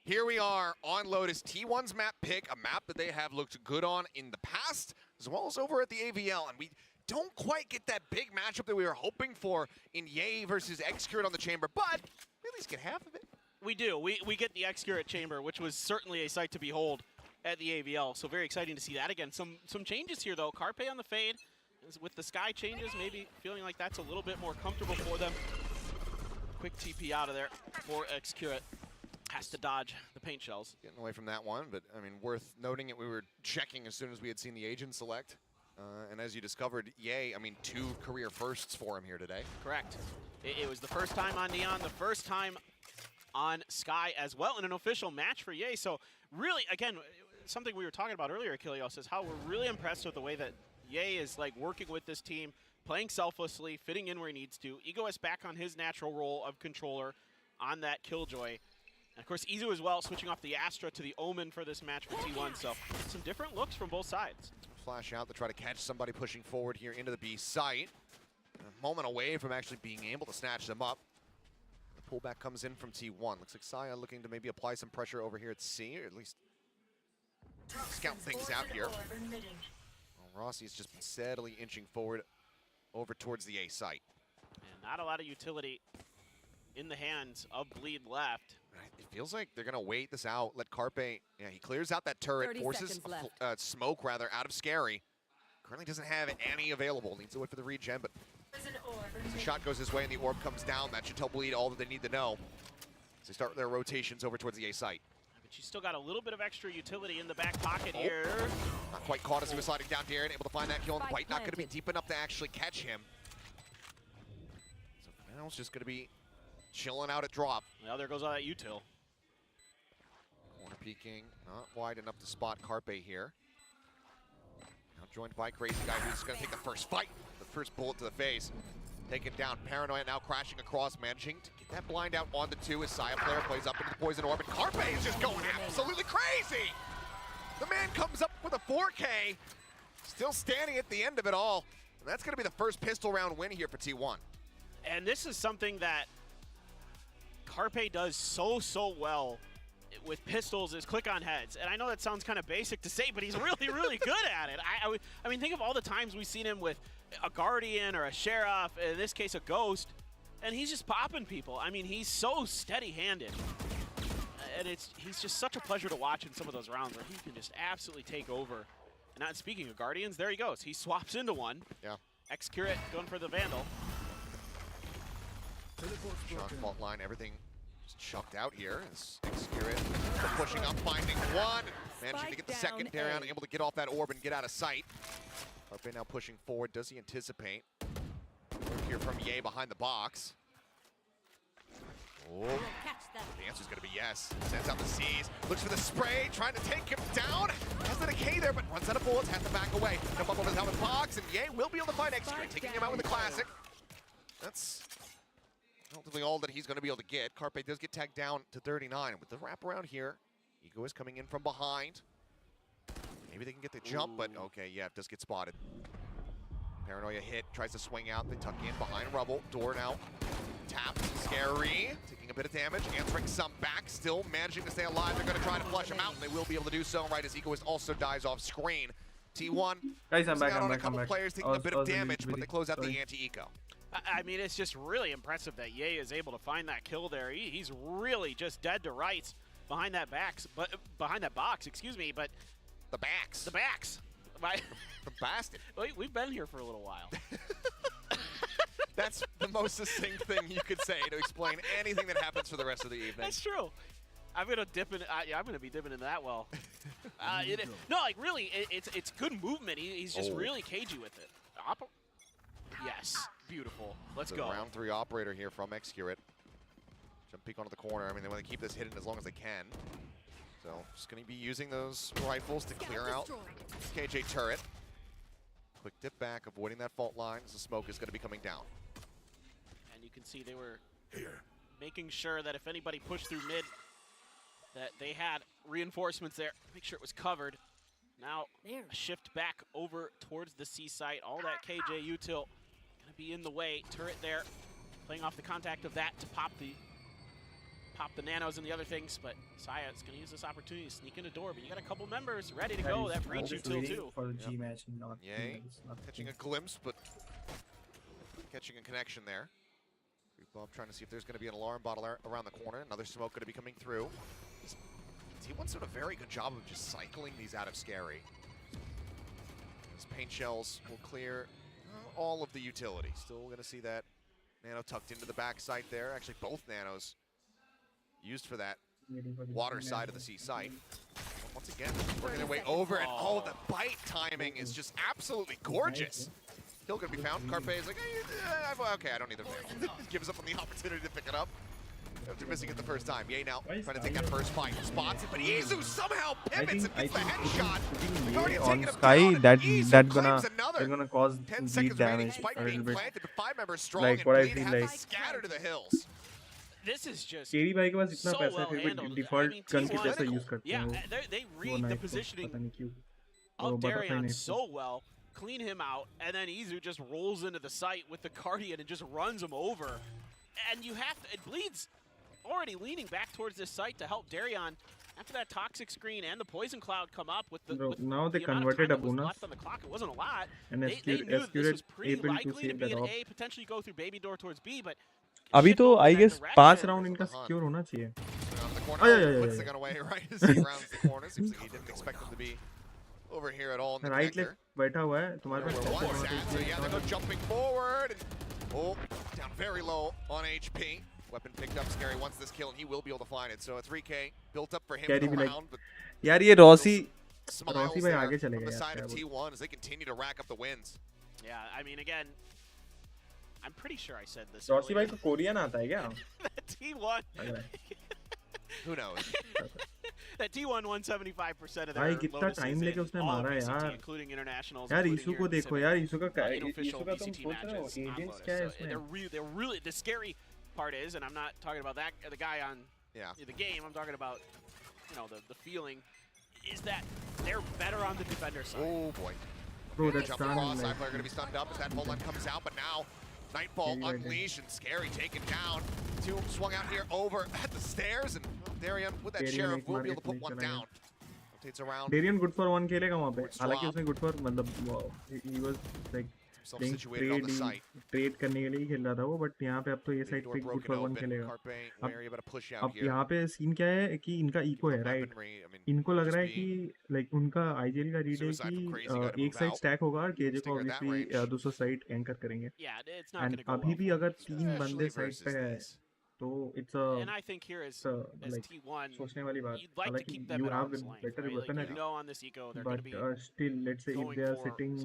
here we are on Lotus, T1's map pick, a map that they have looked good on in the past, as well as over at the AVL. And we don't quite get that big matchup that we were hoping for in Ye versus Xcurt on the chamber, but we at least get half of it. We do. We get the Xcurt at chamber, which was certainly a sight to behold at the AVL. So very exciting to see that again. Some changes here, though. Carpe on the fade. With the Sky changes, maybe feeling like that's a little bit more comfortable for them. Quick TP out of there for Xcurt. Has to dodge the paint shells. Getting away from that one, but I mean, worth noting it. We were checking as soon as we had seen the agent select. And as you discovered, Ye, I mean, 2 career firsts for him here today. Correct. It was the first time on Neon, the first time on Sky as well in an official match for Ye. So really, again, something we were talking about earlier, Achilleos, is how we're really impressed with the way that Ye is like working with this team, playing selflessly, fitting in where he needs to. Ego is back on his natural role of controller on that Killjoy. And of course, Izu as well, switching off the Astra to the Omen for this match for T1. So some different looks from both sides. Flash out to try to catch somebody pushing forward here into the B site. A moment away from actually being able to snatch them up. The pullback comes in from T1. Looks like Saya looking to maybe apply some pressure over here at C, or at least scout things out here. Well, Rossi's just been steadily inching forward over towards the A site. And not a lot of utility in the hands of Bleed left. It feels like they're going to wait this out, let Carpe, yeah, he clears out that turret, 30 forces seconds smoke rather out of Scary. Currently doesn't have any available, needs to wait for the regen, but as the shot goes his way and the orb comes down, that should tell Bleed all that they need to know. So they start their rotations over towards the A site. But she's still got a little bit of extra utility in the back pocket here. Not quite caught as he was sliding down Darren, able to find that kill, and quite not going to be deep enough to actually catch him. So now it's just going to be chilling out at drop. Now there goes all that util. Corner peeking, not wide enough to spot Carpe here. Now joined by Crazy Guy, who's going to take the first fight. The first bullet to the face. Taken down. Paranoia now crashing across, managing to get that blind out on the two as Saya player plays up into the poison orb. And Carpe is just going absolutely crazy! The man comes up with a 4K, still standing at the end of it all. And that's going to be the first pistol round win here for T1. And this is something that Carpe does so well with pistols is click on heads. And I know that sounds kind of basic to say, but he's really, really good at it. I mean, think of all the times we've seen him with a Guardian or a Sheriff, in this case a Ghost, and he's just popping people. I mean, he's so steady-handed. And he's just such a pleasure to watch in some of those rounds where he can just absolutely take over. And not speaking of Guardians, there he goes. He swaps into one. Yeah. X-Curate going for the Vandal. Shock fault line, everything just chucked out here. X-Curate pushing up, finding one. Managing to get the second. Darren able to get off that orb and get out of sight. Carpe now pushing forward. Does he anticipate? Work here from Ye behind the box. Oh, the answer's gonna be yes. Sends out the C's, looks for the spray, trying to take him down. Has the decay there, but runs out of bullets, has to back away. Jump up over the helmet box, and Ye will be able to find X-Curate, taking him out with the classic. That's relatively all that he's gonna be able to get. Carpe does get tagged down to 39. With the wraparound here, Ego is coming in from behind. Maybe they can get the jump, but okay, yeah, it does get spotted. Paranoia hit, tries to swing out, they tuck in behind rubble. Door now tapped, Scary, taking a bit of damage, answering some back, still managing to stay alive. They're gonna try to flush him out, and they will be able to do so, right as Egoist also dies off screen. T1, guys, I'm back, out on a couple players taking a bit of damage, but they close out the anti-eco. I mean, it's just really impressive that Ye is able to find that kill there. He's really just dead to rights behind that box, excuse me, but the backs. The backs. The bastard. We've been here for a little while. That's the most succinct thing you could say to explain anything that happens for the rest of the evening. That's true. I'm gonna dip in. I'm gonna be dipping in that well. No, like really, it's good movement. He's just really cagey with it. Yes, beautiful. Let's go. Round 3 operator here from X-Curate. Jump peek onto the corner. I mean, they want to keep this hidden as long as they can. So just going to be using those rifles to clear out KJ turret. Quick dip back, avoiding that fault line as the smoke is going to be coming down. And you can see they were making sure that if anybody pushed through mid, that they had reinforcements there. Make sure it was covered. Now a shift back over towards the C site. All that KJ util going to be in the way. Turret there, playing off the contact of that to pop the nanos and the other things, but Saya is going to use this opportunity to sneak in a door, but you got a couple members ready to go. That breach util too. For the G match, not Yay, catching a glimpse, but catching a connection there. Bob trying to see if there's going to be an alarm bottle around the corner. Another smoke going to be coming through. T1's done a very good job of just cycling these out of Scary. These paint shells will clear all of the utility. Still going to see that nano tucked into the back site there. Actually, both nanos used for that water side of the C site. Once again, working their way over, and oh, the bite timing is just absolutely gorgeous. Kill gonna be found. Carpe is like, okay, I don't need the fail. Gives up on the opportunity to pick it up after missing it the first time. Ye now trying to take that first fight, spots it, but Izu somehow pivots and gets the headshot. On Sky, that's gonna cause deep damage a little bit. Like what I feel like. Scattered to the hills. This is just KD भाई के पास इतना so पैसा well है handled. फिर default gun की जैसे use करते हैं Yeah, they read the positioning of Darien so well, clean him out, and then Izu just rolls into the site with the Guardian and just runs him over. And you have to, it bleeds already leaning back towards this site to help Darien. After that toxic screen and the poison cloud come up with the now they amount converted of a time that was bonus left on the clock, it wasn't a lot. and They knew that this was pretty able to likely to save be that an off. A, potentially go through baby door towards B, but अभी तो I guess 5 round इनका secure होना चाहिए. Puts the gun away right as he rounds the corner. Seems like he didn't expect him to be over here at all in the Right connector. left बैठा हुआ है तुम्हारे Where pass. one's at, so yeah, they go jumping forward. And, oh, down very low on HP. Weapon picked up. Scary wants this kill, and he will be able to find it. So a 3K built up for him in the round. But यार ये Rossi smiles भाई there आगे चले from गए the side यार. of T1 as they continue to rack up the wins. Yeah, I mean, again, I'm pretty sure I said this. Rossi भाई को Korean आता है क्या? T1. Who knows? That T1 won 75% of their भाई कितना time लेके उसने मारा है यार. including internationals. यार ईशु को देखो यार, ईशु का unofficial ईशु का तुम VCT सोच रहे हो matches on एजेंट्स Lotus. क्या है So इसमें? they're really the scary part is, and I'm not talking about that the guy on the game. I'm talking about the feeling is that they're better on the defender side. Oh boy. Bro, that's jump done. across. Side player going to be stunned up as that full line comes out, but now Nightfall unleashed and Scary taken down. Two swung out here over at the stairs, and Darian with that sheriff will be able to put one down. Rotates around. Darian good for one खेलेगा वहाँ पे. हालांकि उसने good for मतलब he was like playing trade करने के लिए ही खेल रहा था वो, but यहाँ पे अब तो ये साइड पे good for one खेलेगा. अब यहाँ पे सीन क्या है कि इनका इको है राइट. इनको लग रहा है कि like उनका IGL का रीड है कि एक साइड स्टैक होगा और केजे को obviously दूसरा साइड एंकर करेंगे. And अभी भी अगर 3 बंदे साइड पे है तो it's a and I think here as like T1 सोचने वाली बात. you'd like to keep them you at have arm's length, better right? Like, weaponry, on this eco they're going to be still let's say if they are sitting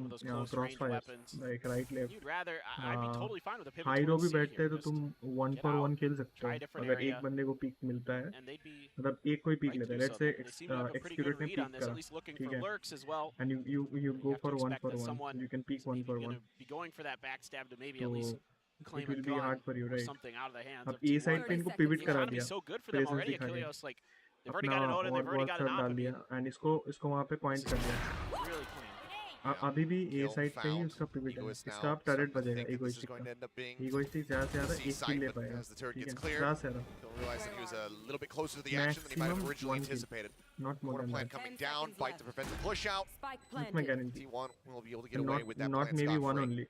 crossfire weapons. like right left, you'd rather I'd be totally fine with a pivot high row towards भी C बैठते हैं here, तो तुम 1 for 1 खेल सकते हो अगर एक बंदे को पीक मिलता है. मतलब एक कोई पीक लेता है, let's say execute ने पीक करा, ठीक है, and you go for 1 for 1, you can peek 1 for 1, be going for that backstab to maybe at least it will be hard for you, right? something out of the hands अब of A T1. side पे इनको pivot करा दिया, so good for them presence already. दिखा दिया, Achilles, like they've already got an Odin, they've already got an डाल दिया, and इसको वहाँ पे point कर दिया. really clean. अभी भी A side पे ही उसका pivot है. इसका अब turret बजेगा egoistic का. Egoistic ज़्यादा से ज़्यादा एक kill ले पाएगा, ठीक है, ज़्यादा से ज़्यादा. Don't realize that he was a little bit closer to the action than he might have originally anticipated. Not more than plan that. coming down, fight to prevent the push out. That's my guarantee. T1 will be able to get away with that Not plan maybe one scot-free. only.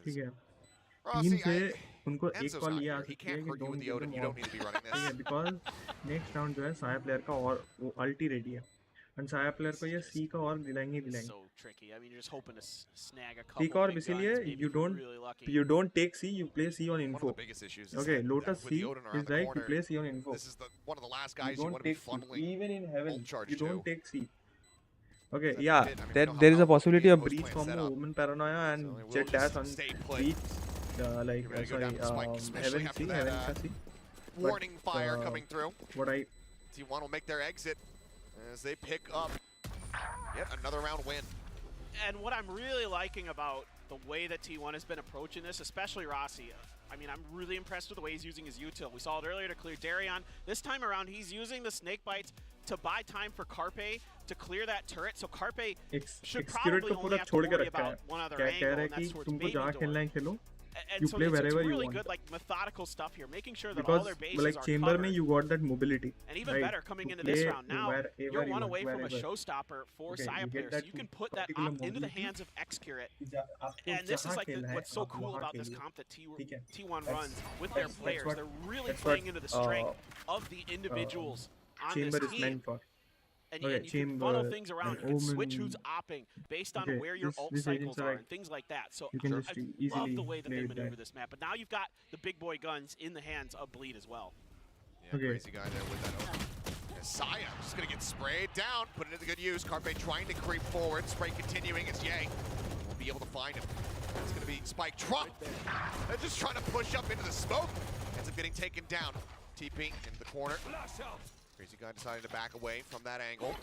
ठीक है. Rossi, team से उनको एक Enzo's call not ये आ here. He सकती है can't कि hurt you with the Odin. You don't need to be running ठीक है, this. because next round जो है साया प्लेयर का और वो अल्टी रेडी है, and साया प्लेयर को ये सी का और दिलाएंगे. So tricky. I mean, you're just hoping to snag a couple. ठीक और इसीलिए you don't take C, you play C on info. One of the biggest issues is Okay, that Lotus with C the Odin around is the like corner, you play C on info. This is one of the last guys you don't want to be take C. funneling Even in heaven ult charge you don't to. take C. Okay, yeah, there is a possibility of breach combo, woman paranoia, and jet dash on breach, like heaven C, heaven ka C. Warning fire coming through. What T1 will make their exit as they pick up yet another round win. And what I'm really liking about the way that T1 has been approaching this, especially Rossi, I mean, I'm really impressed with the way he's using his util. We saw it earlier to clear Darion. This time around, he's using the snake bites to buy time for Carpe to clear that turret. So Carpe should probably only have to worry about one other angle, and that's towards baby door. And so it's really good, like methodical stuff here, making sure that all their bases like are chamber covered. में you got that mobility. And even better coming into this round. Now, you're one away from a showstopper for Saya players. So you can put that op into the hands of X-Curate. And this is like what's so cool about this comp that T1 runs with their players. They're really playing into the strength of the individuals on this team. And you can funnel things around. You can switch who's opping based on where your ult cycles are and things like that. So I love the way that they maneuver this map. But now you've got the big boy guns in the hands of Bleed as well. Yeah, crazy guy there with that ult. And Saya just going to get sprayed down, put it into good use. Carpe trying to creep forward. Spray continuing as Ye won't be able to find him. It's going to be Spike Trump. They're just trying to push up into the smoke. Ends up getting taken down. TP into the corner. Crazy guy decided to back away from that angle.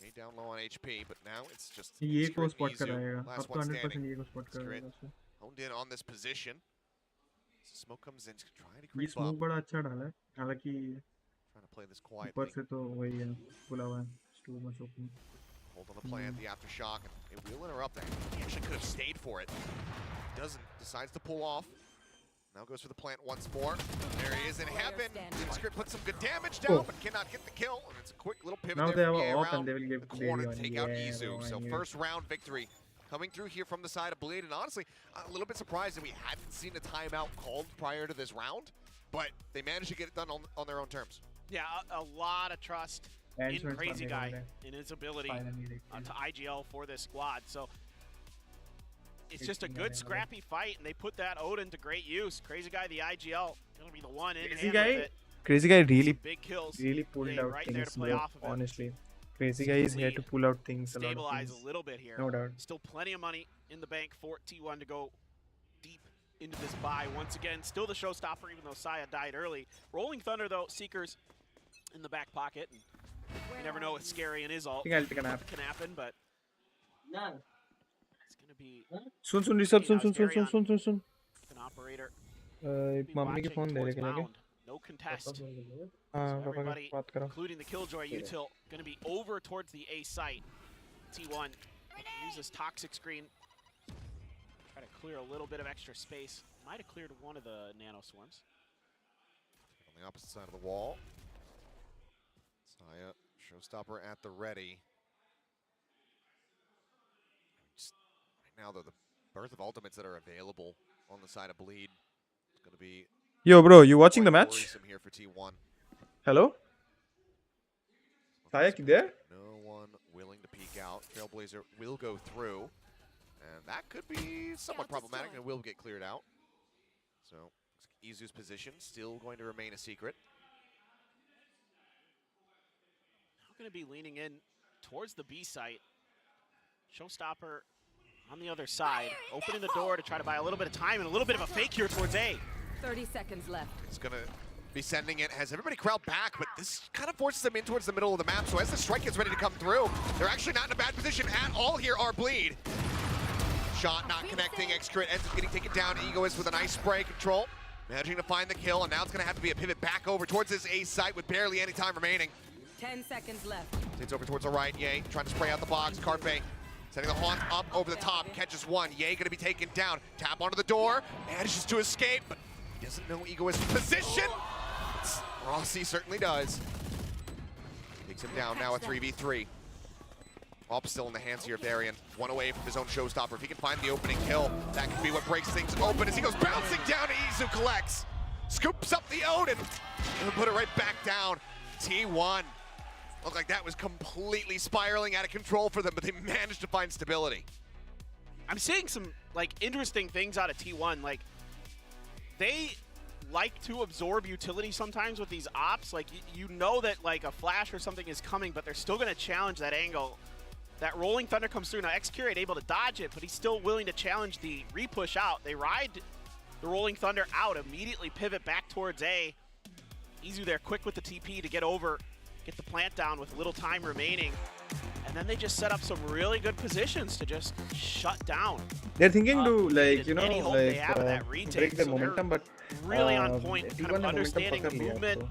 He down low on HP, but now it's just ये को spot कराएगा. अब तो 100% ये को spot कराएगा. Honed in on this position. Smoke comes in, trying to ये creep smoke up. बड़ा अच्छा डाला है. हालांकि Trying to play this quietly. ऊपर से तो वही है. खुला हुआ है. Too much open. Hold on the plant, the aftershock, and it will interrupt that. He actually could have stayed for it. Doesn't. Decides to pull off. Now goes for the plant once more. There he is in heaven. Script puts some good damage down, but cannot get the kill. And it's a quick little pivot Now there they from have Ye a op around and they will give the corner to Darion. take out Yeah, Izu. So yeah. first round victory coming through here from the side of Bleed, and honestly, a little bit surprised that we hadn't seen a timeout called prior to this round, but they managed to get it done on their own terms. Yeah, a lot of trust in Crazy Guy in his ability to IGL for this squad. So it's just a good scrappy fight, and they put that Odin to great use. Crazy Guy, the IGL, gonna be the one in hand with it. Crazy Guy really pulled out right things, there to play bro, off of it. honestly. Crazy Guy is here to pull out things a lot of Stabilize things. a little bit here. No doubt. Still plenty of money in the bank for T1 to go deep into this buy once again. Still the showstopper, even though Saya died early. Rolling Thunder, though, Seekers in the back pocket. And you never know with Scary and his ult. I think I'll take a nap. Can happen, but it's going to be... soon Rishabh, soon. An operator. Mummy के phone दे रहे क्या? No contest. So हाँ, पापा everybody, का बात करो. including the Killjoy util, going to be over towards the A site. T1 use this toxic screen. Try to clear a little bit of extra space. Might have cleared one of the nano swarms. On the opposite side of the wall. Saya, showstopper at the ready. Just right now, though, the birth of ultimates that are available on the side of Bleed is going to be... Yo, bro, you watching the match? Here for T1. Hello? Saya, you there? No one willing to peek out. Trailblazer will go through. And that could be somewhat problematic and will get cleared out. So, Izu's position still going to remain a secret. Now going to be leaning in towards the B site. Showstopper on the other side, opening the door to try to buy a little bit of time and a little bit of a fake here towards A. 30 seconds left. It's going to be sending it. Has everybody crowd back, but this kind of forces them in towards the middle of the map. So as the strike gets ready to come through, they're actually not in a bad position at all here, are Bleed. Shot not connecting. Excrit ends up getting taken down. Egoist with a nice spray control. Managing to find the kill, and now it's going to have to be a pivot back over towards this A site with barely any time remaining. 10 seconds left. It's over towards the right. Ye trying to spray out the box. Carpe sending the haunt up over the top. Catches one. Ye going to be taken down. Tap onto the door. Manages to escape, but he doesn't know Egoist's position. Rossi certainly does. Takes him down now, a 3v3. Op still in the hands here of Darian. One away from his own showstopper. If he can find the opening kill, that could be what breaks things open as he goes bouncing down. Izu collects, scoops up the Odin, and put it right back down. T1. Looked like that was completely spiraling out of control for them, but they managed to find stability. I'm seeing some like interesting things out of T1. Like they like to absorb utility sometimes with these ops. Like you know that like a flash or something is coming, but they're still going to challenge that angle. That Rolling Thunder comes through. Now X-Curate able to dodge it, but he's still willing to challenge the repush out. They ride the Rolling Thunder out, immediately pivot back towards A. Izu there quick with the TP to get over, get the plant down with little time remaining. And then they just set up some really good positions to just shut down. They're thinking to like, you know, any hope they like have of that retake. break the So momentum, but really on point, kind T1 of ने understanding the momentum पकड़ लिया, movement so.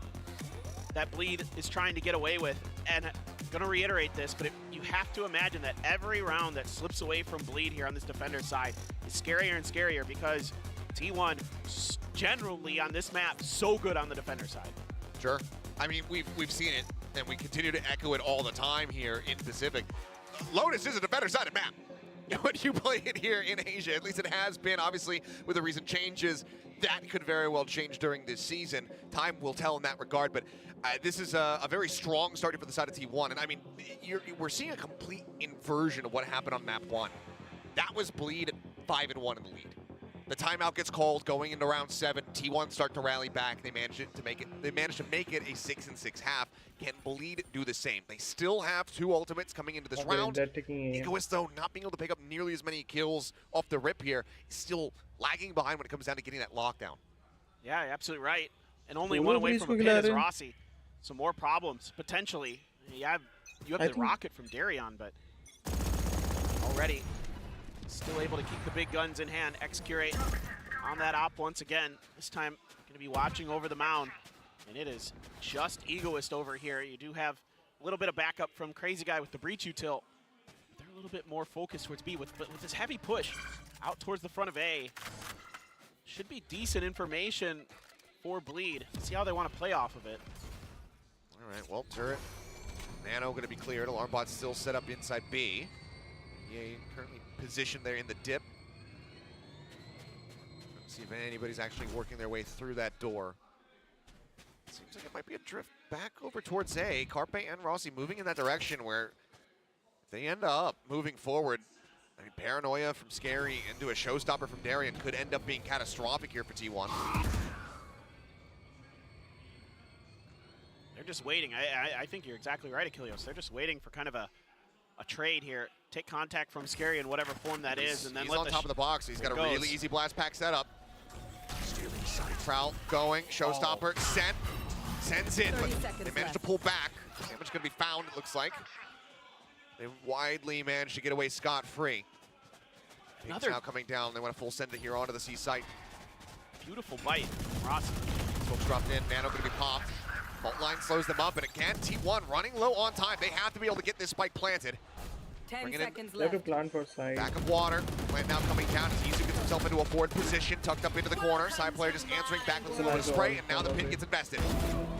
that Bleed is trying to get away with. And going to reiterate this, but you have to imagine that every round that slips away from Bleed here on this defender side is scarier and scarier because T1 generally on this map so good on the defender side. Sure. I mean, we've seen it, and we continue to echo it all the time here in Pacific. Lotus is a defender-sided map. When you play it here in Asia, at least it has been, obviously, with the recent changes, that could very well change during this season. Time will tell in that regard, but this is a very strong start for the side of T1. And I mean, we're seeing a complete inversion of what happened on map 1. That was Bleed 5-1 in the lead. The timeout gets called going into round 7. T1 start to rally back. They managed to make it a 6-6 half. Can Bleed do the same? They still have 2 ultimates coming into this round. Egoist, though, not being able to pick up nearly as many kills off the rip here, is still lagging behind when it comes down to getting that lockdown. Yeah, absolutely right. And only one away from a pin is Rossi. So more problems, potentially. You have the rocket from Darion, but already still able to keep the big guns in hand. X-Curate on that op once again. This time going to be watching over the mound. And it is just Egoist over here. You do have a little bit of backup from Crazy Guy with the breach util. But they're a little bit more focused towards B. With this heavy push out towards the front of A. Should be decent information for Bleed. See how they want to play off of it. All right, well, turret. Nano going to be cleared. Alarm bot still set up inside B. EA currently positioned there in the dip. Let's see if anybody's actually working their way through that door. Seems like it might be a drift back over towards A. Carpe and Rossi moving in that direction where if they end up moving forward, I mean, paranoia from Scary into a showstopper from Darian could end up being catastrophic here for T1. They're just waiting. I think you're exactly right, Achilles. They're just waiting for kind of a trade here. Take contact from Scary in whatever form that is, and then he's on top of the box. He's got a really easy blast pack setup. Trout going, showstopper sent, sends in, but they managed to pull back. Damage going to be found, it looks like. They widely managed to get away scot-free. Another now coming down. They want a full send it here onto the C site. Beautiful bite from Rossi. Smokes dropped in. Nano going to be popped. Fault line slows them up, and again, T1 running low on time. They have to be able to get this spike planted. 10 seconds They have left. to plan for side. Back of water. Plant now coming down. Izu gets himself into a forward position, tucked up into the corner. Side player just answering back with a little bit of spray, and now the pin gets invested.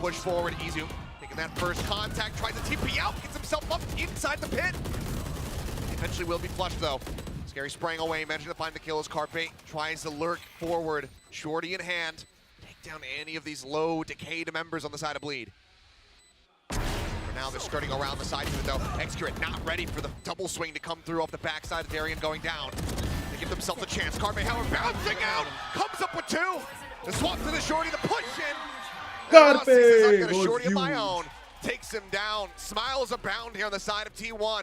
Push forward, Izu making that first contact. Tries to TP out, gets himself up inside the pit. Eventually will be flushed though. Scary spraying away, managing to find the kill as Carpe tries to lurk forward. Shorty in hand. Take down any of these low decayed members on the side of Bleed. For now, they're skirting around the side of it though. Excurate not ready for the double swing to come through off the backside of Darian going down. They give themselves a chance. Carpe, however, bouncing out, comes up with two. The swap to the Shorty, the push in. Carpe says, I've got a was Shorty of my huge. own. Takes him down. Smiles abound here on the side of T1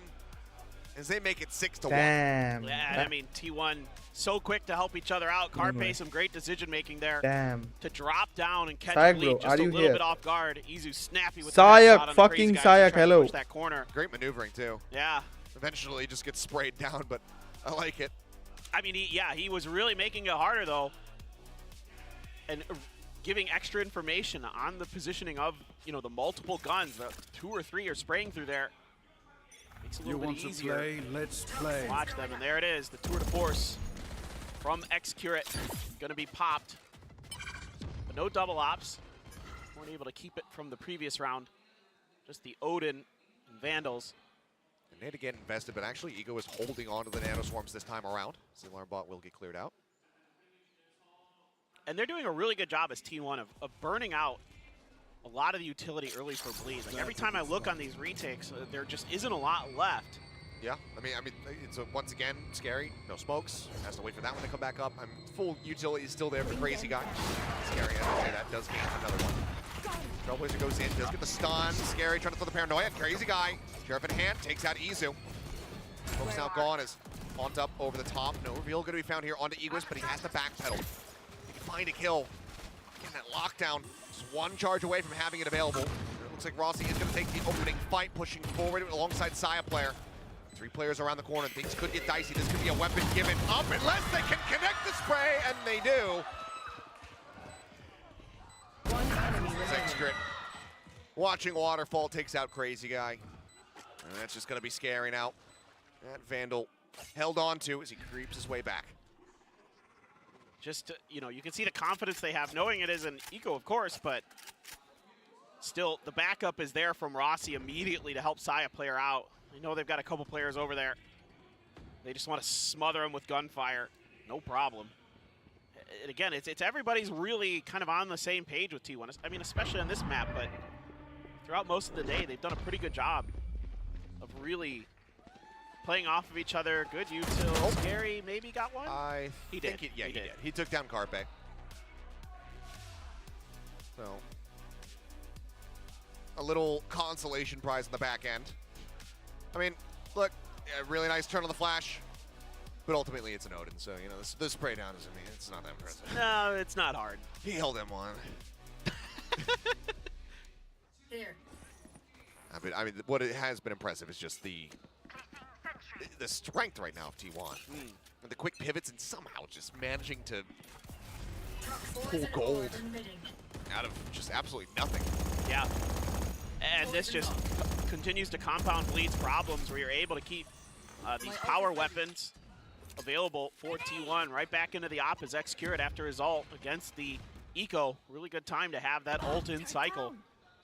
as they make it 6-1. Damn. Yeah, I mean, T1 so quick to help each other out. Carpe, some great decision making there. Damn. To drop down and catch Sayak, Bleed bro, just are a you little here? bit off guard. Izu snappy with Sayak, the shot on fucking the crazy guy Sayak, to try to hello. push that corner. Great maneuvering too. Yeah. Eventually just gets sprayed down, but I like it. I mean, he was really making it harder though, and giving extra information on the positioning of the multiple guns. The 2 or 3 are spraying through there. Makes it a little bit easier. Let's play. Watch them, and there it is, the tour de force from Excurate. Going to be popped, but no double ops. Weren't able to keep it from the previous round. Just the Odin and Vandals. And they had to get invested, but actually Ego is holding on to the Nano Swarms this time around. Zilar bot will get cleared out. And they're doing a really good job as T1 of burning out a lot of the utility early for Bleed. Like every time I look on these retakes, there just isn't a lot left. Yeah, I mean, it's once again Scary. No smokes. Has to wait for that one to come back up. Full utility is still there for Crazy Guy. Scary, I would say that does get another one. Trailblazer goes in, does get the stun. Scary trying to throw the paranoia. Crazy Guy, sheriff in hand, takes out Izu. Smoke's now gone as Haunt up over the top. No reveal going to be found here onto Egoist, but he has to backpedal. He can find a kill. Getting that lockdown. Just one charge away from having it available. It looks like Rossi is going to take the opening fight, pushing forward alongside Saya player. 3 players around the corner. Things could get dicey. This could be a weapon given up unless they can connect the spray, and they do. Excurate. Watching Waterfall takes out Crazy Guy. And that's just going to be scary now. That Vandal held on to as he creeps his way back. Just, you can see the confidence they have, knowing it is an eco, of course, but still, the backup is there from Rossi immediately to help Saya player out. I know they've got a couple players over there. They just want to smother him with gunfire. No problem. And again, it's everybody's really kind of on the same page with T1. I mean, especially on this map, but throughout most of the day, they've done a pretty good job of really playing off of each other. Good util. Scary maybe got one? He did. He did. He took down Carpe. So, a little consolation prize on the back end. I mean, look, a really nice turn on the flash, but ultimately it's an Odin, so, the spray down is, it's not that impressive. No, it's not hard. He held him one. Here. I mean, what it has been impressive is just the strength right now of T1. And the quick pivots and somehow just managing to pull gold out of just absolutely nothing. Yeah. And this just continues to compound Bleed's problems where you're able to keep these power weapons available for T1 right back into the op as Excurate after his ult against the Eco. Really good time to have that ult in cycle. So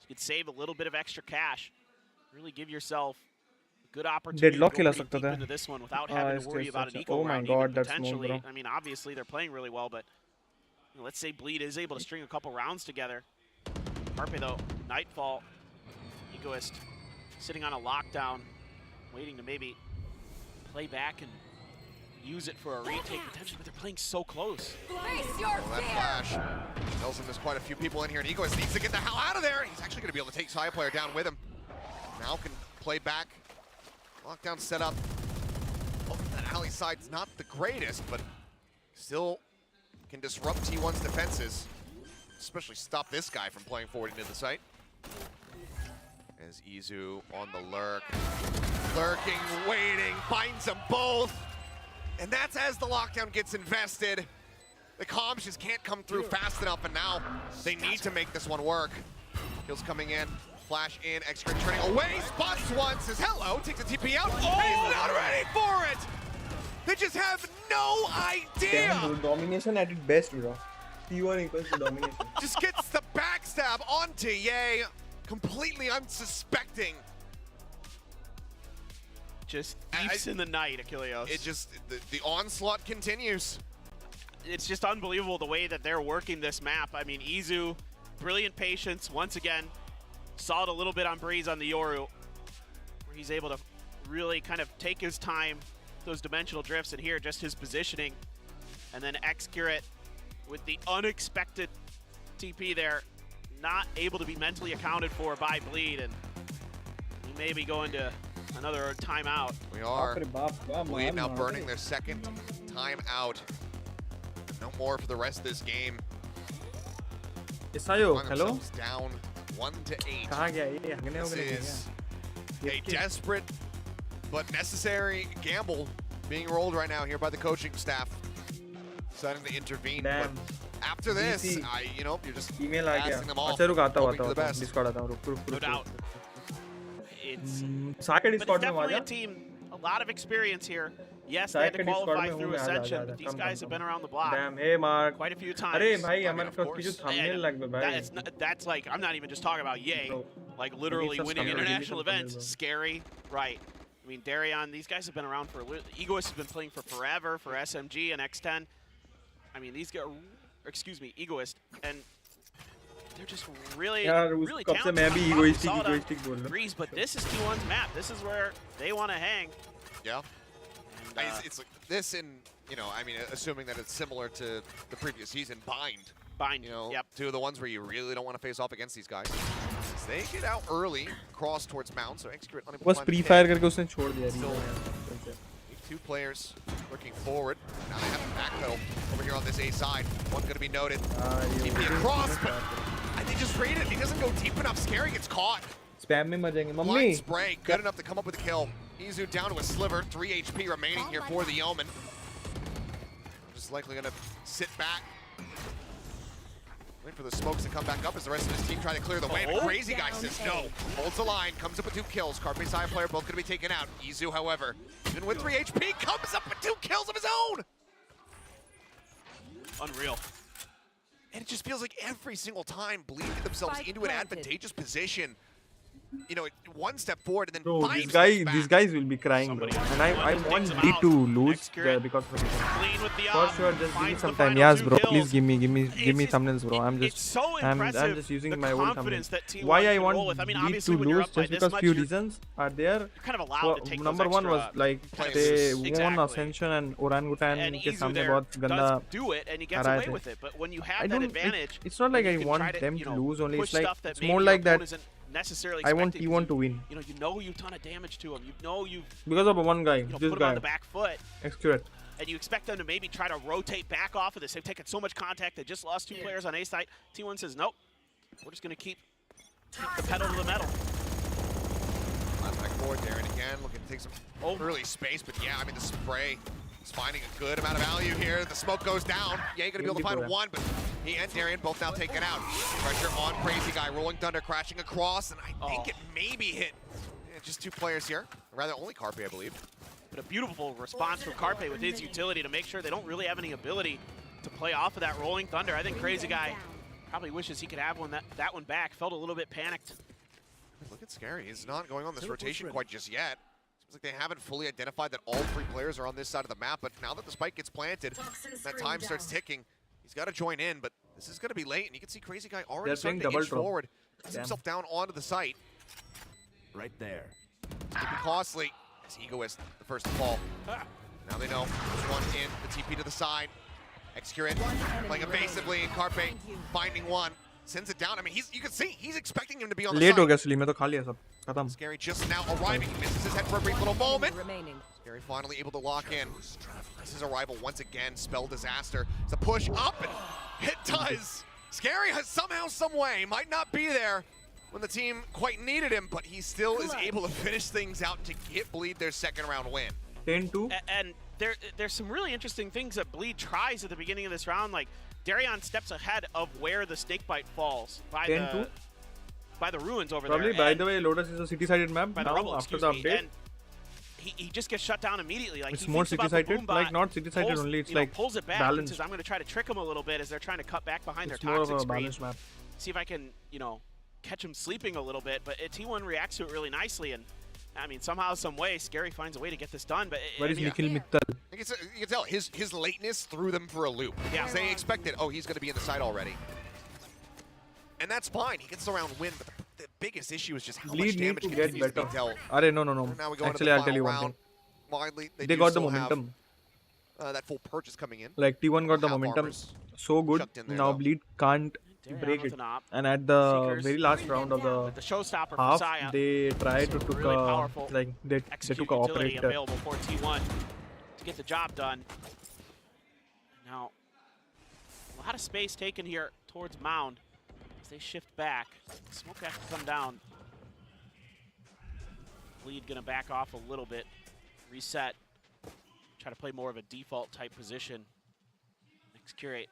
you could save a little bit of extra cash. Really give yourself good opportunity Deadlock to go खेला pretty सकता deep था. into this one without having to worry about an eco Oh my round god, even that's smoke, potentially. bro. I mean, obviously they're playing really well, but you know, let's say Bleed is able to string a couple rounds together. Carpe though, Nightfall, Egoist sitting on a lockdown, waiting to maybe play back and use it for a retake potentially, but they're playing so close. That flash tells him there's quite a few people in here, and Egoist needs to get the hell out of there. He's actually going to be able to take Saya player down with him. Now can play back. Lockdown setup. Well, that alley side's not the greatest, but still can disrupt T1's defenses. Especially stop this guy from playing forward into the site. As Izu on the lurk. Lurking, waiting, finds them both. And that's as the lockdown gets invested. The comms just can't come through fast enough, and now they need to make this one work. Kills coming in, flash in, X-Grid turning away, spots one, says hello, takes a TP out, and he's not ready for it! They just have no idea! Damn, domination at its best, bro. T1 equals to domination. Just gets the backstab onto Ye, completely unsuspecting. Just deeps in the night, Achilleos. It just, the onslaught continues. It's just unbelievable the way that they're working this map. I mean, Izu, brilliant patience, once again. Saw it a little bit on Breeze on the Yoru, where he's able to really kind of take his time, those dimensional drifts, and here just his positioning. And then X-Curate with the unexpected TP there, not able to be mentally accounted for by Bleed, and he may be going to another timeout. We are. Bleed now burning their second timeout. No more for the rest of this game. Isayo, hello? Down 1-8. This is a desperate but necessary gamble being rolled right now here by the coaching staff. Deciding to intervene. But after this, you're just passing them off. Hoping for the best. No doubt. It's Saket but it's definitely a team, a lot of experience here. Yes, they had to qualify through Ascension, but these guys have been around the block quite a few times. Arey bhai, hamare ki jo thumbnail lagbe bhai. That's like, I'm not even just talking about Ye, like literally winning international events. Scary, right? I mean, Darion, these guys have been around for a little. Egoist has been playing for forever for SMG and X10. I mean, these guys, excuse me, Egoist, and they're just really talented. Breeze, but this is T1's map. This is where they want to hang. Yeah. And, it's like this in, I mean, assuming that it's similar to the previous season, Bind. Two of the ones where you really don't want to face off against these guys. As they get out early, cross towards Mount, so X-Grid unable to find the pre-fire करके उसने छोड़ दिया. Two players looking forward. Now they have to backpedal over here on this A side. One going to be noted. TP across, but they just raided. He doesn't go deep enough. Scary gets caught. Spam में मर जाएंगे. Blind mummy. spray, good enough to come up with a kill. Izu down to a sliver. 3 HP remaining here for the Yeoman. Just likely going to sit back. Wait for the smokes to come back up as the rest of his team try to clear the way. But Crazy Guy says no. Holds the line, comes up with 2 kills. Carpe Saya player both going to be taken out. Izu, however, even with 3 HP, comes up with 2 kills of his own. Unreal. And it just feels like every single time Bleed get themselves into an advantageous position. One step forward and then Bro, 5 these guys will be crying, bro. And I want D to lose because for sure. Just give me some time. Yes, bro. Please give me thumbnails, bro. I'm just using my old thumbnails. Why I want D to lose? Just because few reasons are there. Number one was like they won Ascension and Orangutan के सामने बहुत गंदा आ रहा था. But when you have that advantage, it's not like I want them to lose only. It's like it's more like that. I want T1 to win. You you've done a damage to him. You've because of one guy, this put guy. him on the back foot. Accurate. And you expect them to maybe try to rotate back off of this. They've taken so much contact. They just lost 2 players on A site. T1 says nope. We're just gonna keep the pedal to the metal. Last back forward there, and again looking to take some early space, but yeah, I mean the spray is finding a good amount of value here. The smoke goes down. Yeah, you're gonna be able to find one, but he and Darion both now taken out. Pressure on Crazy Guy, Rolling Thunder crashing across, and I think it maybe hit just 2 players here. Or rather, only Carpe, I believe. But a beautiful response from Carpe with his utility to make sure they don't really have any ability to play off of that Rolling Thunder. I think Crazy Guy probably wishes he could have that one back. Felt a little bit panicked. Look at Scary. He's not going on this rotation quite just yet. It's like they haven't fully identified that all 3 players are on this side of the map, but now that the spike gets planted, that time starts ticking. He's got to join in, but this is going to be late, and you can see Crazy Guy already starting to inch forward. Gets himself down onto the site. Right there. Could be costly, as Egoist, the first to fall. Now they know. There's one in, the TP to the side. Excurrent playing evasively, and Carpe finding one. Sends it down. I mean, you can see, he's expecting him to be on the Late side. हो गया इसलिए मैं तो खा लिया सब खत्म. Scary just now arriving. He misses his head for a brief little moment. Scary finally able to lock in. This is arrival once again. Spell disaster. It's a push up, and it does. Scary has somehow, some way, might not be there when the team quite needed him, but he still is able to finish things out to get Bleed their second round win. 10-2. And there's some really interesting things that Bleed tries at the beginning of this round. Like Darion steps ahead of where the snakebite falls by the ruins over Probably, there. by the way, Lotus is a city-sided map by now the rubble, after the update. And he just gets shut down immediately. Like It's he more thinks about the city-sided, boom like bot, not city-sided pulls, only. It's you know, like pulls it back balanced. and says, "I'm going to try to trick him a little bit as they're trying to cut back behind It's their more of toxic a screen. balanced map. See if I can, catch him sleeping a little bit." But T1 reacts to it really nicely, and I mean, somehow, some way, Scary finds a way to get this done. But Where is Nikhil Mittal? You can tell his lateness threw them for a loop. Yeah. They expected, oh, he's going to be in the side already. And that's fine. He gets the round win, but the biggest issue is just how Bleed much need damage to get continues to be better. dealt. No. Now we go Actually, into I'll the tell you final one round. thing. Widely, They do got the still have, momentum. that full purchase coming in. Like T1 got the Half momentum armors so good. chucked in there, Now though. Bleed can't break it. And at the Seekers. very last round of the showstopper for half, Saya. they tried to took really a powerful they took a utility operator. available for T1 to get the job done. Now, a lot of space taken here towards Mound as they shift back. Smoke has to come down. Bleed gonna back off a little bit, reset, try to play more of a default type position. Next curate.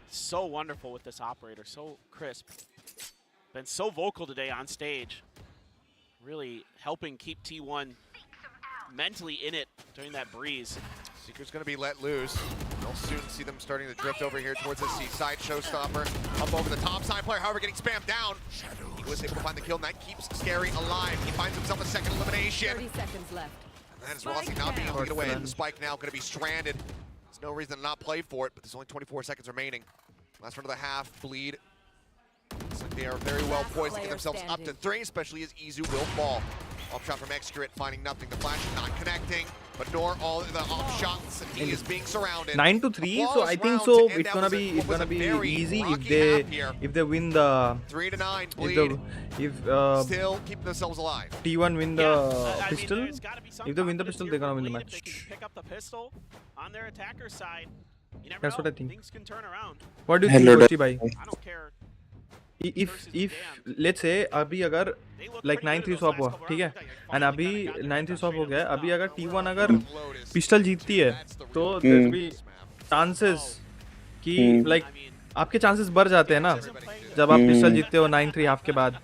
So wonderful with this operator, so crisp. Been so vocal today on stage. Really helping keep T1 mentally in it during that breeze. Seeker's going to be let loose. We'll soon see them starting to drift over here towards the seaside. Showstopper up over the top side player, however, getting spammed down. He was able to find the kill, and that keeps Scary alive. He finds himself a second elimination. 30 seconds left. And that is Rossi not being able to get away. The spike now going to be stranded. There's no reason to not play for it, but there's only 24 seconds remaining. Last round of the half, Bleed. Looks like they are very well poised to get themselves up to 3, especially as Izu will fall. Off shot from Excurrent, finding nothing. The flash not connecting, but nor all the off shots, and he is being surrounded. 9-3, so I think so. It's gonna be easy if they win the 3-9. Bleed. Still keep themselves alive. T1 win the pistol. If they win the pistol, they're gonna win the If match. they can pick up the pistol on their attacker side, you never That's know. what I think. Things can turn around. What do you think, Goshi bhai? I don't care. If let's say अभी अगर like 9-3 swap हुआ, ठीक है, and अभी 9-3 swap हो गया, अभी अगर T1 अगर पिस्टल जीतती है, तो there be chances कि like आपके chances बढ़ जाते हैं ना, जब आप पिस्टल जीतते हो 9-3 हाफ के बाद,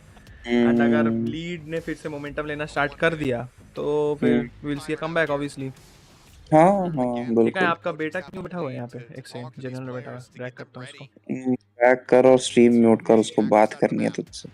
and अगर Bleed ने फिर से momentum लेना start कर दिया, तो फिर we'll see a comeback obviously. हाँ ठीक है, बिल्कुल आपका बेटा क्यों बैठा हुआ है यहाँ पे? एक से जनरल में बैठा हुआ है, ड्रैग करता हूँ उसको. बैक कर और स्ट्रीम म्यूट कर, उसको बात करनी है तुझसे.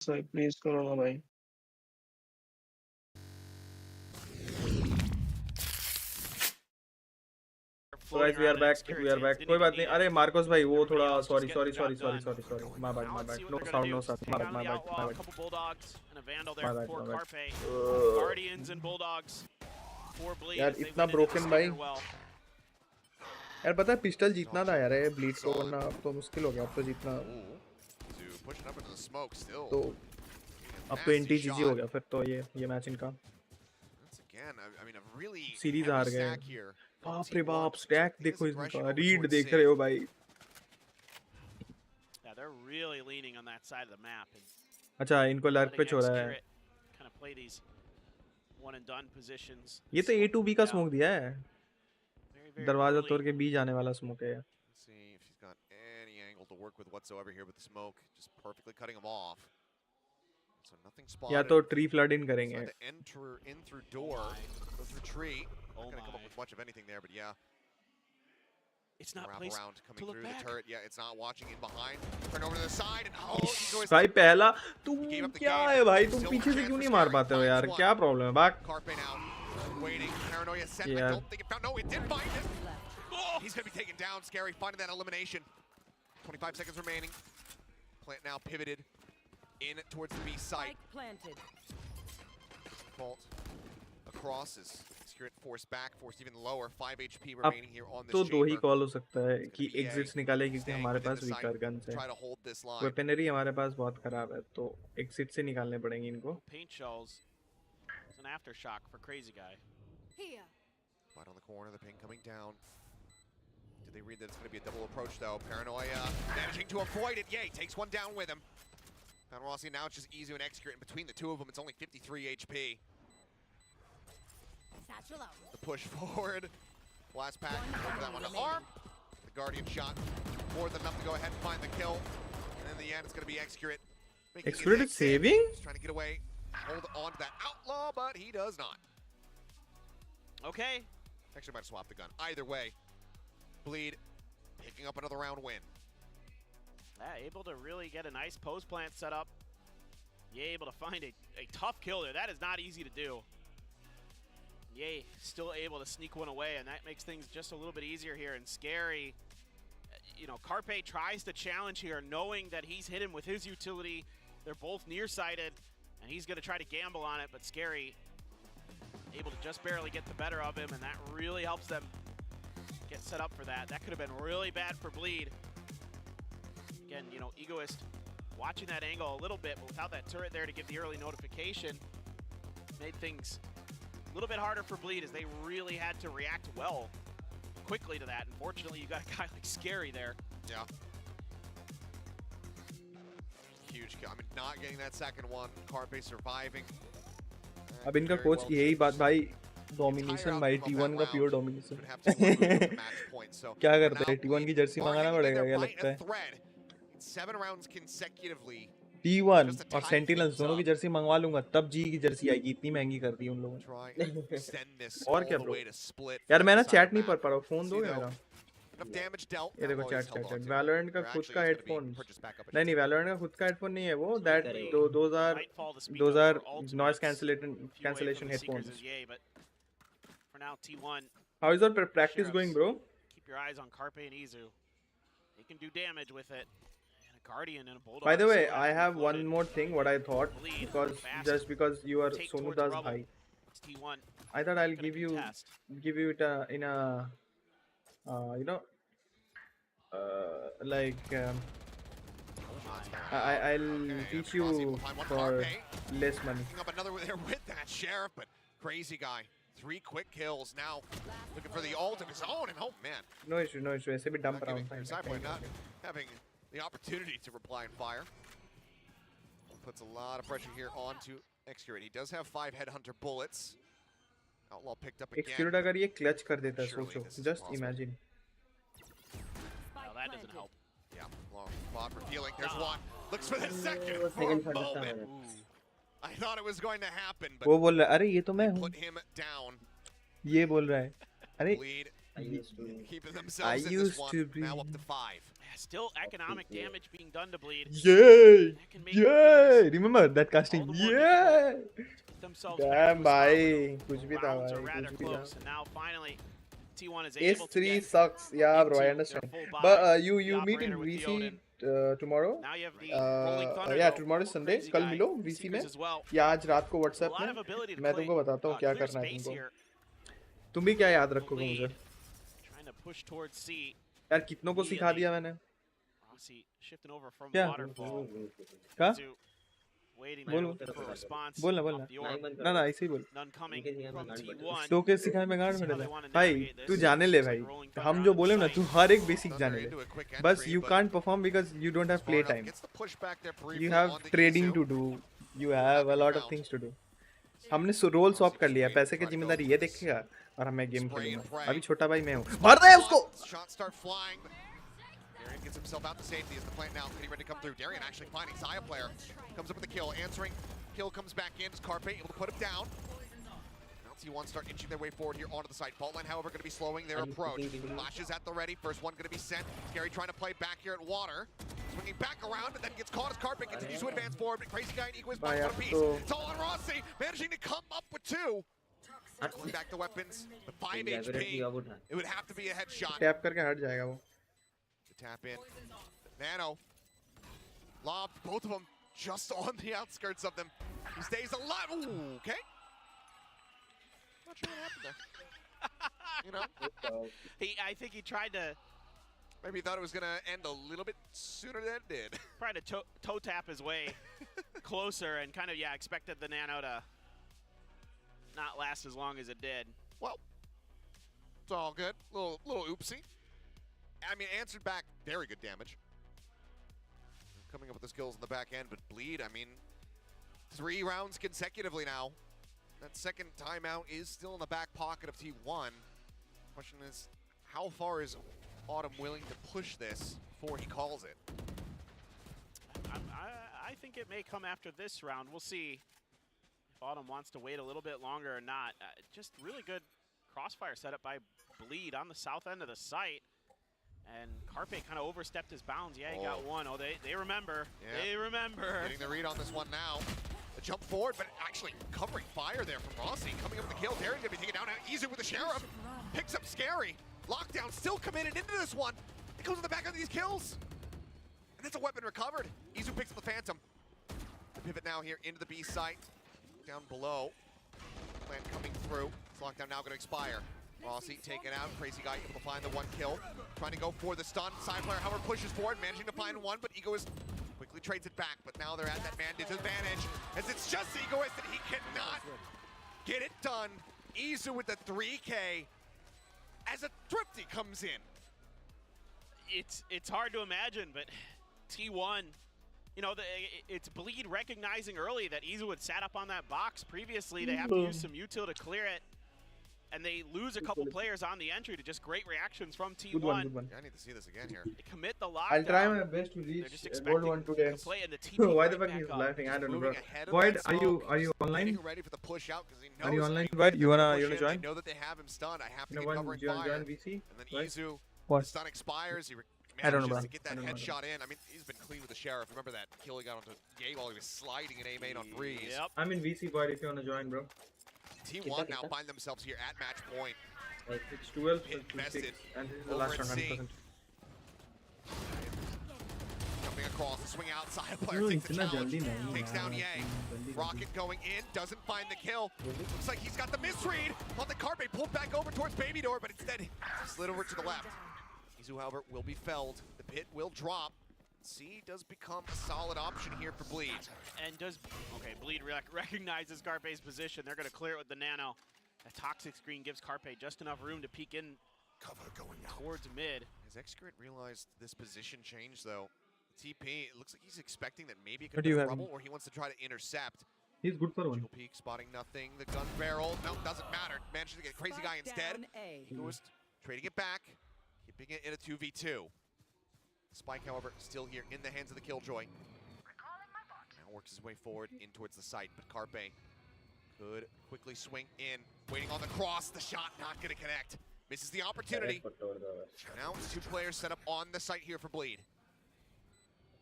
सर प्लीज करो ना भाई। Guys, we are back. कोई बात नहीं। अरे मार्कोस भाई वो थोड़ा sorry my bad no sound my bad Guardians and Bulldogs for Bleed. यार इतना broken भाई। यार पता है पिस्टल जीतना था यार ब्लीड को, वरना अब तो मुश्किल हो गया। अब तो जीतना तो अब तो एंटी जीजी हो गया फिर तो ये मैच इनका सीरीज हार गए। बाप रे बाप स्टैक देखो इसका, रीड देख रहे हो भाई। Yeah, they're really leaning on that side of the map. अच्छा इनको लर्क पे छोड़ा है। Kind of play these one and done positions. ये तो A to B का स्मोक दिया है, दरवाजा तोड़ के B जाने वाला स्मोक है। See if she's got any angle to work with whatsoever here with the smoke, just perfectly cutting them off. So nothing spotted. या तो ट्री फ्लड इन करेंगे। Enter in through door, go through tree. Not gonna come up with much of anything there, but yeah. It's not wrap placed around coming to look through back. the turret. Yeah, it's not watching in behind. Turn over to the side and भाई पहला तुम क्या है भाई, तुम पीछे से क्यों नहीं मार पाते हो यार, क्या प्रॉब्लम है? बाक Carpe now waiting. Paranoia sent. I don't think it found. No, it did find it. He's gonna be taken down. Scary finding that elimination. 25 seconds remaining. Plant now pivoted in towards the B site. Bolt across is Secret forced back, forced even lower. 5 HP remaining here on this तो दो ही chamber. Call हो सकता है कि exits निकाले, क्योंकि हमारे पास weaker guns है, वेपनरी हमारे पास बहुत खराब है, तो एग्जिट से निकालने पड़ेंगे इनको। Paint shells. It's an aftershock for Crazy Guy. Right on the corner, the ping coming down. Did they read that it's going to be a double approach though? Paranoia managing to avoid it. Yay, takes one down with him. Rossi now it's just easy and execute, and between the two of them, it's only 53 HP. The push forward. Blast pack, over that one to arm. The Guardian shot, more than enough to go ahead and find the kill. And in the end, it's going to be Execute. Execute is saving? He's trying to get away, hold on to that outlaw, but he does not. Okay. Actually might swap the gun. Either way, Bleed picking up another round win. Yeah, able to really get a nice post plant set up. Yeah, able to find a tough kill there. That is not easy to do. Yay, still able to sneak one away, and that makes things just a little bit easier here. And Scary, you know, Carpe tries to challenge here, knowing that he's hit him with his utility. They're both nearsighted, and he's going to try to gamble on it, but Scary able to just barely get the better of him, and that really helps them get set up for that. That could have been really bad for Bleed. Again, you know, Egoist watching that angle a little bit, but without that turret there to give the early notification, made things a little bit harder for Bleed, as they really had to react well quickly to that. Unfortunately, you got a guy like Scary there. Yeah. Huge kill. I mean, not getting that second one. Carpe surviving. अब इनका coach यही बात भाई, domination भाई, T1 का pure domination. क्या करते हैं, T1 की जर्सी मंगाना पड़ेगा क्या लगता है? 7 rounds consecutively. T1 और सेंटिनल्स दोनों की जर्सी मंगवा लूंगा, तब जी की जर्सी आएगी, इतनी महंगी कर दी उन लोगों ने। और क्या ब्रो? यार मैं ना चैट नहीं पढ़ पा रहा हूँ, फोन दोगे मेरा? ये देखो चैट। Valorant का खुद का हेडफोन नहीं, Valorant का खुद का हेडफोन नहीं है वो, that those are noise cancellation headphones. For now, T1. How is your practice going, bro? Keep your eyes on Carpe and Izu. They can do damage with it. And a Guardian and a Bulldog. By the way, I have one more thing what I thought, because you are Sonu Das bhai. I thought I'll give you it in a you know, like I'll teach you for less money. Picking up another there with that Sheriff, but Crazy Guy. 3 quick kills now, looking for the ult of his own, and oh man. No issue. ऐसे भी dump around. Cypher not having the opportunity to reply and fire. Puts a lot of pressure here onto Execute. He does have 5 Headhunter bullets. Outlaw picked up again. Execute अगर ये clutch कर देता है, सोचो, just imagine. Well, that doesn't help. Yeah, long spot revealing. There's one. Looks for the second for a moment. I thought it was going to happen, but वो बोल रहा है, अरे ये तो मैं हूँ। put him down. ये बोल रहा है, अरे Keeping themselves in this one. Now up to 5. Yeah, still economic damage being done to Bleed. Yay! That can make Yay! Remember that casting? Yeah! themselves Damn, bhai. Kuch bhi tha, rounds are bhai. rather Kuch bhi close, tha. and now finally T1 is Ace able to 3 get sucks. Yeah, bro, I into understand. their full But buy. you The meet in operator with the VC Odin. tomorrow. Now you have the Rolling Thunder, Yeah, though. tomorrow is Sunday. Crazy कल guy. मिलो VC में. Seekers as well. या आज रात को A WhatsApp lot of में. ability to मैं तुमको बताता हूँ क्या clear करना है space तुमको. here. तुम भी क्या याद रखोगे मुझे? Trying to push towards C. यार कितनों को सिखा दिया मैंने? Rossi shifting over from क्या? waterfall. क्या? Izu waiting बोलो. there for a response. बोलना off the orb. ना ना ऐसे ही बोल. None coming from T1. तो के सिखाए मैं गाड़ में See how डाला. they wanna भाई navigate this. तू जाने ले भाई. हम जो बोले ना तू हर एक बेसिक जाने ले. बस you can't perform because you don't have play time. You have trading to do. You have a lot of things to do. हमने रोल स्वैप कर लिया. पैसे की जिम्मेदारी ये देखेगा और हमें गेम खेलूंगा. अभी छोटा भाई मैं हूँ. मार दे उसको. Shots start flying. Darian gets himself out to safety as the plant now getting ready to come through. Darian actually finding Xayah player. Comes up with the kill, answering. Kill comes back in. Carpe able to put him down. Now T1 start inching their way forward here onto the site. Fault line, however, going to be slowing their approach. Flashes at the ready. First one going to be sent. Scary trying to play back here at water. Swinging back around, but then gets caught as Carpe continues to advance forward. But Crazy Guy and Eco is by one apiece. It's all on Rossi, managing to come up with 2. Pulling back the weapons, but 5 HP. It would have to be a headshot. Tap करके हट जाएगा वो. To tap in. Nano. Lob, both of them just on the outskirts of them. He stays alive. Ooh, okay. Not sure what happened there. You know? I think he tried to. Maybe he thought it was going to end a little bit sooner than it did. Tried to toe tap his way closer and kind of, expected the Nano to not last as long as it did. Well, it's all good. Little oopsie. I mean, answered back very good damage. Coming up with the skills in the back end, but Bleed, I mean, 3 rounds consecutively now. That second timeout is still in the back pocket of T1. Question is, how far is Autumn willing to push this before he calls it? I think it may come after this round. We'll see if Autumn wants to wait a little bit longer or not. Just really good crossfire setup by Bleed on the south end of the site. And Carpe kind of overstepped his bounds. Yeah, he got one. Oh, they remember. Yeah. They remember. Getting the read on this one now. The jump forward, but actually covering fire there from Rossi. Coming up with the kill. Darian gonna be taken down now. Easy with the Sheriff. Picks up Scary. Lockdown still committed into this one. It goes in the back of these kills. And that's a weapon recovered. Izu picks up the Phantom. The pivot now here into the B site. Down below. Plan coming through. This lockdown now going to expire. Rossi taken out. Crazy Guy able to find the 1 kill. Trying to go for the stun. Side player, however, pushes forward, managing to find 1, but Egoist quickly trades it back. But now they're at that man disadvantage, as it's just Egoist and he cannot get it done. Izu with the 3K as a Thrifty comes in. It's hard to imagine, but T1, you know, it's Bleed recognizing early that Izu had sat up on that box previously. They have to use some util to clear it. And they lose a couple players on the entry to just great reactions from T1. Good one. Yeah, I need to see this again here. They commit the lockdown. I'll try my best to reach gold 1 today. Why the fuck he's laughing? I don't know, bro. Void, are you online? Ready for the push out because he knows. Are you online? Void, you wanna join? They know that they have him stunned. I have to You get know covering what? fire. Join VC? And then Izu, What? the stun expires. He I don't know, manages bro. to get that headshot in. I mean, he's been clean with the Sheriff. Remember that kill he got onto Gay while he was sliding an A main on Breeze. Yep. I'm in VC, Void, if you wanna join, bro. T1 now find themselves here at match point. It's 12 invested 6, and this is the last round, 100%. Jumping across, the swing outside, player takes the challenge, takes down Ye. Rocket going in, doesn't find the kill. Looks like he's got the misread on the Carpe, pulled back over towards Baby Door, but instead slid over to the left. Izu, however, will be felled. The pit will drop. C does become a solid option here for Bleed. And Bleed recognizes Carpe's position. They're going to clear it with the Nano. A toxic screen gives Carpe just enough room to peek in towards mid. Has Excurrent realized this position change, though? TP, it looks like he's expecting that maybe it What could do be you a have? rubble, or he wants to try to intercept. He's good for one. Jiggle peek, spotting nothing. The gun barrel, no, doesn't matter. Manages to get Crazy Guy instead. Egoist trading it back, keeping it in a 2v2. Spike, however, still here in the hands of the Killjoy. Now works his way forward in towards the site, but Carpe could quickly swing in, waiting on the cross. The shot not going to connect. Misses the opportunity. Now it's 2 players set up on the site here for Bleed.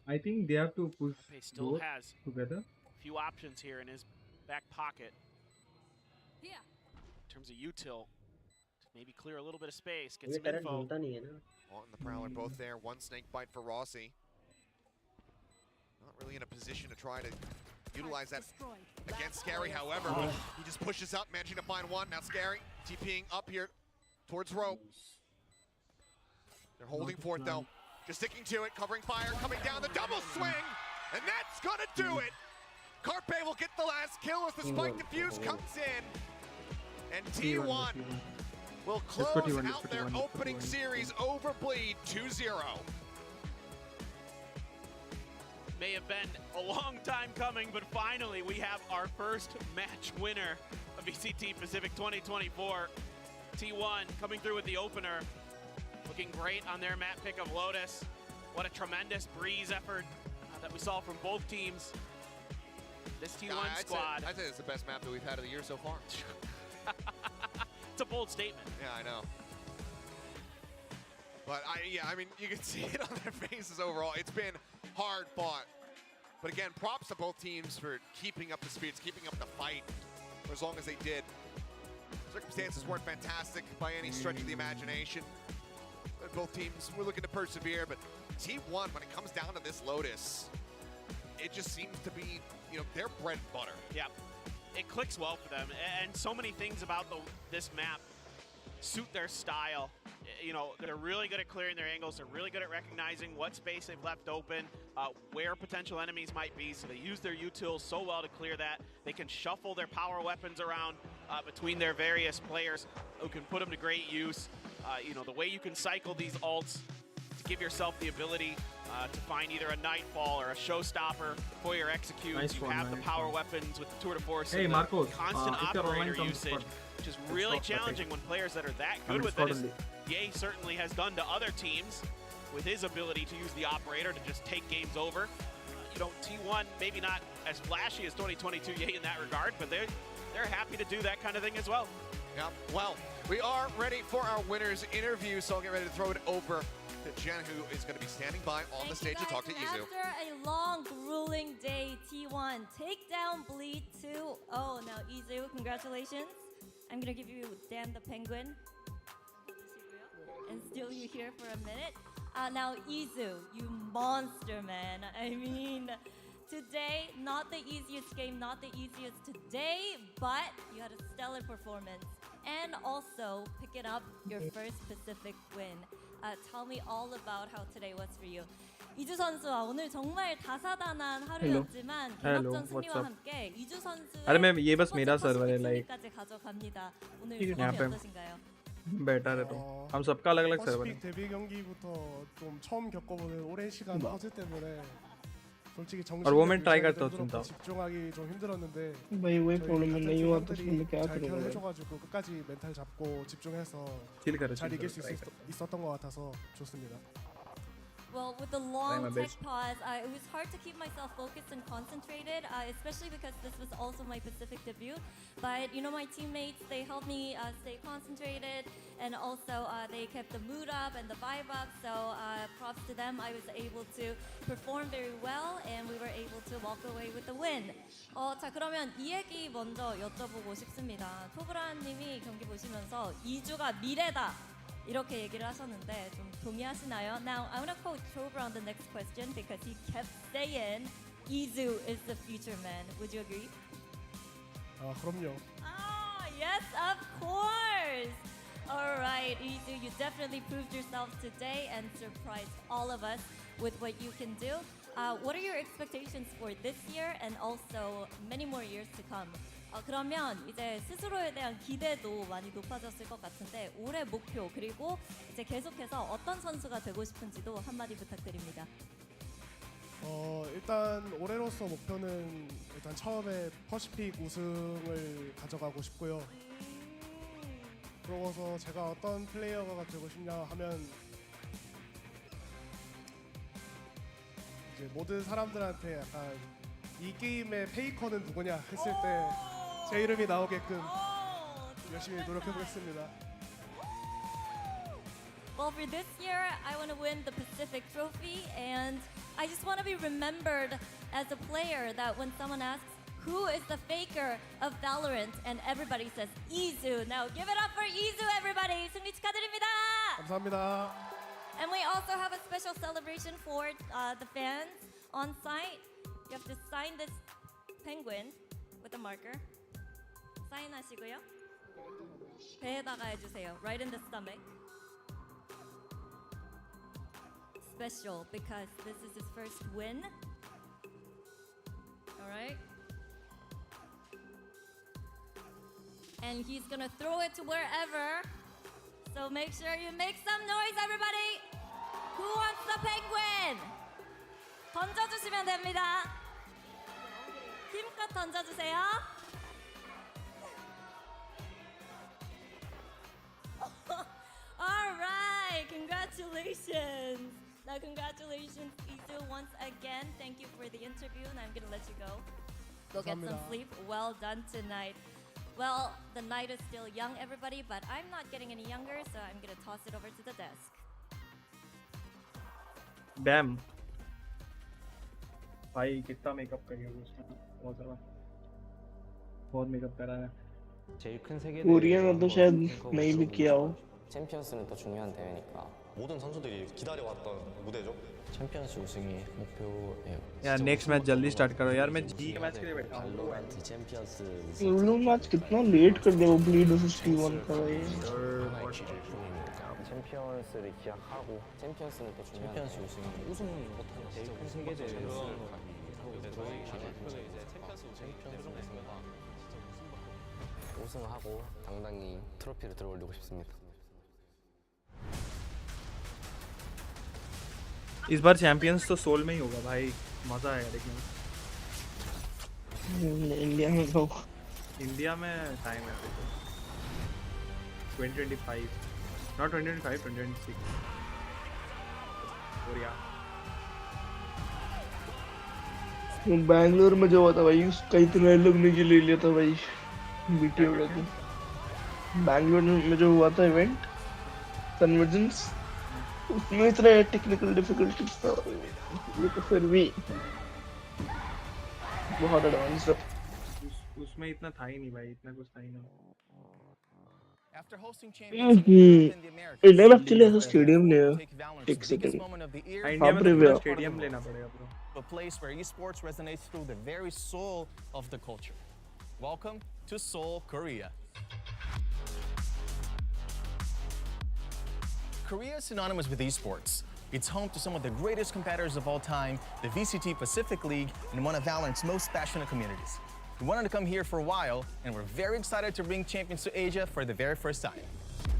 I think they have to push Pay still both has together. a few options here in his back pocket. Yeah. In terms of util, to maybe clear a little bit of space, get some info. On the Prowler, both there. 1 snake bite for Rossi. Not really in a position to try to utilize that against Scary, however. He just pushes up, managing to find 1. Now Scary TPing up here towards rope. They're holding for it though. Just sticking to it, covering fire, coming down the double swing, and that's gonna do it. Carpe will get the last kill as the spike defuse comes in, and T1 will close out their opening series over Bleed 2-0. May have been a long time coming, but finally we have our first match winner of VCT Pacific 2024. T1 coming through with the opener, looking great on their map pick of Lotus. What a tremendous breeze effort that we saw from both teams. This T1 squad. I'd say it's the best map that we've had of the year so far. It's a bold statement. Yeah, I know. But I mean, you can see it on their faces overall. It's been hard fought. But again, props to both teams for keeping up the spirits, keeping up the fight for as long as they did. Circumstances weren't fantastic by any stretch of the imagination. But both teams were looking to persevere, but T1, when it comes down to this Lotus, it just seems to be, you know, their bread and butter. Yeah, it clicks well for them, and so many things about this map suit their style. You know, they're really good at clearing their angles. They're really good at recognizing what space they've left open, where potential enemies might be. So they use their utils so well to clear that. They can shuffle their power weapons around between their various players who can put them to great use. You know, the way you can cycle these ults to give yourself the ability to find either a Nightfall or a Showstopper for your execute. Nice you one, have the nice power one. weapons with the Tour de Force. Hey, and Marcos, constant if you're operator online, usage, which is really challenging when players that are that good with it, as Ye certainly has done to other teams with his ability to use the operator to just take games over. You know, T1 maybe not as flashy as 2022 Ye in that regard, but they're happy to do that kind of thing as well. Yeah, well, we are ready for our winner's interview, so I'll get ready to throw it over to Jen, who is going to be standing by on the stage to talk to Izu. After a long, grueling day, T1 take down Bleed 2-0. Now, Izu, congratulations. I'm going to give you Dan the Penguin and steal you here for a minute. Now, Izu, you monster, man. I mean, today, not the easiest game, not the easiest today, but you had a stellar performance. And also, picking up your first Pacific win. Tell me all about how today was for you. 이주 선수와 오늘 정말 다사다난 하루였지만 개막전 승리와 함께 이주 선수의 첫 번째 승리까지 가져갑니다. 오늘 소감이 어떠신가요? Better है तो हम सबका अलग अलग server है 퍼시픽 데뷔 경기부터 좀 처음 겪어보는 오랜 시간 퍼즐 때문에 솔직히 और वो मैं ट्राई करता हूँ सुनता हूँ 집중하기 좀 힘들었는데 भाई वही प्रॉब्लम है नहीं हुआ तो फिर मैं क्या 잘 करूँगा 해줘가지고 끝까지 멘탈 잡고 집중해서 잘 이길 수 있었던 것 같아서 좋습니다. Well, with the long tech pause, it was hard to keep myself focused and concentrated, especially because this was also my Pacific debut. But, you know, my teammates, they helped me stay concentrated, and also they kept the mood up and the vibe up. So props to them. I was able to perform very well, and we were able to walk away with the win. 자, 그러면 이 얘기 먼저 여쭤보고 싶습니다. 토브라님이 경기 보시면서 2주가 미래다. 이렇게 얘기를 하셨는데 좀 동의하시나요? Now, I want to quote Chobra on the next question because he kept saying Izu is the future man. Would you agree? 그럼요. Yes, of course. All right, Izu, you definitely proved yourself today and surprised all of us with what you can do. What are your expectations for this year and also many more years to come? 그러면 이제 스스로에 대한 기대도 많이 높아졌을 것 같은데 올해 목표 그리고 이제 계속해서 어떤 선수가 되고 싶은지도 한마디 부탁드립니다. 일단 올해로서 목표는 일단 처음에 퍼시픽 우승을 가져가고 싶고요. 그러고서 제가 어떤 플레이어가 되고 싶냐 하면 이제 모든 사람들한테 약간 이 게임의 페이커는 누구냐 했을 때 제 이름이 나오게끔 열심히 노력해 보겠습니다. Well, for this year, I want to win the Pacific Trophy, and I just want to be remembered as a player that when someone asks, who is the faker of Valorant? And everybody says, Izu. Now give it up for Izu, everybody. 승리 축하드립니다. 감사합니다. And we also have a special celebration for the fans on site. You have to sign this penguin with a marker. 사인하시고요. 배에다가 해주세요. Right in the stomach. Special because this is his first win. All right. And he's gonna throw it to wherever. So make sure you make some noise, everybody. Who wants the penguin? 던져주시면 됩니다. 힘껏 던져주세요. All right, congratulations. Now, congratulations, Izu, once again. Thank you for the interview, and I'm gonna let you go. Go get some sleep. Well done tonight. Well, the night is still young, everybody, but I'm not getting any younger, so I'm gonna toss it over to the desk. Damn. भाई कितना makeup करिए उसने बहुत ज़्यादा बहुत makeup करा है 제일 큰 세계 कोरिया도 शायद नहीं भी किया हो 챔피언스는 또 중요한 대회니까 모든 선수들이 기다려왔던 무대죠. 챔피언스 우승이 목표예요. यार नेक्स्ट मैच जल्दी स्टार्ट करो यार मैं जी के मैच के लिए बैठा हूँ 발로란트 챔피언스 ब्लू मैच कितना लेट कर दिया वो ब्लीड वर्सेस T1 का भाई 챔피언스를 기약하고 챔피언스는 또 중요한 챔피언스 우승이 우승 못하는 제일 큰 세계 대회를 우승하고 당당히 트로피를 들어올리고 싶습니다. इस बार चैंपियंस तो सोल में ही होगा भाई मजा आएगा देखने में इंडिया में तो इंडिया में टाइम है 2025 not 2025 2026 कोरिया बैंगलोर में जो हुआ था भाई उसका इतना लोग ने ले लिया था भाई बीटी हो गया था बैंगलोर में जो हुआ था इवेंट कन्वर्जेंस उसमें इतना टेक्निकल डिफिकल्टीज था ये तो फिर भी बहुत एडवांस है उसमें इतना था ही नहीं भाई इतना कुछ था ही नहीं इंडिया में एक्चुअली ऐसा स्टेडियम नहीं है एक सेकंड इंडिया में तो स्टेडियम लेना पड़ेगा bro a place where esports resonates through the very soul of the culture. Welcome to Seoul, Korea. Korea is synonymous with esports. It's home to some of the greatest competitors of all time, the VCT Pacific League, and one of Valorant's most passionate communities. We wanted to come here for a while, and we're very excited to bring champions to Asia for the very first time.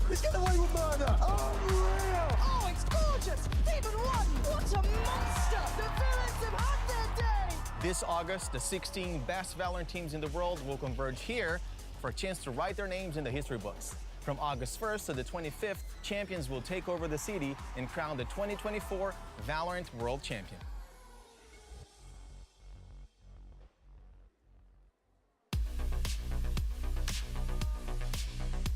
Let's get away with murder! Unreal! Oh, it's gorgeous! Even one! What a monster! The villains have had their day! This August, the 16 best Valorant teams in the world will converge here for a chance to write their names in the history books. From August 1st to the 25th, champions will take over the city and crown the 2024 Valorant World Champion.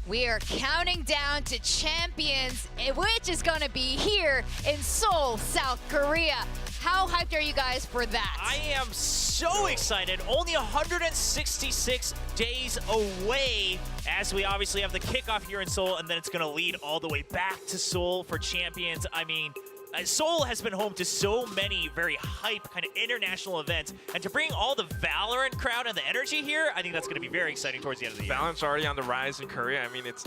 We are counting down to champions, which is going to be here in Seoul, South Korea. How hyped are you guys for that? I am so excited. Only 166 days away as we obviously have the kickoff here in Seoul, and then it's going to lead all the way back to Seoul for champions. I mean, Seoul has been home to so many very hype kind of international events, and to bring all the Valorant crowd and the energy here, I think that's going to be very exciting towards the end of the year. Valorant's already on the rise in Korea. I mean, it's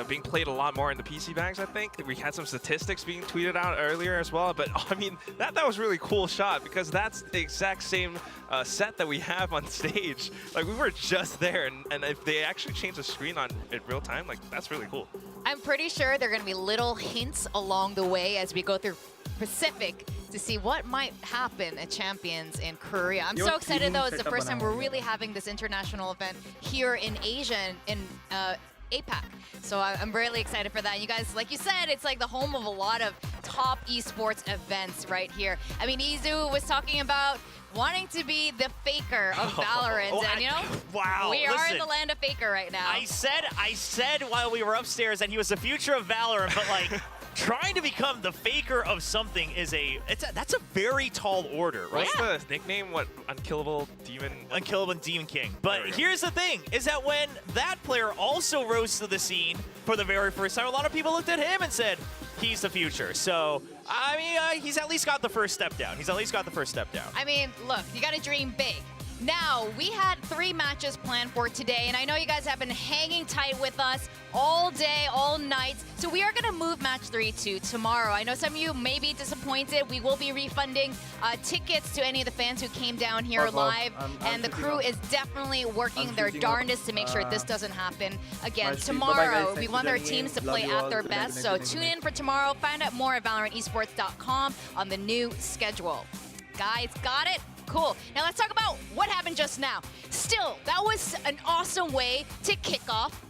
being played a lot more in the PC bags, I think. We had some statistics being tweeted out earlier as well, but I mean, that was a really cool shot because that's the exact same set that we have on stage. Like, we were just there, and if they actually change the screen on in real time, like, that's really cool. I'm pretty sure there are going to be little hints along the way as we go through Pacific to see what might happen at Champions in Korea. I'm so excited though, it's the first time we're really having this international event here in Asia, in APAC. So I'm really excited for that. You guys, like you said, it's like the home of a lot of top esports events right here. I mean, Izu was talking about wanting to be the faker of Valorant, and you know, wow, we are in the land of faker right now. I said while we were upstairs that he was the future of Valorant, but like, trying to become the faker of something is that's a very tall order, right? What's the nickname? What, Unkillable Demon King. But here's the thing, is that when that player also rose to the scene for the very first time, a lot of people looked at him and said, he's the future. So, I mean, he's at least got the first step down. I mean, look, you got to dream big. Now, we had 3 matches planned for today, and I know you guys have been hanging tight with us all day, all night. So we are going to move match 3 to tomorrow. I know some of you may be disappointed. We will be refunding tickets to any of the fans who came down here live, and the crew is definitely working their darndest to make sure this doesn't happen again tomorrow. We want our teams to play at their best, so tune in for tomorrow. Find out more at ValorantEsports.com on the new schedule. Guys, got it? Cool. Now let's talk about what happened just now. Still, that was an awesome way to kick off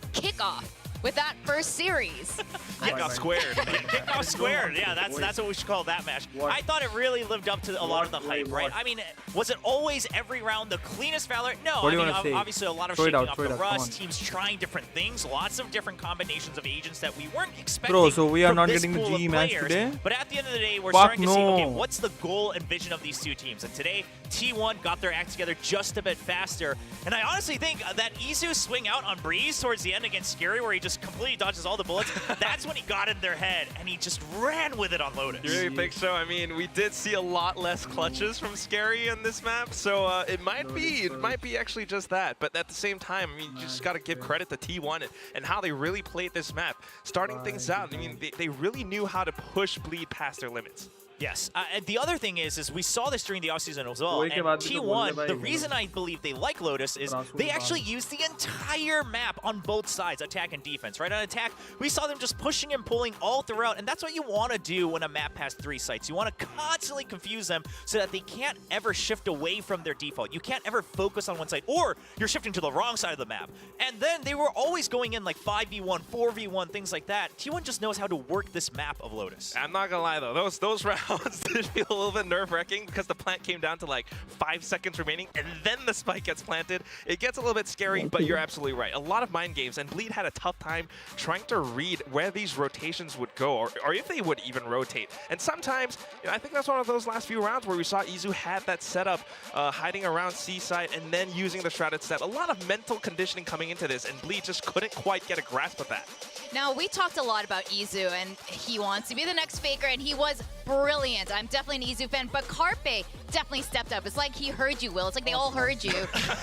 with that first series. Kickoff squared. Kickoff squared. Yeah, that's what we should call that match. I thought it really lived up to a lot of the hype, right? I mean, was it always every round the cleanest Valorant? No. I mean, obviously a lot of shaking up the rust, teams trying different things, lots of different combinations of agents that we weren't expecting. Bro, so we are not this getting the pool G of match players. today? But at the end of the day, we're starting to see, okay, what's the goal and vision of these two teams? And today, T1 got their act together just a bit faster. And I honestly think that Izu swing out on Breeze towards the end against Scary, where he just completely dodges all the bullets, that's when he got in their head, and he just ran with it on Lotus. You really think so? I mean, we did see a lot less clutches from Scary in this map, so it might be actually just that. But at the same time, I mean, you just got to give credit to T1 and how they really played this map. Starting things out, I mean, they really knew how to push Bleed past their limits. Yes, and the other thing is we saw this during the offseason as well, and T1, the reason I believe they like Lotus is they actually use the entire map on both sides, attack and defense, right? On attack, we saw them just pushing and pulling all throughout, and that's what you want to do when a map has 3 sites. You want to constantly confuse them so that they can't ever shift away from their default. You can't ever focus on one side, or you're shifting to the wrong side of the map. And then they were always going in like 5v1, 4v1, things like that. T1 just knows how to work this map of Lotus. I'm not gonna lie though, those rounds did feel a little bit nerve-wracking because the plant came down to like 5 seconds remaining and then the spike gets planted. It gets a little bit scary, but you're absolutely right. A lot of mind games, and Bleed had a tough time trying to read where these rotations would go or if they would even rotate. And sometimes, you know, I think that's one of those last few rounds where we saw Izu had that setup hiding around C side and then using the shrouded step. A lot of mental conditioning coming into this, and Bleed just couldn't quite get a grasp of that. Now, we talked a lot about Izu, and he wants to be the next faker, and he was brilliant. I'm definitely an Izu fan, but Carpe definitely stepped up. It's like he heard you, Will. It's like they all heard you.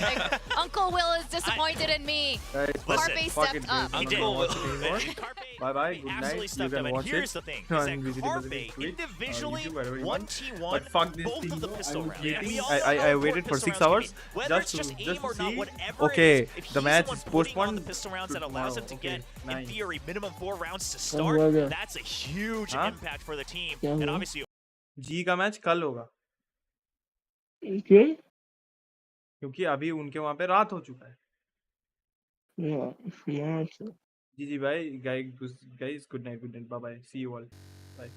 Like, Uncle Will is disappointed in me. Carpe stepped up. He did. Bye-bye, good night. You can watch Here's it. the thing, No, is and that VCT Carpe individually won T1 but fuck this both thing, of the bro. pistol rounds. I waited for 6 hours just to see. Okay, the match is postponed. The pistol rounds that allows him to get, in nice. theory, minimum 4 rounds to start. That's a huge impact for the team. And obviously, जी का match कल होगा क्यों? क्योंकि अभी उनके वहाँ पे रात हो चुका है जी जी भाई guys good night, bye bye, see you all, bye.